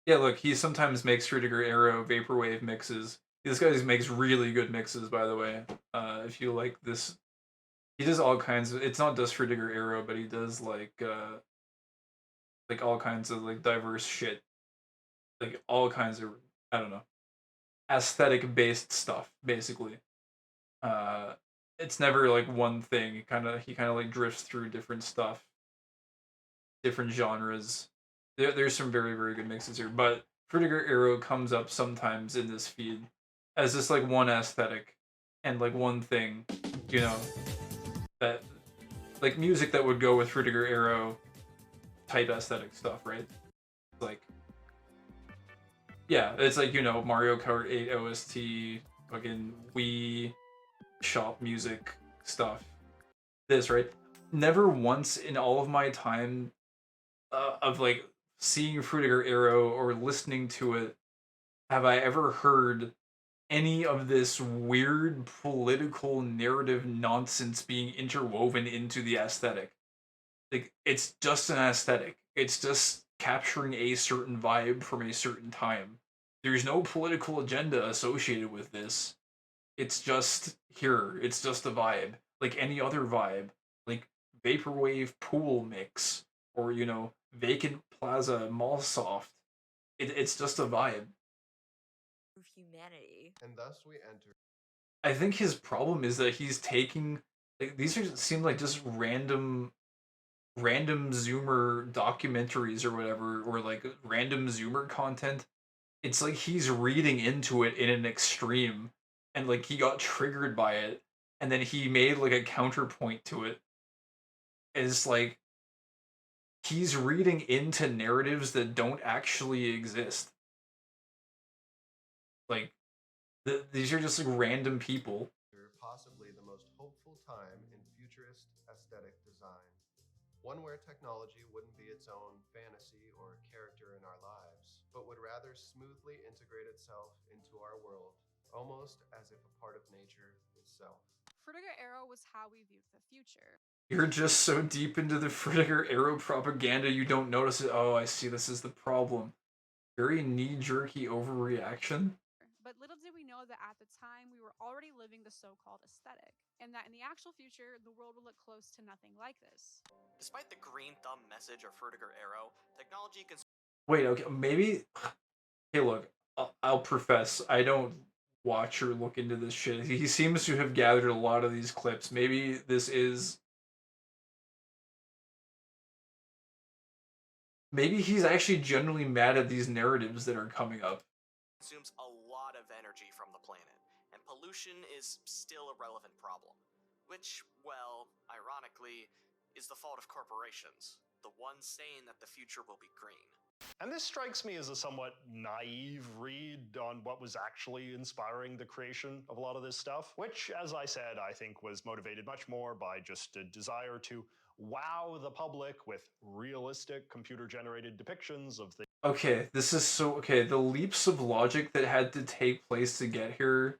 yeah, look, he sometimes makes Frutiger Arrow vaporwave mixes. This guy makes really good mixes, by the way. If you like this, he does all kinds of. It's not just Frutiger Arrow, but he does like all kinds of like diverse shit, like all kinds of, I don't know, aesthetic based stuff, basically. Uh, it's never like one thing. He kind of like drifts through different stuff, different genres. There's some very very good mixes here, but Frutiger Arrow comes up sometimes in this feed as just like one aesthetic and like one thing, you know, that like music that would go with Frutiger Arrow type aesthetic stuff, right? Like, yeah, it's like, you know, Mario Kart 8 OST, fucking Wii shop music stuff. This, right? Never once in all of my time of like seeing Frutiger Arrow or listening to it have I ever heard any of this weird political narrative nonsense being interwoven into the aesthetic. Like, it's just an aesthetic. It's just capturing a certain vibe from a certain time. There's no political agenda associated with this. It's just here. It's just a vibe, like any other vibe, like vaporwave pool mix or, you know, vacant plaza mall soft. It's just a vibe. Humanity. And thus we enter. I think his problem is that he's taking, like, seem like just random Zoomer documentaries or whatever, or like random Zoomer content. It's like he's reading into it in an extreme, and like he got triggered by it, and then he made like a counterpoint to it. It's like he's reading into narratives that don't actually exist. Like, these are just like random people. Possibly the most hopeful time in futurist aesthetic design. One where technology wouldn't be its own fantasy or character in our lives, but would rather smoothly integrate itself into our world, almost as if a part of nature itself. Frutiger Arrow was how we viewed the future. You're just so deep into the Frutiger Arrow propaganda you don't notice it. Oh, I see, this is the problem. Very knee-jerky overreaction. But little did we know that at the time we were already living the so-called aesthetic, and that in the actual future the world would look close to nothing like this. Despite the green thumb message of Frutiger Arrow, technology can... Wait, okay, maybe... Hey, look, I'll profess, I don't watch or look into this shit. He seems to have gathered a lot of these clips. Maybe this is... Maybe he's actually genuinely mad at these narratives that are coming up. Consumes a lot of energy from the planet, and pollution is still a relevant problem. Which, well, ironically, is the fault of corporations, the ones saying that the future will be green. And this strikes me as a somewhat naive read on what was actually inspiring the creation of a lot of this stuff, which, as I said, I think was motivated much more by just a desire to wow the public with realistic computer-generated depictions of the... Okay, this is so... Okay, the leaps of logic that had to take place to get here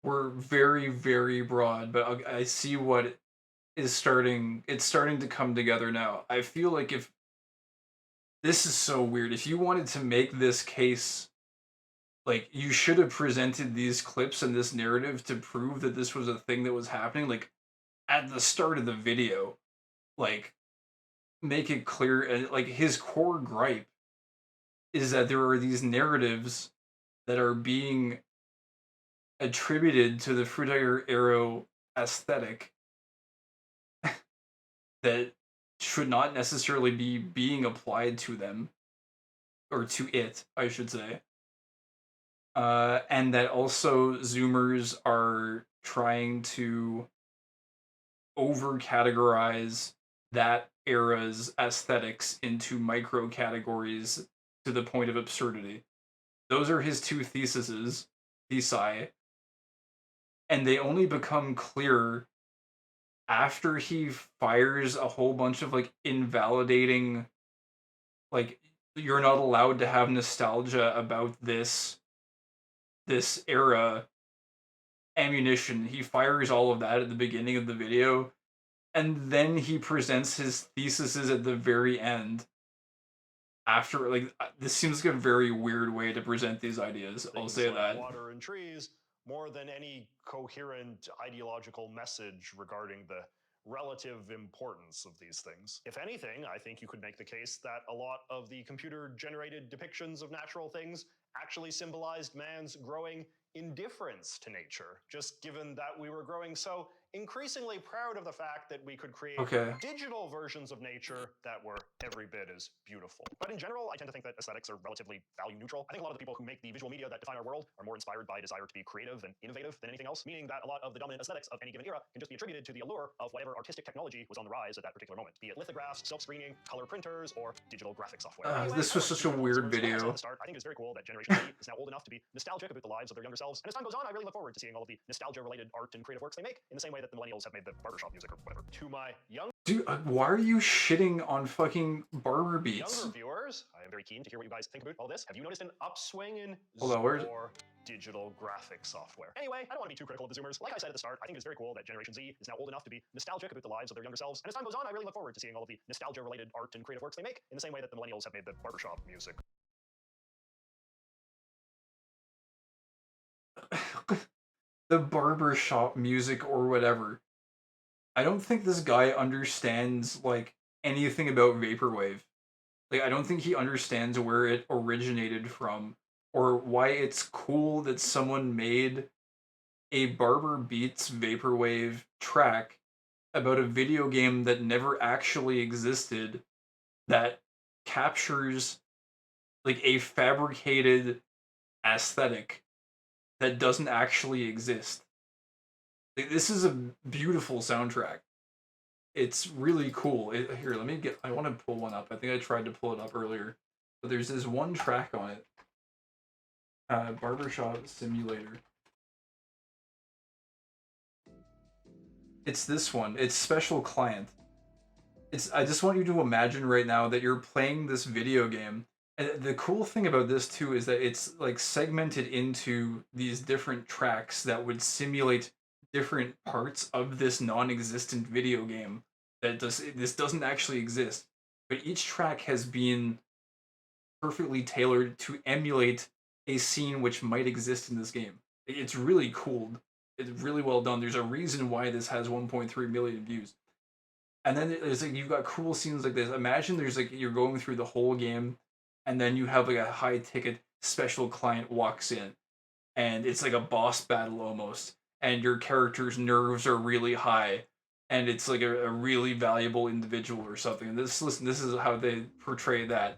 were very, very broad, but I see what is starting... It's starting to come together now. I feel like if... This is so weird. If you wanted to make this case, like, you should have presented these clips and this narrative to prove that this was a thing that was happening, like, at the start of the video. Like, make it clear, and like, his core gripe is that there are these narratives that are being attributed to the Fruit Tiger Arrow aesthetic that should not necessarily be being applied to them, or to it, I should say. And that also Zoomers are trying to over categorize that era's aesthetics into micro categories to the point of absurdity. Those are his two thesi, and they only become clearer after he fires a whole bunch of like invalidating, like, you're not allowed to have nostalgia about this era ammunition. He fires all of that at the beginning of the video, and then he presents his theses at the very end. After, like, this seems like a very weird way to present these ideas. I'll say like that. Water and trees, more than any coherent ideological message regarding the relative importance of these things. If anything, I think you could make the case that a lot of the computer-generated depictions of natural things actually symbolized man's growing indifference to nature, just given that we were growing so increasingly proud of the fact that we could create digital versions of nature that were every bit as beautiful. But in general, I tend to think that aesthetics are relatively value neutral. I think a lot of the people who make the visual media that define our world are more inspired by a desire to be creative and innovative than anything else, meaning that a lot of the dominant aesthetics of any given era can just be attributed to the allure of whatever artistic technology was on the rise at that particular moment, be it lithographs, silk-screening, color printers, or digital graphic software. Anyway, This was such a weird like I said video. at the start, I think it's very cool that Generation Z is now old enough to be nostalgic about the lives of their younger selves, and as time goes on, I really look forward to seeing all of the nostalgia-related art and creative works they make, in the same way that the millennials have made the barbershop music or whatever. To my young Dude, why are you shitting on fucking barber beats? younger viewers, I am very keen to hear what you guys think about all this. Have you noticed an upswing in Hold on, where's... or digital graphic software? Anyway, I don't want to be too critical of the Zoomers. Like I said at the start, I think it's very cool that Generation Z is now old enough to be nostalgic about the lives of their younger selves, and as time goes on, I really look forward to seeing all of the nostalgia-related art and creative works they make, in the same way that the millennials have made the barbershop music. The barbershop music or whatever. I don't think this guy understands, like, anything about vaporwave. Like, I don't think he understands where it originated from, or why it's cool that someone made a Barber Beats vaporwave track about a video game that never actually existed, that captures, like, a fabricated aesthetic that doesn't actually exist. Like, this is a beautiful soundtrack. It's really cool. Here, let me get... I want to pull one up. I think I tried to pull it up earlier. But there's this one track on it. Barbershop Simulator. It's this one. It's Special Client. I just want you to imagine right now that you're playing this video game. And the cool thing about this too is that it's like segmented into these different tracks that would simulate different parts of this non-existent video game this doesn't actually exist. But each track has been perfectly tailored to emulate a scene which might exist in this game. It's really cool. It's really well done. There's a reason why this has 1.3 million views. And then there's like, you've got cool scenes like this. Imagine there's like, you're going through the whole game, and then you have like a high ticket Special Client walks in, and it's like a boss battle almost, and your character's nerves are really high, and it's like a really valuable individual or something. This is how they portray that.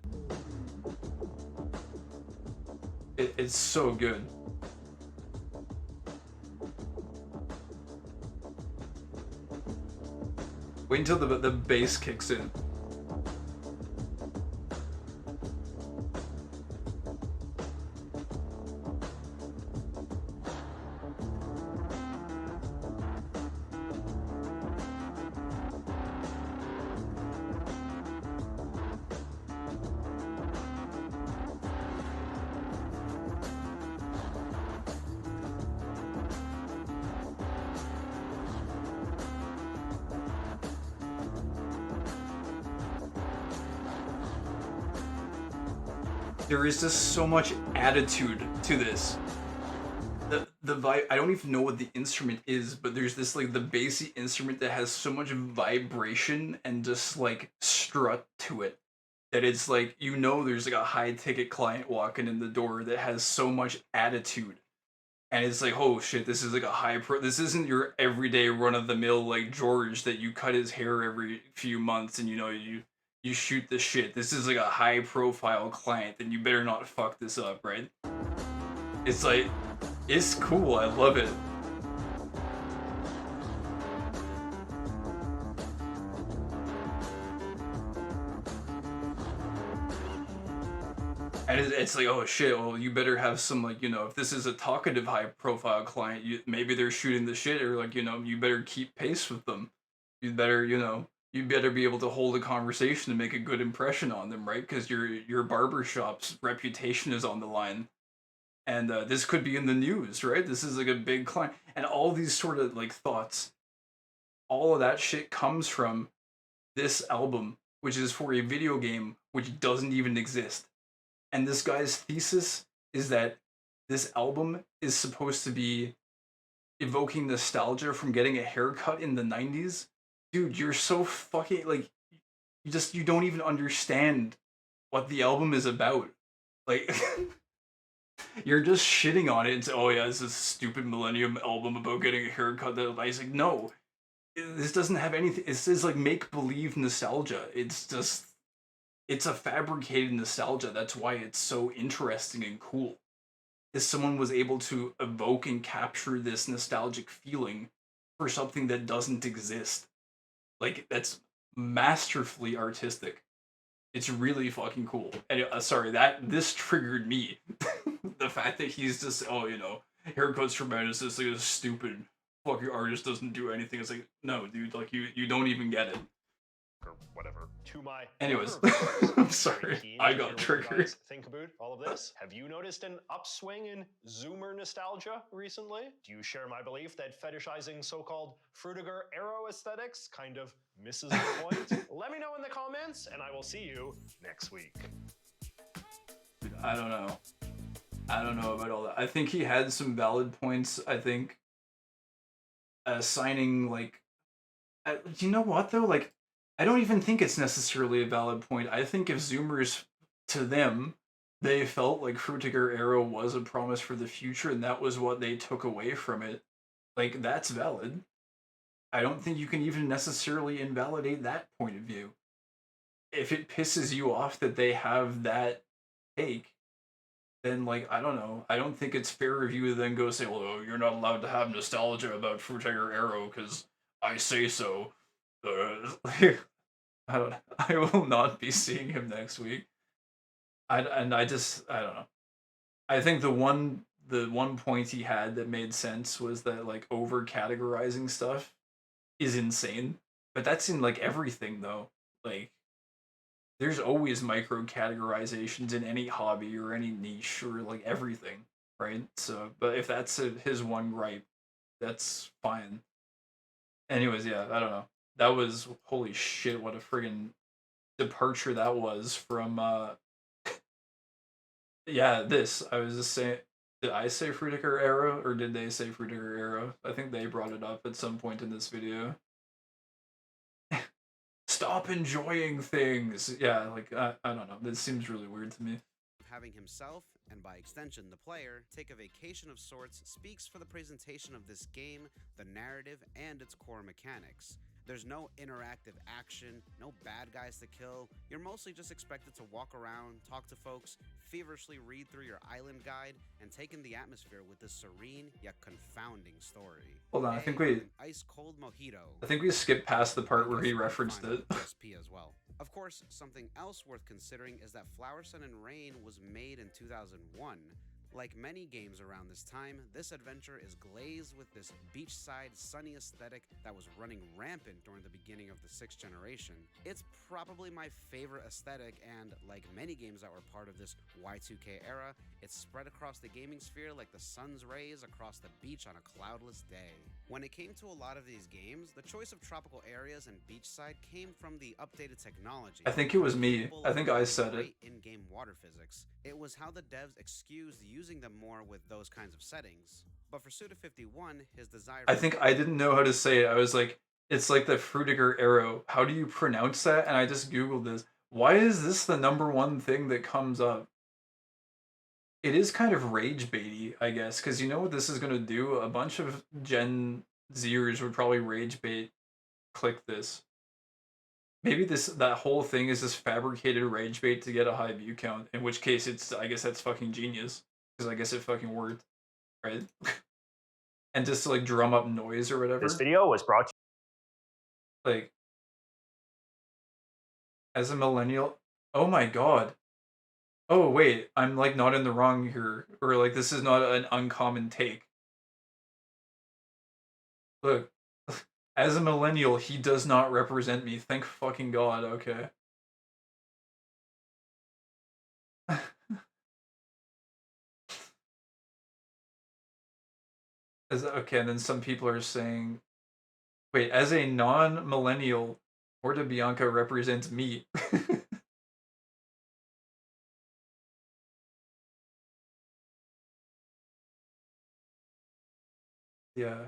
It's so good. Wait until the bass kicks in. There is just so much attitude to this. The vibe, I don't even know what the instrument is, but there's this like the bassy instrument that has so much vibration and just like strut to it. that it's like, you know, there's like a high ticket client walking in the door that has so much attitude, and it's like, oh shit, this is like a this isn't your everyday run of the mill like George that you cut his hair every few months and you know you shoot the shit. This is like a high profile client, and you better not fuck this up, right? It's like, it's cool. I love it. And it's like, oh shit, well, you better have some, like, you know, if this is a talkative high profile client, maybe they're shooting the shit, or like, you know, you better keep pace with them. You better, you know, you better be able to hold a conversation and make a good impression on them, right? Because your barbershop's reputation is on the line. And this could be in the news, right? This is like a big client. And all these sort of like thoughts, all of that shit comes from this album, which is for a video game which doesn't even exist. And this guy's thesis is that this album is supposed to be evoking nostalgia from getting a haircut in the 90s. Dude, you're so fucking like, you don't even understand what the album is about. Like you're just shitting on it and say, oh yeah, this is a stupid Millennium album about getting a haircut. That I was like, no, this doesn't have anything. This is like make believe nostalgia. It's just, it's a fabricated nostalgia. That's why it's so interesting and cool. Is someone was able to evoke and capture this nostalgic feeling for something that doesn't exist. Like, that's masterfully artistic. It's really fucking cool. And sorry, this triggered me. The fact that he's just, oh, you know, haircuts tremendous. This like a stupid fucking artist doesn't do anything. It's like, no, dude, like you don't even get it. Or whatever. To my Anyways, I'm sorry, I got triggered. Think about all of this. Have you noticed an upswing in Zoomer nostalgia recently? Do you share my belief that fetishizing so-called Frutiger Arrow aesthetics kind of misses the point? Let me know in the comments, and I will see you next week. I don't know. I don't know about all that. I think he had some valid points. I think signing like, you know what though? Like, I don't even think it's necessarily a valid point. I think if Zoomers, to them, they felt like Frutiger Arrow was a promise for the future and that was what they took away from it, like, that's valid. I don't think you can even necessarily invalidate that point of view. If it pisses you off that they have that take, then, like, I don't know. I don't think it's fair of you to then go say, well, oh, you're not allowed to have nostalgia about Frutiger Arrow because I say so. I will not be seeing him next week. I don't know. I think the one point he had that made sense was that like over categorizing stuff is insane. But that's in like everything though. Like there's always micro categorizations in any hobby or any niche or like everything, right? So, but if that's his one gripe, that's fine. Anyways, yeah, I don't know. That was, holy shit, what a friggin' departure that was from yeah, this. I was just saying, did I say Frutiger Arrow or did they say Frutiger Arrow? I think they brought it up at some point in this video. Stop enjoying things. Yeah, like I don't know. This seems really weird to me. Having himself, and by extension the player, take a vacation of sorts speaks for the presentation of this game, the narrative, and its core mechanics. There's no interactive action, no bad guys to kill. You're mostly just expected to walk around, talk to folks, feverishly read through your island guide, and take in the atmosphere with this serene yet confounding story. Hold on, I think we ice cold mojito. I think we skipped past the part where he referenced it. PSP as well. Of course, something else worth considering is that Flower, Sun, and Rain was made in 2001. Like many games around this time, this adventure is glazed with this beachside, sunny aesthetic that was running rampant during the beginning of the 6th generation. It's probably my favorite aesthetic, and like many games that were part of this Y2K era, it's spread across the gaming sphere like the sun's rays across the beach on a cloudless day. When it came to a lot of these games, the choice of tropical areas and beachside came from the updated technology. I think it was me. I think I said it. In-game water physics. It was how the devs excused using them more with those kinds of settings. But for Suda51, his desire... I think I didn't know how to say it. I was like, it's like the Frutiger Arrow. How do you pronounce that? And I just Googled this. Why is this the #1 thing that comes up? It is kind of rage baity, I guess, because you know what this is gonna do? A bunch of Gen Zers would probably rage bait click this. Maybe that whole thing is this fabricated rage bait to get a high view count, in which case I guess that's fucking genius. Because I guess it fucking worked, right? And just to like drum up noise or whatever. This video was brought to like as a millennial. Oh my god. Oh wait, I'm like not in the wrong here, or like this is not an uncommon take. Look, as a millennial, he does not represent me. Thank fucking god. Okay. Okay, and then some people are saying, wait, as a non-millennial, Horta Bianca represents me. Yeah.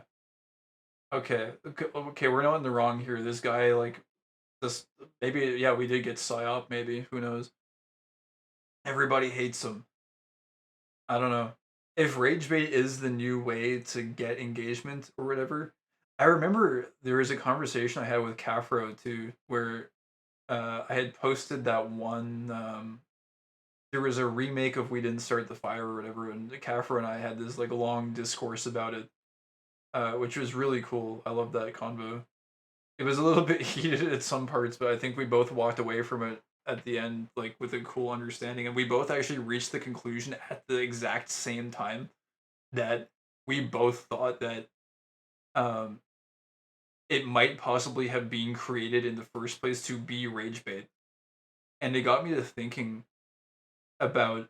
Okay. Okay, we're not in the wrong here. This guy, like, this maybe, yeah, we did get psyop. Maybe, who knows? Everybody hates him. I don't know. If rage bait is the new way to get engagement or whatever, I remember there was a conversation I had with Cafro too, where I had posted that one. There was a remake of We Didn't Start the Fire or whatever, and Cafro and I had this like long discourse about it, which was really cool. I love that convo. It was a little bit heated at some parts, but I think we both walked away from it at the end like with a cool understanding, and we both actually reached the conclusion at the exact same time that we both thought that um it might possibly have been created in the first place to be rage bait. And it got me to thinking about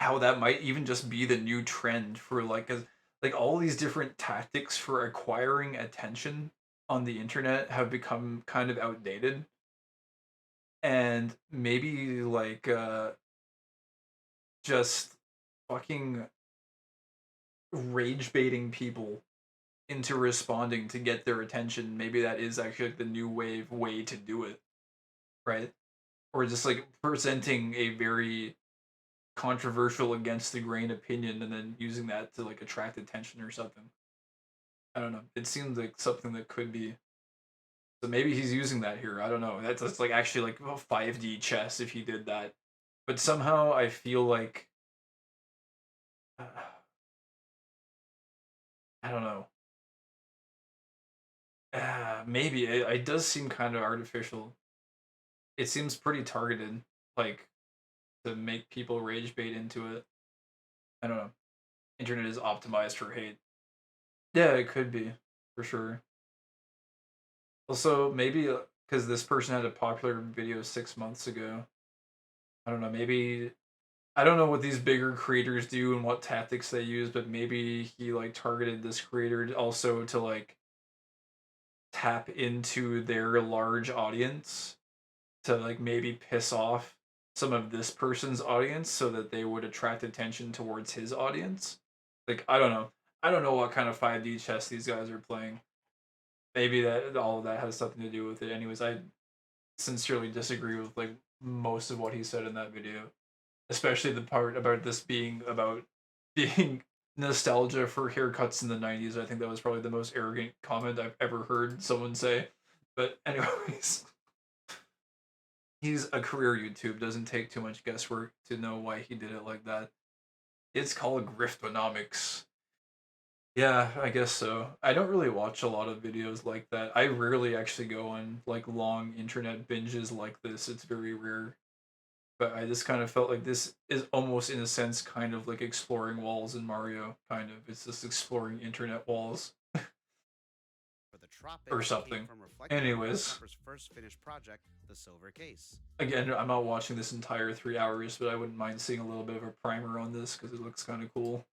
how that might even just be the new trend for like all these different tactics for acquiring attention on the internet have become kind of outdated, and maybe like just fucking rage baiting people into responding to get their attention. Maybe that is actually like the new wave way to do it, right? Or just like presenting a very controversial against the grain opinion and then using that to like attract attention or something. I don't know. It seems like something that could be. So maybe he's using that here. I don't know. That's like actually like 5D chess if he did that. But somehow I feel like I don't know. Maybe it does seem kind of artificial. It seems pretty targeted, like to make people rage bait into it. I don't know. Internet is optimized for hate. Yeah, it could be for sure. Also, maybe because this person had a popular video 6 months ago. I don't know. Maybe I don't know what these bigger creators do and what tactics they use, but maybe he like targeted this creator also to like tap into their large audience to like maybe piss off some of this person's audience so that they would attract attention towards his audience. Like I don't know. I don't know what kind of 5D chess these guys are playing. Maybe that all of that has something to do with it. Anyways, I sincerely disagree with like most of what he said in that video, especially the part about this being about being nostalgia for haircuts in the 90s. I think that was probably the most arrogant comment I've ever heard someone say. But anyways, he's a career YouTube. Doesn't take too much guesswork to know why he did it like that. It's called Griftonomics. Yeah, I guess so. I don't really watch a lot of videos like that. I rarely actually go on like long internet binges like this. It's very rare. But I just kind of felt like this is almost in a sense kind of like exploring walls in Mario, kind of. It's just exploring internet walls. Or something. Anyways. First finished project, the Silver Case. Again, I'm not watching this entire 3 hours, but I wouldn't mind seeing a little bit of a primer on this because it looks kind of cool.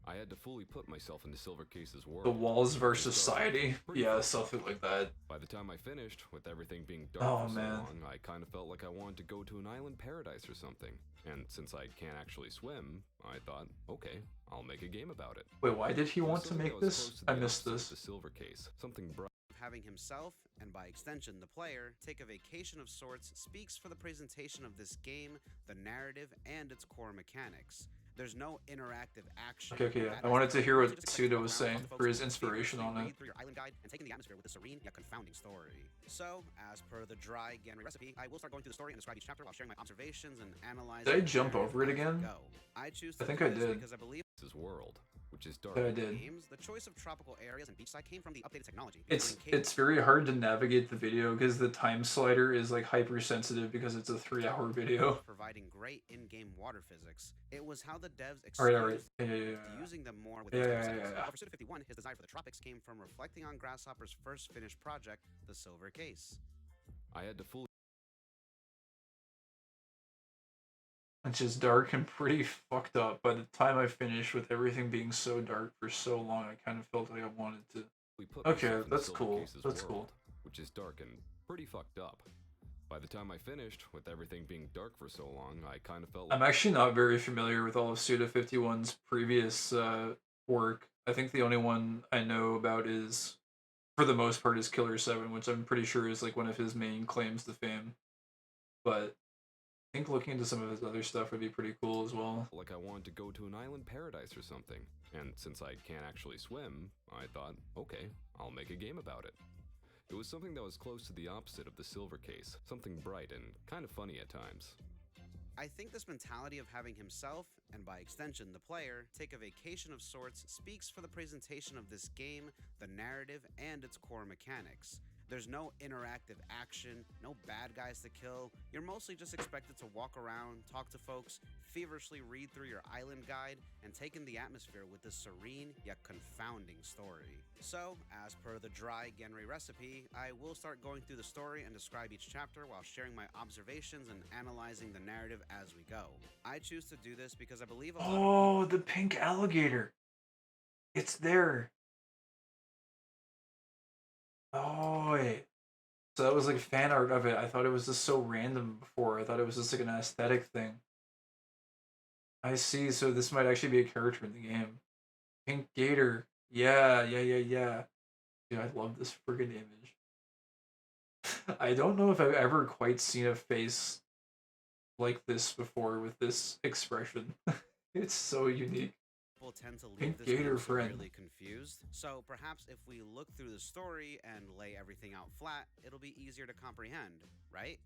I had to fully put myself into Silver Case's world. The walls versus society. Yeah, something like that. By the time I finished, with everything being dark for so long, I kind of felt like I wanted to go to an island paradise or something. And since I can't actually swim, I thought, okay, I'll make a game about it. Wait, why did he want to make this? I missed this. The Silver Case, something bright. having himself, and by extension the player, take a vacation of sorts speaks for the presentation of this game, the narrative, and its core mechanics. There's no interactive action. Okay, yeah. I wanted to hear what Suda was saying for his inspiration on it. Through your island guide and taking the atmosphere with a serene yet confounding story. So, as per the dry Genry recipe, I will start going through the story and describe each chapter while sharing my observations and analyzing. Did I jump over it again? I choose I think I did. because I believe This world, which is dark. Yeah, I did. games, the choice of tropical areas and beachside came from the updated technology. It's very hard to navigate the video because the time slider is like hypersensitive because it's a 3-hour video. Providing great in-game water physics. It was how the devs Alright. Yeah. using them more with Yeah. For Suda 51, his desire for the tropics came from reflecting on Grasshopper's first finished project, the Silver Case. I had to fully. It's just dark and pretty fucked up. By the time I finished with everything being so dark for so long, I kind of felt like I wanted to. Okay, that's cool. That's cool. Which is dark and pretty fucked up. By the time I finished, with everything being dark for so long, I kind of felt like... I'm actually not very familiar with all of Suda 51's previous work. I think the only one I know about is, for the most part, is Killer 7, which I'm pretty sure is like one of his main claims to fame. But I think looking into some of his other stuff would be pretty cool as well. Like I wanted to go to an island paradise or something. And since I can't actually swim, I thought, okay, I'll make a game about it. It was something that was close to the opposite of the Silver Case, something bright and kind of funny at times. I think this mentality of having himself, and by extension the player, take a vacation of sorts speaks for the presentation of this game, the narrative, and its core mechanics. There's no interactive action, no bad guys to kill. You're mostly just expected to walk around, talk to folks, feverishly read through your island guide, and take in the atmosphere with this serene yet confounding story. So, as per the dry Genry recipe, I will start going through the story and describe each chapter while sharing my observations and analyzing the narrative as we go. I choose to do this because I believe the pink alligator. It's there. Oh, wait. So that was like fan art of it. I thought it was just so random before. I thought it was just like an aesthetic thing. I see. So this might actually be a character in the game. Pink gator. Yeah. Dude, I love this friggin' image. I don't know if I've ever quite seen a face like this before with this expression. It's so unique. People tend to leave Pink this gator game friend. severely confused. So perhaps if we look through the story and lay everything out flat, it'll be easier to comprehend, right?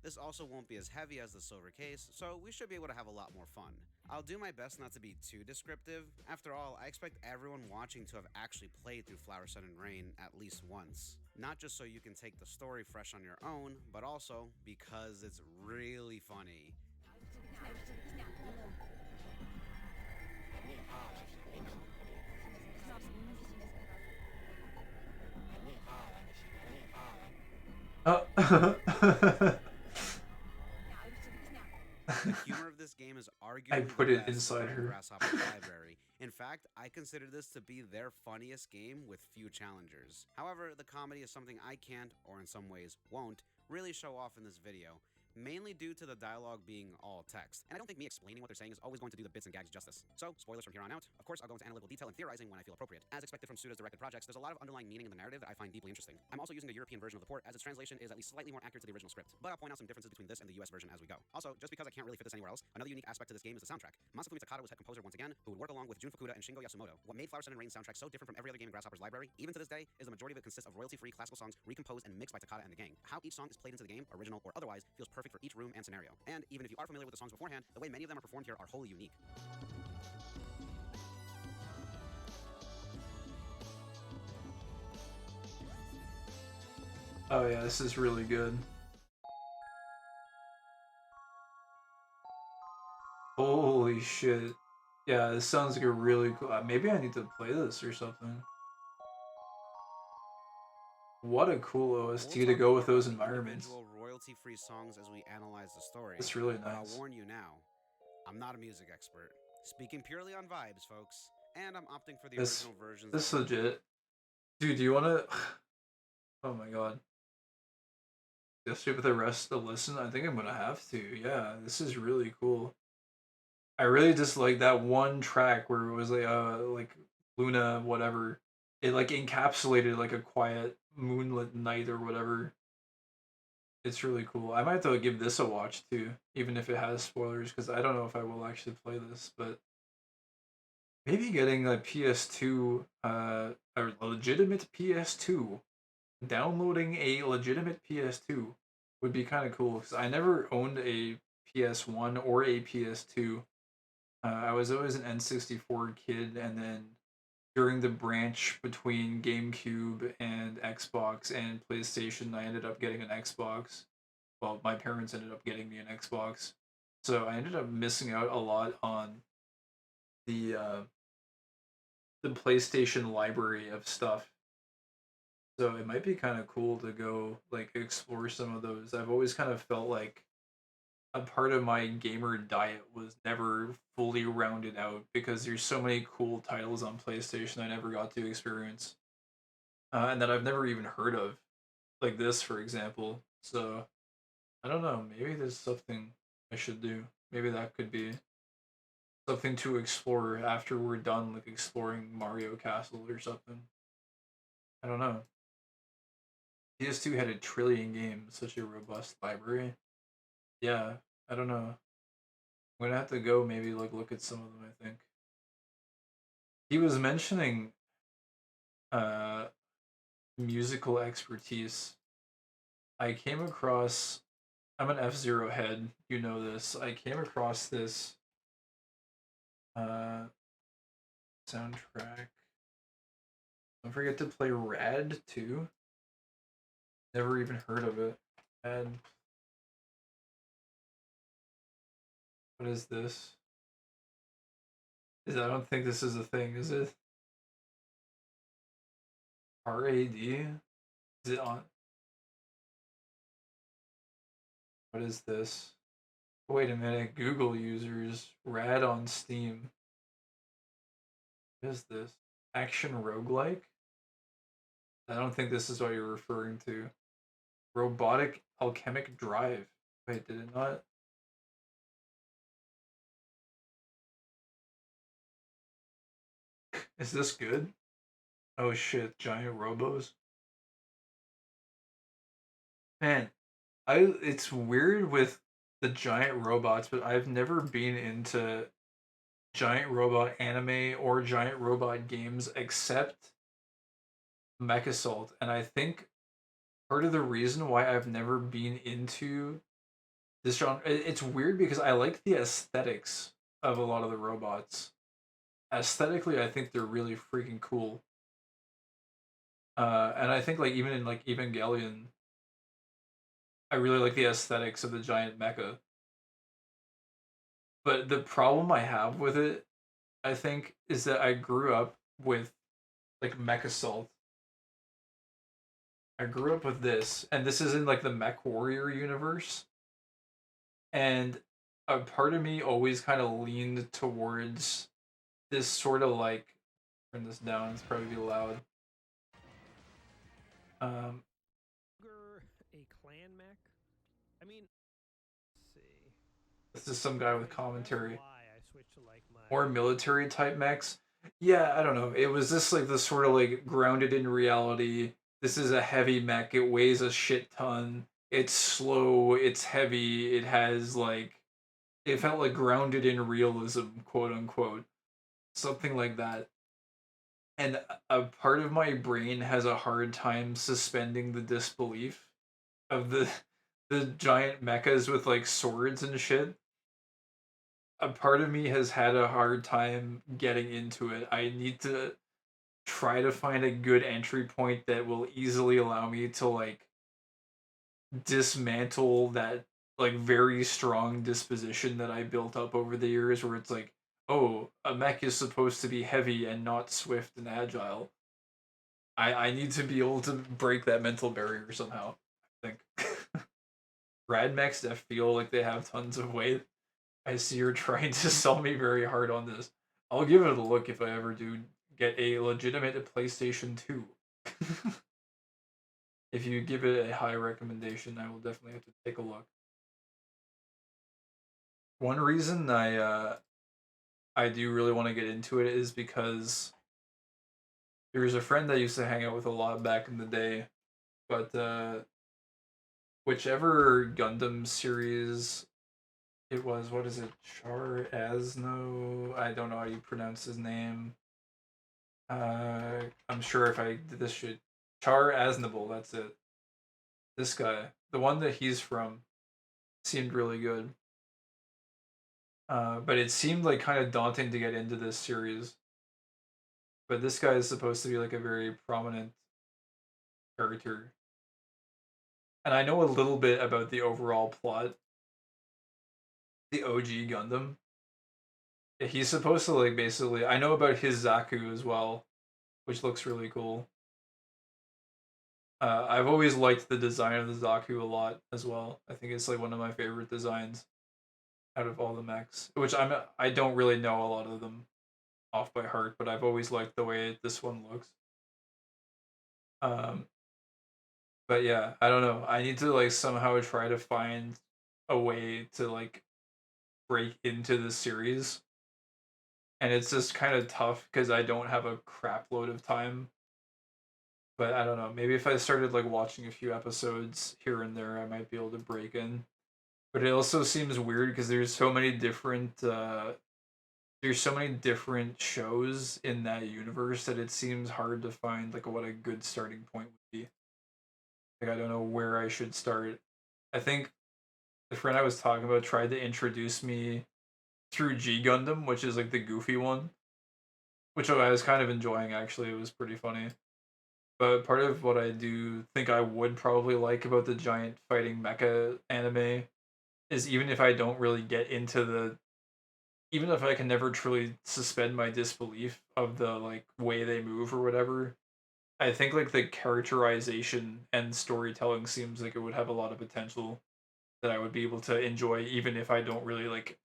This also won't be as heavy as the Silver Case, so we should be able to have a lot more fun. I'll do my best not to be too descriptive. After all, I expect everyone watching to have actually played through Flower, Sun, and Rain at least once. Not just so you can take the story fresh on your own, but also because it's really funny. The humor of this game is arguably I put the it best inside in her. Grasshopper's library. In fact, I consider this to be their funniest game with few challengers. However, the comedy is something I can't, or in some ways won't, really show off in this video. Mainly due to the dialogue being all text. And I don't think me explaining what they're saying is always going to do the bits and gags justice. So, spoilers from here on out. Of course, I'll go into analytical detail and theorizing when I feel appropriate. As expected from Suda's directed projects, there's a lot of underlying meaning in the narrative that I find deeply interesting. I'm also using the European version of the port, as its translation is at least slightly more accurate to the original script. But I'll point out some differences between this and the US version as we go. Also, just because I can't really fit this anywhere else, another unique aspect to this game is the soundtrack. Masafumi Takada was head composer once again, who would work along with Jun Fukuda and Shingo Yasumoto. What made Flower, Sun, and Rain soundtrack so different from every other game in Grasshopper's library, even to this day, is the majority of it consists of royalty-free classical songs recomposed and mixed by Takada and the gang. How each song is played into the game, original or otherwise, feels perfect for each room and scenario. And even if you are familiar with the songs beforehand, the way many of them are performed here are wholly unique. Oh yeah, this is really good. Holy shit. Yeah, this sounds like a really cool... maybe I need to play this or something. What a cool OST to go with those environments. Royalty-free songs as we analyze the story. It's really But nice. I'll warn you now, I'm not a music expert. Speaking purely on vibes, folks. And I'm opting for the original versions. This is legit. Dude, do you want to... Oh my god. Yesterday with the rest to listen? I think I'm gonna have to. Yeah, this is really cool. I really just like that one track where it was like Luna whatever. It like encapsulated like a quiet Moonlit Night or whatever. It's really cool. I might have to give this a watch too, even if it has spoilers, because I don't know if I will actually play this, but maybe getting a PS2, a legitimate PS2, downloading a legitimate PS2 would be kind of cool, because I never owned a PS1 or a PS2. I was always an N64 kid, and then during the branch between GameCube and Xbox and PlayStation, I ended up getting an Xbox. Well, my parents ended up getting me an Xbox, so I ended up missing out a lot on the uh, the PlayStation library of stuff. So it might be kind of cool to go like explore some of those. I've always kind of felt like a part of my gamer diet was never fully rounded out because there's so many cool titles on PlayStation I never got to experience, and that I've never even heard of, like this, for example. So I don't know. Maybe there's something I should do. Maybe that could be something to explore after we're done, like exploring Mario Castle or something. I don't know. PS2 had a trillion games, such a robust library. Yeah, I don't know. I'm gonna have to go maybe like look at some of them, I think. He was mentioning uh musical expertise. I came across I'm an F-Zero head, you know this. I came across this uh soundtrack. Don't forget to play Rad too. Never even heard of it. And what is this? I don't think this is a thing, is it? RAD? Is it on? What is this? Wait a minute. Google users. Rad on Steam. What is this? Action roguelike? I don't think this is what you're referring to. Robotic alchemic drive. Wait, did it not? Is this good? Oh shit, giant robos. Man, it's weird with the giant robots, but I've never been into giant robot anime or giant robot games except Mechasalt, and I think part of the reason why I've never been into this genre, it's weird because I like the aesthetics of a lot of the robots. Aesthetically, I think they're really freaking cool. And I think like even in like Evangelion, I really like the aesthetics of the giant mecha. But the problem I have with it, I think, is that I grew up with like Mechasalt. I grew up with this, and this is in like the Mech Warrior universe. And a part of me always kind of leaned towards this sort of like turn this down, it's probably be loud. Um a clan mech? I mean, let's see. This is some guy with commentary. I switched to like my Or military type mechs. Yeah, I don't know. It was just like this sort of like grounded in reality. This is a heavy mech. It weighs a shit ton. It's slow. It's heavy. It has like it felt like grounded in realism, quote unquote, something like that. And a part of my brain has a hard time suspending the disbelief of the giant mechas with like swords and shit. A part of me has had a hard time getting into it. I need to try to find a good entry point that will easily allow me to like dismantle that like very strong disposition that I built up over the years where it's like, oh, a mech is supposed to be heavy and not swift and agile. I need to be able to break that mental barrier somehow, I think. Rad mechs that feel like they have tons of weight. I see you're trying to sell me very hard on this. I'll give it a look if I ever do get a legitimate PlayStation 2. If you give it a high recommendation, I will definitely have to take a look. One reason I do really want to get into it is because there's a friend I used to hang out with a lot back in the day but whichever Gundam series it was, what is it? Char Asno? I don't know how you pronounce his name. I'm sure if I did this shit. Char Aznable, that's it. This guy. The one that he's from seemed really good. But it seemed like kind of daunting to get into this series. But this guy is supposed to be like a very prominent character. And I know a little bit about the overall plot. The OG Gundam. He's supposed to like basically I know about his Zaku as well, which looks really cool. I've always liked the design of the Zaku a lot as well. I think it's like one of my favorite designs out of all the mechs. Which I don't really know a lot of them off by heart, but I've always liked the way this one looks. Um, but yeah, I don't know. I need to like somehow try to find a way to like break into the series. And it's just kind of tough because I don't have a crap load of time. But I don't know. Maybe if I started like watching a few episodes here and there, I might be able to break in. But it also seems weird because there's so many different shows in that universe that it seems hard to find like what a good starting point would be. Like I don't know where I should start. I think the friend I was talking about tried to introduce me through G Gundam, which is like the goofy one, which I was kind of enjoying actually. It was pretty funny. But part of what I do think I would probably like about the giant fighting mecha anime is even if I don't really get into the even if I can never truly suspend my disbelief of the like way they move or whatever, I think like the characterization and storytelling seems like it would have a lot of potential that I would be able to enjoy even if I don't really like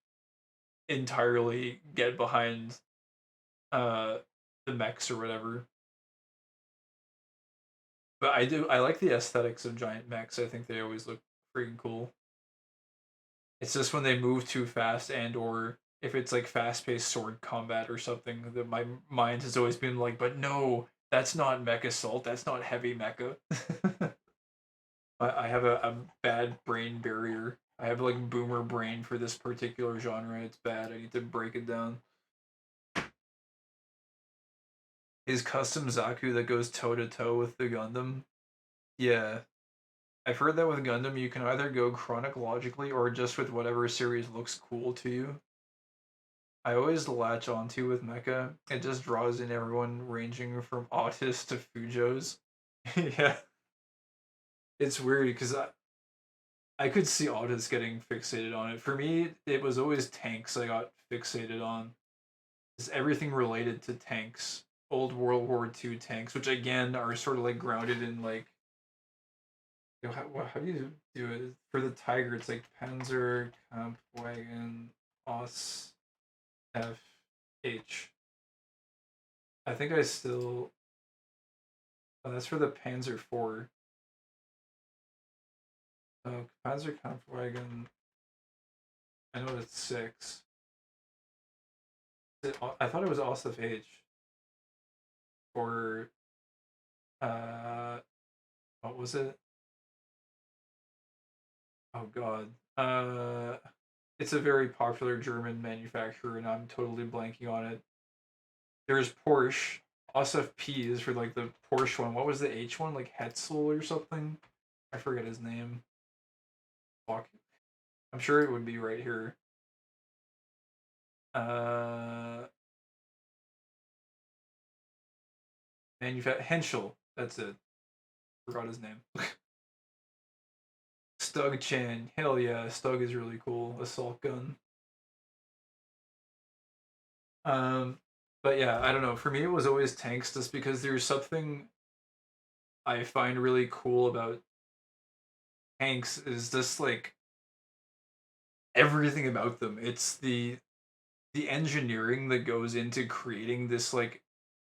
entirely get behind uh the mechs or whatever. But I like the aesthetics of giant mechs. I think they always look freaking cool. It's just when they move too fast and or if it's like fast-paced sword combat or something that my mind has always been like, but no, that's not mech assault. That's not heavy mecha. I have a bad brain barrier. I have like boomer brain for this particular genre. It's bad. I need to break it down. His custom Zaku that goes toe to toe with the Gundam. Yeah, I've heard that with Gundam, you can either go chronologically or just with whatever series looks cool to you. I always latch onto with Mecha. It just draws in everyone ranging from autists to Fujos. Yeah, it's weird because I could see autists getting fixated on it. For me, it was always tanks I got fixated on. It's everything related to tanks, old World War II tanks, which again are sort of like grounded in like how do you do it for the Tiger? It's like Panzer Kampfwagen Aus FH. I think I still. Oh, that's for the Panzer IV. Oh, Panzer Kampfwagen. I know it's 6. I thought it was Aus FH. For what was it? Oh God. It's a very popular German manufacturer, and I'm totally blanking on it. There's Porsche. Also, P is for like the Porsche one. What was the H one? Like Hetzel or something? I forget his name. Fuck. I'm sure it would be right here. Uh, Henschel. That's it. Forgot his name. Stug Chan. Hell yeah, Stug is really cool. Assault gun. Um, but yeah, I don't know. For me, it was always tanks, just because there's something I find really cool about tanks is just like everything about them. It's the engineering that goes into creating this like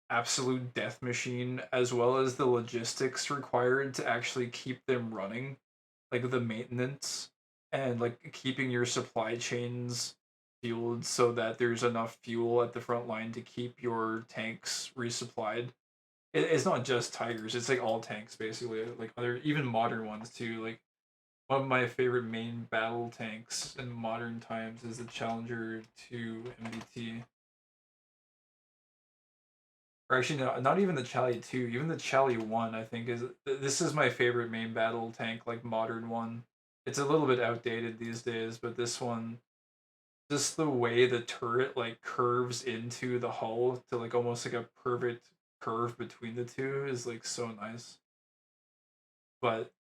absolute death machine as well as the logistics required to actually keep them running, like the maintenance and like keeping your supply chains fueled so that there's enough fuel at the front line to keep your tanks resupplied. it's not just Tigers. It's like all tanks basically. Like other even modern ones too. Like one of my favorite main battle tanks in modern times is the Challenger 2 MBT. Or actually, no, not even the Chally 2. Even the Chally 1, I think, is... This is my favorite main battle tank, like, modern one. It's a little bit outdated these days, but this one... Just the way the turret, like, curves into the hull to, like, almost like a perfect curve between the two is, like, so nice. But...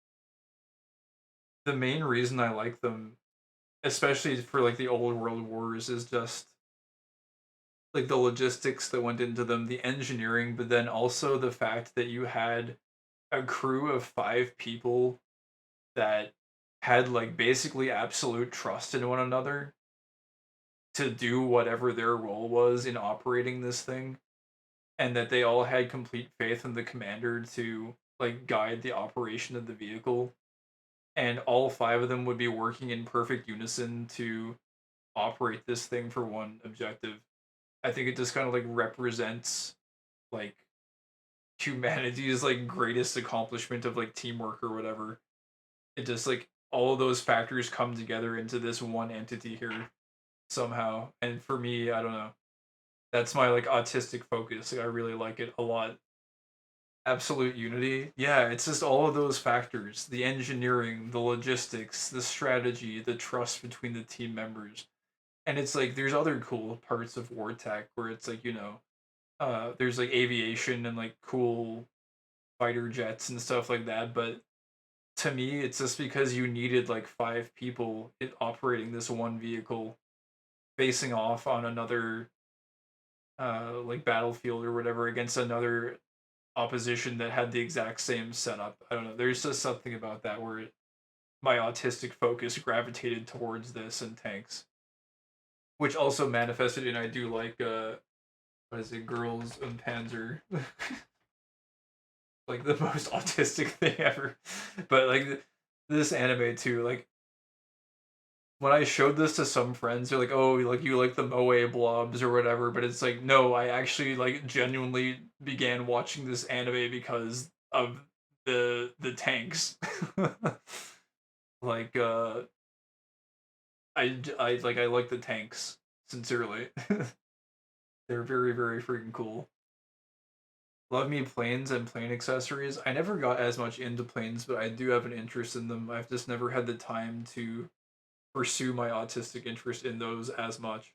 The main reason I like them, especially for, like, the old World Wars, is just like the logistics that went into them, the engineering, but then also the fact that you had a crew of 5 people that had like basically absolute trust in one another to do whatever their role was in operating this thing, and that they all had complete faith in the commander to like guide the operation of the vehicle, and all 5 of them would be working in perfect unison to operate this thing for one objective. I think it just kind of like represents like humanity's like greatest accomplishment of like teamwork or whatever. It just like all of those factors come together into this one entity here somehow. And for me, I don't know. That's my like autistic focus. Like, I really like it a lot. Absolute unity. Yeah, it's just all of those factors. The engineering, the logistics, the strategy, the trust between the team members. And it's like there's other cool parts of war tech where it's like, there's like aviation and like cool fighter jets and stuff like that, but to me it's just because you needed like 5 people operating this one vehicle facing off on another like battlefield or whatever against another opposition that had the exact same setup. I don't know, there's just something about that where my autistic focus gravitated towards this and tanks, which also manifested in I do like what is it, Girls und Panzer. Like the most autistic thing ever. But like this anime too, like when I showed this to some friends, they're like, "Oh, like you like the Moe blobs or whatever," but it's like, no, I actually like genuinely began watching this anime because of the tanks. Like I like the tanks sincerely. They're very very freaking cool. Love me planes and plane accessories. I never got as much into planes, but I do have an interest in them. I've just never had the time to pursue my autistic interest in those as much.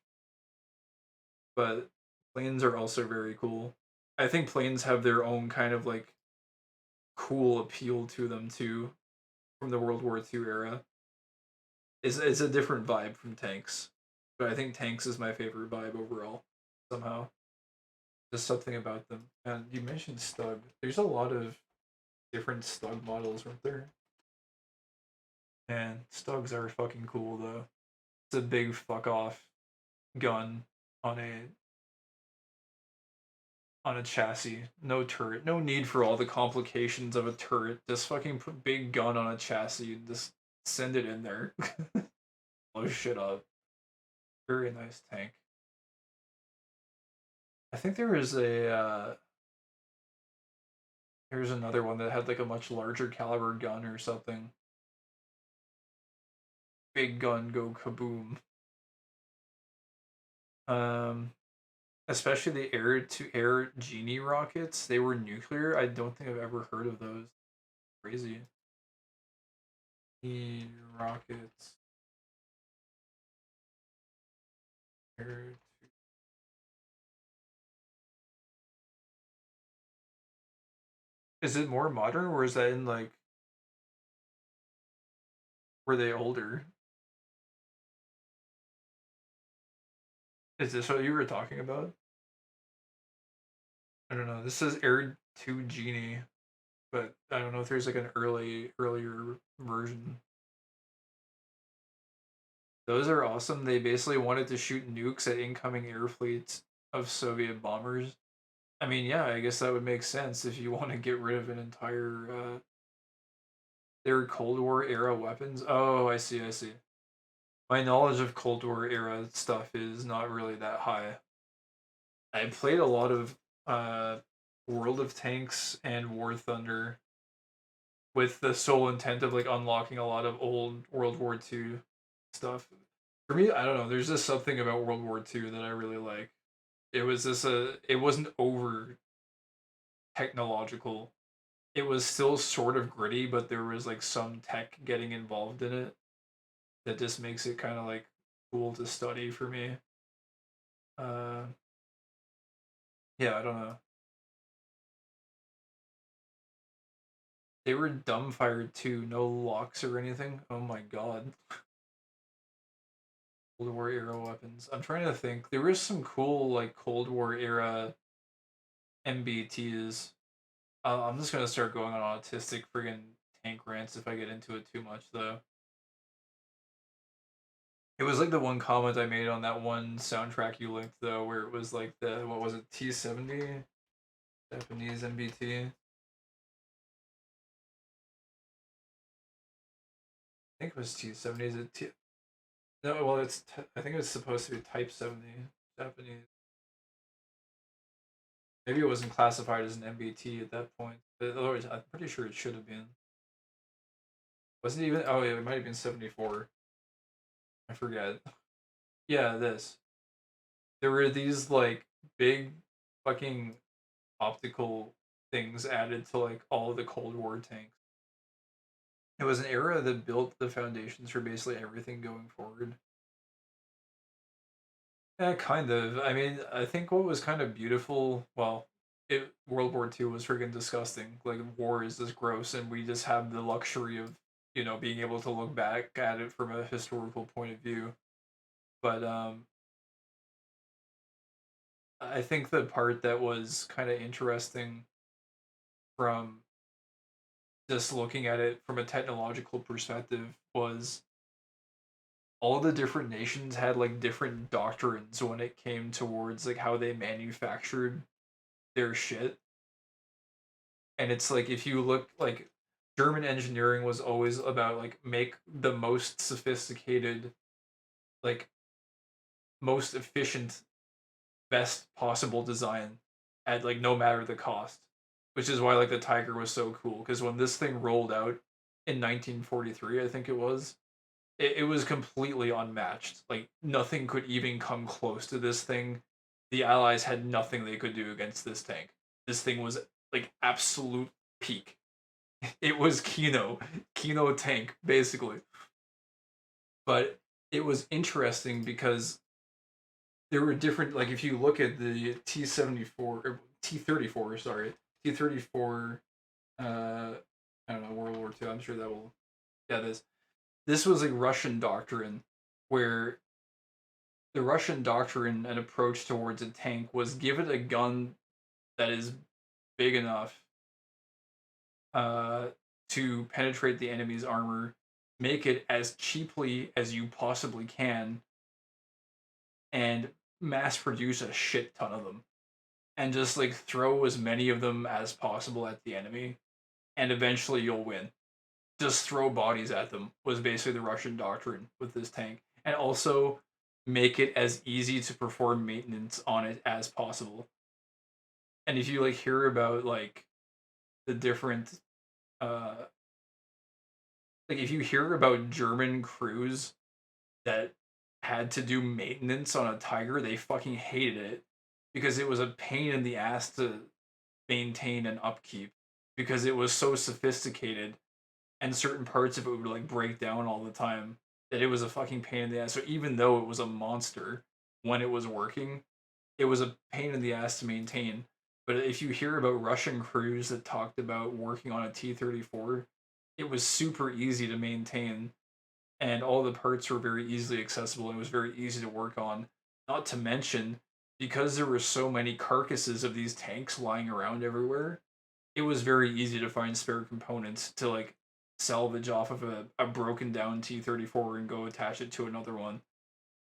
But planes are also very cool. I think planes have their own kind of like cool appeal to them too from the World War II era. It's a different vibe from tanks. But I think tanks is my favorite vibe overall somehow. Just something about them. And you mentioned Stug. There's a lot of different Stug models, aren't there? Man, Stugs are fucking cool though. It's a big fuck off gun on a chassis. No turret. No need for all the complications of a turret. Just fucking put big gun on a chassis and just send it in there. Blow shit up. Very nice tank. I think there was there's another one that had like a much larger caliber gun or something. Big gun go kaboom. Especially the air to air genie rockets. They were nuclear. I don't think I've ever heard of those. Crazy. The rockets. Air Is it more modern or is that in like were they older? Is this what you were talking about? I don't know. This says Air 2 Genie, but I don't know if there's like an earlier version. Those are awesome. They basically wanted to shoot nukes at incoming air fleets of Soviet bombers. I mean, yeah, I guess that would make sense if you want to get rid of an entire their Cold War era weapons. Oh, I see, I see. My knowledge of Cold War era stuff is not really that high. I played a lot of World of Tanks and War Thunder with the sole intent of like unlocking a lot of old World War II stuff. For me, I don't know. There's just something about World War II that I really like. It was just it wasn't over technological. It was still sort of gritty, but there was like some tech getting involved in it that just makes it kind of like cool to study for me. Uh, yeah, I don't know. They were dumbfired too, no locks or anything. Oh my god. Cold War era weapons. I'm trying to think. There was some cool like Cold War era MBTs. I'm just gonna start going on autistic friggin' tank rants if I get into it too much though. It was like the one comment I made on that one soundtrack you linked though, where it was like the what was it, T70 Japanese MBT. I think it was T70. Is it T? No, well it's I think it was supposed to be Type 70 Japanese. Maybe it wasn't classified as an MBT at that point. But otherwise, I'm pretty sure it should have been. Wasn't even. Oh yeah, it might have been 74. I forget. Yeah, this. There were these like big fucking optical things added to like all of the Cold War tanks. It was an era that built the foundations for basically everything going forward. Yeah, kind of. I mean, I think what was kind of beautiful, well, World War II was freaking disgusting. Like war is just gross, and we just have the luxury of being able to look back at it from a historical point of view. But I think the part that was kind of interesting from just looking at it from a technological perspective was all the different nations had like different doctrines when it came towards like how they manufactured their shit. And it's like if you look like German engineering was always about like make the most sophisticated, like most efficient, best possible design at like no matter the cost. Which is why like the Tiger was so cool because when this thing rolled out in 1943, I think it was completely unmatched. Like nothing could even come close to this thing. The Allies had nothing they could do against this tank. This thing was like absolute peak. It was Kino tank basically. But it was interesting because there were different like if you look at the T-74 or T-34, sorry, T-34 I don't know, World War II, I'm sure that will yeah, this was a Russian doctrine where the Russian doctrine and approach towards a tank was give it a gun that is big enough uh, to penetrate the enemy's armor, make it as cheaply as you possibly can, and mass produce a shit ton of them. And just like throw as many of them as possible at the enemy, and eventually you'll win. Just throw bodies at them was basically the Russian doctrine with this tank. And also make it as easy to perform maintenance on it as possible. And if you like hear about like the different like if you hear about German crews that had to do maintenance on a Tiger, they fucking hated it because it was a pain in the ass to maintain and upkeep because it was so sophisticated and certain parts of it would like break down all the time that it was a fucking pain in the ass. So even though it was a monster when it was working, it was a pain in the ass to maintain. But if you hear about Russian crews that talked about working on a T-34, it was super easy to maintain and all the parts were very easily accessible and it was very easy to work on. Not to mention, because there were so many carcasses of these tanks lying around everywhere, it was very easy to find spare components to like salvage off of a broken down T-34 and go attach it to another one.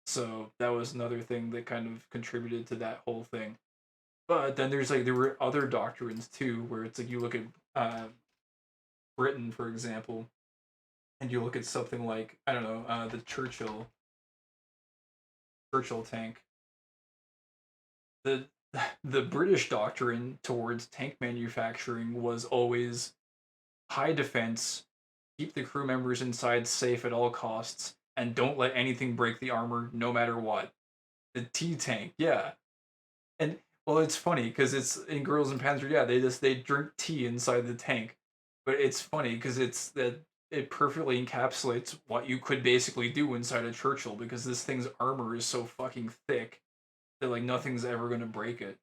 So that was another thing that kind of contributed to that whole thing. But then there were other doctrines too, where it's like you look at Britain, for example, and you look at something like I don't know the Churchill tank. the British doctrine towards tank manufacturing was always high defense, keep the crew members inside safe at all costs, and don't let anything break the armor no matter what. The T tank, yeah. And well, it's funny because it's in Girls and Panzer, yeah, they drink tea inside the tank. But it's funny because it's that it perfectly encapsulates what you could basically do inside a Churchill because this thing's armor is so fucking thick that like nothing's ever gonna break it.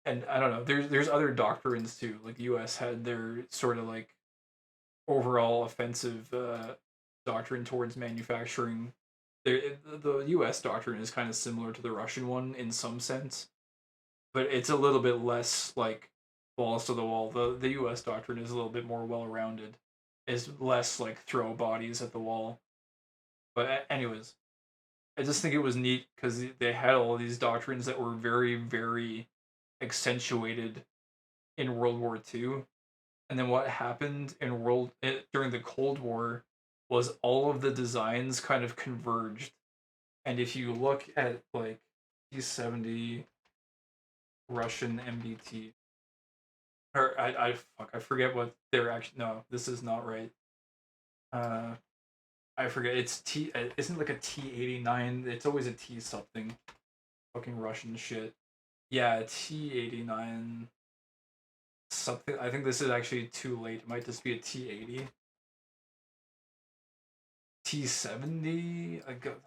And I don't know, there's other doctrines too. Like the US had their sort of like overall offensive doctrine towards manufacturing. The U.S. doctrine is kind of similar to the Russian one in some sense, but it's a little bit less like balls to the wall. The U.S. doctrine is a little bit more well rounded. Is less like throw bodies at the wall. But anyways, I just think it was neat because they had all these doctrines that were very very accentuated in World War II. And then what happened in during the Cold War was all of the designs kind of converged. And if you look at like T-70 Russian MBT, or I forget what they're actually. No, this is not right. Uh, I forget. It's T. Isn't like a T-89. It's always a T something. Fucking Russian shit. Yeah, T-89 something. I think this is actually too late. It might just be a T-80. T-70?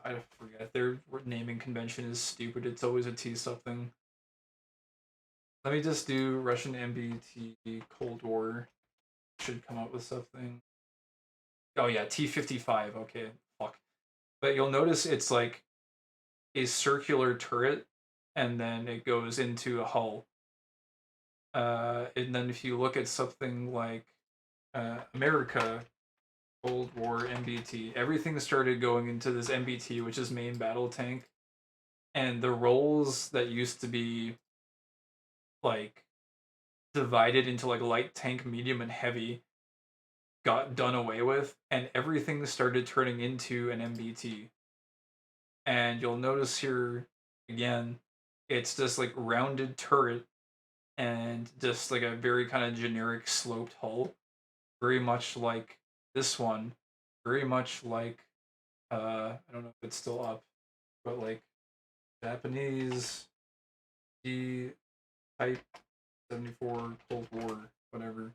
I forget. Their naming convention is stupid. It's always a T something. Let me just do Russian MBT Cold War. Should come up with something. Oh yeah, T-55. Okay, fuck. But you'll notice it's like a circular turret, and then it goes into a hull. And then if you look at something like America Cold War MBT, everything started going into this MBT, which is main battle tank, and the roles that used to be like divided into like light tank, medium, and heavy got done away with, and everything started turning into an MBT. And you'll notice here again, it's just like rounded turret and just like a very kind of generic sloped hull, very much like this one, very much like I don't know if it's still up, but like Japanese D type 74 Cold War, whatever.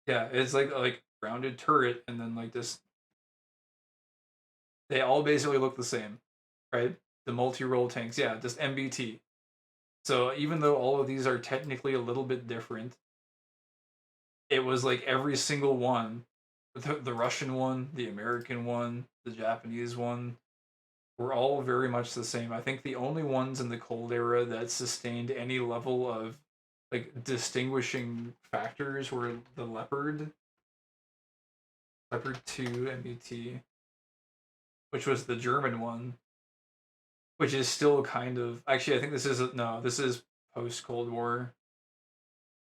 Yeah, it's like rounded turret and then like this. They all basically look the same, right? The multi-role tanks, yeah, just MBT. So even though all of these are technically a little bit different, it was like every single one, the Russian one, the American one, the Japanese one, were all very much the same. I think the only ones in the Cold Era that sustained any level of like distinguishing factors were the Leopard 2 MBT, which was the German one, which is still kind of actually I think this is post Cold War.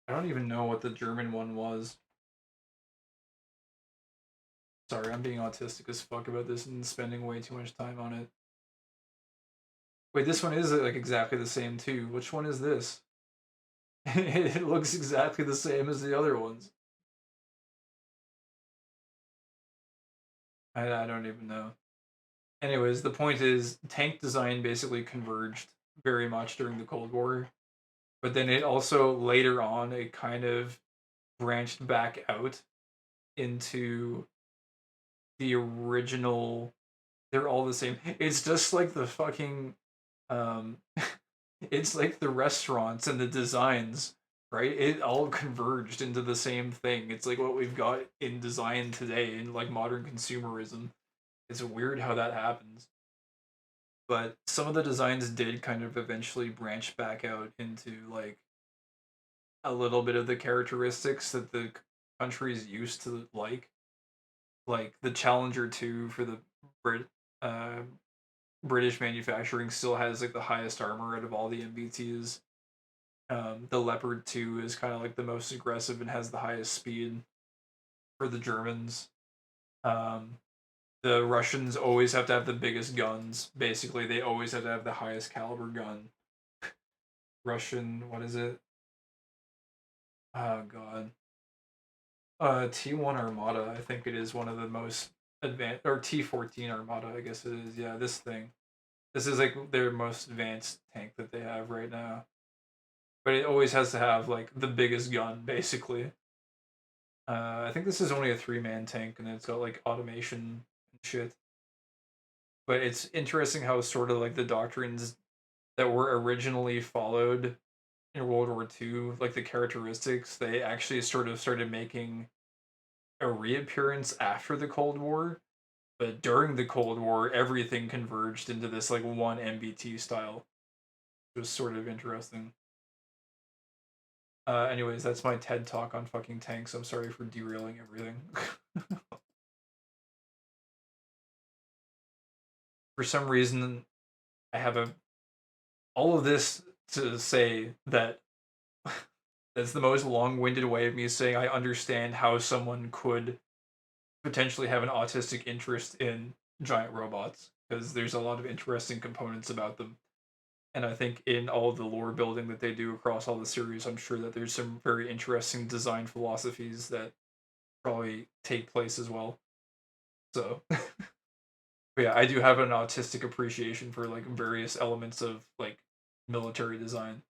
I don't even know what the German one was. Sorry, I'm being autistic as fuck about this and spending way too much time on it. Wait, this one is like exactly the same too. Which one is this? It looks exactly the same as the other ones. I don't even know. Anyways, the point is tank design basically converged very much during the Cold War. But then it also later on it kind of branched back out into the original. They're all the same. It's just like the fucking um it's like the restaurants and the designs, right? It all converged into the same thing. It's like what we've got in design today in like modern consumerism. It's weird how that happens. But some of the designs did kind of eventually branch back out into like a little bit of the characteristics that the countries used to like the Challenger 2 for the Brit uh British manufacturing still has like the highest armor out of all the MBTs. The Leopard 2 is kind of like the most aggressive and has the highest speed for the Germans. Um, the Russians always have to have the biggest guns. Basically, they always have to have the highest caliber gun. Russian, what is it? Oh god. T1 Armada, I think it is one of the most advanced, or T14 Armada, I guess it is. Yeah, this thing. This is like their most advanced tank that they have right now. But it always has to have like the biggest gun, basically. I think this is only a 3-man tank, and it's got like automation and shit. But it's interesting how sort of like the doctrines that were originally followed in World War II, like the characteristics, they actually sort of started making a reappearance after the Cold War. But during the Cold War, everything converged into this like one MBT style. It was sort of interesting. Anyways, that's my TED talk on fucking tanks. I'm sorry for derailing everything. For some reason, I have all of this to say that that's the most long-winded way of me saying I understand how someone could potentially have an autistic interest in giant robots, because there's a lot of interesting components about them. And I think in all the lore building that they do across all the series, I'm sure that there's some very interesting design philosophies that probably take place as well. So, but yeah, I do have an autistic appreciation for like various elements of like military design.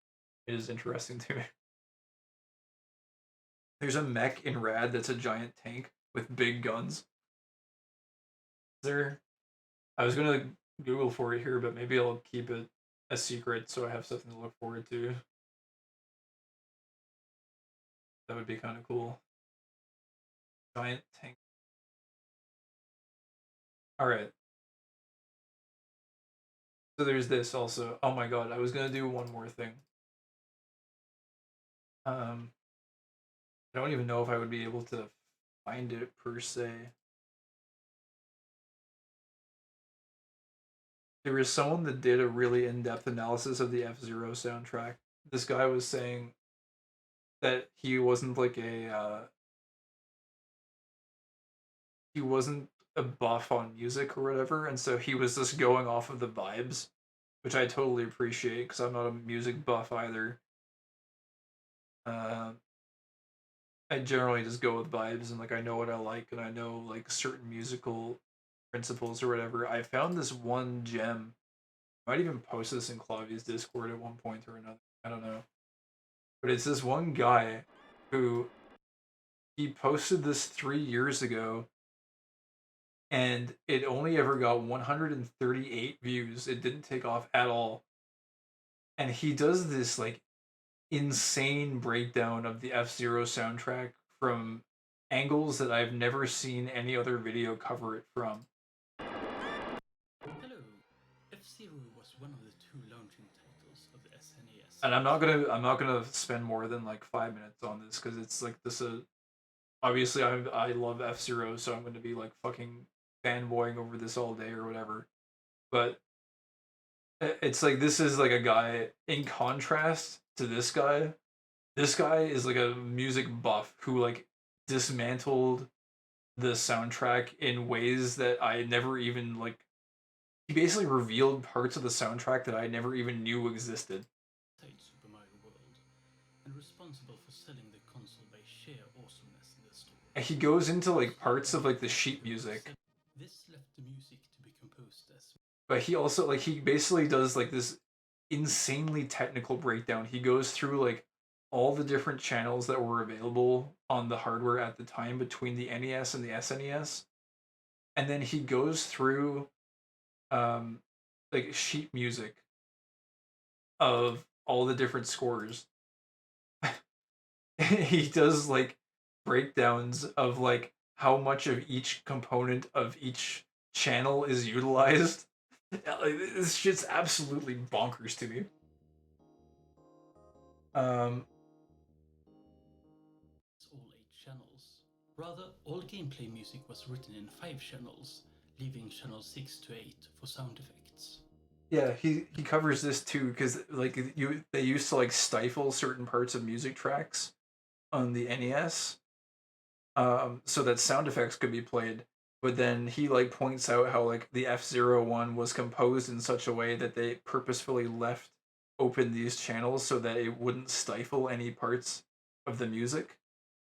It is interesting to me. There's a mech in Rad that's a giant tank with big guns. There, I was gonna Google for it here, but maybe I'll keep it a secret so I have something to look forward to. That would be kind of cool. Giant tank. All right. So there's this also. Oh my god, I was gonna do one more thing. I don't even know if I would be able to find it per se. There was someone that did a really in-depth analysis of the F-Zero soundtrack. This guy was saying that he wasn't like he wasn't a buff on music or whatever, and so he was just going off of the vibes, which I totally appreciate because I'm not a music buff either. I generally just go with vibes and like I know what I like and I know like certain musical principles or whatever. I found this one gem. I might even post this in Clavia's Discord at one point or another. I don't know. But it's this one guy who he posted this 3 years ago and it only ever got 138 views. It didn't take off at all. And he does this like insane breakdown of the F-Zero soundtrack from angles that I've never seen any other video cover it from. Hello. F-Zero was one of the 2 launching titles of the SNES. And I'm not gonna spend more than like 5 minutes on this because it's like this. Obviously, I love F-Zero, so I'm gonna be like fucking fanboying over this all day or whatever. But it's like this is like a guy in contrast to this guy. This guy is like a music buff who like dismantled the soundtrack in ways that I never even like. He basically revealed parts of the soundtrack that I never even knew existed. Super Mario World, and responsible for selling the console by sheer awesomeness in the story. And he goes into like parts of like the sheet music. This left the music to be composed as. But he also like he basically does like this insanely technical breakdown. He goes through like all the different channels that were available on the hardware at the time between the NES and the SNES. And then he goes through like sheet music of all the different scores. He does like breakdowns of like how much of each component of each channel is utilized. This shit's absolutely bonkers to me. All 8 channels. Rather, all gameplay music was written in 5 channels, leaving channel 6 to 8 for sound effects. Yeah, he covers this too because like they used to like stifle certain parts of music tracks on the NES, so that sound effects could be played. but then he like points out how like the F-01 was composed in such a way that they purposefully left open these channels so that it wouldn't stifle any parts of the music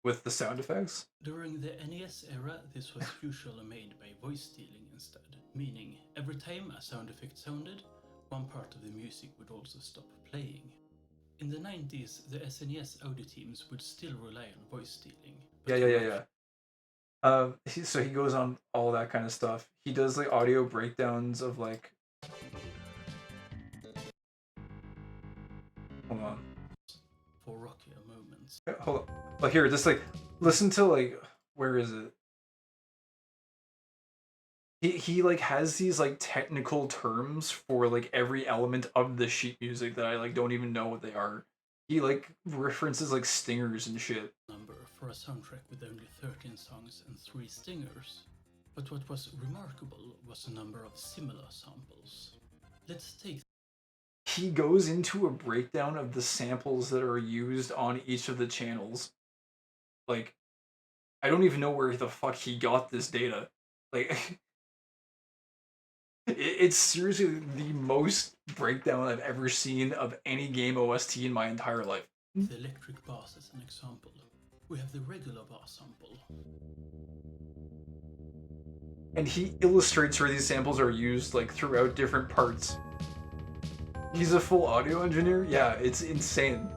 with the sound effects. During the NES era, this was usually made by voice stealing instead, meaning every time a sound effect sounded, one part of the music would also stop playing. In the 90s, the SNES audio teams would still rely on voice stealing. Yeah. So he goes on all that kind of stuff. He does like audio breakdowns of like. Hold on. For rockier moments. Hold on. Like here, just like listen to like where is it? He like has these like technical terms for like every element of the sheet music that I like don't even know what they are. He like references like stingers and shit. Number for a soundtrack with only 13 songs and 3 stingers. But what was remarkable was the number of similar samples. Let's take. He goes into a breakdown of the samples that are used on each of the channels. Like, I don't even know where the fuck he got this data. Like, it's seriously the most breakdown I've ever seen of any game OST in my entire life. The electric bass as an example. We have the regular bass sample. And he illustrates where these samples are used like throughout different parts. He's a full audio engineer? Yeah, it's insane.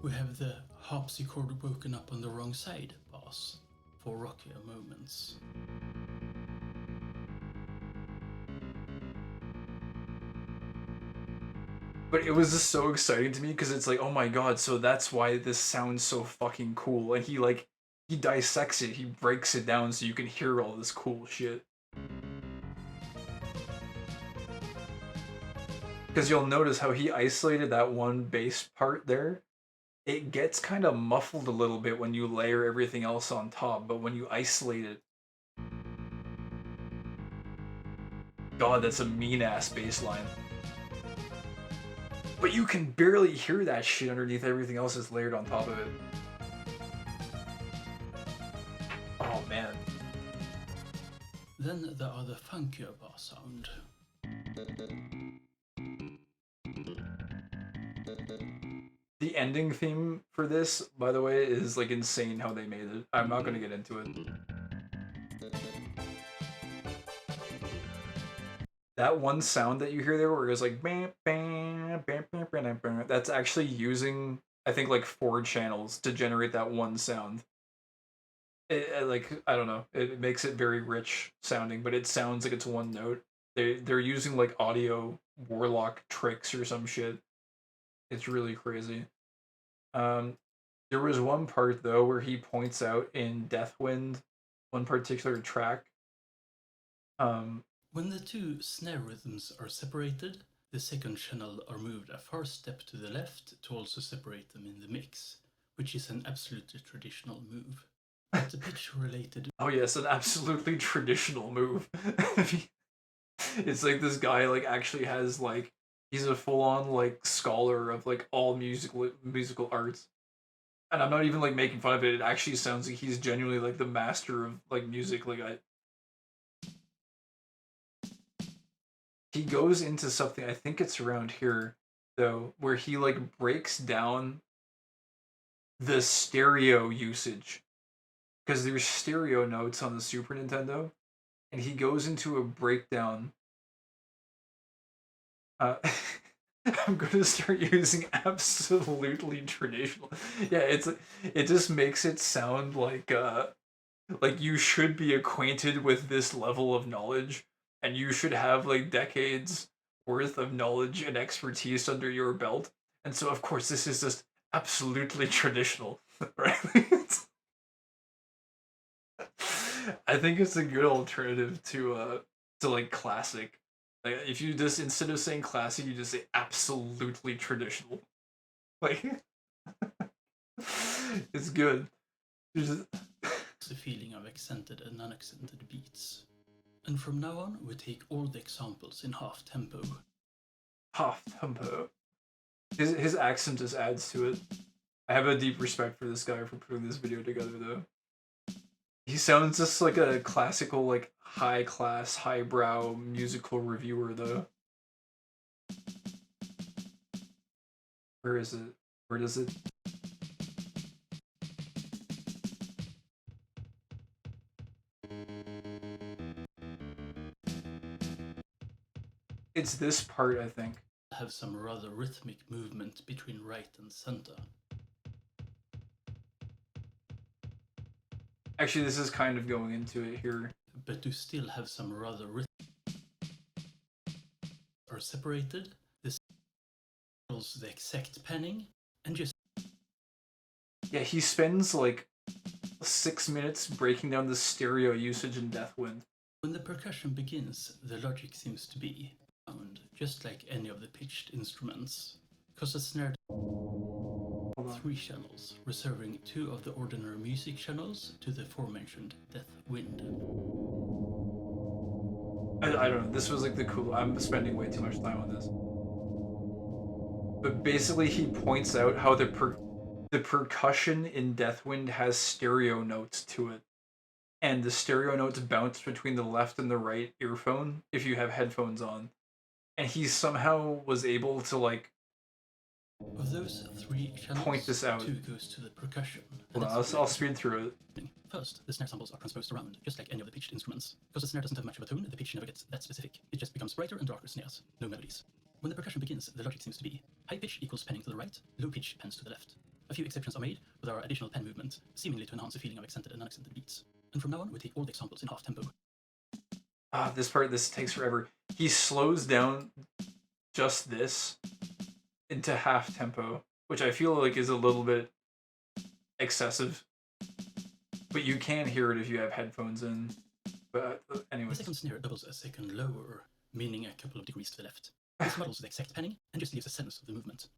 We have the harpsichord woken up on the wrong side bass for rockier moments. But it was just so exciting to me because it's like, oh my god, so that's why this sounds so fucking cool. And he dissects it, he breaks it down so you can hear all this cool shit. Because you'll notice how he isolated that one bass part there. It gets kind of muffled a little bit when you layer everything else on top, but when you isolate it... God, that's a mean-ass bass line. But you can barely hear that shit underneath everything else that's layered on top of it. Oh, man. Then there are the funkier bass sound. The ending theme for this, by the way, is like insane how they made it. I'm not gonna get into it. That one sound that you hear there where it goes like bam, bam, bam, bam, bam, bam, that's actually using, I think, like 4 channels to generate that one sound. Like, I don't know, it makes it very rich sounding, but it sounds like it's one note. They're using like audio warlock tricks or some shit. It's really crazy. There was one part though where he points out in Deathwind, one particular track. When the 2 snare rhythms are separated, the second channel are moved a far step to the left to also separate them in the mix, which is an absolutely traditional move. But the pitch related. Oh yes, an absolutely traditional move. It's like this guy like actually has like he's a full-on like scholar of like all musical arts. And I'm not even like making fun of it. It actually sounds like he's genuinely like the master of like music. Like he goes into something, I think it's around here though, where he like breaks down the stereo usage. Because there's stereo notes on the Super Nintendo, and he goes into a breakdown. I'm gonna start using absolutely traditional. Yeah, it just makes it sound like you should be acquainted with this level of knowledge, and you should have like decades worth of knowledge and expertise under your belt. And so, of course, this is just absolutely traditional, right? I think it's a good alternative to like classic. Like if you just instead of saying classic, you just say absolutely traditional. Like it's good. It's a feeling of accented and unaccented beats. And from now on, we take all the examples in half tempo. Half tempo. His accent just adds to it. I have a deep respect for this guy for putting this video together though. He sounds just like a classical, like high class, highbrow musical reviewer, though. Where is it? Where does it? It's this part, I think. Have some rather rhythmic movement between right and center. Actually, this is kind of going into it here. But to still have some rather are separated, this controls the exact panning, and just... Yeah, he spends like 6 minutes breaking down the stereo usage in Deathwind. When the percussion begins, the logic seems to be sound, just like any of the pitched instruments, because the snare 3 channels, reserving 2 of the ordinary music channels to the aforementioned Deathwind. I don't know, this was like the cool... I'm spending way too much time on this. But basically he points out how the percussion in Deathwind has stereo notes to it. And the stereo notes bounce between the left and the right earphone if you have headphones on. And he somehow was able to like of those 3 channels, point this out. 2 goes to the percussion. Hold on, I'll speed through it. First, the snare samples are transposed around, just like any of the pitched instruments. Because the snare doesn't have much of a tone, the pitch never gets that specific. It just becomes brighter and darker snares, no melodies. When the percussion begins, the logic seems to be high pitch equals panning to the right, low pitch pans to the left. A few exceptions are made, but there are additional pan movement, seemingly to enhance the feeling of accented and unaccented beats. And from now on, we take all the examples in half tempo. This takes forever. He slows down just this into half tempo, which I feel like is a little bit excessive. But you can hear it if you have headphones in. But anyway. The second snare doubles a second lower, meaning a couple of degrees to the left. This models the exact panning and just gives a sense of the movement.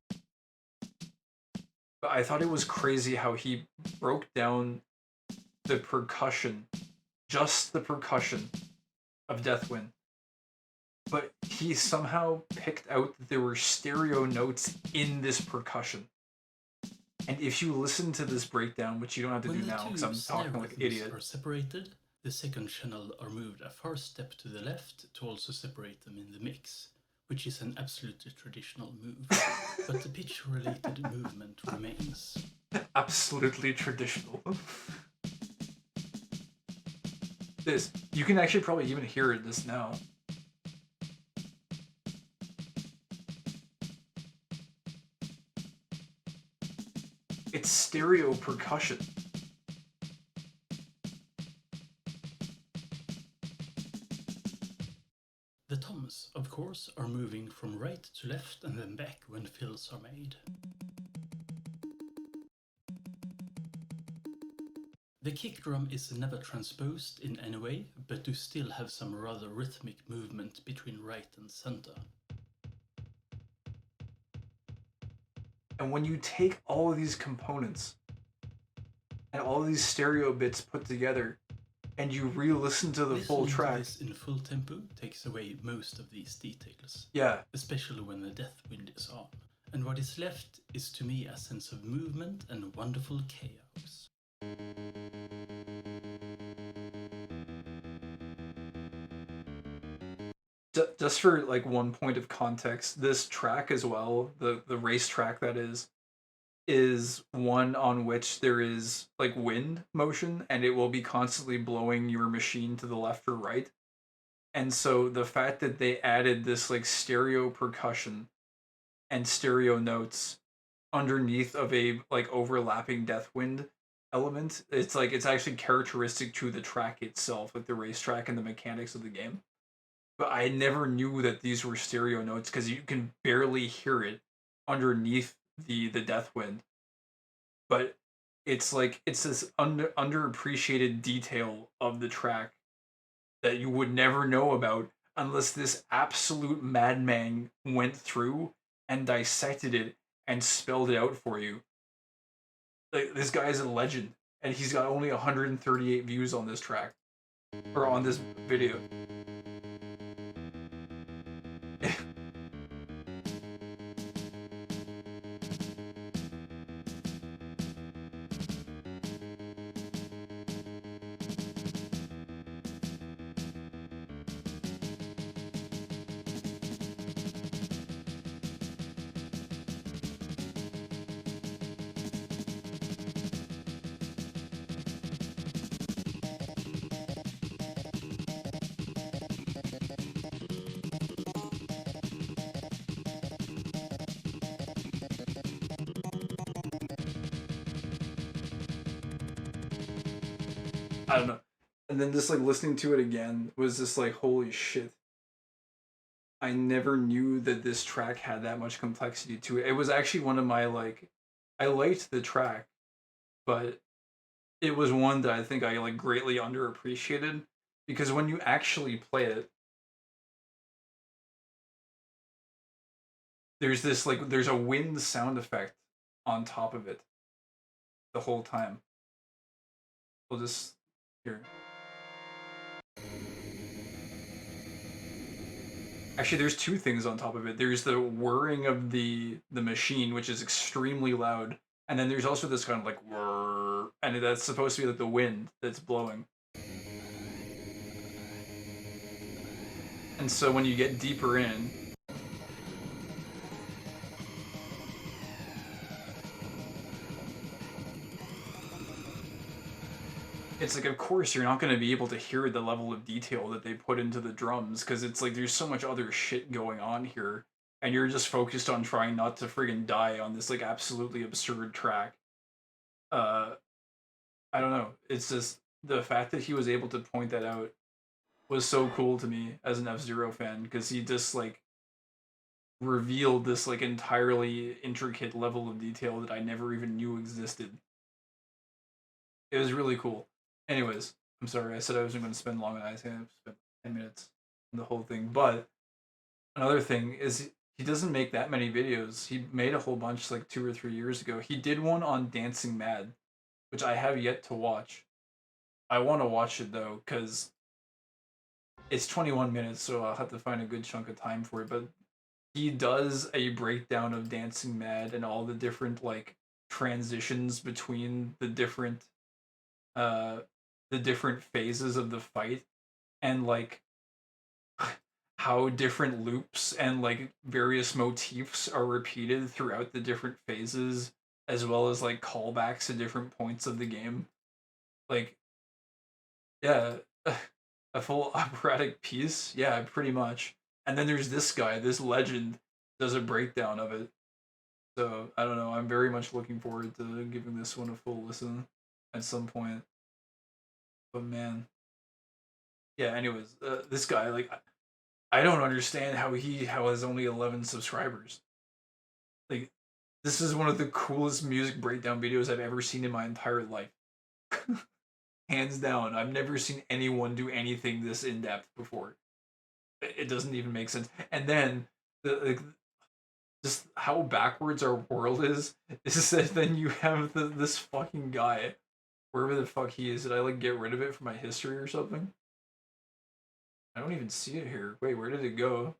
But I thought it was crazy how he broke down the percussion, just the percussion of Deathwind. But he somehow picked out that there were stereo notes in this percussion. And if you listen to this breakdown, which you don't have to do now because I'm talking like an idiot. Are separated, the second channel are moved a far step to the left to also separate them in the mix, which is an absolutely traditional move. But the pitch-related movement remains. Absolutely traditional. This, you can actually probably even hear it this now. It's stereo percussion. The toms, of course, are moving from right to left and then back when fills are made. The kick drum is never transposed in any way, but do still have some rather rhythmic movement between right and center. And when you take all of these components and all of these stereo bits put together and you re-listen to the full track, this in full tempo takes away most of these details. Yeah. Especially when the Deathwind is on. And what is left is to me a sense of movement and wonderful chaos. Just for like one point of context, this track as well, the race track that is one on which there is like wind motion and it will be constantly blowing your machine to the left or right. And so the fact that they added this like stereo percussion and stereo notes underneath of a like overlapping Deathwind element, it's like it's actually characteristic to the track itself, like the racetrack and the mechanics of the game. But I never knew that these were stereo notes because you can barely hear it underneath the Deathwind. But it's like it's this underappreciated detail of the track that you would never know about unless this absolute madman went through and dissected it and spelled it out for you. Like, this guy is a legend, and he's got only 138 views on this track, or on this video. I don't know. And then just like listening to it again was just like, holy shit. I never knew that this track had that much complexity to it. It was actually one of my like, I liked the track, but it was one that I think I like greatly underappreciated because when you actually play it, there's this like there's a wind sound effect on top of it the whole time. We'll just here. Actually, there's two things on top of it. There's the whirring of the machine, which is extremely loud, and then there's also this kind of like whir, and that's supposed to be like the wind that's blowing. And so when you get deeper in, it's like, of course, you're not going to be able to hear the level of detail that they put into the drums because it's like there's so much other shit going on here, and you're just focused on trying not to friggin' die on this like absolutely absurd track. I don't know. It's just the fact that he was able to point that out was so cool to me as an F-Zero fan because he just like revealed this like entirely intricate level of detail that I never even knew existed. It was really cool. Anyways, I'm sorry. I said I wasn't going to spend long on it. I said I spent 10 minutes on the whole thing. But another thing is he doesn't make that many videos. He made a whole bunch like 2 or 3 years ago. He did one on Dancing Mad, which I have yet to watch. I want to watch it though because it's 21 minutes, so I'll have to find a good chunk of time for it. But he does a breakdown of Dancing Mad and all the different like transitions between uh the different phases of the fight and like how different loops and like various motifs are repeated throughout the different phases as well as like callbacks to different points of the game. Like yeah, a full operatic piece. Yeah, pretty much. And then there's this guy, this legend does a breakdown of it. So, I don't know, I'm very much looking forward to giving this one a full listen at some point. But man, yeah, anyways, this guy like I don't understand how he has only 11 subscribers. Like, this is one of the coolest music breakdown videos I've ever seen in my entire life. Hands down, I've never seen anyone do anything this in depth before. It doesn't even make sense. And then the like, just how backwards our world is that then you have this fucking guy, wherever the fuck he is. Did I like get rid of it from my history or something? I don't even see it here. Wait, where did it go?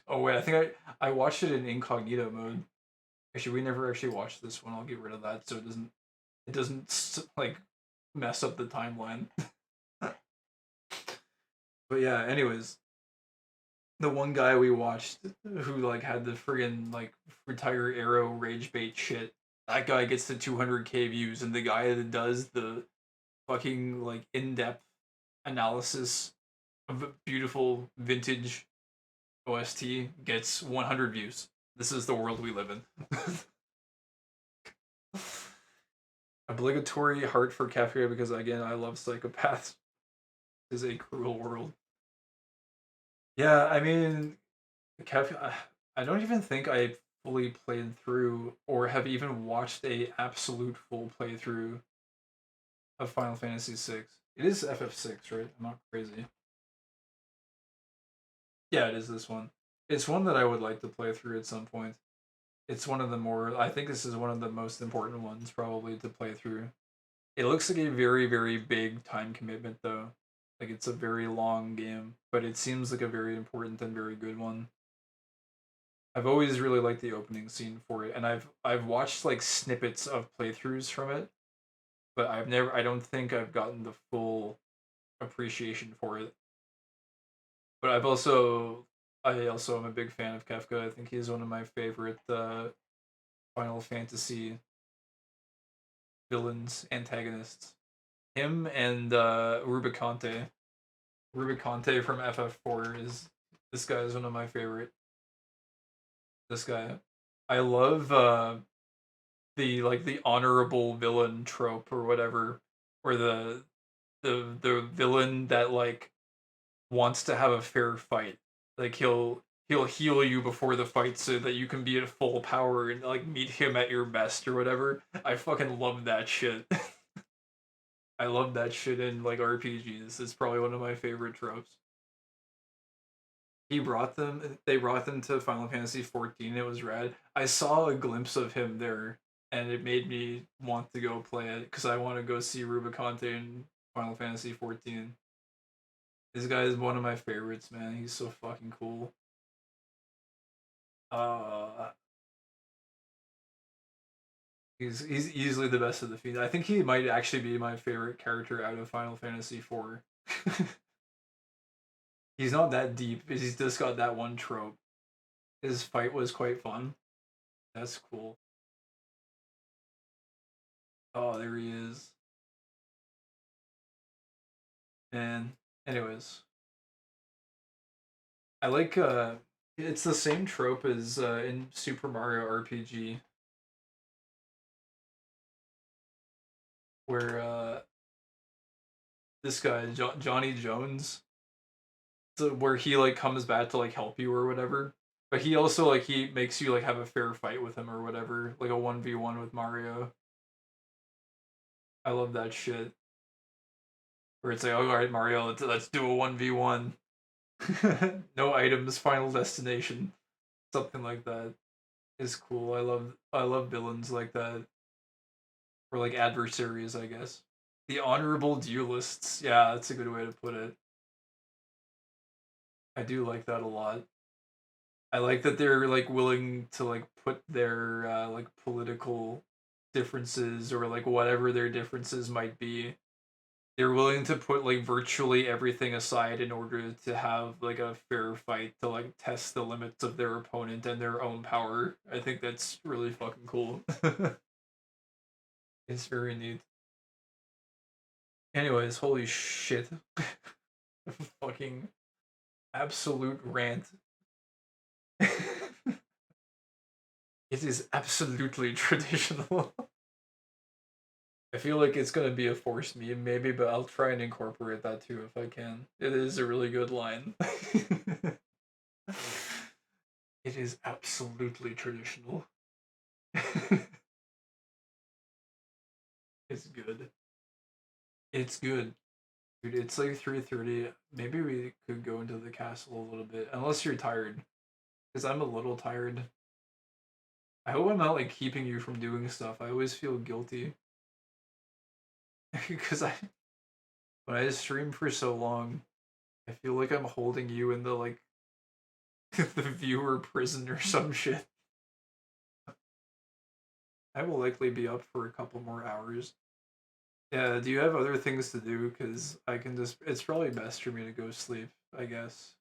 Oh wait, I think I watched it in incognito mode. Actually, we never actually watched this one. I'll get rid of that so it doesn't like mess up the timeline. But yeah, anyways, the one guy we watched who like had the friggin' like retire arrow rage bait shit. That guy gets to 200k views, and the guy that does the fucking like in-depth analysis of a beautiful vintage OST gets 100 views. This is the world we live in. Obligatory heart for Kafka because again I love psychopaths. Is a cruel world. Yeah, I mean, Kafka. I don't even think I fully played through or have even watched a absolute full playthrough of Final Fantasy VI. It is FF6, right? I'm not crazy. Yeah, it is this one. It's one that I would like to play through at some point. It's one of the more. I think this is one of the most important ones probably to play through. It looks like a very, very big time commitment though. Like it's a very long game, but it seems like a very important and very good one. I've always really liked the opening scene for it, and I've watched like snippets of playthroughs from it, but I don't think I've gotten the full appreciation for it. But I also am a big fan of Kefka. I think he's one of my favorite Final Fantasy villains, antagonists. Him and Rubicante. Rubicante from FF4 is this guy is one of my favorite. This guy. I love the honorable villain trope or whatever or the villain that like wants to have a fair fight. Like he'll heal you before the fight so that you can be at full power and like meet him at your best or whatever. I fucking love that shit. I love that shit in like RPGs. It's probably one of my favorite tropes. They brought them to Final Fantasy 14. It was rad. I saw a glimpse of him there and it made me want to go play it because I want to go see Rubicante in Final Fantasy 14. This guy is one of my favorites, man. He's so fucking cool. He's easily the best of the Fiends. I think he might actually be my favorite character out of Final Fantasy IV. He's not that deep. He's just got that one trope. His fight was quite fun. That's cool. Oh, there he is. And anyways, I like it's the same trope as in Super Mario RPG where this guy Johnny Jones, so where he like comes back to like help you or whatever, but he also like he makes you like have a fair fight with him or whatever, like a 1v1 with Mario. I love that shit. Where it's like, oh, all right, Mario, let's do a 1v1. No items, final destination. Something like that is cool. I love villains like that. Or like adversaries, I guess. The honorable duelists. Yeah, that's a good way to put it. I do like that a lot. I like that they're like willing to like put their like political differences or like whatever their differences might be. They're willing to put like virtually everything aside in order to have like a fair fight to like test the limits of their opponent and their own power. I think that's really fucking cool. It's very neat. Anyways, holy shit. Fucking absolute rant. It is absolutely traditional. I feel like it's gonna be a forced meme maybe, but I'll try and incorporate that too if I can. It is a really good line. It is absolutely traditional. It's good. It's good. Dude, it's like 3:30. Maybe we could go into the castle a little bit. Unless you're tired. Because I'm a little tired. I hope I'm not like keeping you from doing stuff. I always feel guilty. Because when I stream for so long, I feel like I'm holding you in the like the viewer prison or some shit. I will likely be up for a couple more hours. Yeah, do you have other things to do? Because I can just, it's probably best for me to go sleep, I guess.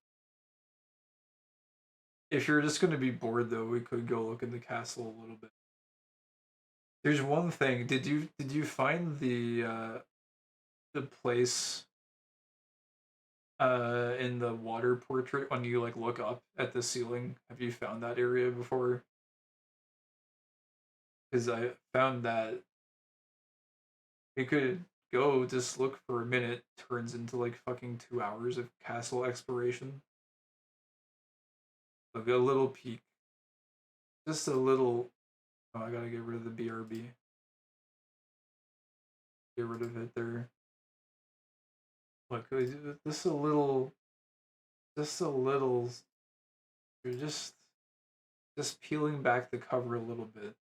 If you're just going to be bored though, we could go look in the castle a little bit. There's one thing. Did you find the place in the water portrait when you like look up at the ceiling? Have you found that area before? Because I found that we could go just look for a minute, turns into like fucking 2 hours of castle exploration. Like a little peek. Just a little. Oh, I gotta get rid of the BRB. Get rid of it there. Look, just a little. Just a little. You're just peeling back the cover a little bit.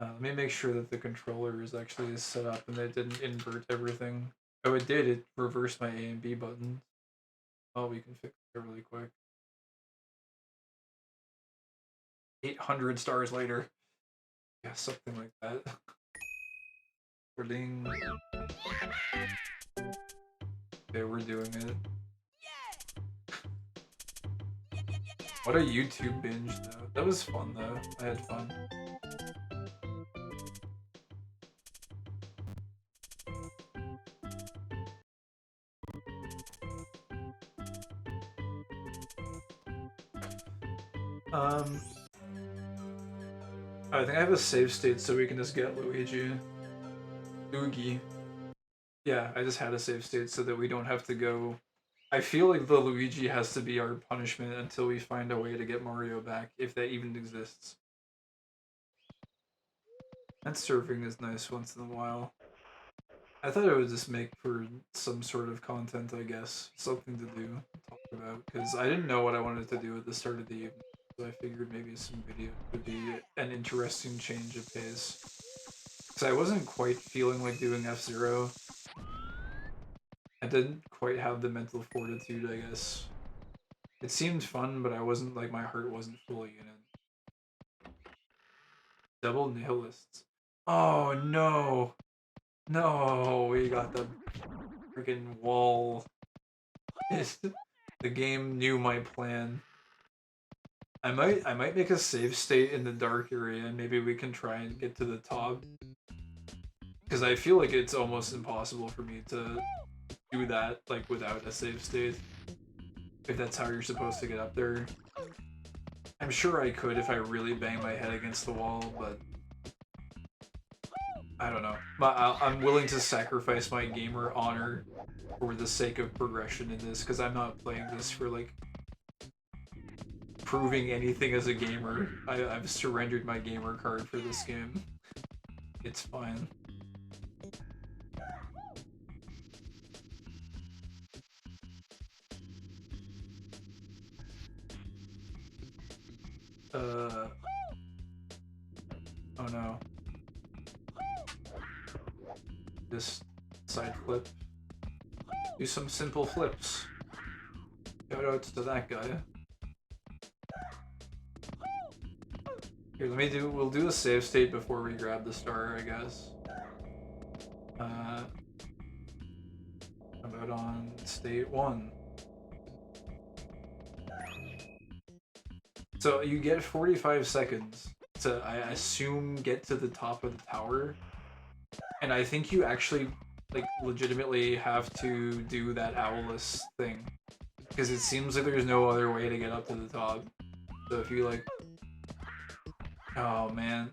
Let me make sure that the controller is actually set up and it didn't invert everything. Oh, it did. It reversed my A and B buttons. Oh, we can fix it really quick. 800 stars later. Yeah, something like that. Ding. Okay, we're doing it. What a YouTube binge, though. That was fun, though. I had fun. I think I have a save state so we can just get Luigi. Oogie. Yeah, I just had a save state so that we don't have to go. I feel like the Luigi has to be our punishment until we find a way to get Mario back, if that even exists. And surfing is nice once in a while. I thought it would just make for some sort of content, I guess. Something to do, talk about. Because I didn't know what I wanted to do at the start of the evening. So I figured maybe some video would be an interesting change of pace. Because I wasn't quite feeling like doing F-Zero. I didn't quite have the mental fortitude, I guess. It seemed fun, but I wasn't, like, my heart wasn't fully in it. Double Nihilists. Oh, no! No, we got the freaking wall. The game knew my plan. I might make a save state in the dark area, and maybe we can try and get to the top. Because I feel like it's almost impossible for me to do that, like, without a save state. If that's how you're supposed to get up there. I'm sure I could if I really bang my head against the wall, but I don't know. But I'm willing to sacrifice my gamer honor for the sake of progression in this, because I'm not playing this for, like, proving anything as a gamer. I've surrendered my gamer card for this game. It's fine. Oh no. This side flip. Do some simple flips. Shoutouts to that guy. Here, we'll do a save state before we grab the star, I guess. How about on state 1? So you get 45 seconds to, I assume, get to the top of the tower. And I think you actually, like, legitimately have to do that owlless thing. Because it seems like there's no other way to get up to the top. So if you, like... Oh, man.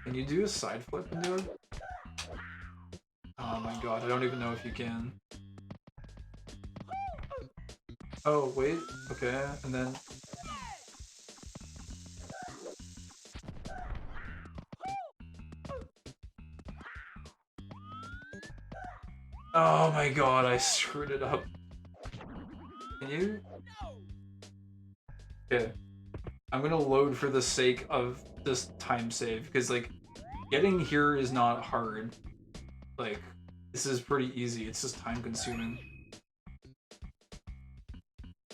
Can you do a side flip and do it? Oh my god, I don't even know if you can. Oh, wait. Okay, and then... Oh my god, I screwed it up. Can you? Okay. I'm gonna load for the sake of just time save, because, like, getting here is not hard. Like, this is pretty easy, it's just time consuming.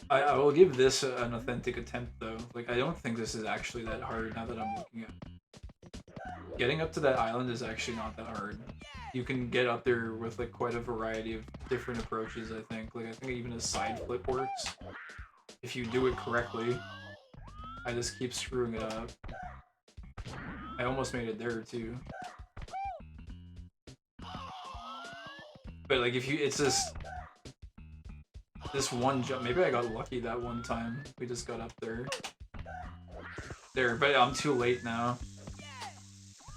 I will give this an authentic attempt, though. Like, I don't think this is actually that hard now that I'm looking at it. Getting up to that island is actually not that hard. You can get up there with, like, quite a variety of different approaches, I think. Like, I think even a side flip works. If you do it correctly. I just keep screwing it up. I almost made it there, too. But, like, if you... It's just... This one jump... Maybe I got lucky that one time. We just got up there. There, but I'm too late now.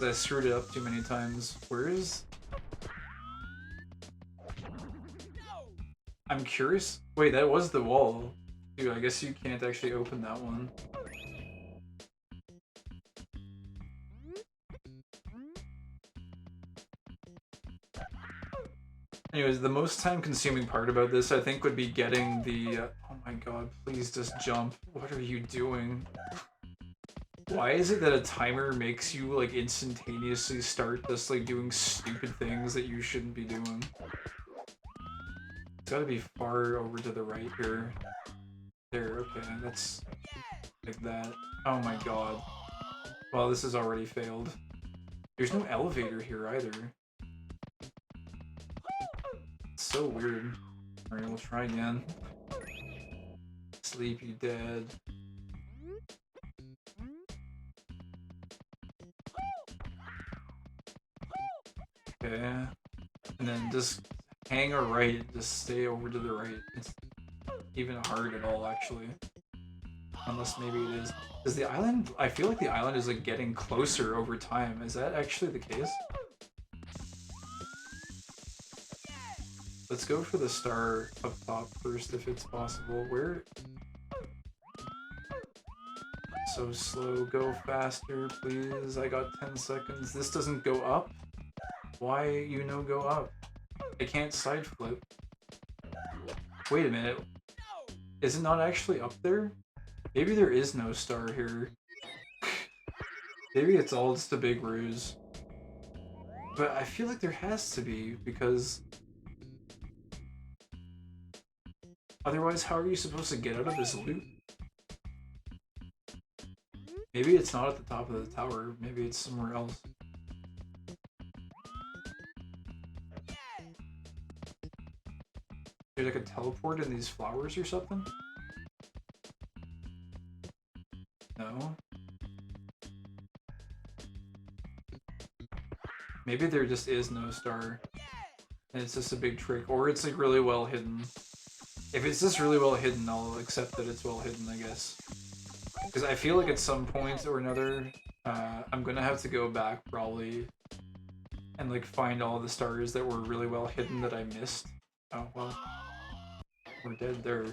I screwed it up too many times. Where is... I'm curious. Wait, that was the wall. Dude, I guess you can't actually open that one. Anyways, the most time-consuming part about this, I think, would be getting the... oh my god, please just jump. What are you doing? Why is it that a timer makes you, like, instantaneously start just, like, doing stupid things that you shouldn't be doing? It's gotta be far over to the right here. There, okay, that's like that. Oh my god. Well, this has already failed. There's no elevator here either. It's so weird. Alright, we'll try again. Sleep, you dead. Okay. And then just hang a right, just stay over to the right. It's even hard at all, actually. Unless maybe it is. Is the island... I feel like the island is, like, getting closer over time. Is that actually the case? let's go for the star up top first if it's possible. Where? So slow, go faster, please. I got 10 seconds. This doesn't go up? Why go up? I can't side flip. Wait a minute. Is it not actually up there? Maybe there is no star here. Maybe it's all just a big ruse. But I feel like there has to be, because otherwise how are you supposed to get out of this loop? Maybe it's not at the top of the tower, maybe it's somewhere else. There's like a teleport in these flowers or something? No? Maybe there just is no star, and it's just a big trick, or it's like really well hidden. If it's just really well hidden, I'll accept that it's well hidden, I guess. Because I feel like at some point or another, I'm gonna have to go back probably and like find all the stars that were really well hidden that I missed. Oh well, we're dead there.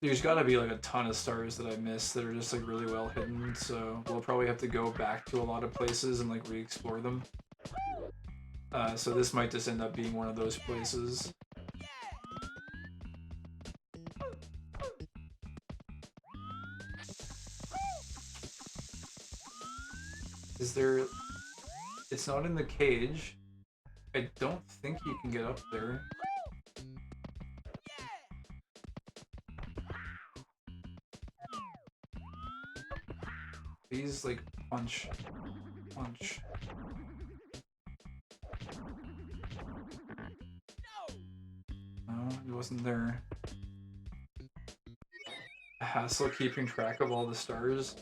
There's gotta be like a ton of stars that I missed that are just like really well hidden, so we'll probably have to go back to a lot of places and like re-explore them. So this might just end up being one of those places. Is there... It's not in the cage. I don't think you can get up there. Please, like, punch. Punch. No, it wasn't there. A hassle keeping track of all the stars.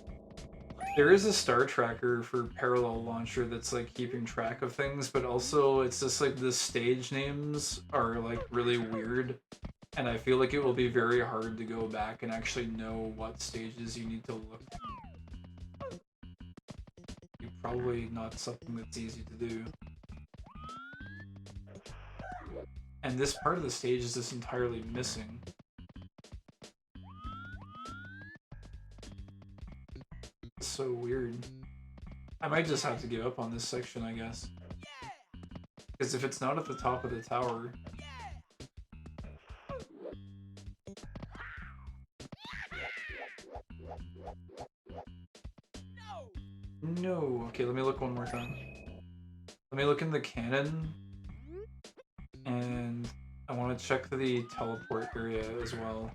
There is a star tracker for Parallel Launcher that's like keeping track of things, but also it's just like the stage names are like really weird, and I feel like it will be very hard to go back and actually know what stages you need to look at. Probably not something that's easy to do. And this part of the stage is just entirely missing. It's so weird. I might just have to give up on this section, I guess. Because if it's not at the top of the tower... No! Okay, let me look one more time. Let me look in the cannon. And I want to check the teleport area as well.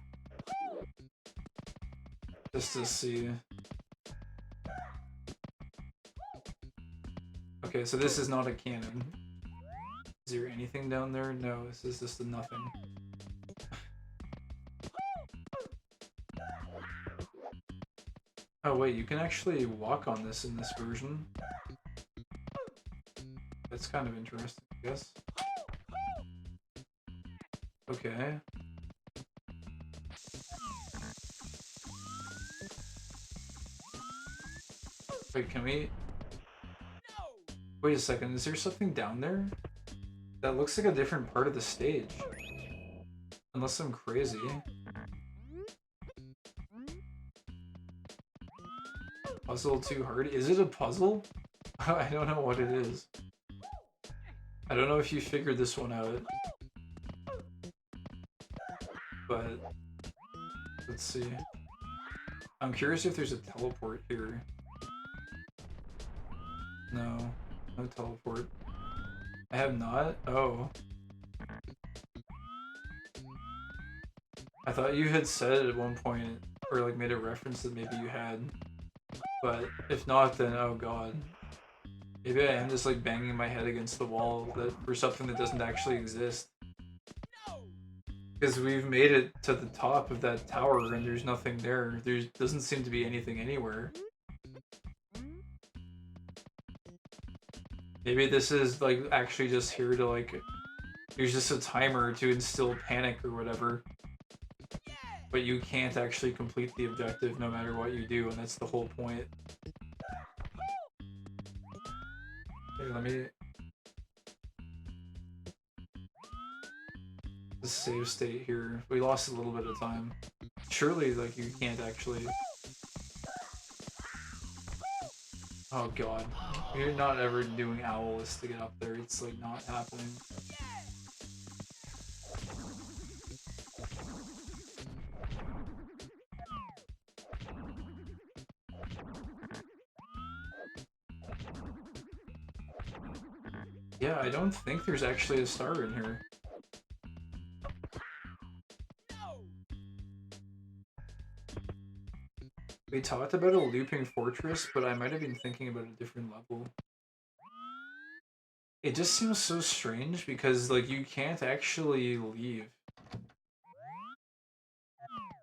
Just to see. Okay, so this is not a cannon. Is there anything down there? No, this is just a nothing. Oh wait, you can actually walk on this in this version. That's kind of interesting, I guess. Okay. Wait, can we... Wait a second, is there something down there? That looks like a different part of the stage. Unless I'm crazy. Puzzle too hard? Is it a puzzle? I don't know what it is. I don't know if you figured this one out. But let's see. I'm curious if there's a teleport here. No, no teleport. I have not? Oh. I thought you had said at one point, or like made a reference that maybe you had. But if not, then oh god. Maybe I am just like banging my head against the wall for something that doesn't actually exist. Because we've made it to the top of that tower and there's nothing there. There doesn't seem to be anything anywhere. Maybe this is like actually just here to like... There's just a timer to instill panic or whatever. But you can't actually complete the objective no matter what you do, and that's the whole point. Here, let me the save state here. We lost a little bit of time. Surely, like, you can't actually... Oh god. You're not ever doing Owlist to get up there. It's, like, not happening. Yeah, I don't think there's actually a star in here. We talked about a looping fortress, but I might have been thinking about a different level. It just seems so strange because, like, you can't actually leave.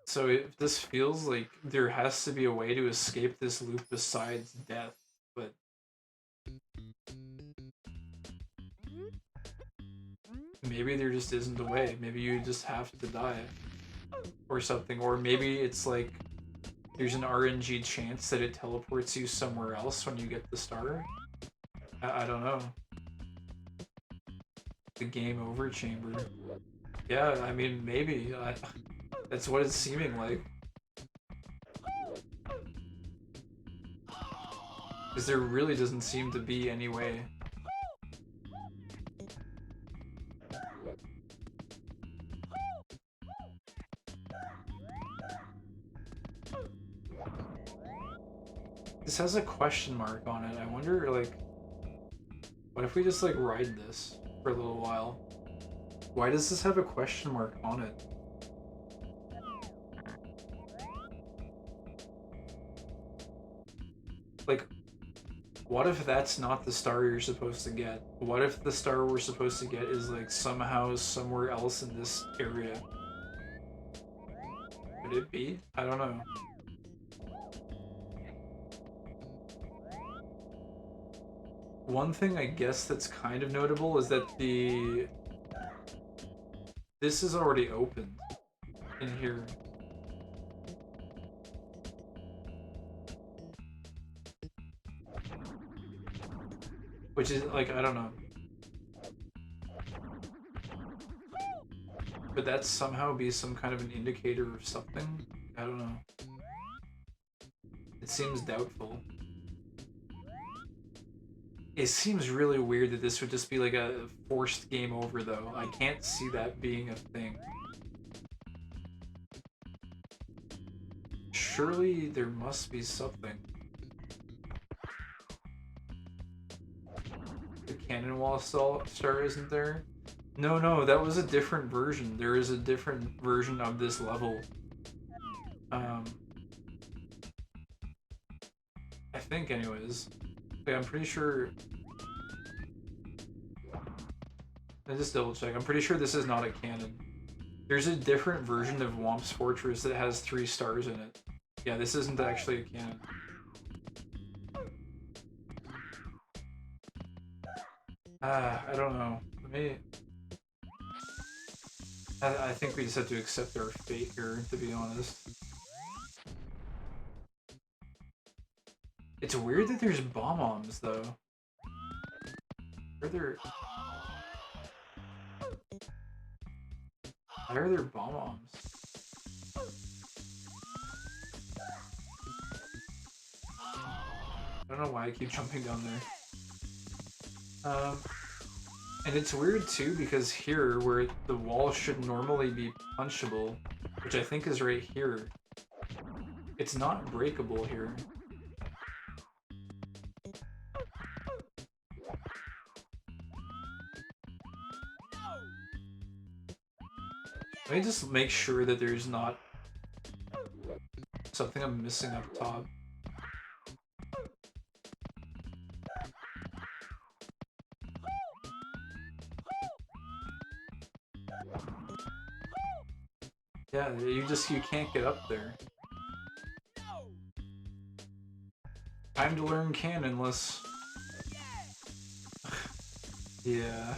So this feels like there has to be a way to escape this loop besides death, but... Maybe there just isn't a way. Maybe you just have to die. Or something. Or maybe it's like... There's an RNG chance that it teleports you somewhere else when you get the star. I don't know. The game over chamber. Yeah, I mean, maybe. That's what it's seeming like. Because there really doesn't seem to be any way. This has a question mark on it. I wonder, like, what if we just, like, ride this for a little while? Why does this have a question mark on it? Like, what if that's not the star you're supposed to get? What if the star we're supposed to get is, like, somehow somewhere else in this area? Could it be? I don't know. One thing I guess that's kind of notable is that this is already opened in here. Which is, like, I don't know. Could that somehow be some kind of an indicator of something? I don't know. It seems doubtful. It seems really weird that this would just be like a forced game over, though. I can't see that being a thing. Surely there must be something. The cannon wall star isn't there? No, that was a different version. There is a different version of this level. I think, anyways. Okay, I'm pretty sure... I just double check. I'm pretty sure this is not a cannon. There's a different version of Womp's Fortress that has 3 stars in it. Yeah, this isn't actually a cannon. I don't know. Let me... I think we just have to accept our fate here, to be honest. It's weird that there's bomb-oms, though. Why are there bomb-oms? I don't know why I keep jumping down there. And it's weird too because here, where the wall should normally be punchable, which I think is right here, it's not breakable here. Let me just make sure that there's not something I'm missing up top. Yeah, you can't get up there. Time to learn cannonless. Yeah.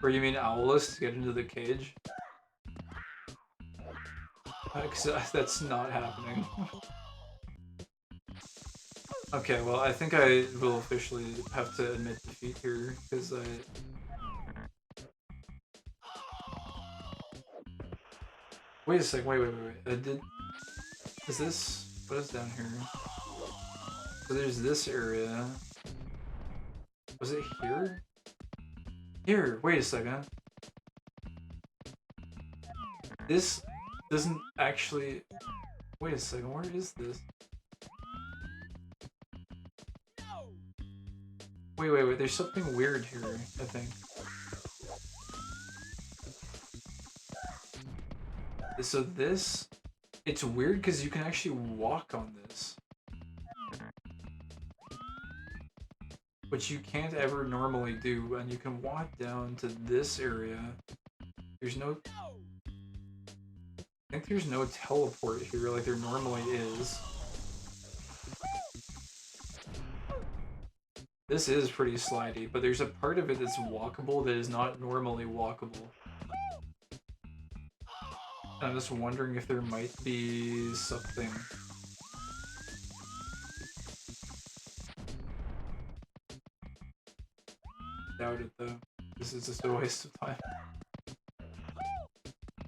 Or you mean owlless to get into the cage? Because that's not happening. Okay, well, I think I will officially have to admit defeat here, because Wait a sec, wait. Is this... What is down here? So there's this area. Was it here? Here, wait a second. This doesn't actually... Wait a second, where is this? Wait, there's something weird here, I think. So this... It's weird because you can actually walk on this. Which you can't ever normally do, and you can walk down to this area. There's no... I think there's no teleport here like there normally is. This is pretty slidey, but there's a part of it that's walkable that is not normally walkable. I'm just wondering if there might be something. Doubt it though. This is just a waste of time.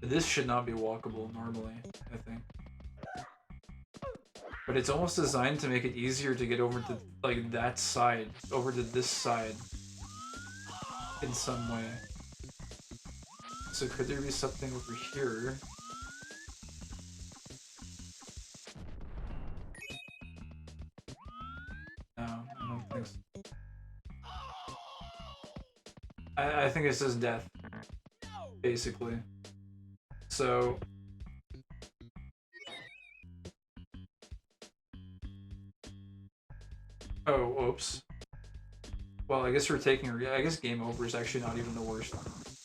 This should not be walkable normally, I think. But it's almost designed to make it easier to get over to, like, that side, over to this side. In some way. So could there be something over here? No, I don't think so. I think it says death. Basically. So... Oh, oops. Well, I guess we're taking... I guess game over is actually not even the worst.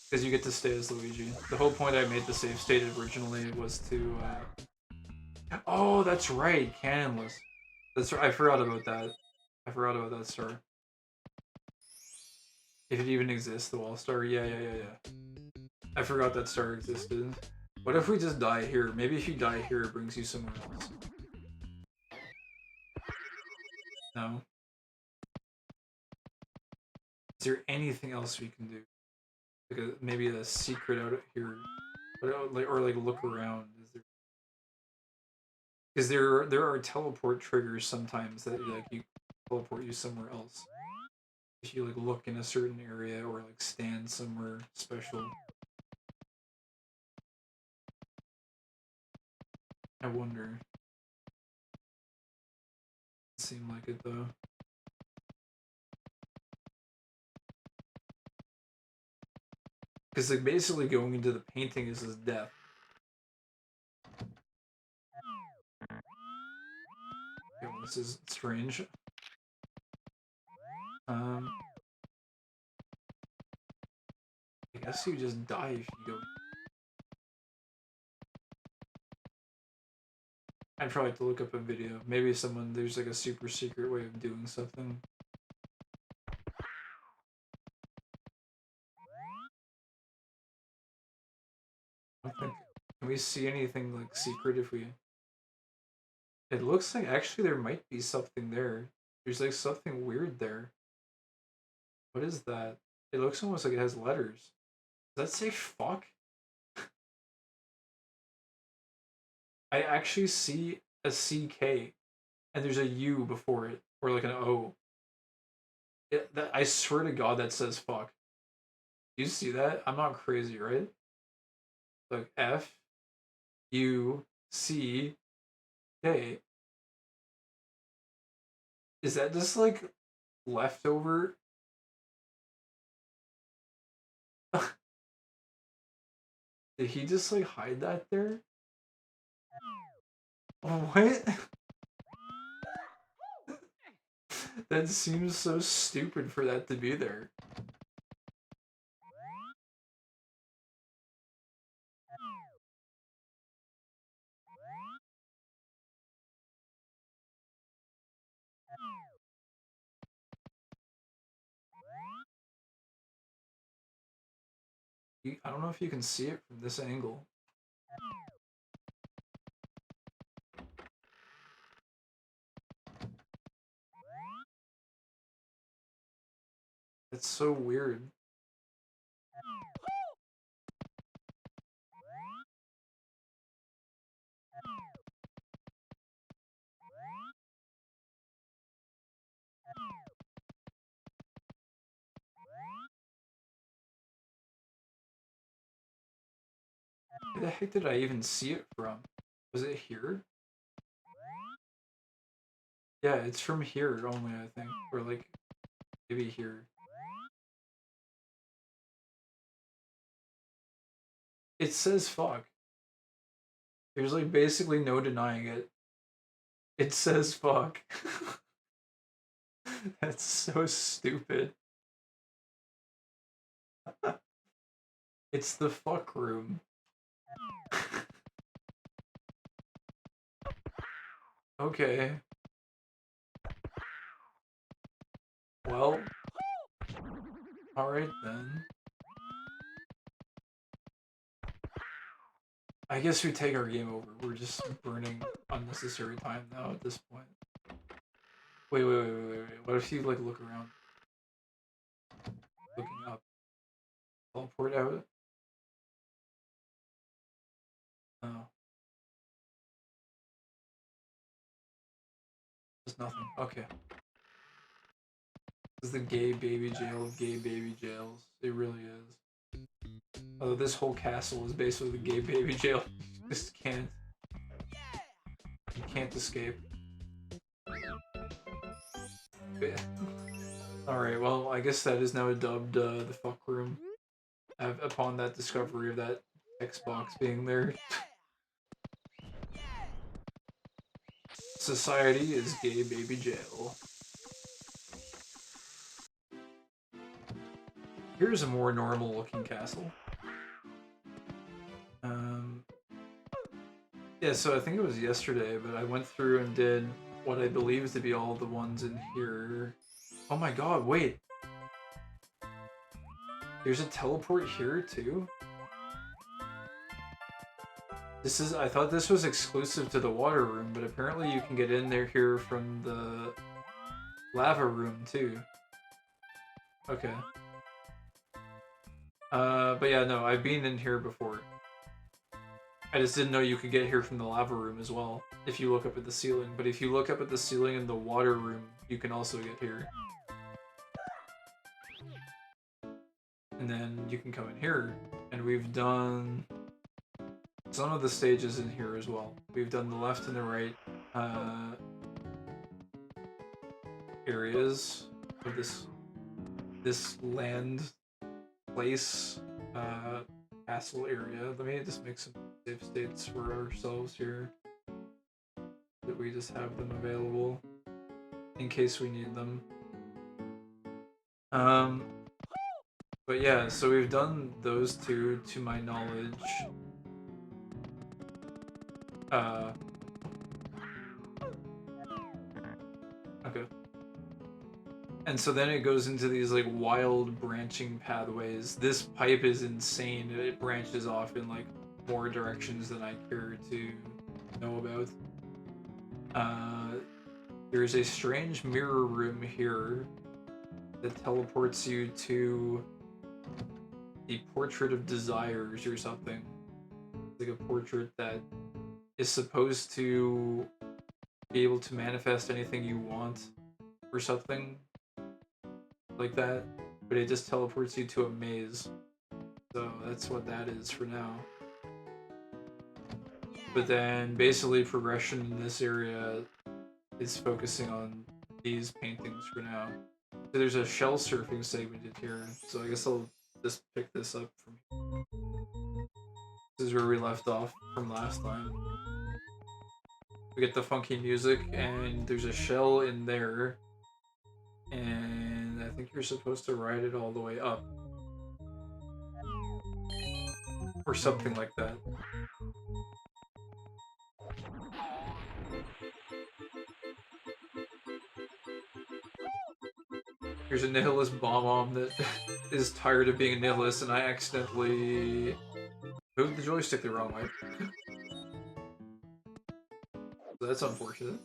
Because you get to stay as Luigi. The whole point I made the save state originally was to... Oh, that's right! Canonless. That's right, I forgot about that. I forgot about that star. If it even exists, the wall star. Yeah. I forgot that star existed. What if we just die here? Maybe if you die here, it brings you somewhere else. No? Is there anything else we can do? Like maybe a secret out here? Or like look around. Is there... Because there are teleport triggers sometimes that like you teleport you somewhere else. If you like look in a certain area or like stand somewhere special. I wonder. Doesn't seem like it though. Because like basically going into the painting is his death. Okay, well, this is strange. I guess you just die if you go. I'd probably have to look up a video. Maybe there's like a super secret way of doing something. I don't think... Can we see anything like secret if we... It looks like actually there might be something there. There's like something weird there. What is that? It looks almost like it has letters. Does that say fuck? I actually see a CK and there's a U before it, or like an O. I swear to God that says fuck. Do you see that? I'm not crazy, right? Like F U C K. Is that just like leftover? Did he just like hide that there? What? That seems so stupid for that to be there. I don't know if you can see it from this angle. It's so weird. Where the heck did I even see it from? Was it here? Yeah, it's from here only, I think. Or like, maybe here. It says fuck. There's like basically no denying it. It says fuck. That's so stupid. It's the fuck room. Okay. Well. Alright then. I guess we take our game over. We're just burning unnecessary time now at this point. Wait. What if you like look around? Looking up. Teleport out? No. There's nothing. Okay. This is the gay baby jail of gay baby jails. It really is. Although this whole castle is basically the gay baby jail. Just can't. You can't escape. Yeah. Alright, well, I guess that is now dubbed the fuck room. Upon that discovery of that Xbox being there. Society is gay baby jail. Here's a more normal looking castle. Yeah, so I think it was yesterday, but I went through and did what I believe to be all the ones in here. Oh my god, wait! There's a teleport here too? I thought this was exclusive to the water room, but apparently you can get in there here from the lava room too. Okay. But yeah, no, I've been in here before. I just didn't know you could get here from the lava room as well, if you look up at the ceiling. But if you look up at the ceiling in the water room, you can also get here. And then you can come in here, and we've done some of the stages in here as well. We've done the left and the right areas of this land place castle area. Let me just make some save states for ourselves here, that we just have them available in case we need them. But yeah, so we've done those two to my knowledge. Okay. And so then it goes into these like wild branching pathways. This pipe is insane. It branches off in like more directions than I care to know about. There's a strange mirror room here that teleports you to the Portrait of Desires or something. Like a portrait that is supposed to be able to manifest anything you want or something like that, but it just teleports you to a maze. So that's what that is for now. But then basically progression in this area is focusing on these paintings for now. So there's a shell surfing segmented here, so I guess I'll just pick this up from here. This is where we left off from last time. We get the funky music, and there's a shell in there, and I think you're supposed to ride it all the way up. Or something like that. There's a nihilist bomb that is tired of being a nihilist, and I accidentally moved the joystick the wrong way. So that's unfortunate.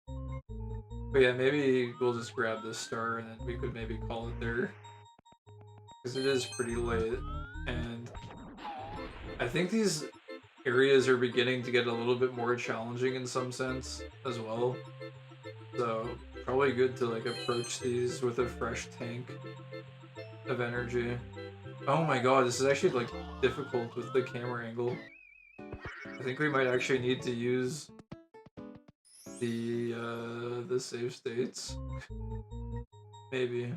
But yeah, maybe we'll just grab this star and then we could maybe call it there. Because it is pretty late, and I think these areas are beginning to get a little bit more challenging in some sense as well. So probably good to like approach these with a fresh tank of energy. Oh my god, this is actually like difficult with the camera angle. I think we might actually need to use the save states. Maybe.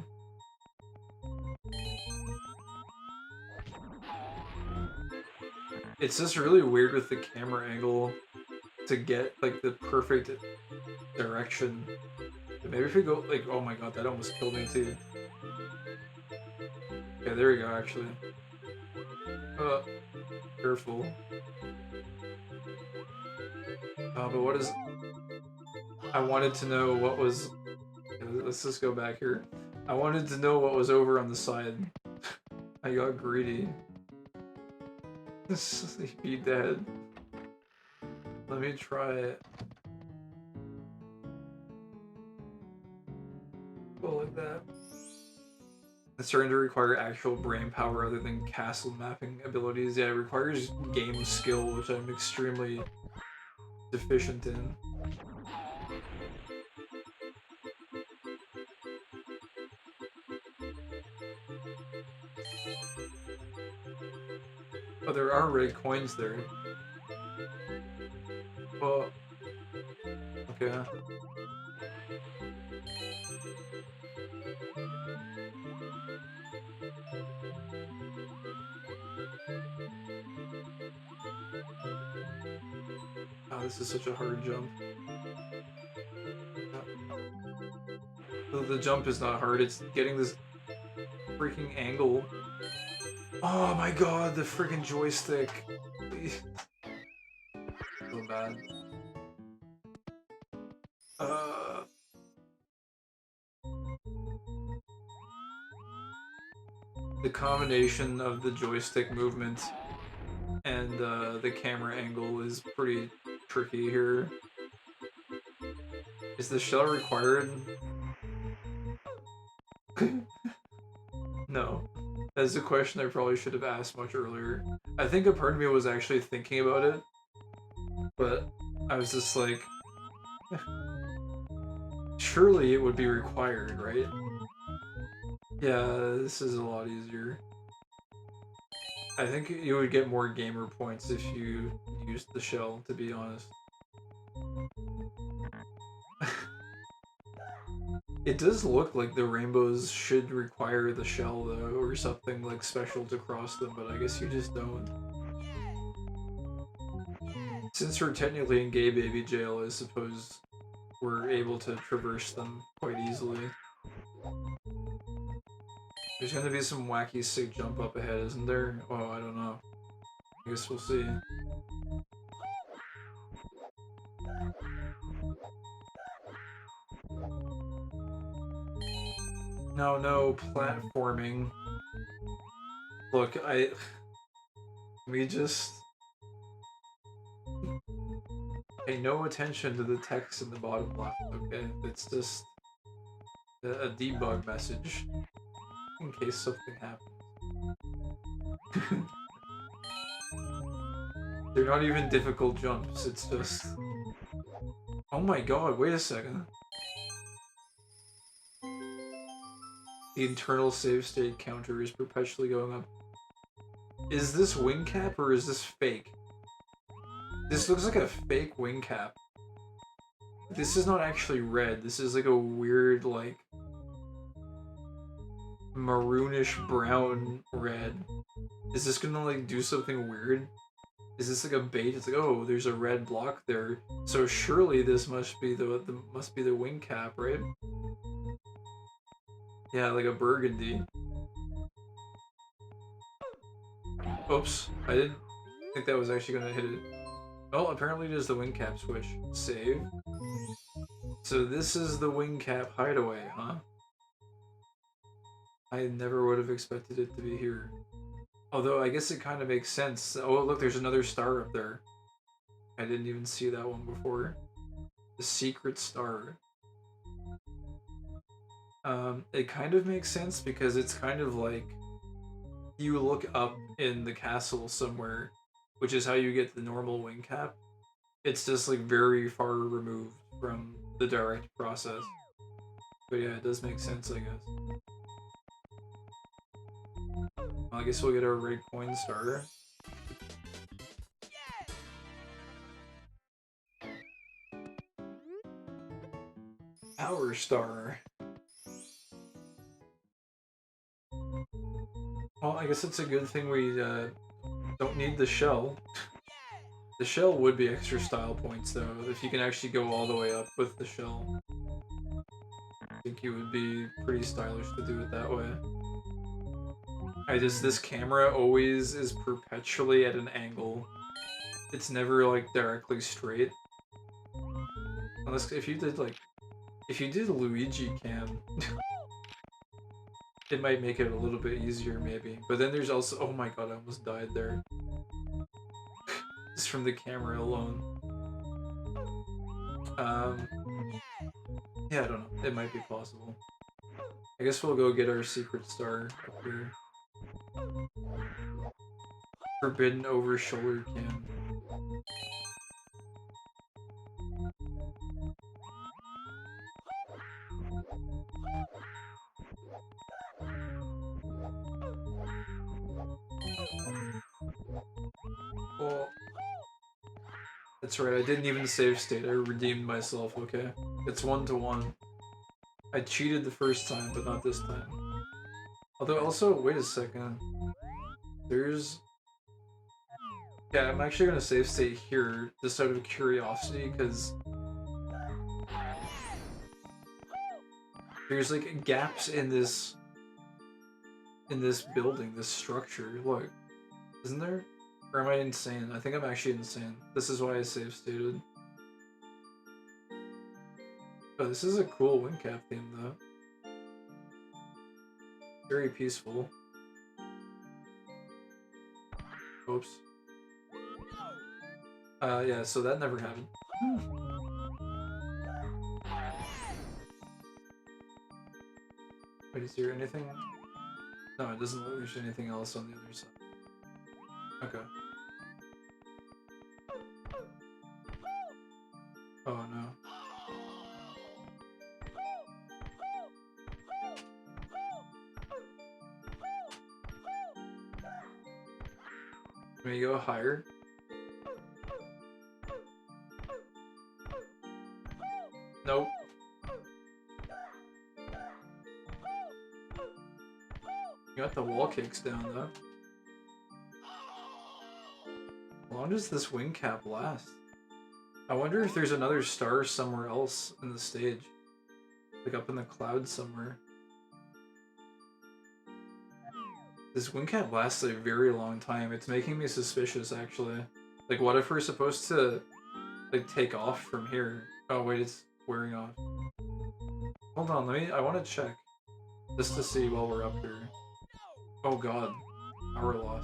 It's just really weird with the camera angle to get like the perfect direction. But maybe if we go like, oh my god, that almost killed me too. Okay, there we go actually. Careful. But what is... I wanted to know what was... Let's just go back here. I wanted to know what was over on the side. I got greedy. Be dead. Let me try it. Go like that. It's starting to require actual brain power other than castle mapping abilities. Yeah, it requires game skill, which I'm extremely deficient in. Oh, there are red coins there. Well, okay. Oh, this is such a hard jump. The jump is not hard, it's getting this freaking angle. Oh my god, the freaking joystick. So bad. The combination of the joystick movement and the camera angle is pretty tricky here. Is the shell required? No. That's a question I probably should have asked much earlier. I think a part of me was actually thinking about it, but I was just like, surely it would be required, right? Yeah, this is a lot easier. I think you would get more gamer points if you used the shell, to be honest. It does look like the rainbows should require the shell, though, or something like special to cross them, but I guess you just don't. Since we're technically in gay baby jail, I suppose we're able to traverse them quite easily. There's gonna be some wacky sick jump up ahead, isn't there? Oh, I don't know. I guess we'll see. No, platforming. Look, we just... Pay no attention to the text in the bottom left, okay? It's just a debug message in case something happens. They're not even difficult jumps, it's just... Oh my god, wait a second. The internal save state counter is perpetually going up. Is this wing cap or is this fake? This looks like a fake wing cap. This is not actually red, this is like a weird, like... maroonish brown red. Is this gonna like do something weird? Is this like a bait? It's like, oh, there's a red block there, so surely this must be the wing cap, right? Yeah, like a burgundy. Oops, I didn't think that was actually gonna hit it. Oh, apparently it is the wing cap switch. Save. So this is the wing cap hideaway, huh? I never would have expected it to be here. Although, I guess it kind of makes sense. Oh, look, there's another star up there. I didn't even see that one before. The secret star. It kind of makes sense because it's kind of like you look up in the castle somewhere, which is how you get the normal wing cap. It's just like very far removed from the direct process. But yeah, it does make sense, I guess. I guess we'll get our red coin star. Our star. Well, I guess it's a good thing we don't need the shell. The shell would be extra style points though, if you can actually go all the way up with the shell. I think it would be pretty stylish to do it that way. This camera always is perpetually at an angle. It's never like directly straight. Unless if you did Luigi cam, it might make it a little bit easier maybe. But then there's also, oh my god, I almost died there. Just from the camera alone. Yeah, I don't know. It might be possible. I guess we'll go get our secret star up here. Forbidden over shoulder cam. Well, that's right, I didn't even save state, I redeemed myself, okay? It's 1-1. I cheated the first time, but not this time. Although also, wait a second. There's... Yeah, I'm actually gonna save state here, just out of curiosity, because... there's like gaps in this building, this structure. Look, isn't there? Or am I insane? I think I'm actually insane. This is why I save stated. Oh, this is a cool wind cap theme though. Very peaceful. Oops. Yeah, so that never happened. Wait, is there anything? No, it doesn't look like there's anything else on the other side. Okay. Oh no. Can we go higher? Nope. You got the wall kicks down though. How long does this wing cap last? I wonder if there's another star somewhere else in the stage. Like up in the clouds somewhere. This wing cap lasts a very long time. It's making me suspicious actually. Like what if we're supposed to like take off from here? Oh wait, it's wearing off. Hold on, I want to check. Just to see while we're up here. Oh god. Power loss.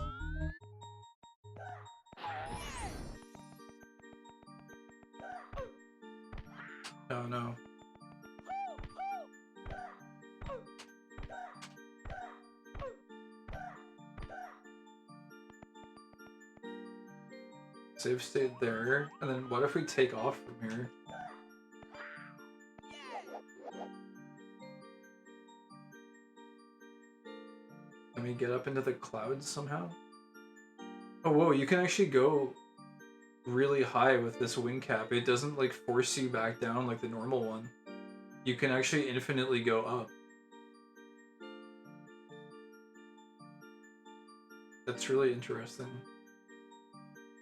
Oh no. Save state there, and then what if we take off from here? Can we get up into the clouds somehow? Oh whoa, you can actually go really high with this wing cap. It doesn't like force you back down like the normal one. You can actually infinitely go up. That's really interesting.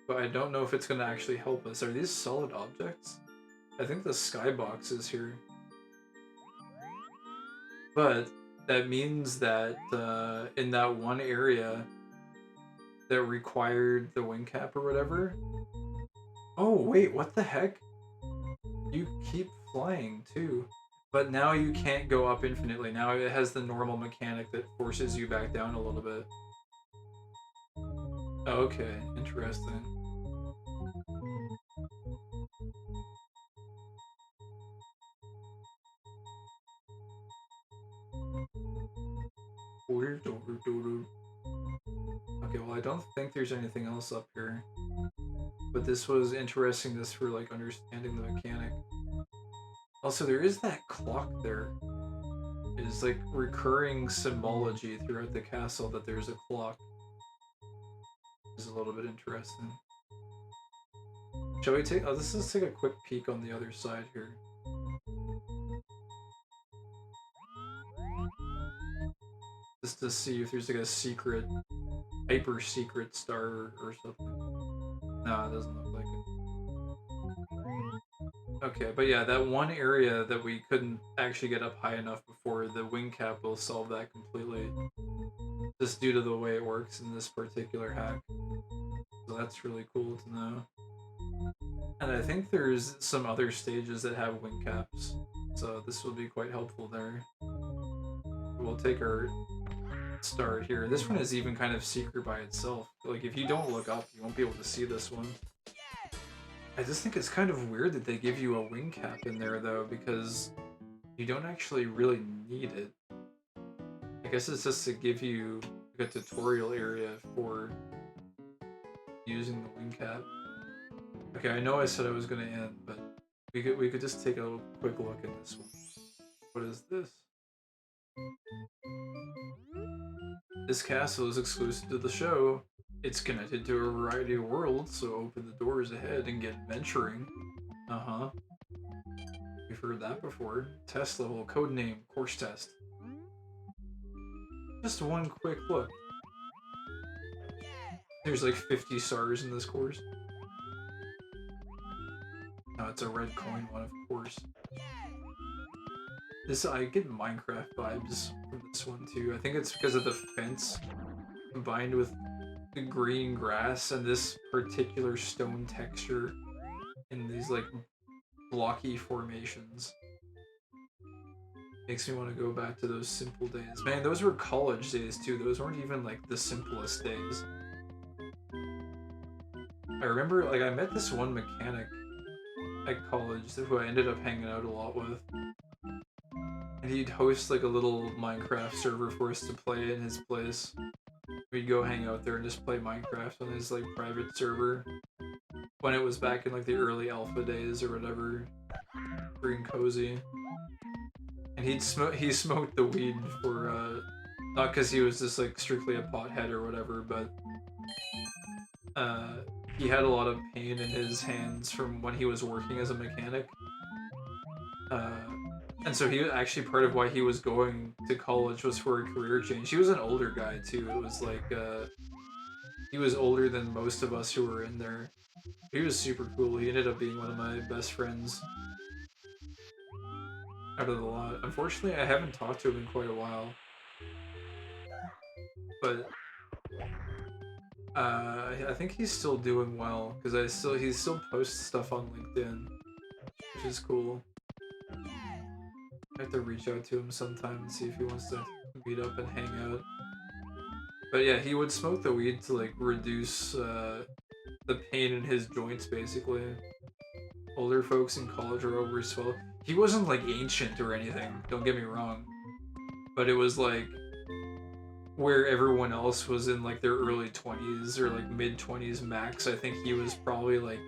But I don't know if it's gonna actually help us. Are these solid objects? I think the skybox is here. But that means that in that one area that required the wing cap or whatever. Oh wait, what the heck? You keep flying too. But now you can't go up infinitely. Now it has the normal mechanic that forces you back down a little bit. Okay, interesting. Okay, well I don't think there's anything else up here. But this was interesting just for like understanding the mechanic. Also, there is that clock there. is like recurring symbology throughout the castle that there's a clock. Is a little bit interesting. Shall we take? Oh, let's just take a quick peek on the other side here. Just to see if there's like a secret, hyper secret star or something. No, it doesn't look like it. Okay, but yeah, that one area that we couldn't actually get up high enough before, the wing cap will solve that completely. Just due to the way it works in this particular hack. So that's really cool to know. And I think there's some other stages that have wing caps. So this will be quite helpful there. We'll take our start here. This one is even kind of secret by itself. Like, if you don't look up, you won't be able to see this one. I just think it's kind of weird that they give you a wing cap in there, though, because you don't actually really need it. I guess it's just to give you like a tutorial area for using the wing cap. Okay, I know I said I was gonna end, but we could just take a quick look at this one. What is this? This castle is exclusive to the show. It's connected to a variety of worlds, so open the doors ahead and get venturing. Uh-huh. We've heard that before. Test level, codename, course test. Just one quick look. There's like 50 stars in this course. No, it's a red coin one, of course. This, I get Minecraft vibes from this one too. I think it's because of the fence combined with the green grass and this particular stone texture in these like blocky formations. Makes me want to go back to those simple days. Man, those were college days too. Those weren't even like the simplest days. I remember, like, I met this one mechanic at college who I ended up hanging out a lot with. And he'd host like a little Minecraft server for us to play in his place. We'd go hang out there and just play Minecraft on his like private server. When it was back in like the early alpha days or whatever. Green cozy. And he smoked the weed for not because he was just like strictly a pothead or whatever, but he had a lot of pain in his hands from when he was working as a mechanic. And so he actually, part of why he was going to college was for a career change. He was an older guy too. It was like, he was older than most of us who were in there. He was super cool. He ended up being one of my best friends out of the lot. Unfortunately, I haven't talked to him in quite a while. But I think he's still doing well because he still posts stuff on LinkedIn, which is cool. I have to reach out to him sometime and see if he wants to meet up and hang out. But yeah, he would smoke the weed to like reduce the pain in his joints, basically. Older folks in college are over swell. He wasn't like ancient or anything, don't get me wrong. But it was like where everyone else was in like their early 20s or like mid 20s max. I think he was probably like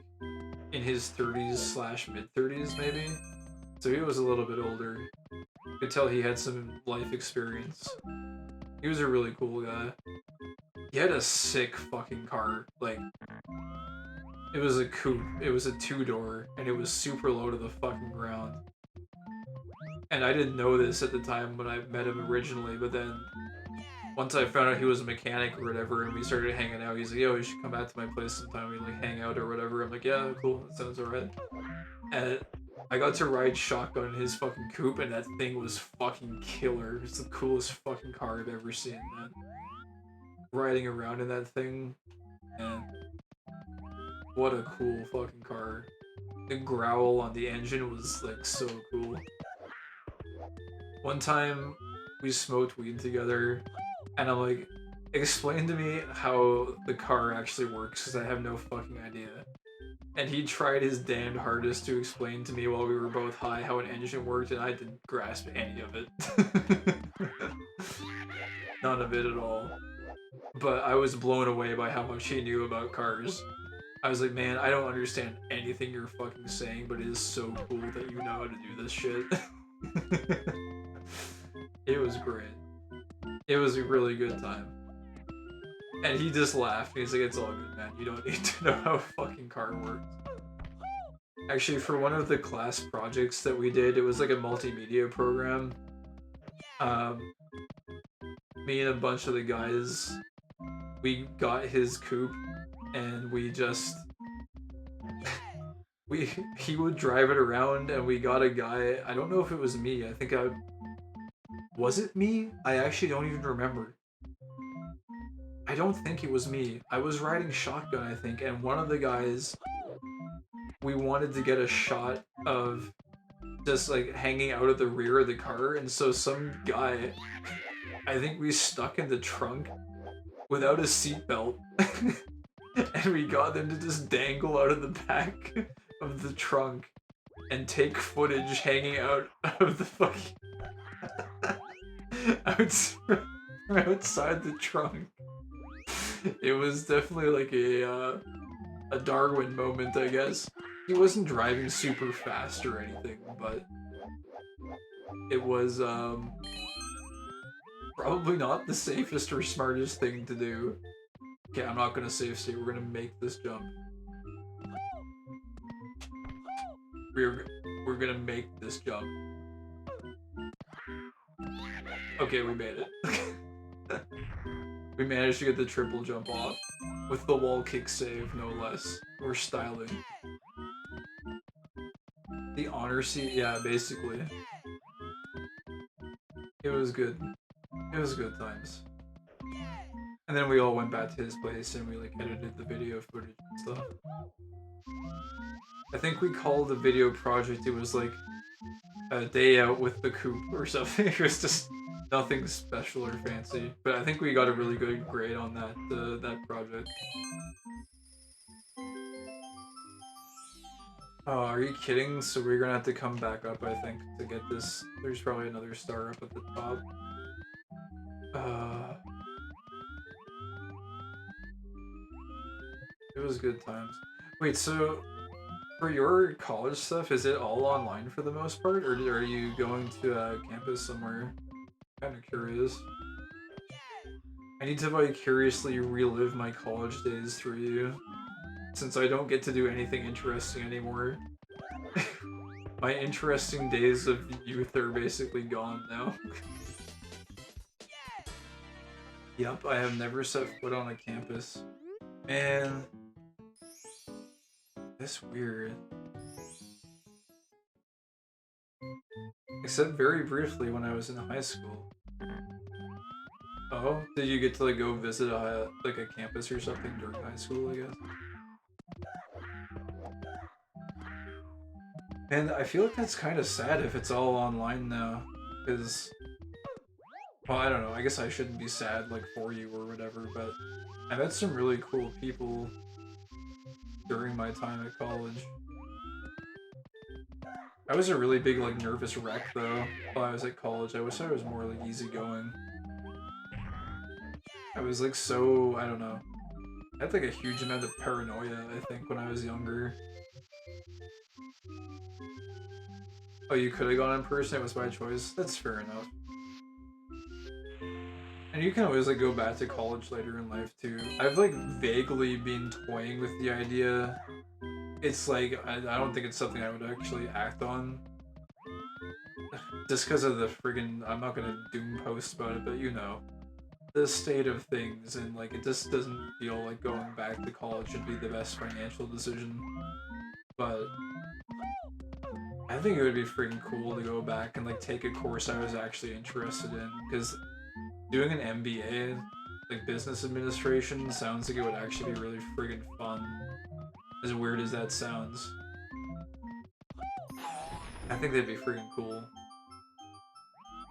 in his 30s / mid 30s maybe. So he was a little bit older. You could tell he had some life experience. He was a really cool guy. He had a sick fucking car. Like, it was a coupe. It was a 2-door, and it was super low to the fucking ground. And I didn't know this at the time when I met him originally, but then once I found out he was a mechanic or whatever, and we started hanging out, he's like, yo, you should come back to my place sometime. We like hang out or whatever. I'm like, yeah, cool. That sounds alright. And I got to ride shotgun in his fucking coupe, and that thing was fucking killer. It's the coolest fucking car I've ever seen, man. Riding around in that thing, and what a cool fucking car. The growl on the engine was like so cool. One time we smoked weed together, and I'm like, explain to me how the car actually works, because I have no fucking idea. And he tried his damned hardest to explain to me while we were both high how an engine worked, and I didn't grasp any of it. None of it at all. But I was blown away by how much he knew about cars. I was like, man, I don't understand anything you're fucking saying, but it is so cool that you know how to do this shit. It was great. It was a really good time. And he just laughed. He's like, it's all good, man. You don't need to know how a fucking car works. Actually, for one of the class projects that we did, it was like a multimedia program. Me and a bunch of the guys, we got his coupe, and we just... he would drive it around, and we got a guy... I don't know if it was me. I think I... Was it me? I actually don't even remember. I don't think it was me. I was riding shotgun, I think, and one of the guys... We wanted to get a shot of just like hanging out of the rear of the car, and so some guy, I think we stuck in the trunk without a seatbelt, and we got them to just dangle out of the back of the trunk and take footage hanging out of the fucking outside the trunk. It was definitely like a Darwin moment, I guess. He wasn't driving super fast or anything, but it was probably not the safest or smartest thing to do. Okay, I'm not gonna safe state, we're gonna make this jump. We're gonna make this jump. Okay, we made it. We managed to get the triple jump off with the wall kick save, no less. We're styling. The honor seat, yeah, basically. It was good. It was good times. And then we all went back to his place and we like edited the video footage and stuff. I think we called the video project, it was like a day out with the coupe or something. It was just nothing special or fancy. But I think we got a really good grade on that that project. Oh, are you kidding? So we're gonna have to come back up, I think, to get this. There's probably another star up at the top. It was good times. Wait, so for your college stuff, is it all online for the most part, or are you going to campus somewhere? Kind of curious. I need to vicariously relive my college days through you, since I don't get to do anything interesting anymore. My interesting days of youth are basically gone now. Yep, I have never set foot on a campus. Man, that's weird. Except very briefly when I was in high school. Oh, did you get to like go visit a like a campus or something during high school, I guess? And I feel like that's kind of sad if it's all online now, because, well, I don't know, I guess I shouldn't be sad, like, for you or whatever, but I met some really cool people during my time at college. I was a really big, like, nervous wreck, though, while I was at college. I wish I was more, like, easygoing. I was, like, so, I don't know. I had, like, a huge amount of paranoia, I think, when I was younger. Oh, you could have gone in person, it was by choice. That's fair enough. And you can always like go back to college later in life too. I've like vaguely been toying with the idea. It's like, I don't think it's something I would actually act on. Just because of the friggin', I'm not gonna doom post about it, but you know. The state of things, and like it just doesn't feel like going back to college would be the best financial decision. But I think it would be freaking cool to go back and like take a course I was actually interested in, because doing an MBA, like business administration, sounds like it would actually be really friggin' fun. As weird as that sounds. I think that'd be friggin' cool.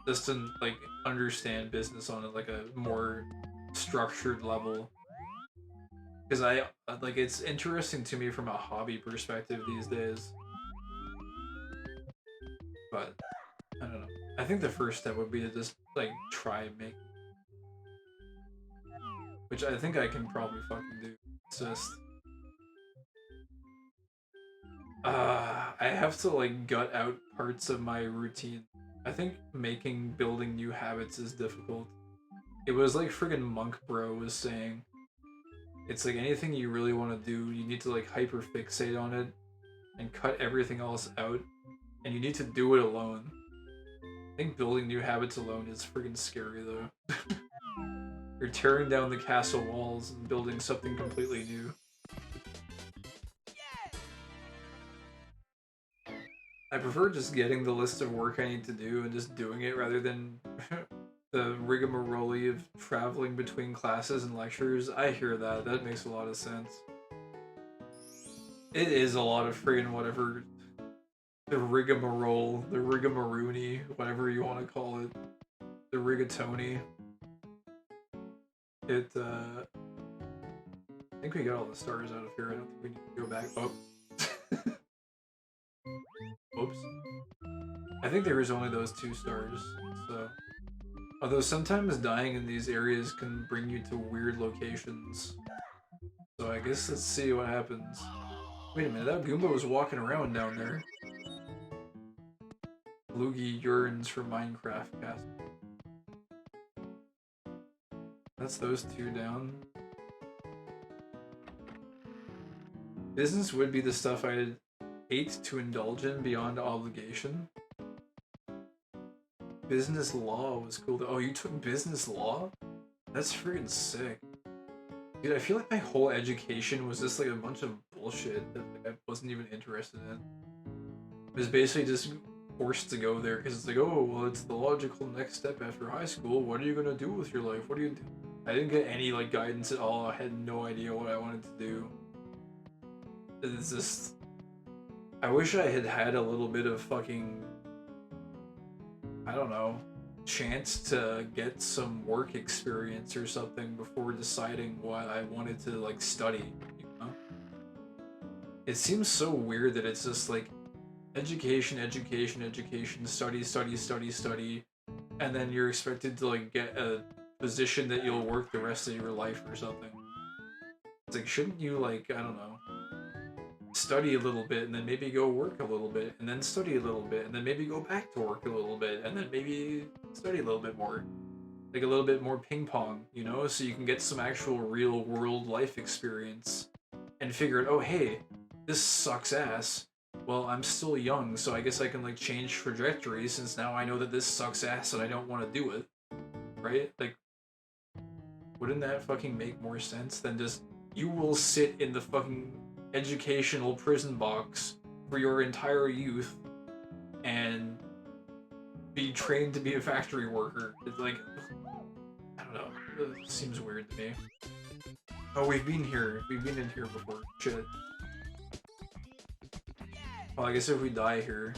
Just to like understand business on like a more structured level. Because I like it's interesting to me from a hobby perspective these days. But I don't know. I think the first step would be to just like try and make, which I think I can probably fucking do. It's just I have to like gut out parts of my routine I think building new habits is difficult. It was like friggin' Monk Bro was saying. It's like anything you really want to do, you need to like hyper fixate on it and cut everything else out, and you need to do it alone. I think building new habits alone is friggin' scary though. You're tearing down the castle walls and building something completely new. I prefer just getting the list of work I need to do and just doing it rather than the rigmarole of traveling between classes and lectures. I hear that. That makes a lot of sense. It is a lot of friggin' whatever. The rigmarole, the rigamaroony, whatever you want to call it. The rigatoni. I think we got all the stars out of here. I don't think we need to go back. Oh. Oops. I think there was only those 2 stars, so... Although sometimes dying in these areas can bring you to weird locations. So I guess let's see what happens. Wait a minute, that Goomba was walking around down there. Loogie yearns for Minecraft Castle. That's those 2 down. Business would be the stuff I'd hate to indulge in beyond obligation. Business law was cool. Oh, you took business law? That's freaking sick. Dude, I feel like my whole education was just like a bunch of bullshit that like, I wasn't even interested in. It was basically just forced to go there because it's like, oh, well, it's the logical next step after high school. What are you gonna do with your life? What do you do? I didn't get any like guidance at all. I had no idea what I wanted to do. It's just... I wish I had had a little bit of fucking... I don't know, chance to get some work experience or something before deciding what I wanted to like study, you know? It seems so weird that it's just like education, education, education, study, study, study, study, and then you're expected to like get a position that you'll work the rest of your life or something. It's like, shouldn't you like, I don't know, study a little bit and then maybe go work a little bit and then study a little bit and then maybe go back to work a little bit and then maybe study a little bit more, like a little bit more ping pong, you know, so you can get some actual real world life experience and figure out, oh hey, this sucks ass, well I'm still young so I guess I can like change trajectory since now I know that this sucks ass and I don't want to do it, right? Like, wouldn't that fucking make more sense than just you will sit in the fucking educational prison box for your entire youth and be trained to be a factory worker? It's like, I don't know, it seems weird to me. Oh, we've been in here before. Shit. Well, I guess if we die here,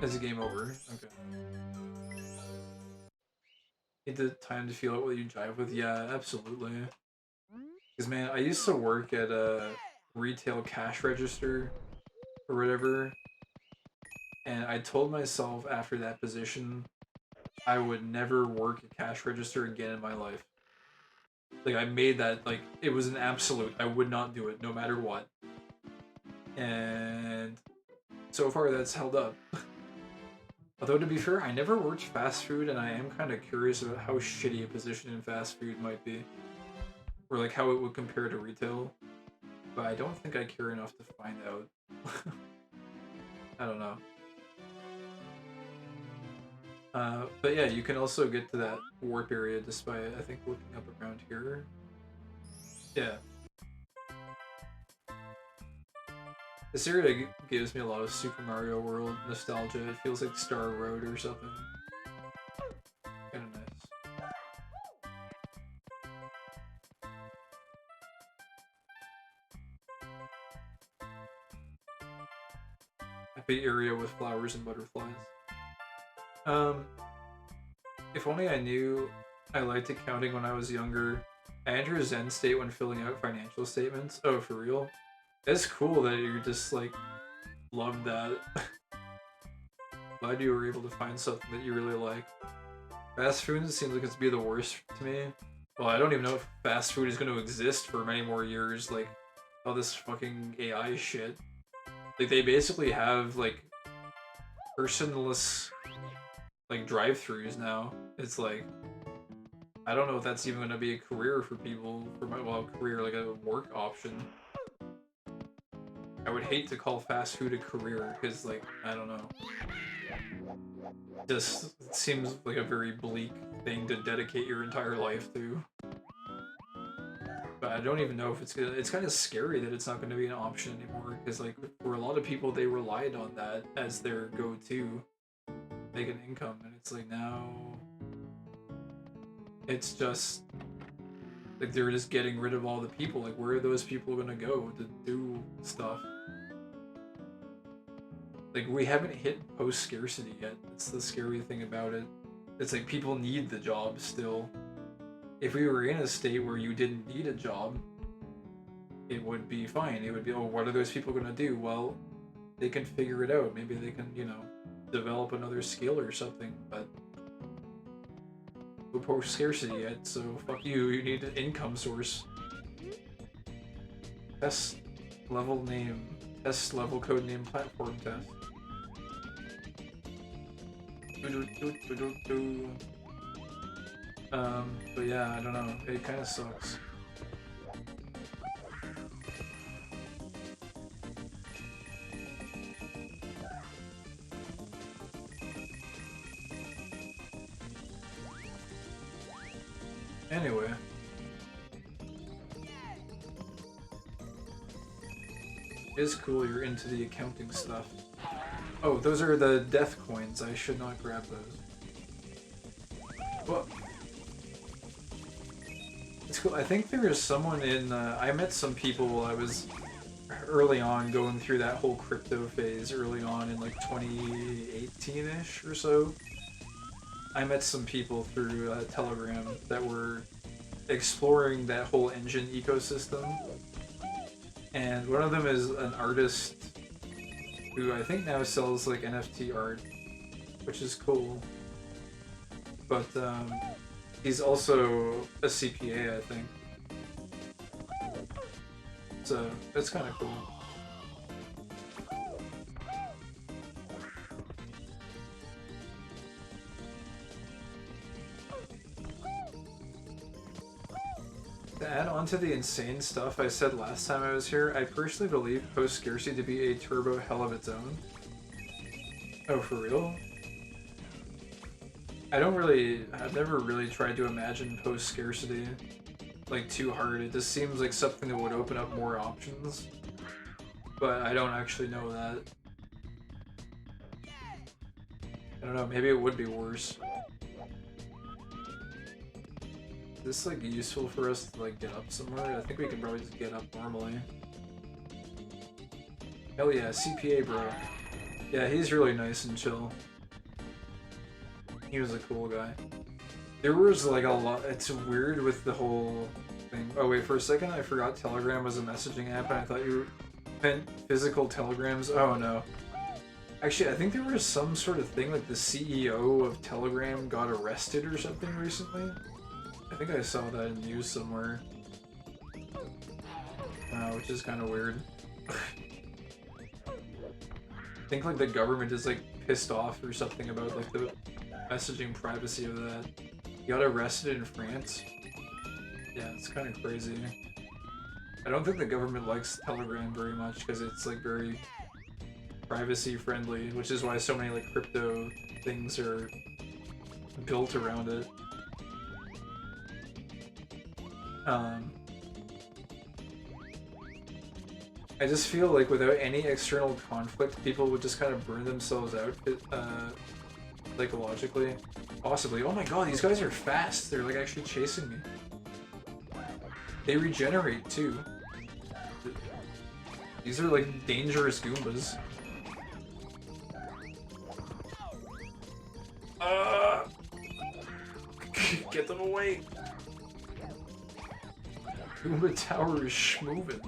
it's a game over. Okay. Need the time to feel out what you jive with? Yeah, absolutely. Because, man, I used to work at a retail cash register or whatever, and I told myself after that position I would never work a cash register again in my life. Like, I made that, like, it was an absolute. I would not do it, no matter what. And so far, that's held up. Although, to be fair, I never worked fast food, and I am kind of curious about how shitty a position in fast food might be. Or like how it would compare to retail, but I don't think I care enough to find out. I don't know. But yeah, you can also get to that warp area just by, I think, looking up around here. Yeah. This area gives me a lot of Super Mario World nostalgia. It feels like Star Road or something. Kinda nice. Happy area with flowers and butterflies. If only I knew I liked accounting when I was younger. I enter a Zen state when filling out financial statements. Oh, for real? It's cool that you're just like, love that. Glad you were able to find something that you really like. Fast food seems like it's be the worst to me. Well, I don't even know if fast food is going to exist for many more years. Like, all this fucking AI shit. Like, they basically have, like, personless like drive-throughs now. It's like I don't know if that's even gonna be a career for people for my career like a work option. I would hate to call fast food a career because like I don't know. Just seems like a very bleak thing to dedicate your entire life to. But I don't even know if it's gonna. It's kind of scary that it's not going to be an option anymore because like for a lot of people they relied on that as their go-to make an income, and it's like now it's just like they're just getting rid of all the people. Like where are those people going to go to do stuff? Like we haven't hit post-scarcity yet. That's the scary thing about it. It's like people need the job still. If we were in a state where you didn't need a job, it would be fine. It would be, oh, what are those people going to do? Well, they can figure it out. Maybe they can, you know, develop another skill or something, but we're post-scarcity yet, so fuck you. You need an income source. Test level name. Test level code name platform test. But yeah, I don't know. It kind of sucks. Anyway. It's cool you're into the accounting stuff. Oh, those are the death coins. I should not grab those. Well, it's cool. I think there was someone in, I met some people while I was early on going through that whole crypto phase early on in like 2018-ish or so. I met some people through Telegram that were exploring that whole engine ecosystem. And one of them is an artist who I think now sells like NFT art, which is cool. But he's also a CPA, I think. So that's kind of cool. To add on to the insane stuff I said last time I was here, I personally believe post-scarcity to be a turbo hell of its own. Oh, for real? I've never really tried to imagine post-scarcity like too hard. It just seems like something that would open up more options. But I don't actually know that. I don't know, maybe it would be worse. Is this like useful for us to like get up somewhere? I think we can probably just get up normally. Hell yeah, CPA bro. Yeah, he's really nice and chill. He was a cool guy. There was like a lot, it's weird with the whole thing. Oh wait, for a second I forgot Telegram was a messaging app and I thought you meant physical telegrams. Oh no. Actually, I think there was some sort of thing like the CEO of Telegram got arrested or something recently. I think I saw that in news somewhere. Which is kind of weird. I think like the government is like pissed off or something about like the messaging privacy of that. He got arrested in France. Yeah, it's kind of crazy. I don't think the government likes Telegram very much because it's like very privacy friendly, which is why so many like crypto things are built around it. I just feel like without any external conflict, people would just kind of burn themselves out, psychologically. Possibly. Oh my god, these guys are fast. They're like actually chasing me. They regenerate too. These are like dangerous Goombas. Get them away. Goomba Tower is schmovin'.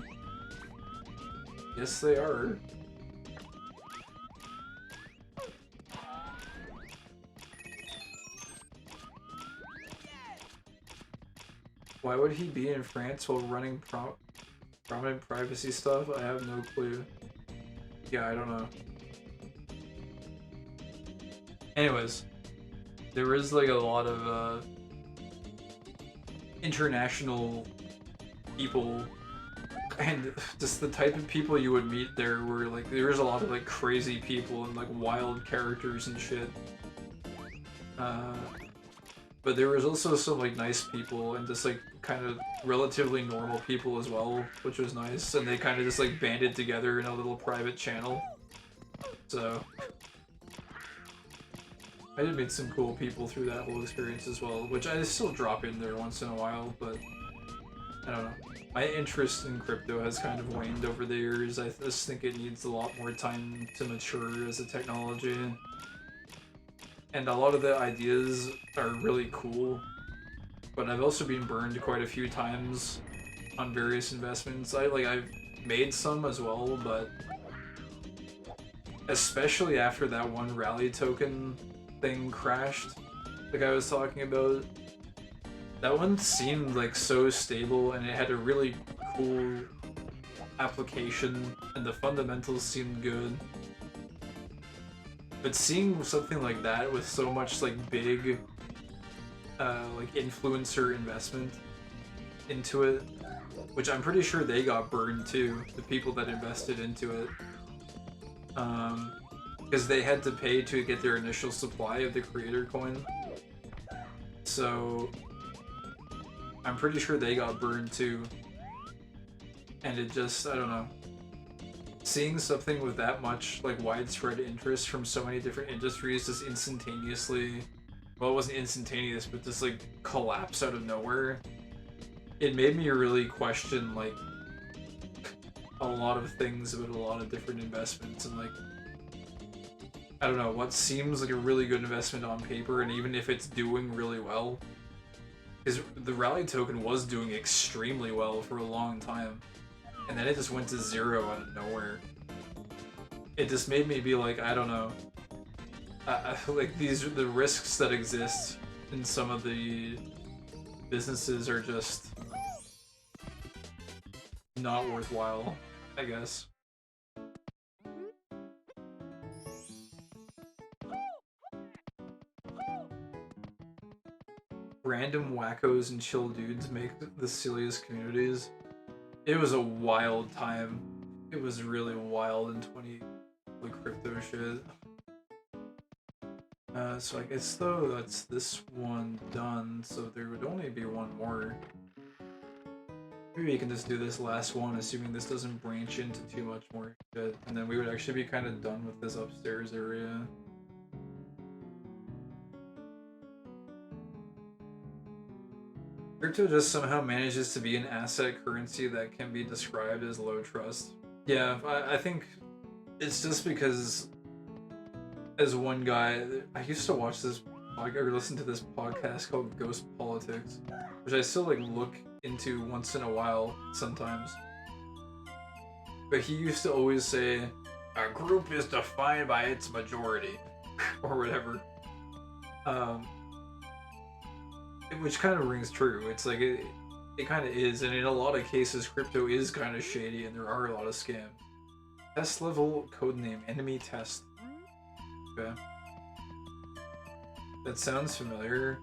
Yes, they are. Why would he be in France while running prominent privacy stuff? I have no clue. Yeah, I don't know. Anyways, there was like a lot of international people, and just the type of people you would meet there were like, there was a lot of like crazy people and like wild characters and shit. But there was also some like nice people and just like kind of relatively normal people as well, which was nice. And they kind of just like banded together in a little private channel. So I did meet some cool people through that whole experience as well, which I still drop in there once in a while, but I don't know. My interest in crypto has kind of waned over the years. I just think it needs a lot more time to mature as a technology. And a lot of the ideas are really cool, but I've also been burned quite a few times on various investments. I've made some as well, but especially after that one rally token thing crashed, like I was talking about, that one seemed like so stable and it had a really cool application and the fundamentals seemed good. But seeing something like that with so much like big like influencer investment into it, which I'm pretty sure they got burned too, the people that invested into it, because they had to pay to get their initial supply of the creator coin. So I'm pretty sure they got burned too. And it just, I don't know. Seeing something with that much like widespread interest from so many different industries just instantaneously, well, it wasn't instantaneous, but just like collapse out of nowhere, it made me really question like a lot of things about a lot of different investments. And like, I don't know, what seems like a really good investment on paper, and even if it's doing really well, because the rally token was doing extremely well for a long time, and then it just went to zero out of nowhere. It just made me be like, I don't know. Like, the risks that exist in some of the businesses are just not worthwhile, I guess. Random wackos and chill dudes make the silliest communities. It was a wild time. It was really wild in 20 like crypto shit. So I guess though that's this one done, so there would only be one more. Maybe we can just do this last one, assuming this doesn't branch into too much more shit, and then we would actually be kind of done with this upstairs area. Crypto just somehow manages to be an asset currency that can be described as low trust. Yeah, I think it's just because, as one guy, I used to watch this, or listen to this podcast called Ghost Politics, which I still like look into once in a while sometimes. But he used to always say, a group is defined by its majority, or whatever. Which kind of rings true. It's like, it kind of is, and in a lot of cases, crypto is kind of shady, and there are a lot of scams. Test level codename, enemy test. Okay. That sounds familiar.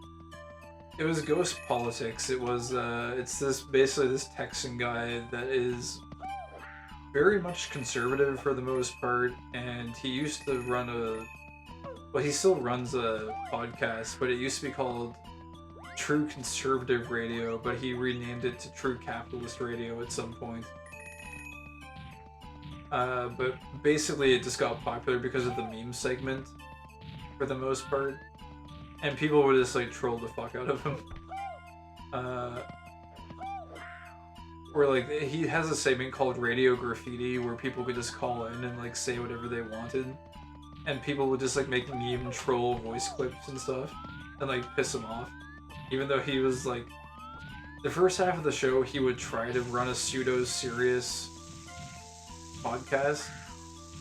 It was Ghost Politics. It was, it's basically this Texan guy that is very much conservative for the most part, and he used to run well, he still runs a podcast, but it used to be called True Conservative Radio, but he renamed it to True Capitalist Radio at some point. But basically it just got popular because of the meme segment, for the most part. And people would just like troll the fuck out of him. Or like, he has a segment called Radio Graffiti where people could just call in and like say whatever they wanted. And people would just like make meme troll voice clips and stuff and like piss him off. Even though he was like, the first half of the show he would try to run a pseudo-serious podcast,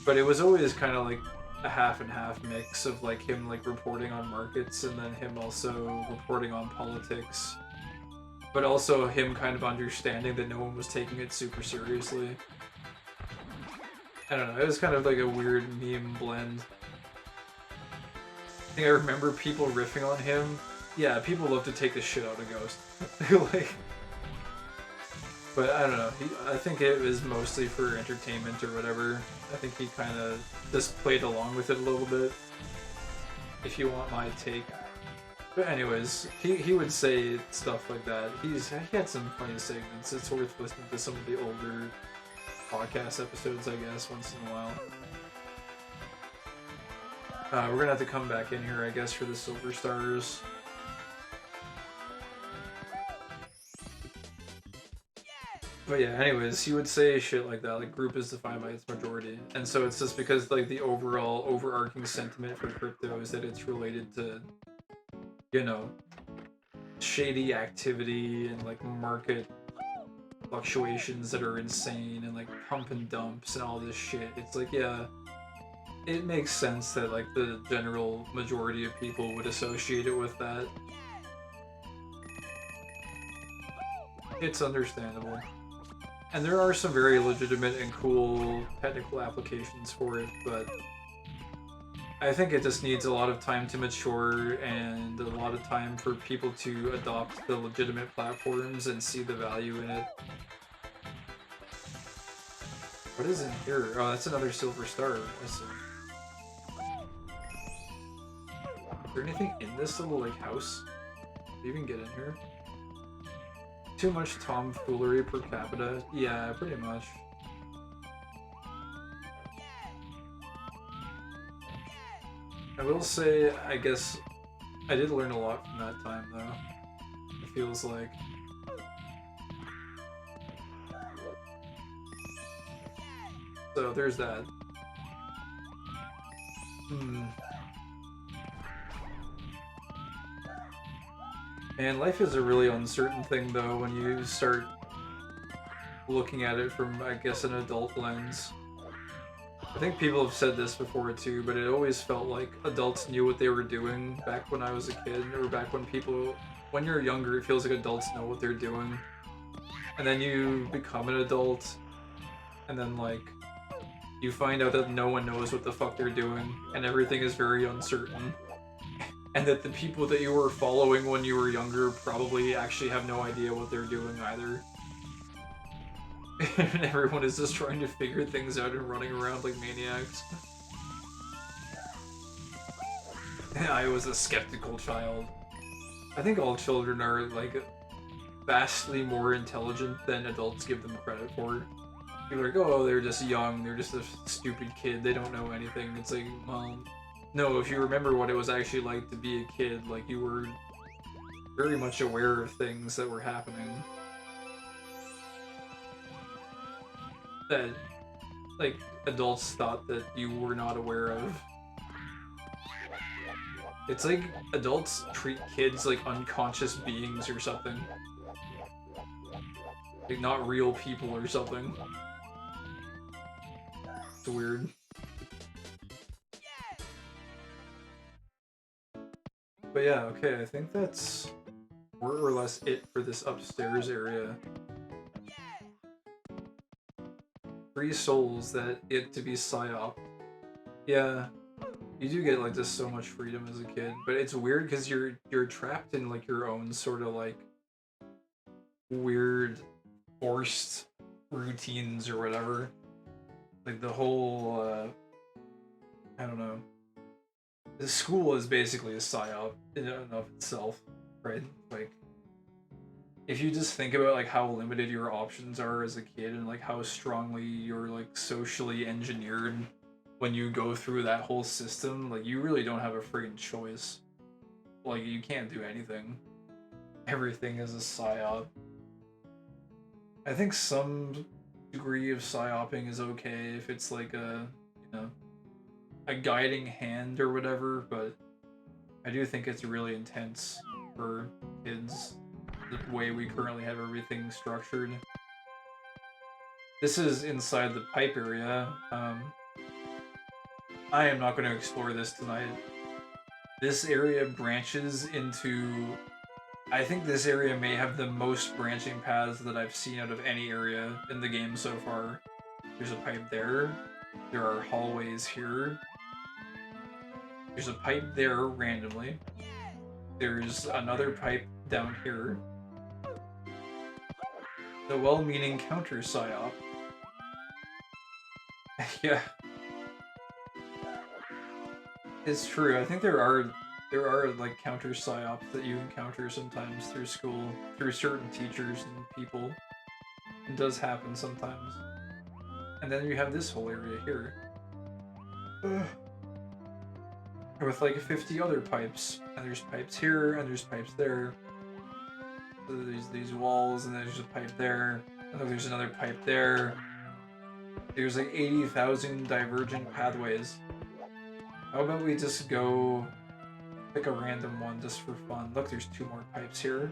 but it was always kind of like a half and half mix of like him like reporting on markets and then him also reporting on politics, but also him kind of understanding that no one was taking it super seriously. I don't know, it was kind of like a weird meme blend. think I remember people riffing on him. Yeah, people love to take the shit out of Ghost. Like, but I don't know. I think it was mostly for entertainment or whatever. I think he kind of just played along with it a little bit. If you want my take. But anyways, he would say stuff like that. He had some funny segments. It's worth listening to some of the older podcast episodes, I guess, once in a while. We're gonna have to come back in here, I guess, for the Silver Stars. But yeah, anyways, he would say shit like that, like group is defined by its majority. And so it's just because like the overall overarching sentiment for crypto is that it's related to, you know, shady activity and like market fluctuations that are insane and like pump and dumps and all this shit. It's like, yeah, it makes sense that like the general majority of people would associate it with that. It's understandable. And there are some very legitimate and cool technical applications for it, but I think it just needs a lot of time to mature and a lot of time for people to adopt the legitimate platforms and see the value in it. What is in here? Oh, that's another Silver Star. I see. Is there anything in this little like house? Did you even get in here? Too much tomfoolery per capita? Yeah, pretty much. I will say, I guess, I did learn a lot from that time, though. It feels like. So, there's that. And life is a really uncertain thing, though, when you start looking at it from, I guess, an adult lens. I think people have said this before, too, but it always felt like adults knew what they were doing back when I was a kid, or back when people... When you're younger, it feels like adults know what they're doing. And then you become an adult, and then, like, you find out that no one knows what the fuck they're doing, and everything is very uncertain. And that the people that you were following when you were younger probably actually have no idea what they're doing either. And everyone is just trying to figure things out and running around like maniacs. I was a skeptical child. I think all children are, like, vastly more intelligent than adults give them credit for. People are like, oh, they're just young, they're just a stupid kid, they don't know anything. It's like, well... No, if you remember what it was actually like to be a kid, like, you were very much aware of things that were happening. That, like, adults thought that you were not aware of. It's like adults treat kids like unconscious beings or something. Like, not real people or something. It's weird. But yeah, okay, I think that's more or less it for this upstairs area. 3 souls that get to be psyop. Yeah, you do get like just so much freedom as a kid, but it's weird because you're trapped in like your own sort of like weird forced routines or whatever. Like the whole I don't know. The school is basically a psyop in and of itself, right? Like, if you just think about like how limited your options are as a kid and like how strongly you're like socially engineered when you go through that whole system, like you really don't have a friggin' choice. Like, you can't do anything. Everything is a psyop. I think some degree of psyoping is okay if it's like a, you know, a guiding hand or whatever, but I do think it's really intense for kids, the way we currently have everything structured. This is inside the pipe area. I am not going to explore this tonight. This area branches into... I think this area may have the most branching paths that I've seen out of any area in the game so far. There's a pipe there. There are hallways here. There's a pipe there randomly. There's another pipe down here. The well-meaning counter psyop. Yeah. It's true. I think there are like counter psyops that you encounter sometimes through school, through certain teachers and people. It does happen sometimes. And then you have this whole area here. With like 50 other pipes. And there's pipes here, and there's pipes there. So there's these walls, and there's a pipe there. And then there's another pipe there. There's like 80,000 divergent pathways. How about we just go pick a random one just for fun? Look, there's 2 more pipes here.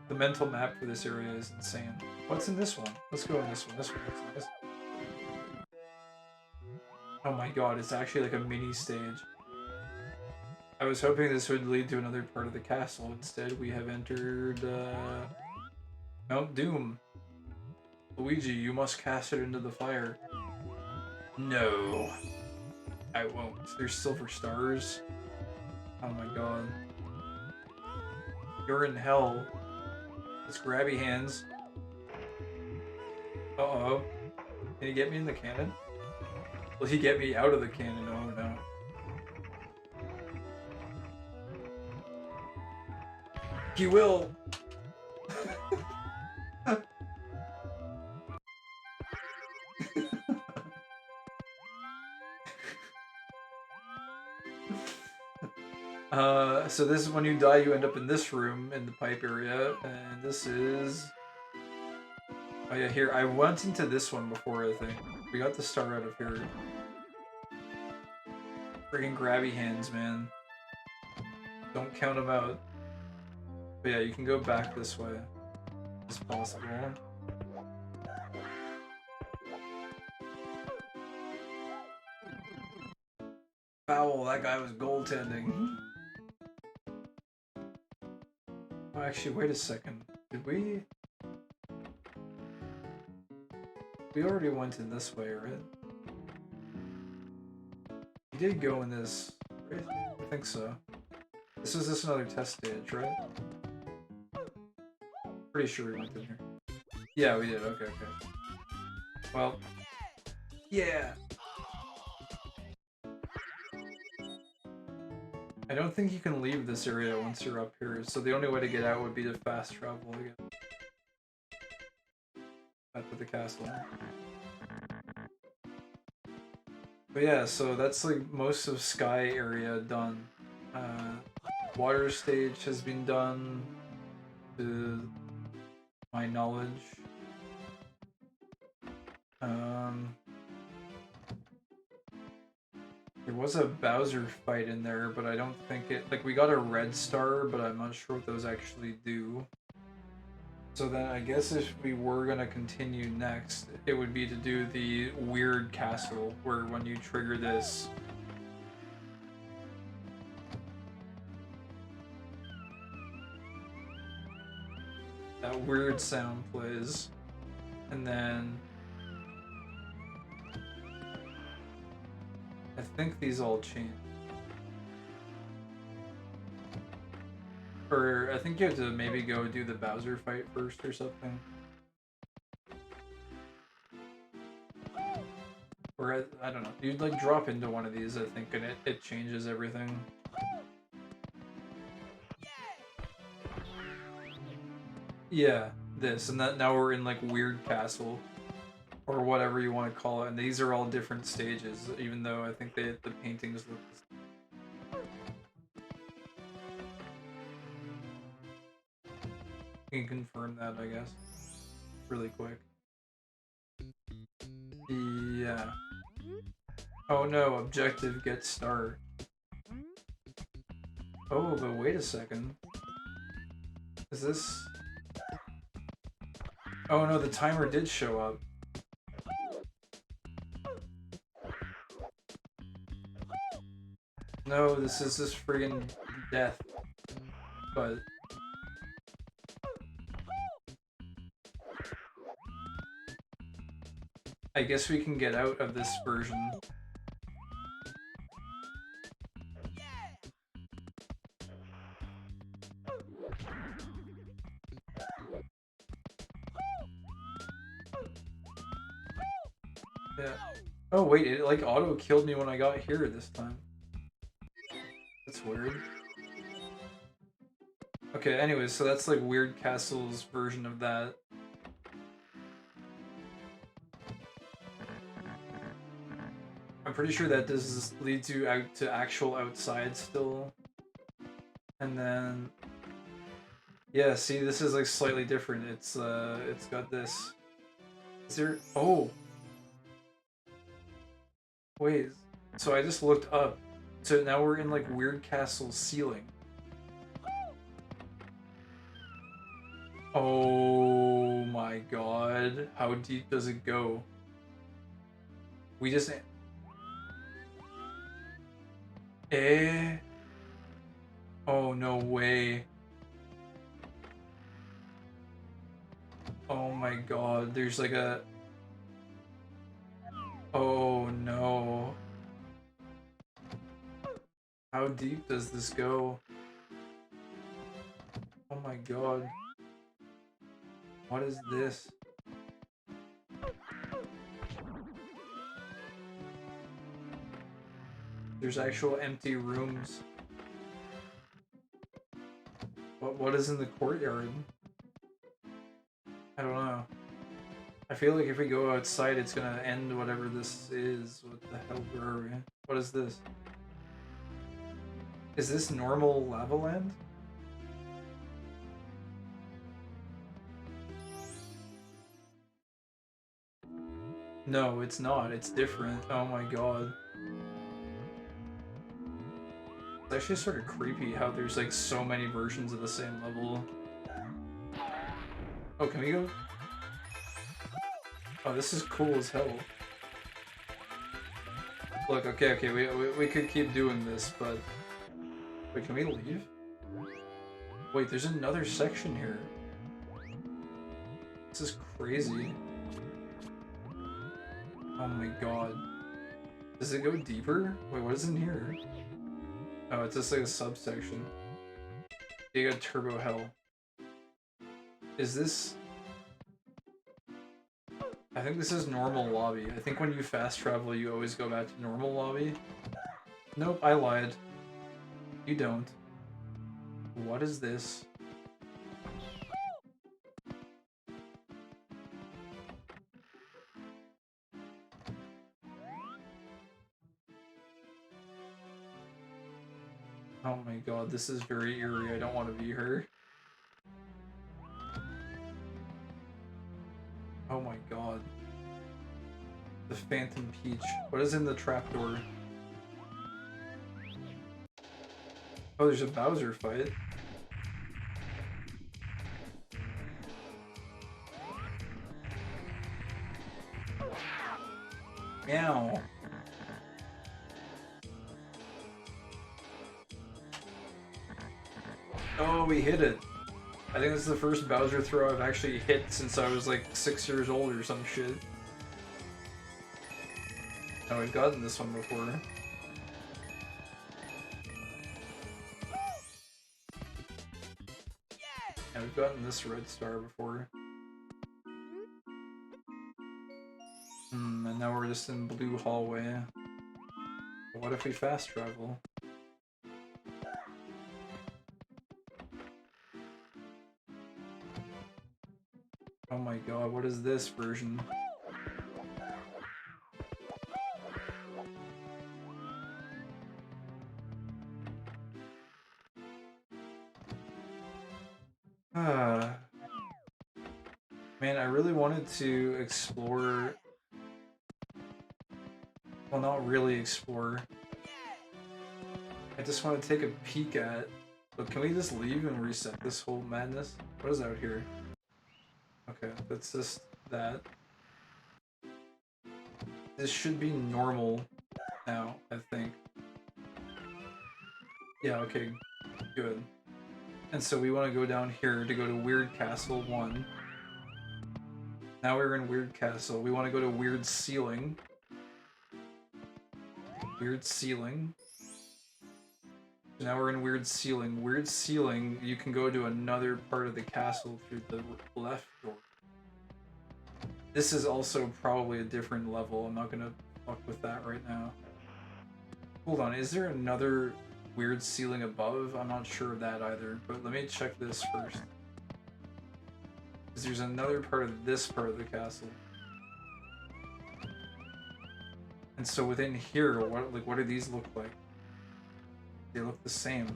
The mental map for this area is insane. What's in this one? Let's go in this one. This one looks nice. Oh my god, it's actually like a mini stage. I was hoping this would lead to another part of the castle. Instead, we have entered Mount Doom. Luigi, you must cast it into the fire. No. I won't. There's silver stars. Oh my god. You're in hell. Let's grabby hands. Uh-oh. Can he get me in the cannon? Will he get me out of the cannon? Oh no. He will! So this is when you die, you end up in this room in the pipe area, and this is... Oh yeah, here, I went into this one before, I think. We got the star out of here. Friggin' grabby hands, man. Don't count them out. But yeah, you can go back this way. As possible. Foul, that guy was goaltending. Oh, actually, wait a second. Did we... We already went in this way, right? We did go in this, right? I think so. This is just another test stage, right? Pretty sure we went in here. Yeah, we did. Okay, okay. Well, yeah. I don't think you can leave this area once you're up here, so the only way to get out would be to fast travel again. Back to the castle. But yeah, so that's like most of Sky area done. Water stage has been done, to my knowledge. There was a Bowser fight in there, but I don't think it... Like, we got a red star, but I'm not sure what those actually do. So then I guess if we were gonna continue next, it would be to do the weird castle, where when you trigger this... that weird sound plays, and then... I think these all change. Or I think you have to maybe go do the Bowser fight first or something. Or I don't know. You'd like drop into one of these, I think, and it changes everything. Yeah, this, and that now we're in like Weird Castle. Or whatever you want to call it, and these are all different stages, even though I think the paintings look the same. You can confirm that, I guess. Really quick. Yeah. Oh no, objective get star. Oh, but wait a second. Is this... Oh no, the timer did show up. No, this is just friggin' death. But... I guess we can get out of this version. Yeah. Oh wait, it like auto killed me when I got here this time. That's weird. Okay, anyways, so that's like Weird Castle's version of that. I'm pretty sure that does lead you out to actual outside still. And then yeah, see, this is like slightly different. It's got this. Is there oh wait, so I just looked up. So now we're in like Weird Castle ceiling. Oh my god, how deep does it go? We just oh no way. Oh my god, there's like a oh no. How deep does this go? Oh my god. What is this? There's actual empty rooms. What is in the courtyard? I don't know. I feel like if we go outside, it's gonna end whatever this is. What the hell, where are we? What is this? Is this normal lava land? No, it's not. It's different. Oh my god. It's actually sort of creepy how there's like so many versions of the same level. Oh, can we go? Oh, this is cool as hell. Look, okay, we could keep doing this, but... Wait, can we leave? Wait, there's another section here. This is crazy. Oh my god. Does it go deeper? Wait, what is in here? Oh, it's just like a subsection. Giga Turbo Hell. Is this... I think this is normal lobby. I think when you fast travel, you always go back to normal lobby. Nope, I lied. You don't. What is this? Oh my god, this is very eerie. I don't want to be her. Oh my god. The Phantom Peach. What is in the trapdoor? Oh, there's a Bowser fight. Meow. Oh, we hit it. I think this is the first Bowser throw I've actually hit since I was like 6 years old or some shit. Oh, we've gotten this one before. Yeah, we've gotten this red star before. And now we're just in blue hallway. What if we fast travel? Oh my god, what is this version? Man, I really wanted to explore... Well, not really explore. I just want to take a peek at... But can we just leave and reset this whole madness? What is out here? Okay, that's just that. This should be normal now, I think. Yeah, okay, good. And so we want to go down here to go to Weird Castle 1. Now we're in Weird Castle. We want to go to Weird Ceiling. Weird Ceiling. So now we're in Weird Ceiling. Weird Ceiling, you can go to another part of the castle through the left door. This is also probably a different level. I'm not gonna fuck with that right now. Hold on, is there another weird ceiling above? I'm not sure of that either, but let me check this first. Because there's another part of this part of the castle. And so within here, what do these look like? They look the same.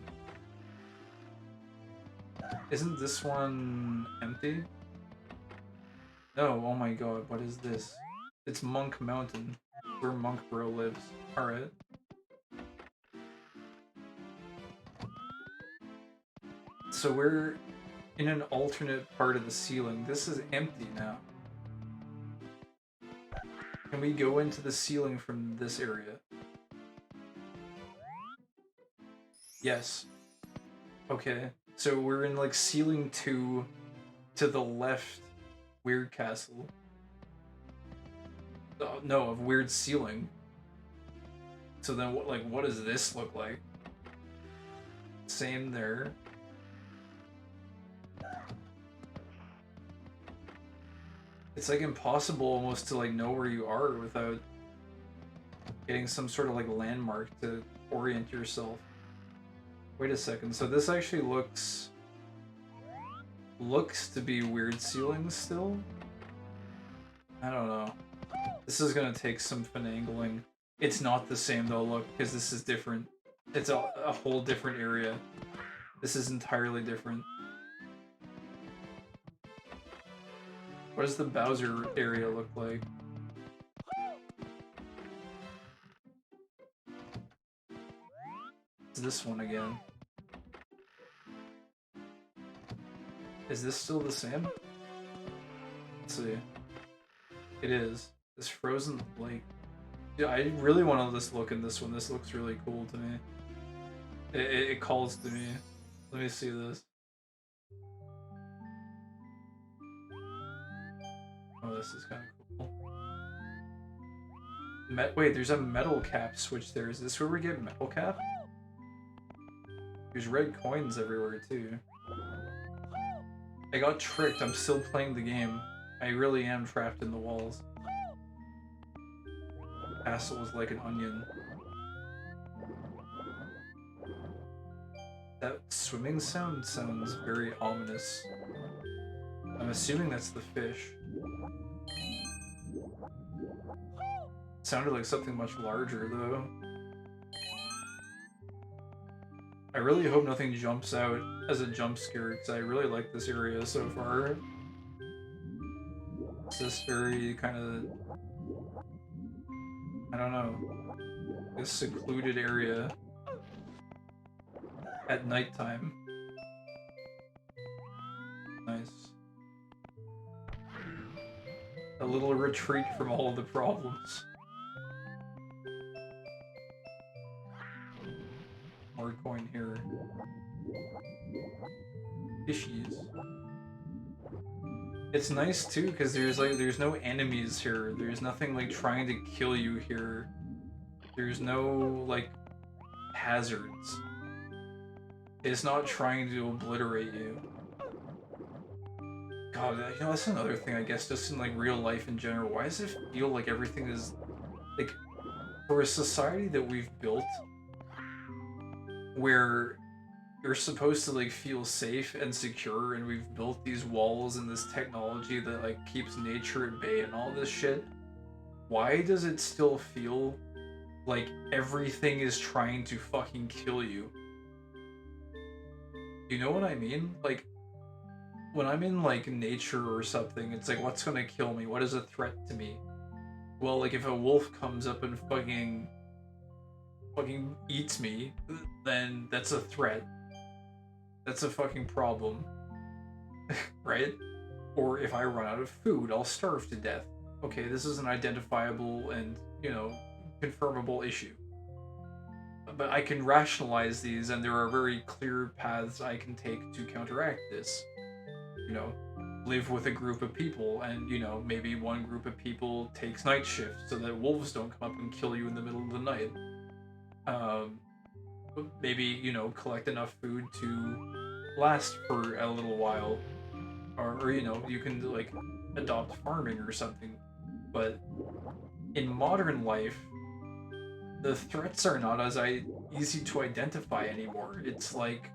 Isn't this one empty? No, oh my god, what is this? It's Monk Mountain, where Monk Bro lives. Alright. So we're in an alternate part of the ceiling. This is empty now. Can we go into the ceiling from this area? Yes. Okay. So we're in like ceiling 2 to the left weird castle. No, of weird ceiling. So then what does this look like? Same there. It's like impossible almost to like know where you are without getting some sort of like landmark to orient yourself. Wait a second, so this actually looks to be weird ceilings still? I don't know. This is gonna take some finagling. It's not the same though, look, because this is different. It's a whole different area. This is entirely different. What does the Bowser area look like? It's this one again. Is this still the same? Let's see. It is. This frozen lake. Yeah, I really want to just look in this one. This looks really cool to me. It calls to me. Let me see this. Oh, this is kind of cool. Wait, there's a metal cap switch there. Is this where we get metal cap? There's red coins everywhere too. I got tricked. I'm still playing the game. I really am trapped in the walls. Castle is like an onion. That swimming sound sounds very ominous. I'm assuming that's the fish. Sounded like something much larger though. I really hope nothing jumps out as a jump scare because I really like this area so far. It's this very kind of, I don't know, this secluded area at nighttime. Nice. A little retreat from all of the problems. More coin here. Fishies. It's nice too because there's no enemies here. There's nothing like trying to kill you here. There's no like hazards. It's not trying to obliterate you. God, you know, that's another thing I guess just in like real life in general. Why does it feel like everything is like for a society that we've built where you're supposed to like feel safe and secure, and we've built these walls and this technology that like keeps nature at bay and all this shit, why does it still feel like everything is trying to fucking kill you? You know what I mean? Like, when I'm in like nature or something, it's like, what's gonna kill me? What is a threat to me? Well, like if a wolf comes up and fucking eats me, then that's a threat. That's a fucking problem. Right? Or if I run out of food, I'll starve to death. Okay, this is an identifiable and, you know, confirmable issue. But I can rationalize these, and there are very clear paths I can take to counteract this. You know, live with a group of people, and, you know, maybe one group of people takes night shift so that wolves don't come up and kill you in the middle of the night. Maybe, you know, collect enough food to last for a little while. or you know, you can like adopt farming or something. But in modern life, the threats are not as easy to identify anymore. It's like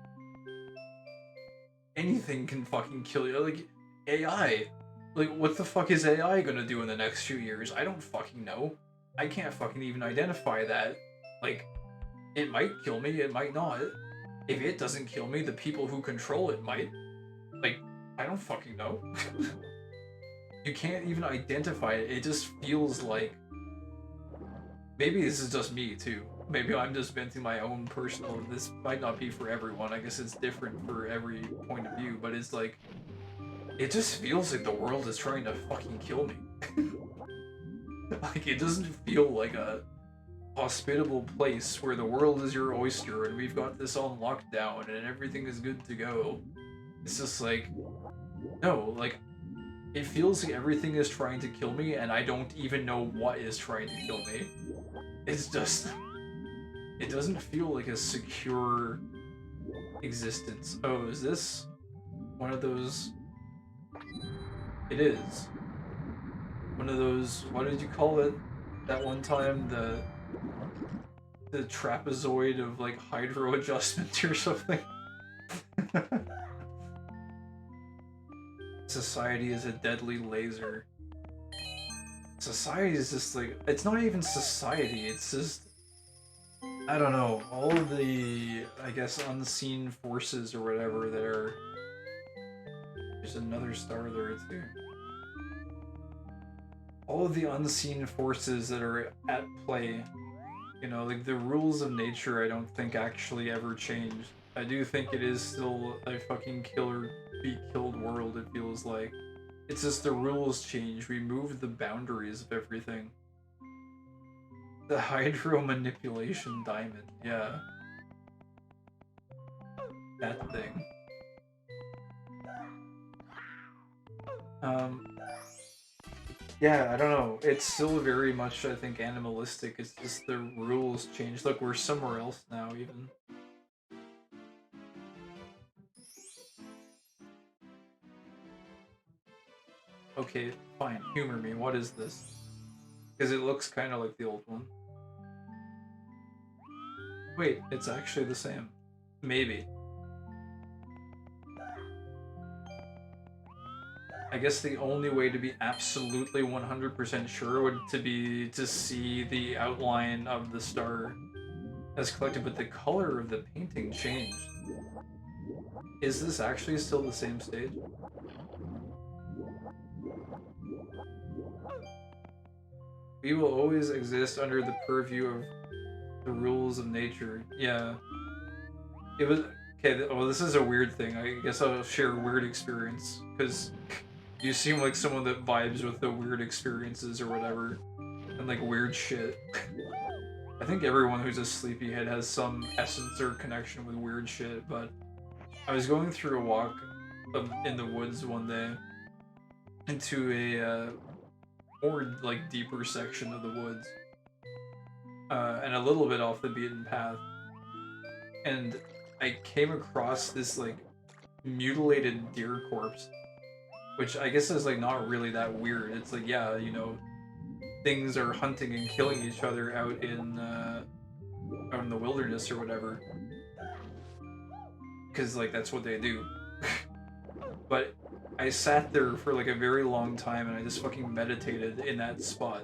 anything can fucking kill you. Like AI. Like what the fuck is AI gonna do in the next few years? I don't fucking know. I can't fucking even identify that. Like, it might kill me, it might not. If it doesn't kill me, the people who control it might. Like, I don't fucking know. You can't even identify it. It just feels like... Maybe this is just me, too. Maybe I'm just venting my own personal... This might not be for everyone. I guess it's different for every point of view, but it's like... It just feels like the world is trying to fucking kill me. Like, it doesn't feel like a hospitable place where the world is your oyster and we've got this on lockdown and everything is good to go. It's just like... No, like... It feels like everything is trying to kill me and I don't even know what is trying to kill me. It's just... It doesn't feel like a secure existence. Oh, is this one of those... It is. One of those... What did you call it? That one time, the trapezoid of, like, hydro adjustment or something? Society is a deadly laser. Society is just like, it's not even society, it's just, I don't know, all of the, I guess, unseen forces or whatever that are, there's another star there too. All of the unseen forces that are at play, you know, like the rules of nature I don't think actually ever change. I do think it is still a fucking kill or be killed world, it feels like. It's just the rules change, we move the boundaries of everything. The hydro manipulation diamond, yeah. That thing. Yeah, I don't know. It's still very much, I think, animalistic. It's just the rules change. Look, we're somewhere else now, even. Okay, fine. Humor me. What is this? Because it looks kind of like the old one. Wait, it's actually the same. Maybe. I guess the only way to be absolutely 100% sure would be to see the outline of the star as collected, but the color of the painting changed. Is this actually still the same stage? We will always exist under the purview of the rules of nature. Yeah. It was... Okay, well, this is a weird thing. I guess I'll share a weird experience, because you seem like someone that vibes with the weird experiences or whatever, and like weird shit. I think everyone who's a sleepyhead has some essence or connection with weird shit, but I was going through a walk in the woods one day into a more like deeper section of the woods, and a little bit off the beaten path, and I came across this like mutilated deer corpse, which I guess is like not really that weird. It's like, yeah, you know, things are hunting and killing each other out in the wilderness or whatever, because like that's what they do. But I sat there for like a very long time and I just fucking meditated in that spot.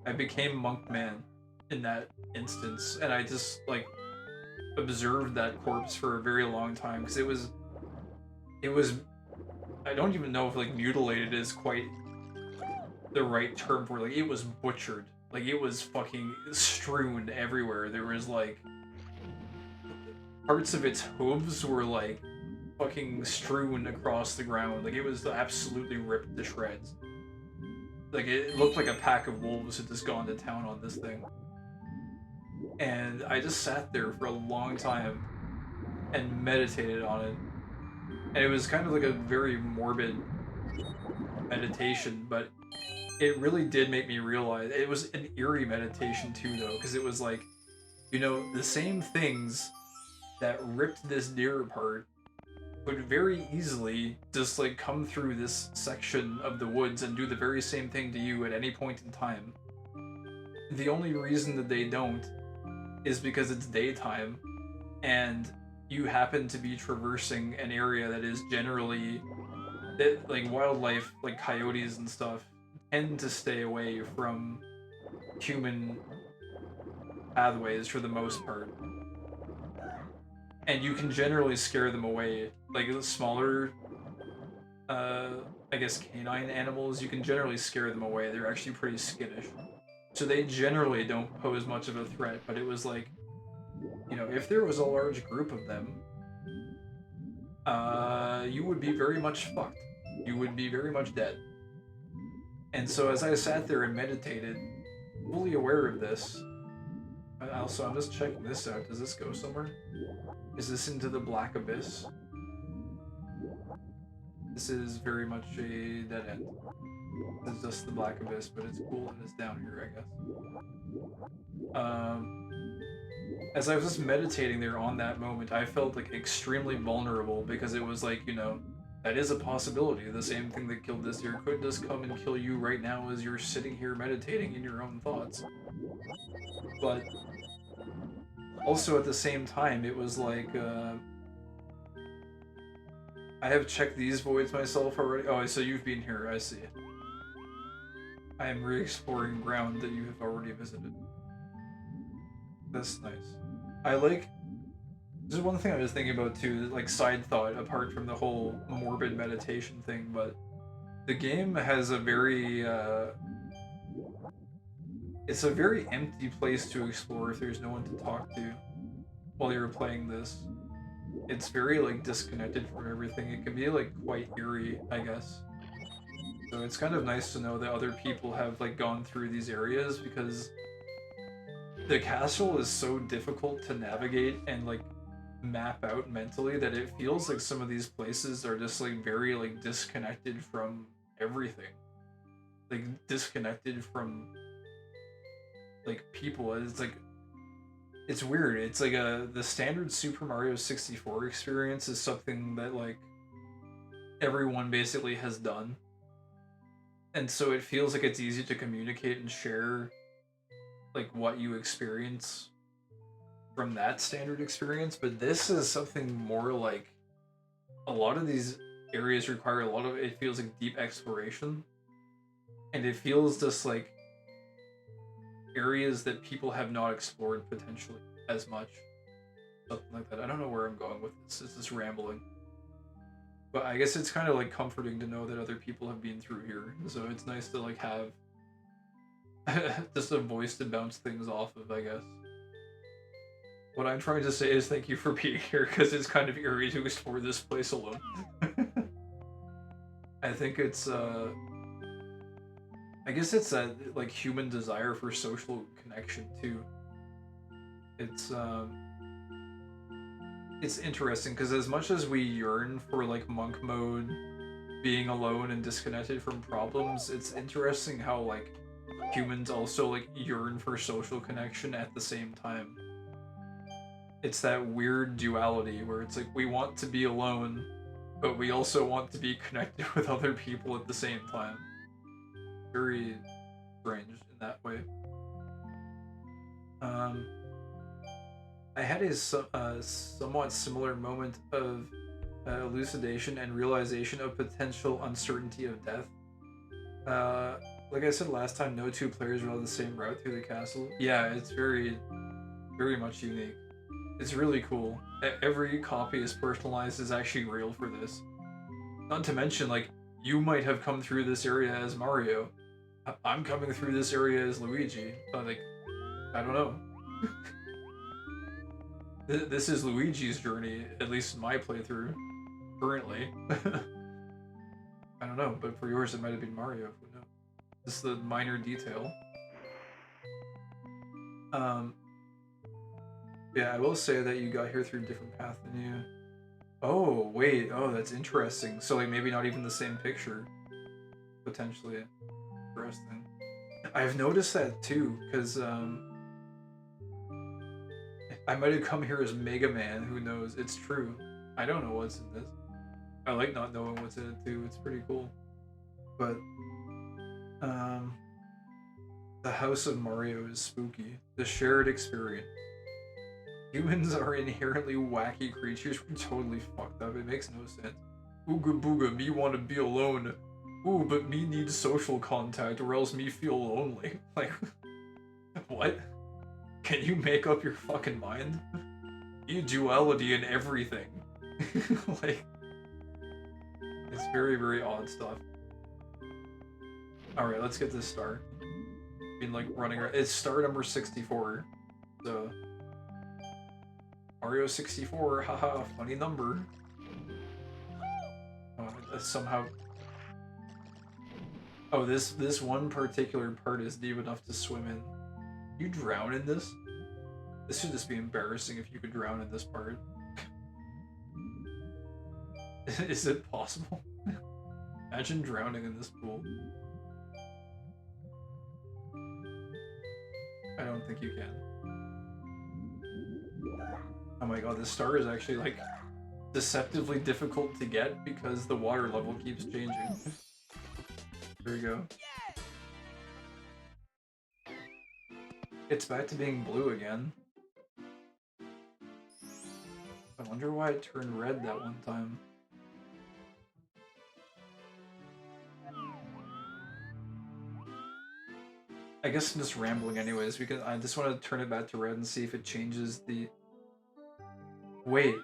I became monk man in that instance, and I just like observed that corpse for a very long time, because it was I don't even know if like mutilated is quite the right term for it. Like, it was butchered. Like, it was fucking strewn everywhere. There was like parts of its hooves were like fucking strewn across the ground. Like, it was absolutely ripped to shreds. Like, it looked like a pack of wolves had just gone to town on this thing. And I just sat there for a long time and meditated on it. And it was kind of like a very morbid meditation, but it really did make me realize, it was an eerie meditation too, though, because it was like, you know, the same things that ripped this deer apart could very easily just like come through this section of the woods and do the very same thing to you at any point in time. The only reason that they don't is because it's daytime and you happen to be traversing an area that is generally that like wildlife, like coyotes and stuff, tend to stay away from human pathways for the most part. And you can generally scare them away. Like the smaller, I guess canine animals, you can generally scare them away. They're actually pretty skittish. So they generally don't pose much of a threat, but it was like, you know, if there was a large group of them, you would be very much fucked. You would be very much dead. And so as I sat there and meditated, fully aware of this, also I'm just checking this out. Does this go somewhere? Is this into the Black Abyss? This is very much a dead end. It's just the Black Abyss, but it's cool that it's down here, I guess. As I was just meditating there on that moment, I felt like extremely vulnerable because it was like, you know, that is a possibility. The same thing that killed this here could just come and kill you right now as you're sitting here meditating in your own thoughts. But also at the same time, it was like, I have checked these voids myself already. Oh, so you've been here, I see. I am re-exploring ground that you have already visited. That's nice. I like... This is one thing I was thinking about too, like side thought, apart from the whole morbid meditation thing, but the game has a very, it's a very empty place to explore if there's no one to talk to while you're playing this. It's very, like, disconnected from everything. It can be, like, quite eerie, I guess. So it's kind of nice to know that other people have, like, gone through these areas, because the castle is so difficult to navigate and, like, map out mentally that it feels like some of these places are just, like, very, like, disconnected from everything. Like, disconnected from, like, people. It's, like, it's weird. It's like the standard Super Mario 64 experience is something that like everyone basically has done. And so it feels like it's easy to communicate and share like what you experience from that standard experience, but this is something more like a lot of these areas require a lot of, it feels like deep exploration. And it feels just like areas that people have not explored potentially as much. Something like that. I don't know where I'm going with this. It's just rambling. But I guess it's kind of like comforting to know that other people have been through here. So it's nice to like have just a voice to bounce things off of, I guess. What I'm trying to say is thank you for being here, because it's kind of eerie to explore this place alone. I think it's I guess it's that like human desire for social connection too. It's interesting because as much as we yearn for like monk mode, being alone and disconnected from problems, it's interesting how like humans also like yearn for social connection at the same time. It's that weird duality where it's like we want to be alone, but we also want to be connected with other people at the same time. Very strange in that way. I had a somewhat similar moment of elucidation and realization of potential uncertainty of death. Like I said last time, no two players will have the same route through the castle. Yeah, it's very, very much unique. It's really cool. Every copy is personalized, is actually real for this. Not to mention, like, you might have come through this area as Mario. I'm coming through this area as Luigi, but like, I don't know. This is Luigi's journey, at least in my playthrough, currently. I don't know, but for yours it might have been Mario, who knows. This is the minor detail. Yeah, I will say that you got here through a different path than you. Oh, wait, oh, that's interesting. So like maybe not even the same picture. Potentially. Interesting. I've noticed that too, because I might have come here as Mega Man, who knows? It's true. I don't know what's in this. I like not knowing what's in it too. It's pretty cool. But the House of Mario is spooky. The shared experience. Humans are inherently wacky creatures. We're totally fucked up. It makes no sense. Ooga booga, me wanna be alone. Ooh, but me needs social contact or else me feel lonely. Like, what? Can you make up your fucking mind? You duality in everything. Like, it's very, very odd stuff. Alright, let's get this star. Been like running around. It's star number 64. So Mario 64, haha, funny number. Somehow. Oh, this one particular part is deep enough to swim in. You drown in this? This should just be embarrassing if you could drown in this part. Is it possible? Imagine drowning in this pool. I don't think you can. Oh my god, this star is actually like deceptively difficult to get because the water level keeps changing. There you go. It's back to being blue again. I wonder why it turned red that one time. I guess I'm just rambling anyways, because I just want to turn it back to red and see if it changes the... Wait.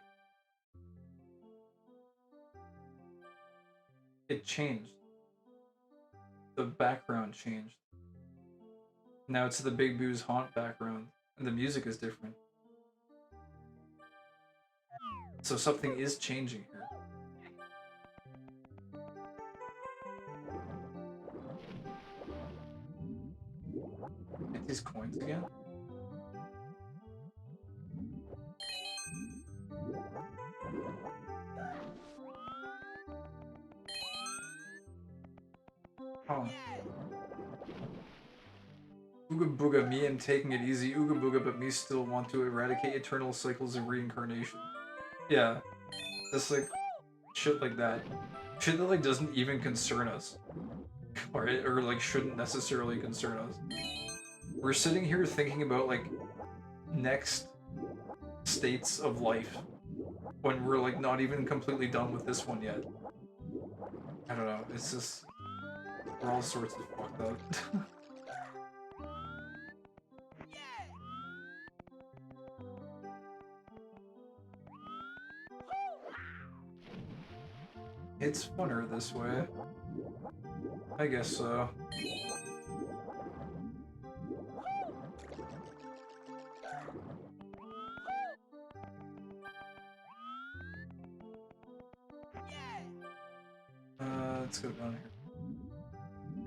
It changed. The background changed. Now it's the Big Boo's Haunt background, and the music is different. So something is changing here. Get these coins again? Oh. Ooga booga, me am taking it easy, ooga booga, but me still want to eradicate eternal cycles of reincarnation. Yeah. That's like, shit like that. Shit that like doesn't even concern us. Or like shouldn't necessarily concern us. We're sitting here thinking about like next states of life when we're like not even completely done with this one yet. I don't know, it's just, we're all sorts of fucked up. It's funner this way. I guess so. Let's go down here.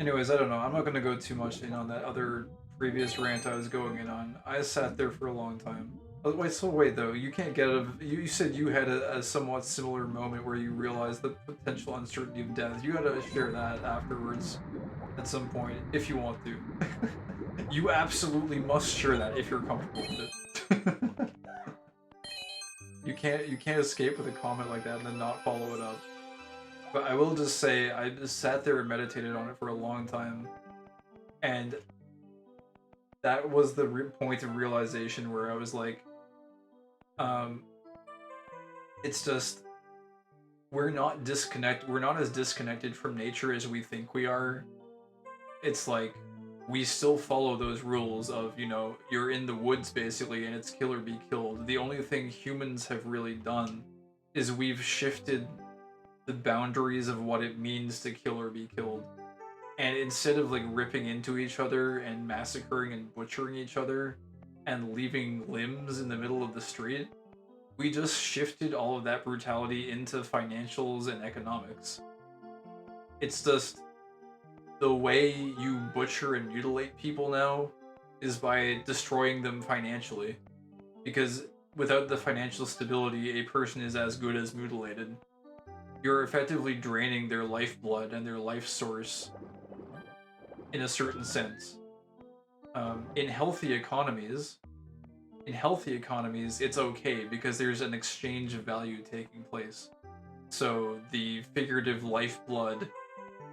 Anyways, I don't know. I'm not gonna go too much in on that other previous rant I was going in on. I sat there for a long time. Oh, wait, so wait though, you can't get out of... You said you had a somewhat similar moment where you realized the potential uncertainty of death. You gotta share that afterwards at some point, if you want to. You absolutely must share that if you're comfortable with it. You can't escape with a comment like that and then not follow it up. But I will just say, I just sat there and meditated on it for a long time, and that was the point of realization where I was like, it's just, we're not as disconnected from nature as we think we are. It's like, we still follow those rules of, you know, you're in the woods basically and it's kill or be killed. The only thing humans have really done is we've shifted the boundaries of what it means to kill or be killed. And instead of like ripping into each other and massacring and butchering each other and leaving limbs in the middle of the street, we just shifted all of that brutality into financials and economics. It's just the way you butcher and mutilate people now is by destroying them financially. Because without the financial stability, a person is as good as mutilated. You're effectively draining their lifeblood and their life source in a certain sense. In healthy economies, it's okay because there's an exchange of value taking place. So the figurative lifeblood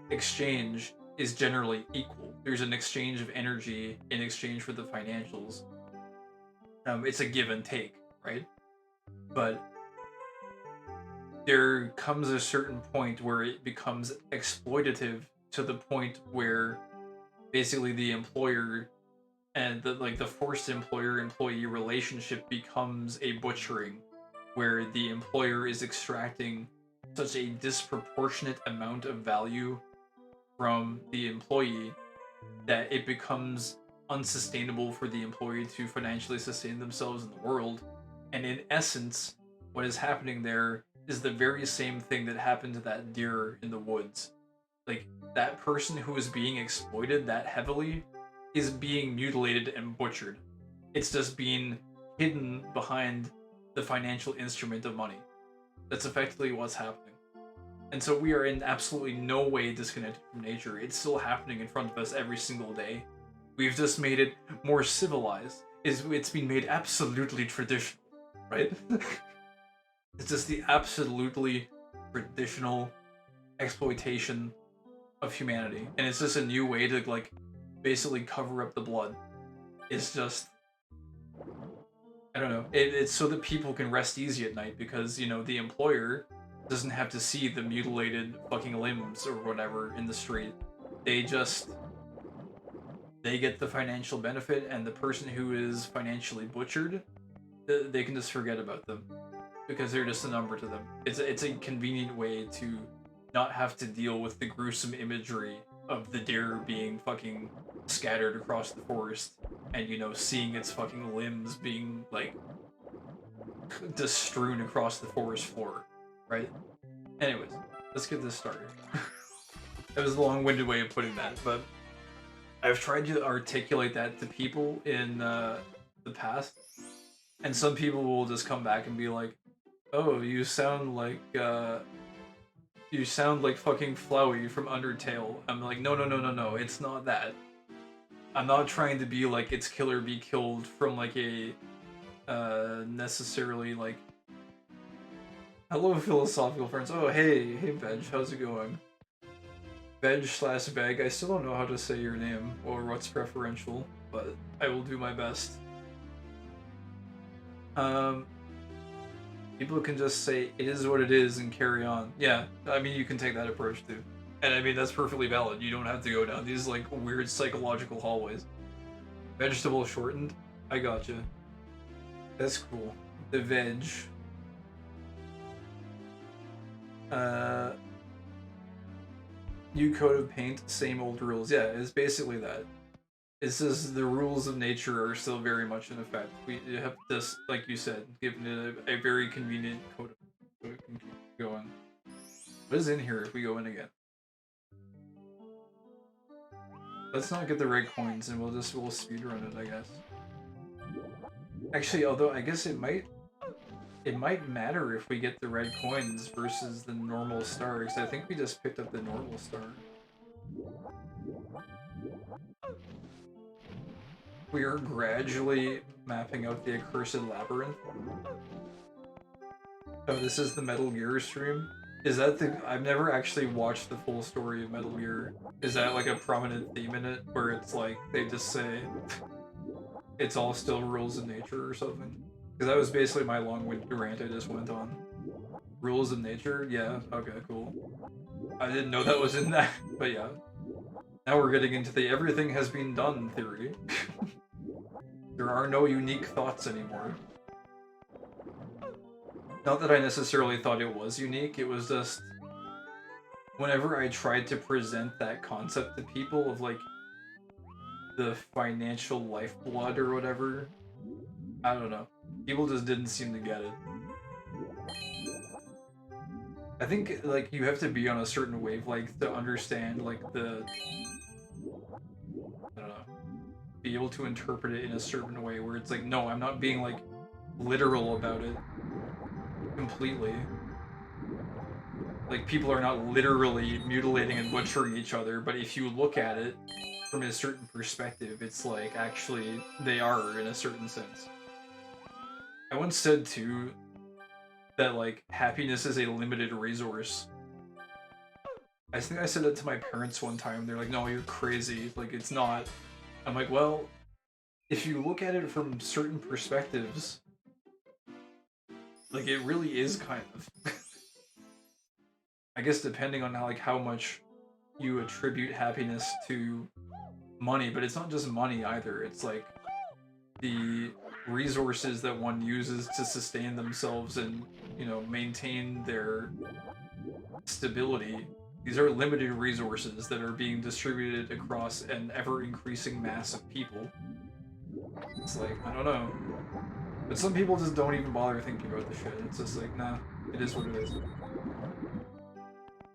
exchange is generally equal. There's an exchange of energy in exchange for the financials. It's a give and take, right? But there comes a certain point where it becomes exploitative to the point where basically the employer and the forced employer-employee relationship becomes a butchering, where the employer is extracting such a disproportionate amount of value from the employee that it becomes unsustainable for the employee to financially sustain themselves in the world. And in essence, what is happening there is the very same thing that happened to that deer in the woods. Like, that person who is being exploited that heavily is being mutilated and butchered. It's just being hidden behind the financial instrument of money. That's effectively what's happening. And so we are in absolutely no way disconnected from nature. It's still happening in front of us every single day. We've just made it more civilized. It's been made absolutely traditional, right? It's just the absolutely traditional exploitation of humanity. And it's just a new way to, like, basically cover up the blood. It's just... I don't know. It's so that people can rest easy at night because, you know, the employer doesn't have to see the mutilated fucking limbs or whatever in the street. They get the financial benefit, and the person who is financially butchered, they can just forget about them because they're just a number to them. It's a convenient way to not have to deal with the gruesome imagery of the deer being fucking scattered across the forest and, you know, seeing its fucking limbs being, like, just strewn across the forest floor, right? Anyways, let's get this started. That was a long-winded way of putting that, but I've tried to articulate that to people in the past, and some people will just come back and be like, "Oh, you sound like fucking Flowey from Undertale." I'm like, no, it's not that. I'm not trying to be like it's Killer Be Killed from like a necessarily like. Hello, philosophical friends. Oh, hey, Veg, how's it going? Veg/Beg, I still don't know how to say your name or what's preferential, but I will do my best. People can just say, it is what it is, and carry on. Yeah, I mean, you can take that approach too. And I mean, that's perfectly valid. You don't have to go down these, like, weird psychological hallways. Vegetable shortened? I gotcha. That's cool. The veg. New coat of paint, same old rules. Yeah, it's basically that. It's just the rules of nature are still very much in effect. We have this, like you said, given it a very convenient coat of going. What is in here if we go in again? Let's not get the red coins and we'll speedrun it, I guess. Actually, although I guess it might matter if we get the red coins versus the normal star, because I think we just picked up the normal star. We are gradually mapping out the accursed labyrinth. Oh, this is the Metal Gear stream? Is that the... I've never actually watched the full story of Metal Gear. Is that like a prominent theme in it, where it's like, they just say, it's all still rules of nature or something? Because that was basically my long-winded rant I just went on. Rules of nature? Yeah, okay, cool. I didn't know that was in that, but yeah. Now we're getting into the everything has been done theory. There are no unique thoughts anymore. Not that I necessarily thought it was unique, it was just... Whenever I tried to present that concept to people of, like, the financial lifeblood or whatever, I don't know. People just didn't seem to get it. I think, like, you have to be on a certain wavelength to understand, like, the... I don't know. Be able to interpret it in a certain way where it's like, no, I'm not being, like, literal about it. Completely. Like, people are not literally mutilating and butchering each other, but if you look at it from a certain perspective, it's like, actually, they are in a certain sense. I once said, too, that like happiness is a limited resource. I think I said that to my parents one time. They're like, "No, you're crazy. Like it's not." I'm like, "Well, if you look at it from certain perspectives, like it really is kind of." I guess depending on how much you attribute happiness to money, but it's not just money either. It's like the resources that one uses to sustain themselves and, you know, maintain their stability. These are limited resources that are being distributed across an ever-increasing mass of people. It's like, I don't know. But some people just don't even bother thinking about the shit. It's just like, nah, it is what it is.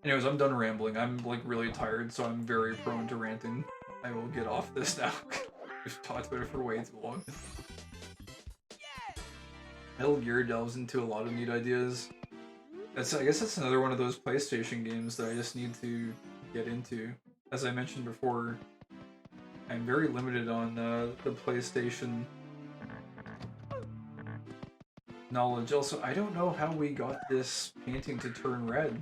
Anyways, I'm done rambling. I'm, like, really tired, so I'm very prone to ranting. I will get off this now. We've talked about it for way too long. Metal Gear delves into a lot of neat ideas. I guess that's another one of those PlayStation games that I just need to get into. As I mentioned before, I'm very limited on the PlayStation knowledge. Also, I don't know how we got this painting to turn red.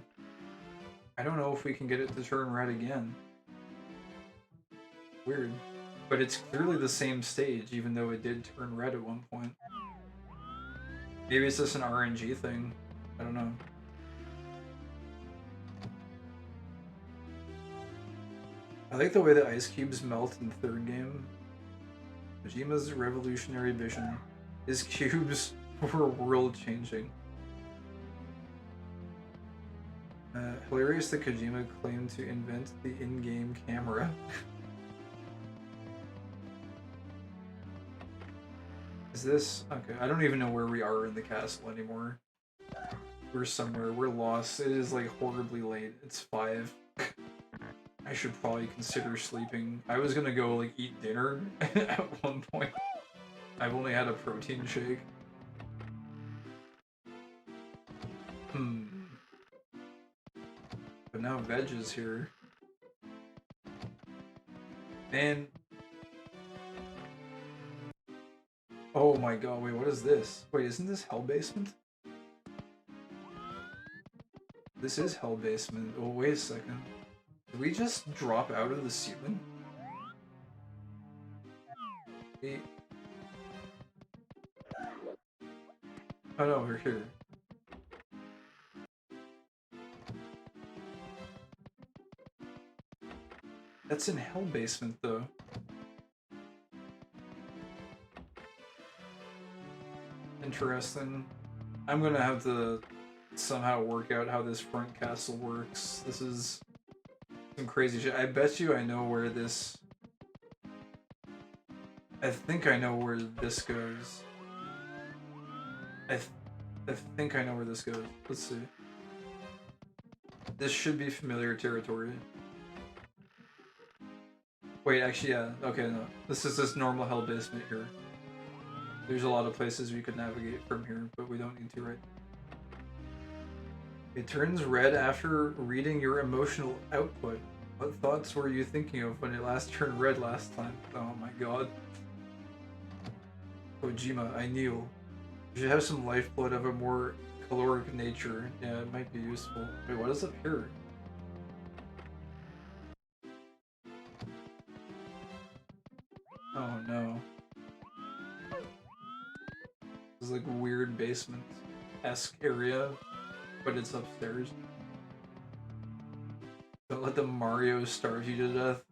I don't know if we can get it to turn red again. Weird. But it's clearly the same stage, even though it did turn red at one point. Maybe it's just an RNG thing. I don't know. I like the way the ice cubes melt in the third game. Kojima's revolutionary vision. His cubes were world-changing. Hilarious that Kojima claimed to invent the in-game camera. Is this... Okay, I don't even know where we are in the castle anymore. We're somewhere. We're lost. It is, like, horribly late. It's 5. I should probably consider sleeping. I was gonna go, like, eat dinner at one point. I've only had a protein shake. But now veg is here. Man. Oh my god, wait, what is this? Wait, isn't this Hell Basement? This is Hell Basement. Oh, wait a second. Did we just drop out of the ceiling? Wait. Oh no, we're here. That's in Hell Basement, though. Interesting. I'm gonna have to somehow work out how this front castle works. This is some crazy shit. I bet you I know where this... I think I know where this goes. I think I know where this goes. Let's see. This should be familiar territory. Wait, actually, yeah. Okay, no. This is this normal Hell Basement here. There's a lot of places we could navigate from here, but we don't need to, right? It turns red after reading your emotional output. What thoughts were you thinking of when it last turned red last time? Oh my god. Kojima, I kneel. You should have some lifeblood of a more caloric nature. Yeah, it might be useful. Wait, what is up here? Oh no. This is like a weird basement-esque area, but it's upstairs. Don't let the Marios starve you to death.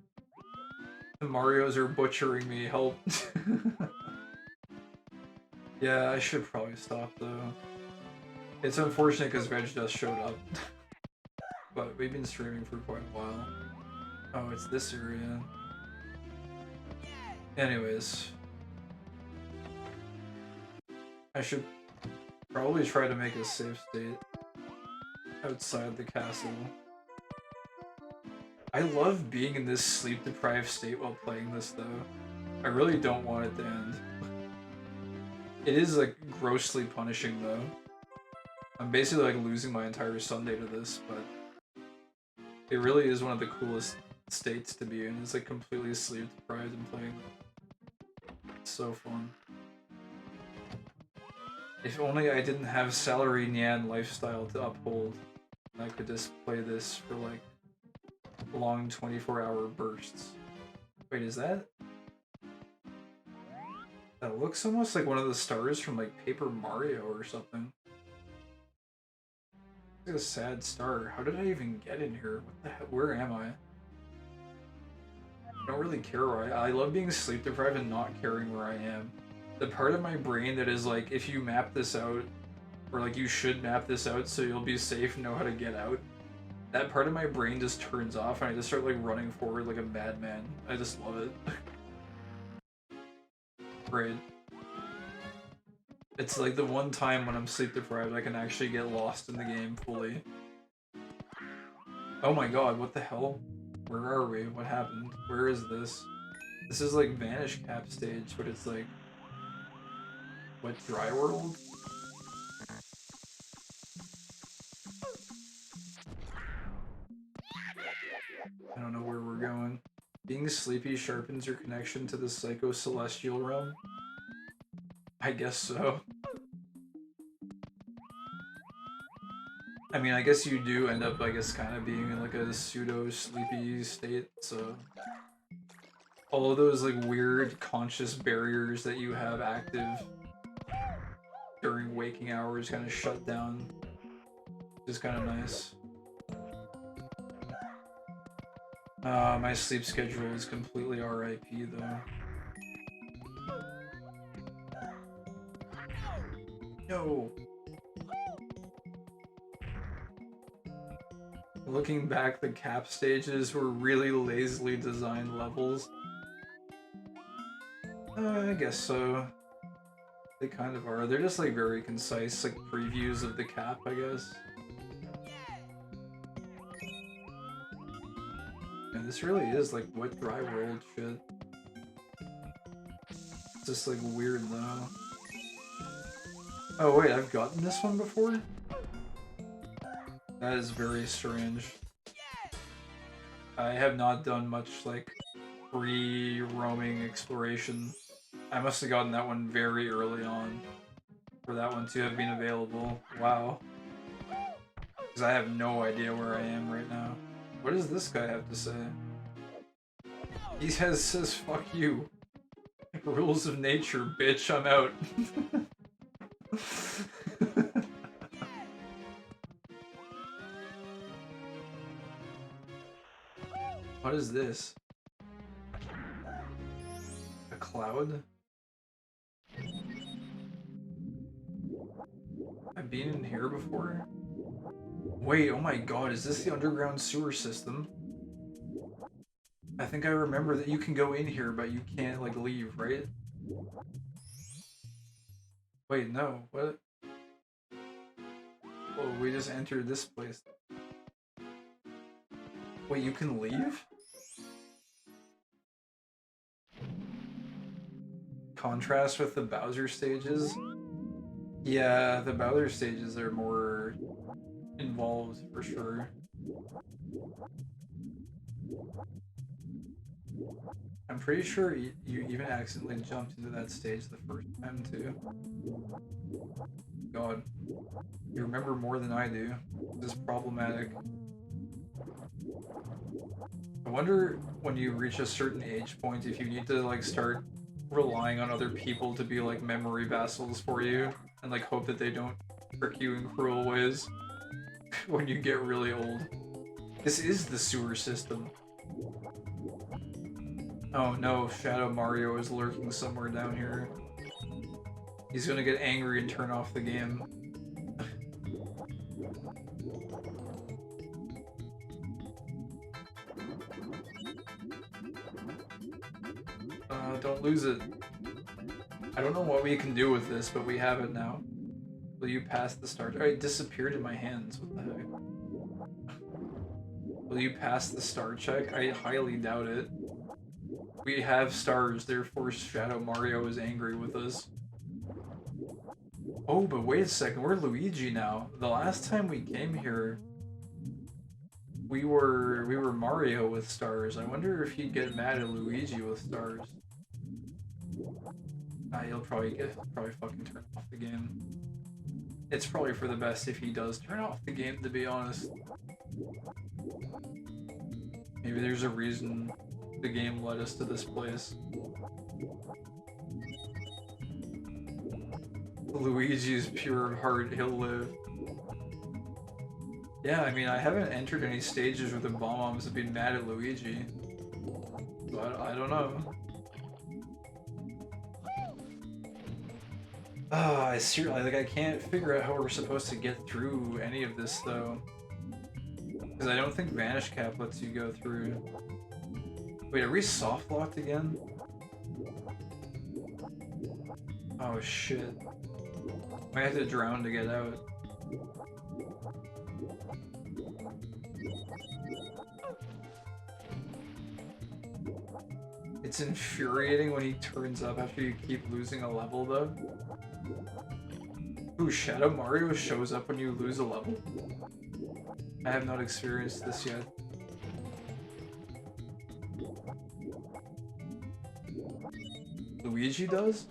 The Marios are butchering me, help. Yeah, I should probably stop though. It's unfortunate because Reg just showed up. But we've been streaming for quite a while. Oh, it's this area. Anyways. I should probably try to make a safe state outside the castle. I love being in this sleep-deprived state while playing this though. I really don't want it to end. It is like grossly punishing though. I'm basically like losing my entire Sunday to this, but it really is one of the coolest states to be in. It's like completely sleep-deprived and playing. It's so fun. If only I didn't have salary Nyan lifestyle to uphold, and I could just play this for like long 24-hour bursts. Wait, is that? That looks almost like one of the stars from like Paper Mario or something. It's like a sad star. How did I even get in here? What the hell? Where am I? I don't really care where I love being sleep deprived and not caring where I am. The part of my brain that is like, if you map this out, or like you should map this out so you'll be safe and know how to get out, that part of my brain just turns off and I just start like running forward like a madman. I just love it. Great. It's like the one time when I'm sleep deprived I can actually get lost in the game fully. Oh my god, what the hell? Where are we? What happened? Where is this? This is like Vanish Cap stage, but it's like... What, Dry World? I don't know where we're going. Being sleepy sharpens your connection to the psycho-celestial realm? I guess so. I mean, I guess you do end up, I guess, kind of being in like a pseudo-sleepy state, so... All of those like weird conscious barriers that you have active during waking hours kind of shut down. It's kind of nice. My sleep schedule is completely RIP though. No! Looking back, the cap stages were really lazily designed levels. I guess so. They kind of are. They're just like very concise, like previews of the cap, I guess. And this really is like what Dry World shit. It's just like weird though. Oh wait, I've gotten this one before? That is very strange. I have not done much like free roaming exploration. I must have gotten that one very early on for that one to have been available. Wow. Because I have no idea where I am right now. What does this guy have to say? He says fuck you. Rules of nature, bitch, I'm out. What is this? A cloud? I've been in here before? Wait, oh my god, is this the underground sewer system? I think I remember that you can go in here, but you can't, like, leave, right? Wait, no, what? Oh, we just entered this place. Wait, you can leave? Contrast with the Bowser stages? Yeah, the Bowser stages are more involved, for sure. I'm pretty sure you even accidentally jumped into that stage the first time, too. God. You remember more than I do. This is problematic. I wonder when you reach a certain age point if you need to, like, start relying on other people to be, like, memory vassals for you, and, like, hope that they don't trick you in cruel ways when you get really old. This is the sewer system. Oh no, Shadow Mario is lurking somewhere down here. He's gonna get angry and turn off the game. Don't lose it. I don't know what we can do with this, but we have it now. Will you pass the star check? Oh, it disappeared in my hands. What the heck? Will you pass the star check? I highly doubt it. We have stars, therefore Shadow Mario is angry with us. Oh, but wait a second, we're Luigi now. The last time we came here, we were Mario with stars. I wonder if he'd get mad at Luigi with stars. He'll probably fucking turn off the game. it's probably for the best if he does turn off the game, to be honest. Maybe there's a reason the game led us to this place. Luigi's pure heart, he'll live. Yeah, I mean, I haven't entered any stages where the Bomb-Bombs have been mad at Luigi. But I don't know. I seriously, like, I can't figure out how we're supposed to get through any of this, though. Because I don't think Vanish Cap lets you go through. Wait, are we soft-locked again? Oh, shit. I have to drown to get out. It's infuriating when he turns up after you keep losing a level, though. Ooh, Shadow Mario shows up when you lose a level? I have not experienced this yet. Luigi does?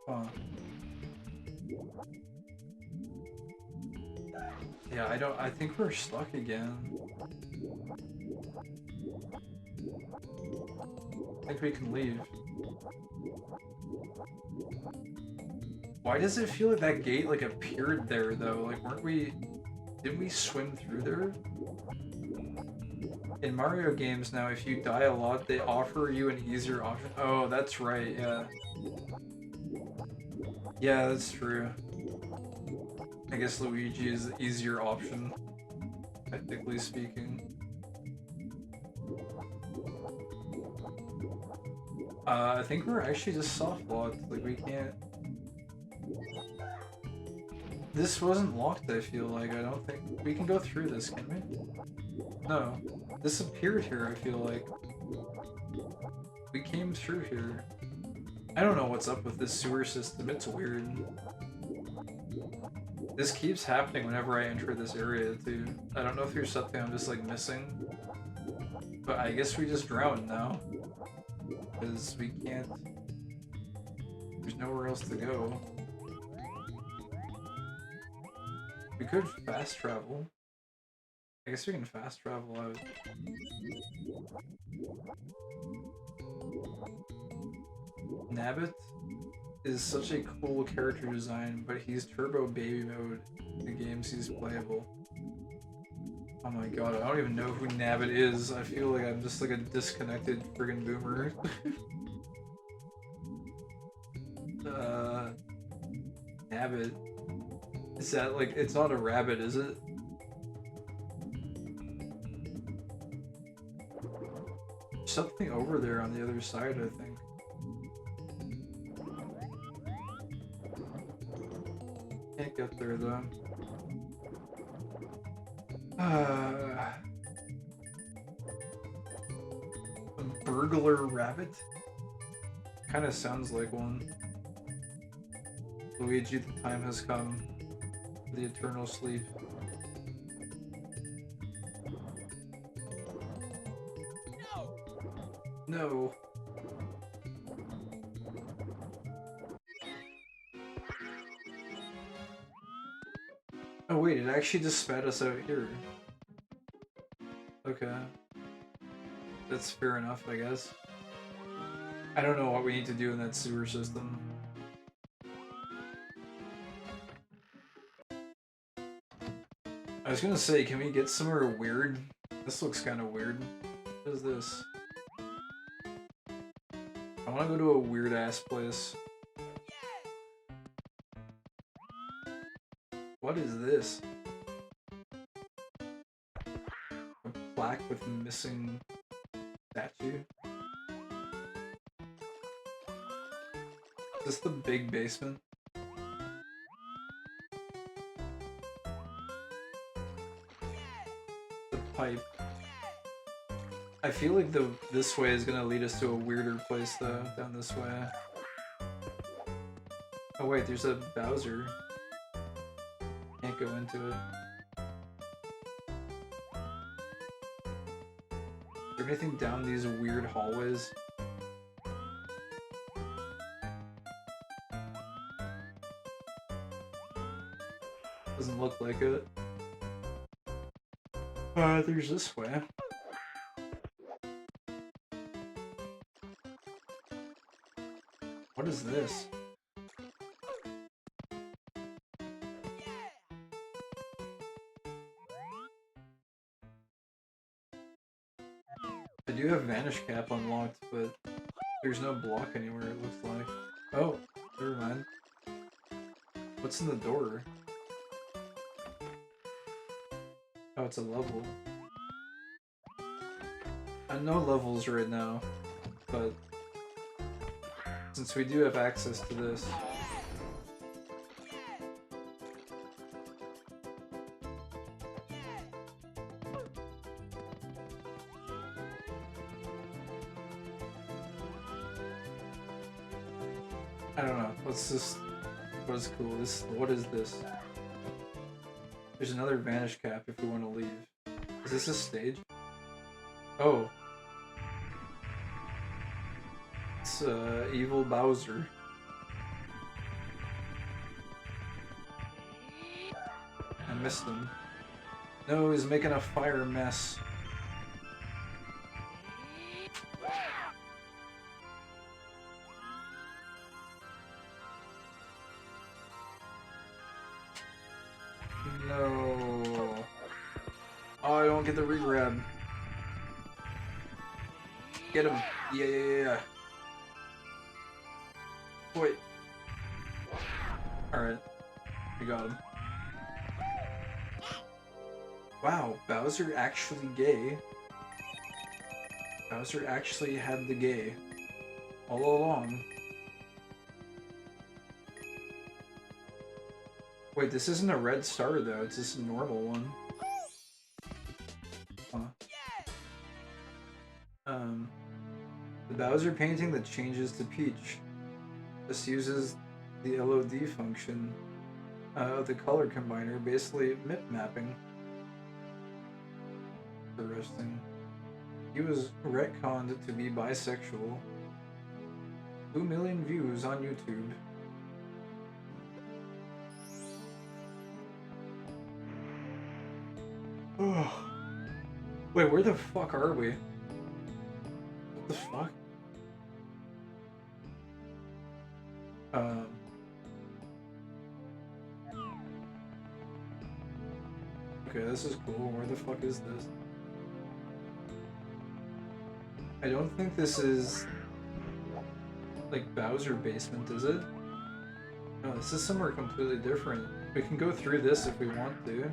Huh. Yeah, I think we're stuck again. I think we can leave. Why does it feel like that gate, like, appeared there, though? Like, didn't we swim through there? In Mario games now, if you die a lot, they offer you an easier option. Oh, that's right, yeah. Yeah, that's true. I guess Luigi is the easier option, technically speaking. I think we're actually just soft-locked, like we can't... This wasn't locked, I feel like. I don't think... We can go through this, can we? No. This appeared here, I feel like. We came through here. I don't know what's up with this sewer system, it's weird. This keeps happening whenever I enter this area, too. I don't know if there's something I'm just, like, missing. But I guess we just drowned now. Because we can't... There's nowhere else to go. We could fast travel. I guess we can fast travel out. Nabbit is such a cool character design, but he's turbo baby mode in the games he's playable. Oh my god, I don't even know who Nabbit is. I feel like I'm just like a disconnected friggin' boomer. Nabbit. Is that like, it's not a rabbit, is it? Something over there on the other side, I think. Can't get there though. A burglar rabbit? Kinda sounds like one. Luigi, the time has come for the eternal sleep. No! Oh wait, it actually just spat us out here. Okay. That's fair enough, I guess. I don't know what we need to do in that sewer system. I was gonna say, can we get somewhere weird? This looks kind of weird. What is this? I want to go to a weird-ass place. What is this? A plaque with missing statue? Is this the big basement? The pipe. I feel like this way is gonna lead us to a weirder place though, down this way. Oh wait, there's a Bowser. Can't go into it. Is there anything down these weird hallways? doesn't look like it. There's this way. What is this? I do have Vanish Cap unlocked, but there's no block anywhere, it looks like. Oh, never mind. What's in the door? Oh, it's a level. I know levels right now, but since we do have access to this... I don't know. What's this? What is cool? What is this? There's another Vanish Cap if we want to leave. Is this a stage? Oh. It's Evil Bowser. I missed him. No, he's making a fire mess. No. Oh, I don't get the re-grab. Get him. Yeah. Wait. Alright. We got him. Wow, Bowser actually gay. Bowser actually had the gay. All along. Wait, this isn't a red star though, it's just a normal one. Huh. The Bowser painting that changes to Peach. This uses the LOD function of the color combiner, basically MIP mapping. Interesting. He was retconned to be bisexual. 2 million views on YouTube. Oh. Wait, where the fuck are we? What the fuck? Okay, this is cool. Where the fuck is this? I don't think this is like Bowser basement, is it? No, this is somewhere completely different. We can go through this if we want to.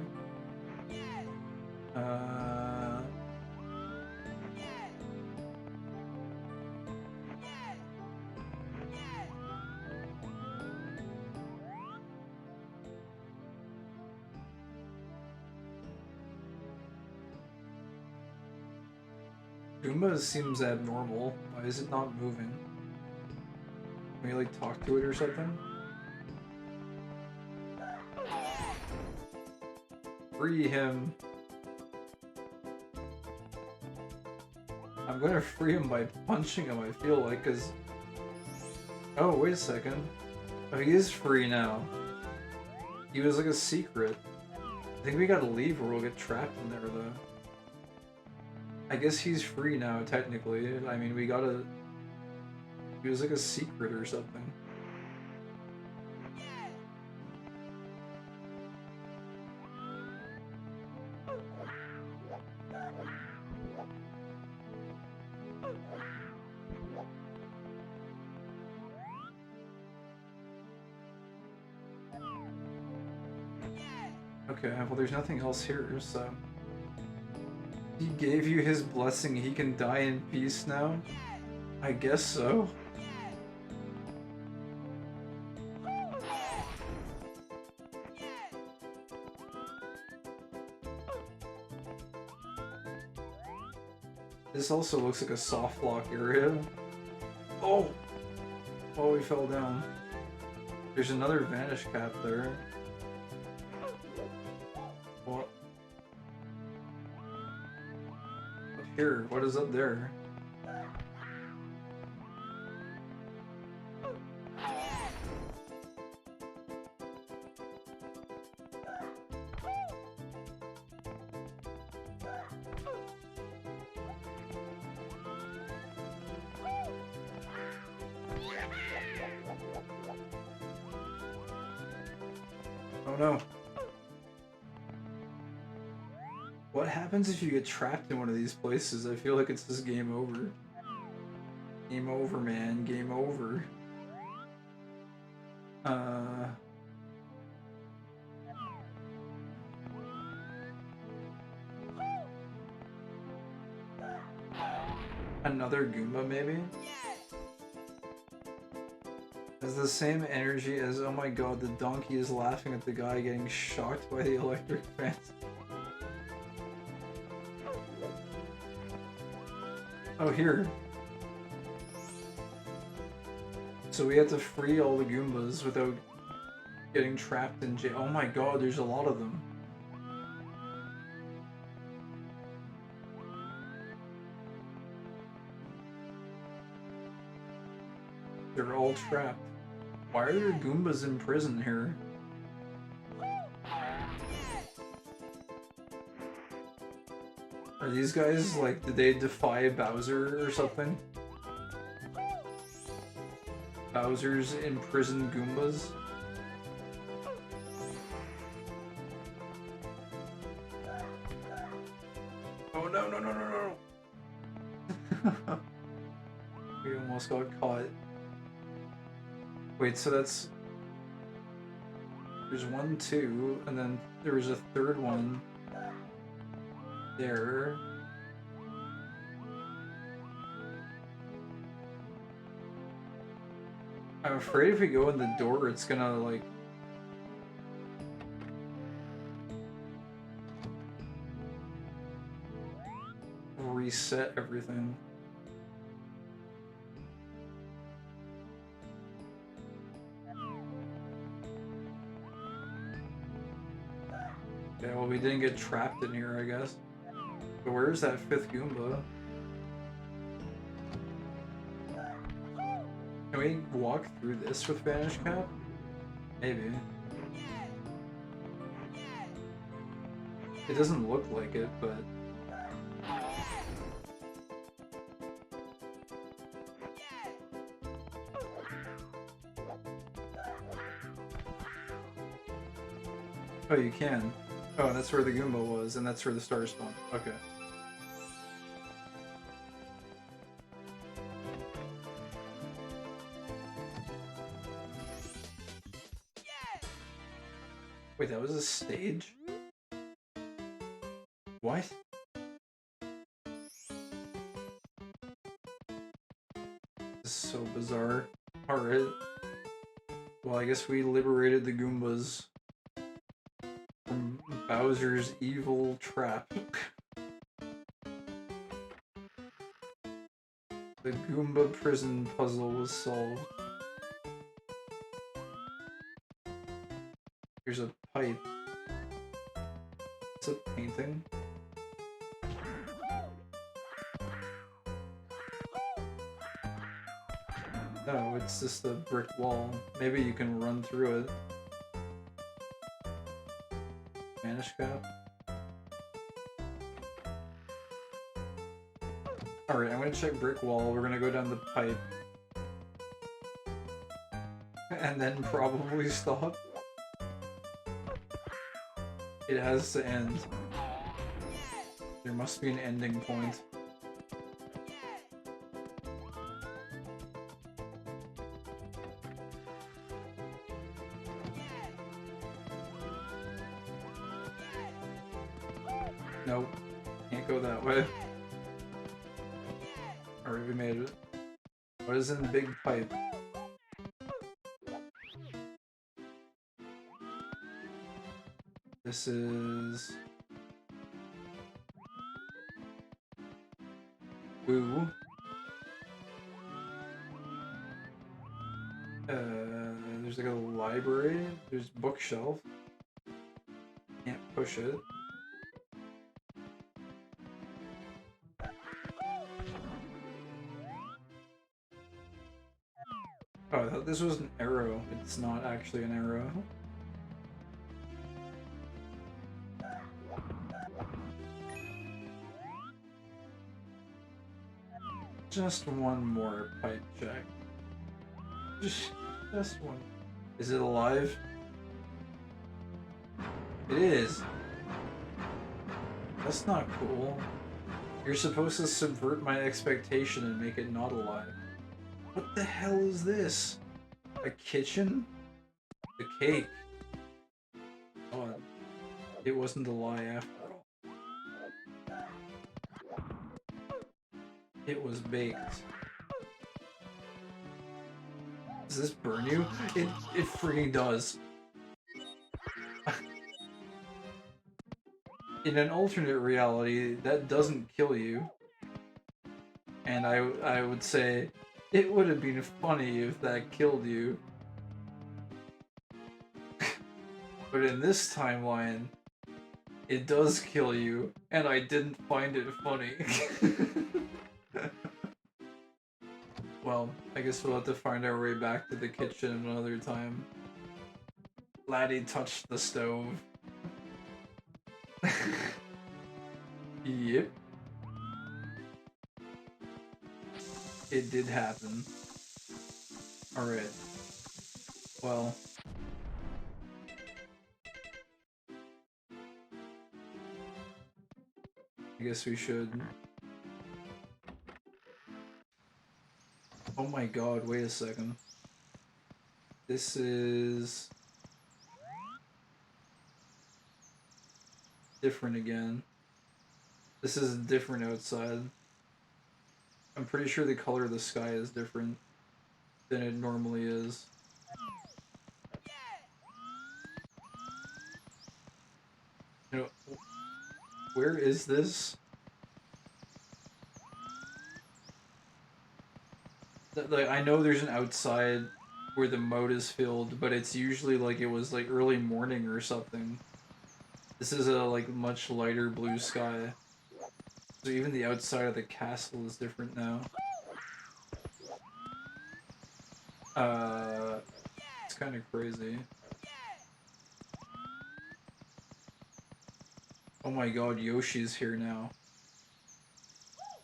Goomba seems abnormal. Why is it not moving? Can we like talk to it or something? Free him. I'm gonna free him by punching him, I feel like, cause... Oh, wait a second. Oh, he is free now. He was like a secret. I think we gotta leave or we'll get trapped in there though. I guess he's free now, technically. I mean, we gotta... He was like a secret or something. Okay, well there's nothing else here, so... He gave you his blessing, he can die in peace now? I guess so. This also looks like a soft lock area. Oh! Oh, he fell down. There's another Vanish Cap there. What? Up here, what is up there? Oh no. What happens if you get trapped in one of these places? I feel like it's just game over. Game over, man. Game over. Another Goomba, maybe? Has the same energy as, oh my god, the donkey is laughing at the guy getting shocked by the electric fence. Oh, here. So we have to free all the Goombas without getting trapped in jail. Oh my god, there's a lot of them. They're all trapped. Why are there Goombas in prison here? Are these guys, like, did they defy Bowser or something? Bowser's imprisoned Goombas? Oh no, no, no, no, no! We almost got caught. Wait, so that's... There's 1, 2, and then there was a third one there. I'm afraid if we go in the door, it's gonna, like... reset everything. Yeah, well, we didn't get trapped in here, I guess. But where's that 5th Goomba? Can we walk through this with Vanish Cap? Maybe. It doesn't look like it, but... Oh, you can. Oh, and that's where the Goomba was, and that's where the star spawned. Okay. Wait, that was a stage? What? This is so bizarre. Alright. Well, I guess we liberated the Goombas from Bowser's evil trap. The Goomba prison puzzle was solved. Here's a pipe. It's a painting. No, it's just a brick wall. Maybe you can run through it. Vanish Cap. Alright, I'm gonna check brick wall. We're gonna go down the pipe. And then probably stop. It has to end. There must be an ending point. Nope. Can't go that way. Alright, we made it. What is in the big pipe? This is... Ooh. There's like a library. There's bookshelf. Can't push it. Oh, I thought this was an arrow. It's not actually an arrow. Just one more pipe check. Just one. Is it alive? It is. That's not cool. You're supposed to subvert my expectation and make it not alive. What the hell is this? A kitchen? The cake. Oh, it wasn't a lie after all. It was baked. Does this burn you? It freaking does. In an alternate reality, that doesn't kill you. And I would say it would have been funny if that killed you. But in this timeline, it does kill you, and I didn't find it funny. Well, I guess we'll have to find our way back to the kitchen another time. Laddie touched the stove. Yep. It did happen. Alright. Well. I guess we should. Oh my god, wait a second. This is different again. This is different outside. I'm pretty sure the color of the sky is different than it normally is. You know, where is this? Like, I know there's an outside where the moat is filled, but it's usually like it was like early morning or something. This is a like much lighter blue sky. So even the outside of the castle is different now. It's kind of crazy. Oh my god, Yoshi's here now.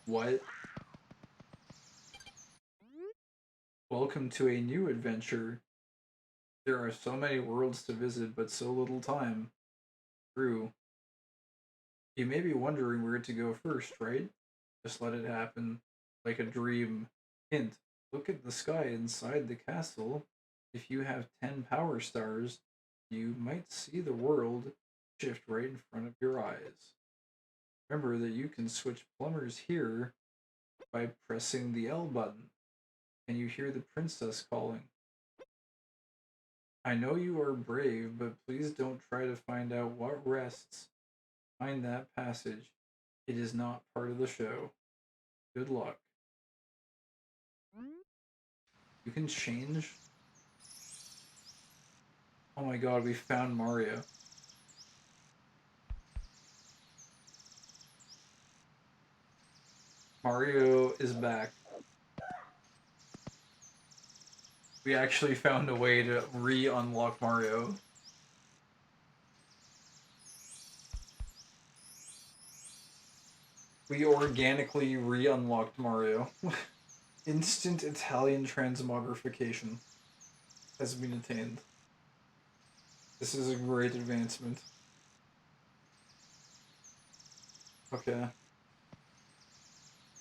What? Welcome to a new adventure. There are so many worlds to visit, but so little time. True. You may be wondering where to go first, right? Just let it happen. Like a dream. Hint. Look at the sky inside the castle. If you have 10 power stars, you might see the world shift right in front of your eyes. Remember that you can switch plumbers here by pressing the L button. And you hear the princess calling. I know you are brave, but please don't try to find out what rests behind that passage. It is not part of the show. Good luck. You can change? Oh my god, we found Mario. Mario is back. We actually found a way to re-unlock Mario. We organically re-unlocked Mario. Instant Italian transmogrification has been attained. This is a great advancement. Okay.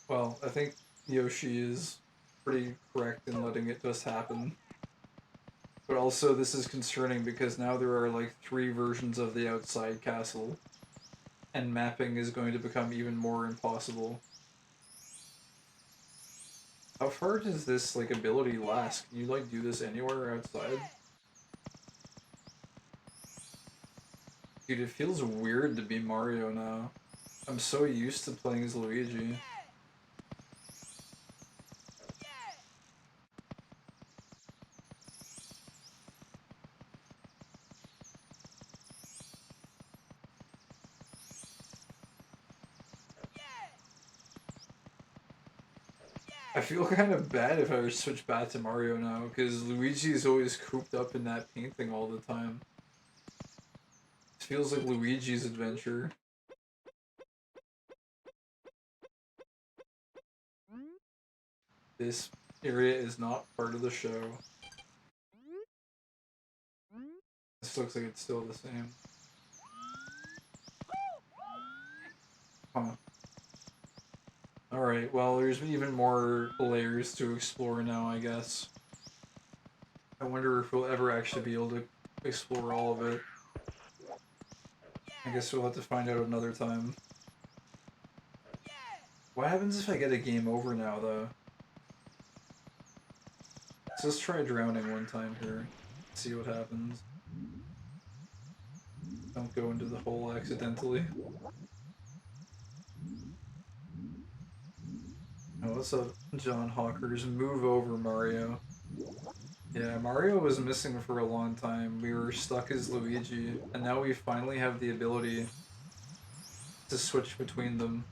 Well, I think Yoshi is pretty correct in letting it just happen. But also this is concerning because now there are like 3 versions of the outside castle. And mapping is going to become even more impossible. How far does this like ability last? Can you like do this anywhere outside? Dude, it feels weird to be Mario now. I'm so used to playing as Luigi. I feel kind of bad if I were to switch back to Mario now, because Luigi is always cooped up in that painting all the time. It feels like Luigi's adventure. This area is not part of the show. This looks like it's still the same. Huh. Alright, well, there's even more layers to explore now, I guess. I wonder if we'll ever actually be able to explore all of it. I guess we'll have to find out another time. What happens if I get a game over now, though? So let's try drowning one time here. See what happens. Don't go into the hole accidentally. Oh, what's up, John Hawkers? Move over, Mario. Yeah, Mario was missing for a long time. We were stuck as Luigi, and now we finally have the ability to switch between them.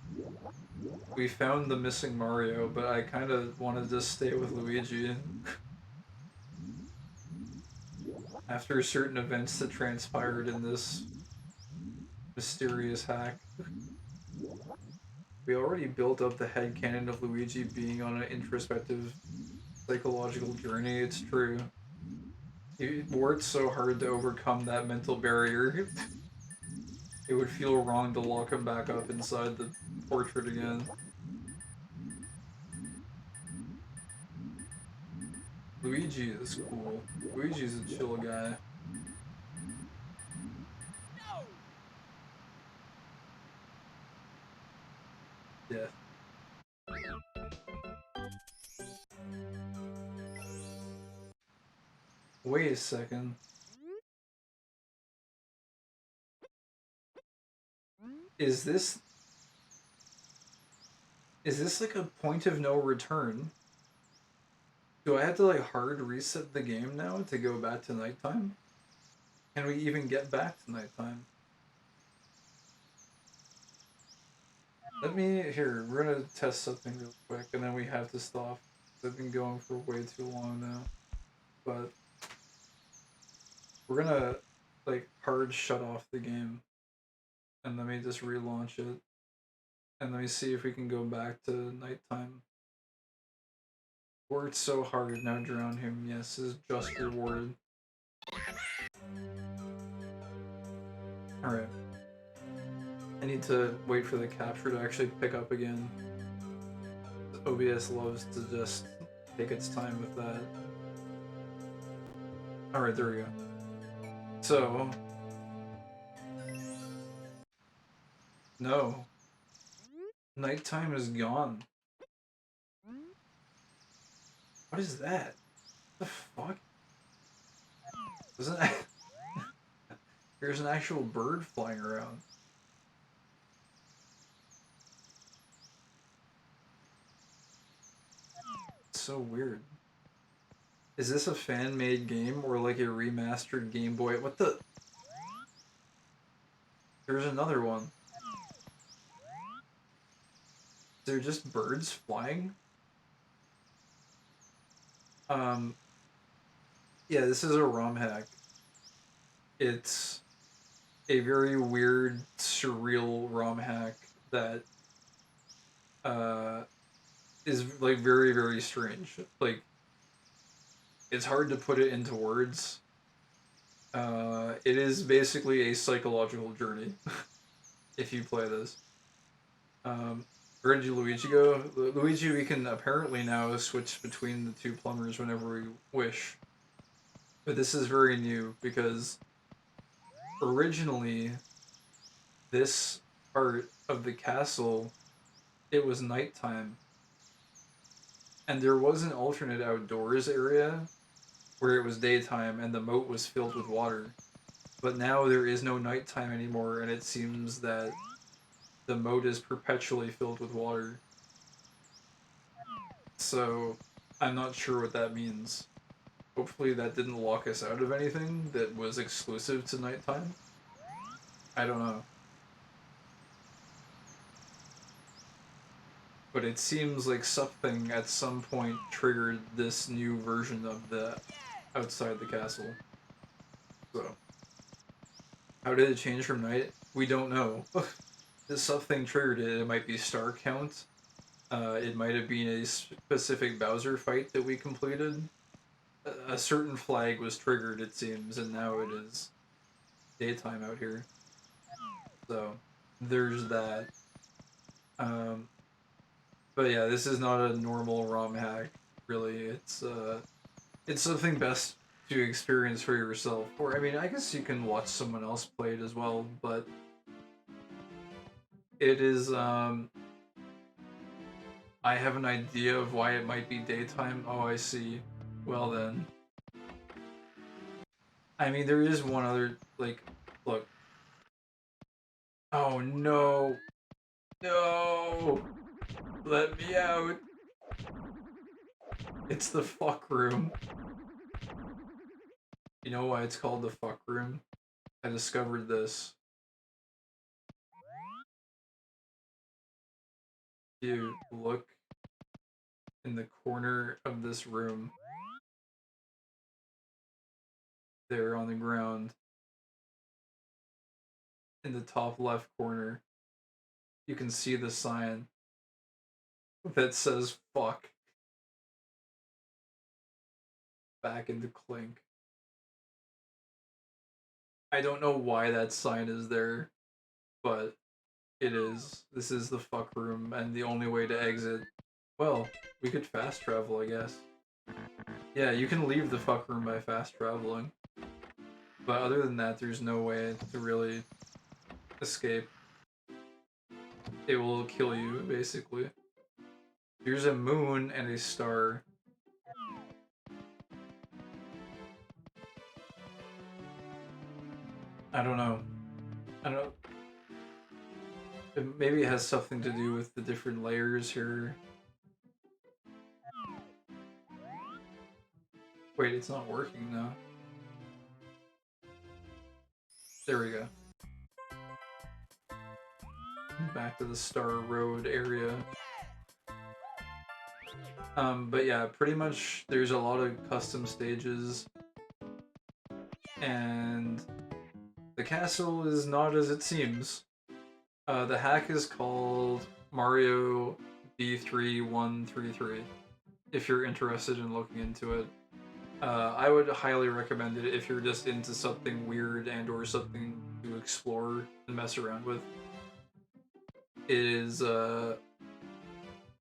We found the missing Mario, but I kind of wanted to stay with Luigi. After certain events that transpired in this mysterious hack. We already built up the headcanon of Luigi being on an introspective psychological journey, it's true. He worked so hard to overcome that mental barrier. It would feel wrong to lock him back up inside the portrait again. Luigi is cool. Luigi's a chill guy. Yeah. Wait a second. Is this like a point of no return? Do I have to like hard reset the game now to go back to nighttime? Can we even get back to nighttime? Here, we're gonna test something real quick and then we have to stop. I've been going for way too long now. But we're gonna like hard shut off the game. And let me just relaunch it. And let me see if we can go back to nighttime. Worked so hard, now drown him. Yes, is just rewarded. Alright. I need to wait for the capture to actually pick up again. OBS loves to just take its time with that. Alright, there we go. So... No. Nighttime is gone. What is that? What the fuck? Isn't that... There's an actual bird flying around. It's so weird. Is this a fan-made game or like a remastered Game Boy? What the... There's another one. Is there just birds flying? Yeah, this is a ROM hack. It's a very weird, surreal ROM hack that is like very, very strange. Like, it's hard to put it into words. It is basically a psychological journey if you play this. Where did Luigi go? Luigi, we can apparently now switch between the two plumbers whenever we wish. But this is very new because originally this part of the castle, it was nighttime. And there was an alternate outdoors area where it was daytime and the moat was filled with water. But now there is no nighttime anymore and it seems that the moat is perpetually filled with water. So, I'm not sure what that means. Hopefully that didn't lock us out of anything that was exclusive to nighttime. I don't know. But it seems like something at some point triggered this new version of the outside the castle. So, how did it change from night? We don't know. This something triggered it. It might be star count. It might have been a specific Bowser fight that we completed. A certain flag was triggered, it seems, and now it is daytime out here. So there's that. But yeah, this is not a normal ROM hack, really. It's something best to experience for yourself. Or I mean, I guess you can watch someone else play it as well, but it is I have an idea of why it might be daytime. Oh, I see. Well then. I mean, there is one other, like, look. Oh no. No! Let me out. It's the fuck room. You know why it's called the fuck room? I discovered this. You look in the corner of this room. There on the ground. In the top left corner. You can see the sign that says fuck. Back into Clink. I don't know why that sign is there, but it is. This is the fuck room, and the only way to exit... Well, we could fast travel, I guess. Yeah, you can leave the fuck room by fast traveling. But other than that, there's no way to really escape. It will kill you, basically. There's a moon and a star. I don't know. I don't... Maybe it has something to do with the different layers here. Wait, it's not working now. There we go. Back to the Star Road area. But yeah, pretty much there's a lot of custom stages. And the castle is not as it seems. The hack is called Mario b3313. If you're interested in looking into it. I would highly recommend it if you're just into something weird and or something to explore and mess around with. It is,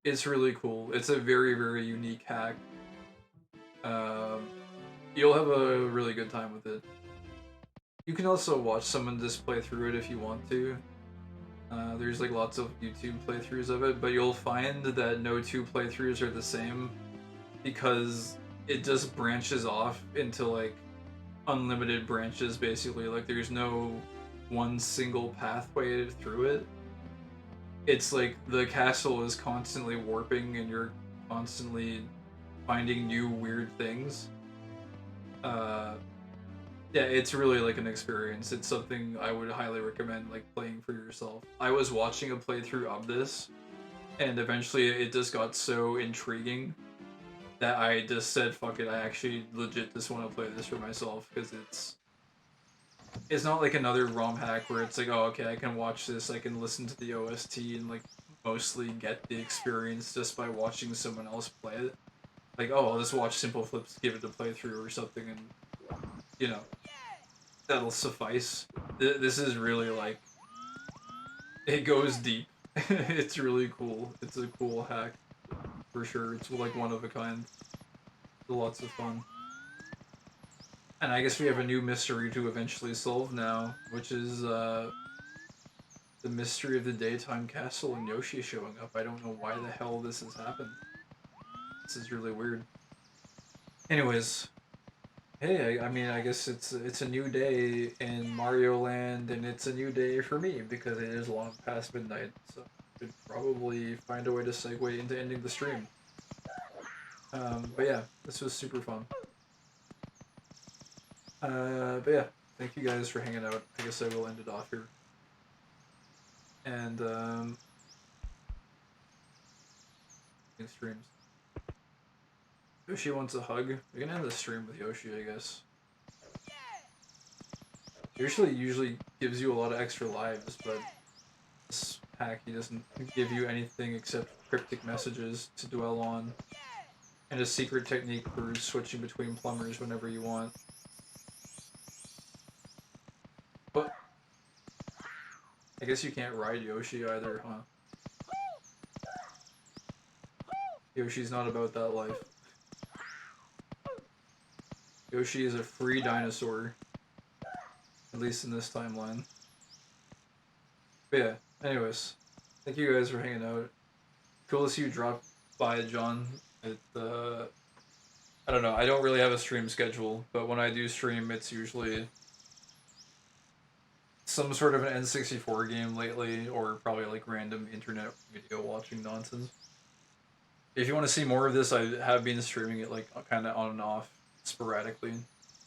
it's really cool. It's a very, very unique hack. You'll have a really good time with it. You can also watch someone just play through it if you want to. There's like lots of YouTube playthroughs of it, but you'll find that no two playthroughs are the same because it just branches off into like unlimited branches basically. Like there's no one single pathway through it. It's like the castle is constantly warping and you're constantly finding new weird things. Yeah, it's really like an experience. It's something I would highly recommend like playing for yourself. I was watching a playthrough of this and eventually it just got so intriguing that I just said, fuck it, I actually legit just want to play this for myself, because it's not like another ROM hack where it's like, oh, okay, I can watch this, I can listen to the OST and like mostly get the experience just by watching someone else play it. Like, oh, I'll just watch Simple Flips, give it a playthrough or something, and, you know, that'll suffice. This is really like, it goes deep. It's really cool. It's a cool hack. For sure, it's like one of a kind. Lots of fun. And I guess we have a new mystery to eventually solve now, which is the mystery of the daytime castle and Yoshi showing up. I don't know why the hell this has happened. This is really weird. Anyways, hey, I mean, I guess it's a new day in Mario Land, and it's a new day for me because it is long past midnight, so I could probably find a way to segue into ending the stream. But yeah, this was super fun. But yeah, thank you guys for hanging out. I guess I will end it off here. And, streams. Yoshi wants a hug. We can end the stream with Yoshi, I guess. Yoshi usually gives you a lot of extra lives, but this pack, he doesn't give you anything except cryptic messages to dwell on. And a secret technique for switching between plumbers whenever you want. But I guess you can't ride Yoshi either, huh? Yoshi's not about that life. Yoshi is a free dinosaur. At least in this timeline. But yeah, anyways. Thank you guys for hanging out. Cool to see you drop by, John. I don't know, I don't really have a stream schedule, but when I do stream, it's usually some sort of an N64 game lately, or probably like random internet video watching nonsense. If you want to see more of this, I have been streaming it like kind of on and off sporadically.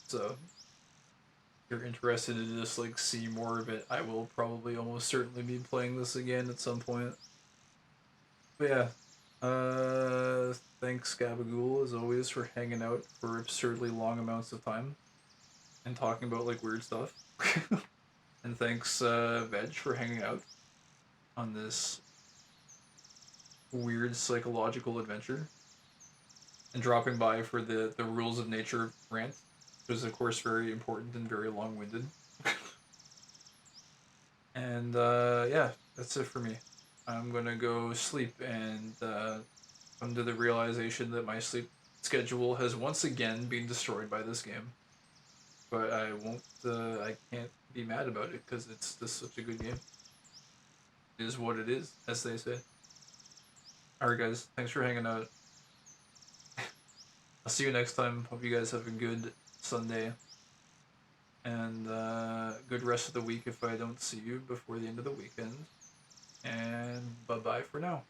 So if you're interested to just like see more of it, I will probably almost certainly be playing this again at some point. But yeah, thanks Gabagool as always for hanging out for absurdly long amounts of time and talking about like weird stuff. And thanks Veg for hanging out on this weird psychological adventure and dropping by for the rules of nature rant, which is of course very important and very long-winded. And yeah, that's it for me. I'm gonna go sleep and come to the realization that my sleep schedule has once again been destroyed by this game. But I won't, I can't be mad about it because it's just such a good game. It is what it is, as they say. Alright guys, thanks for hanging out. I'll see you next time. Hope you guys have a good Sunday. And good rest of the week if I don't see you before the end of the weekend. And bye-bye for now.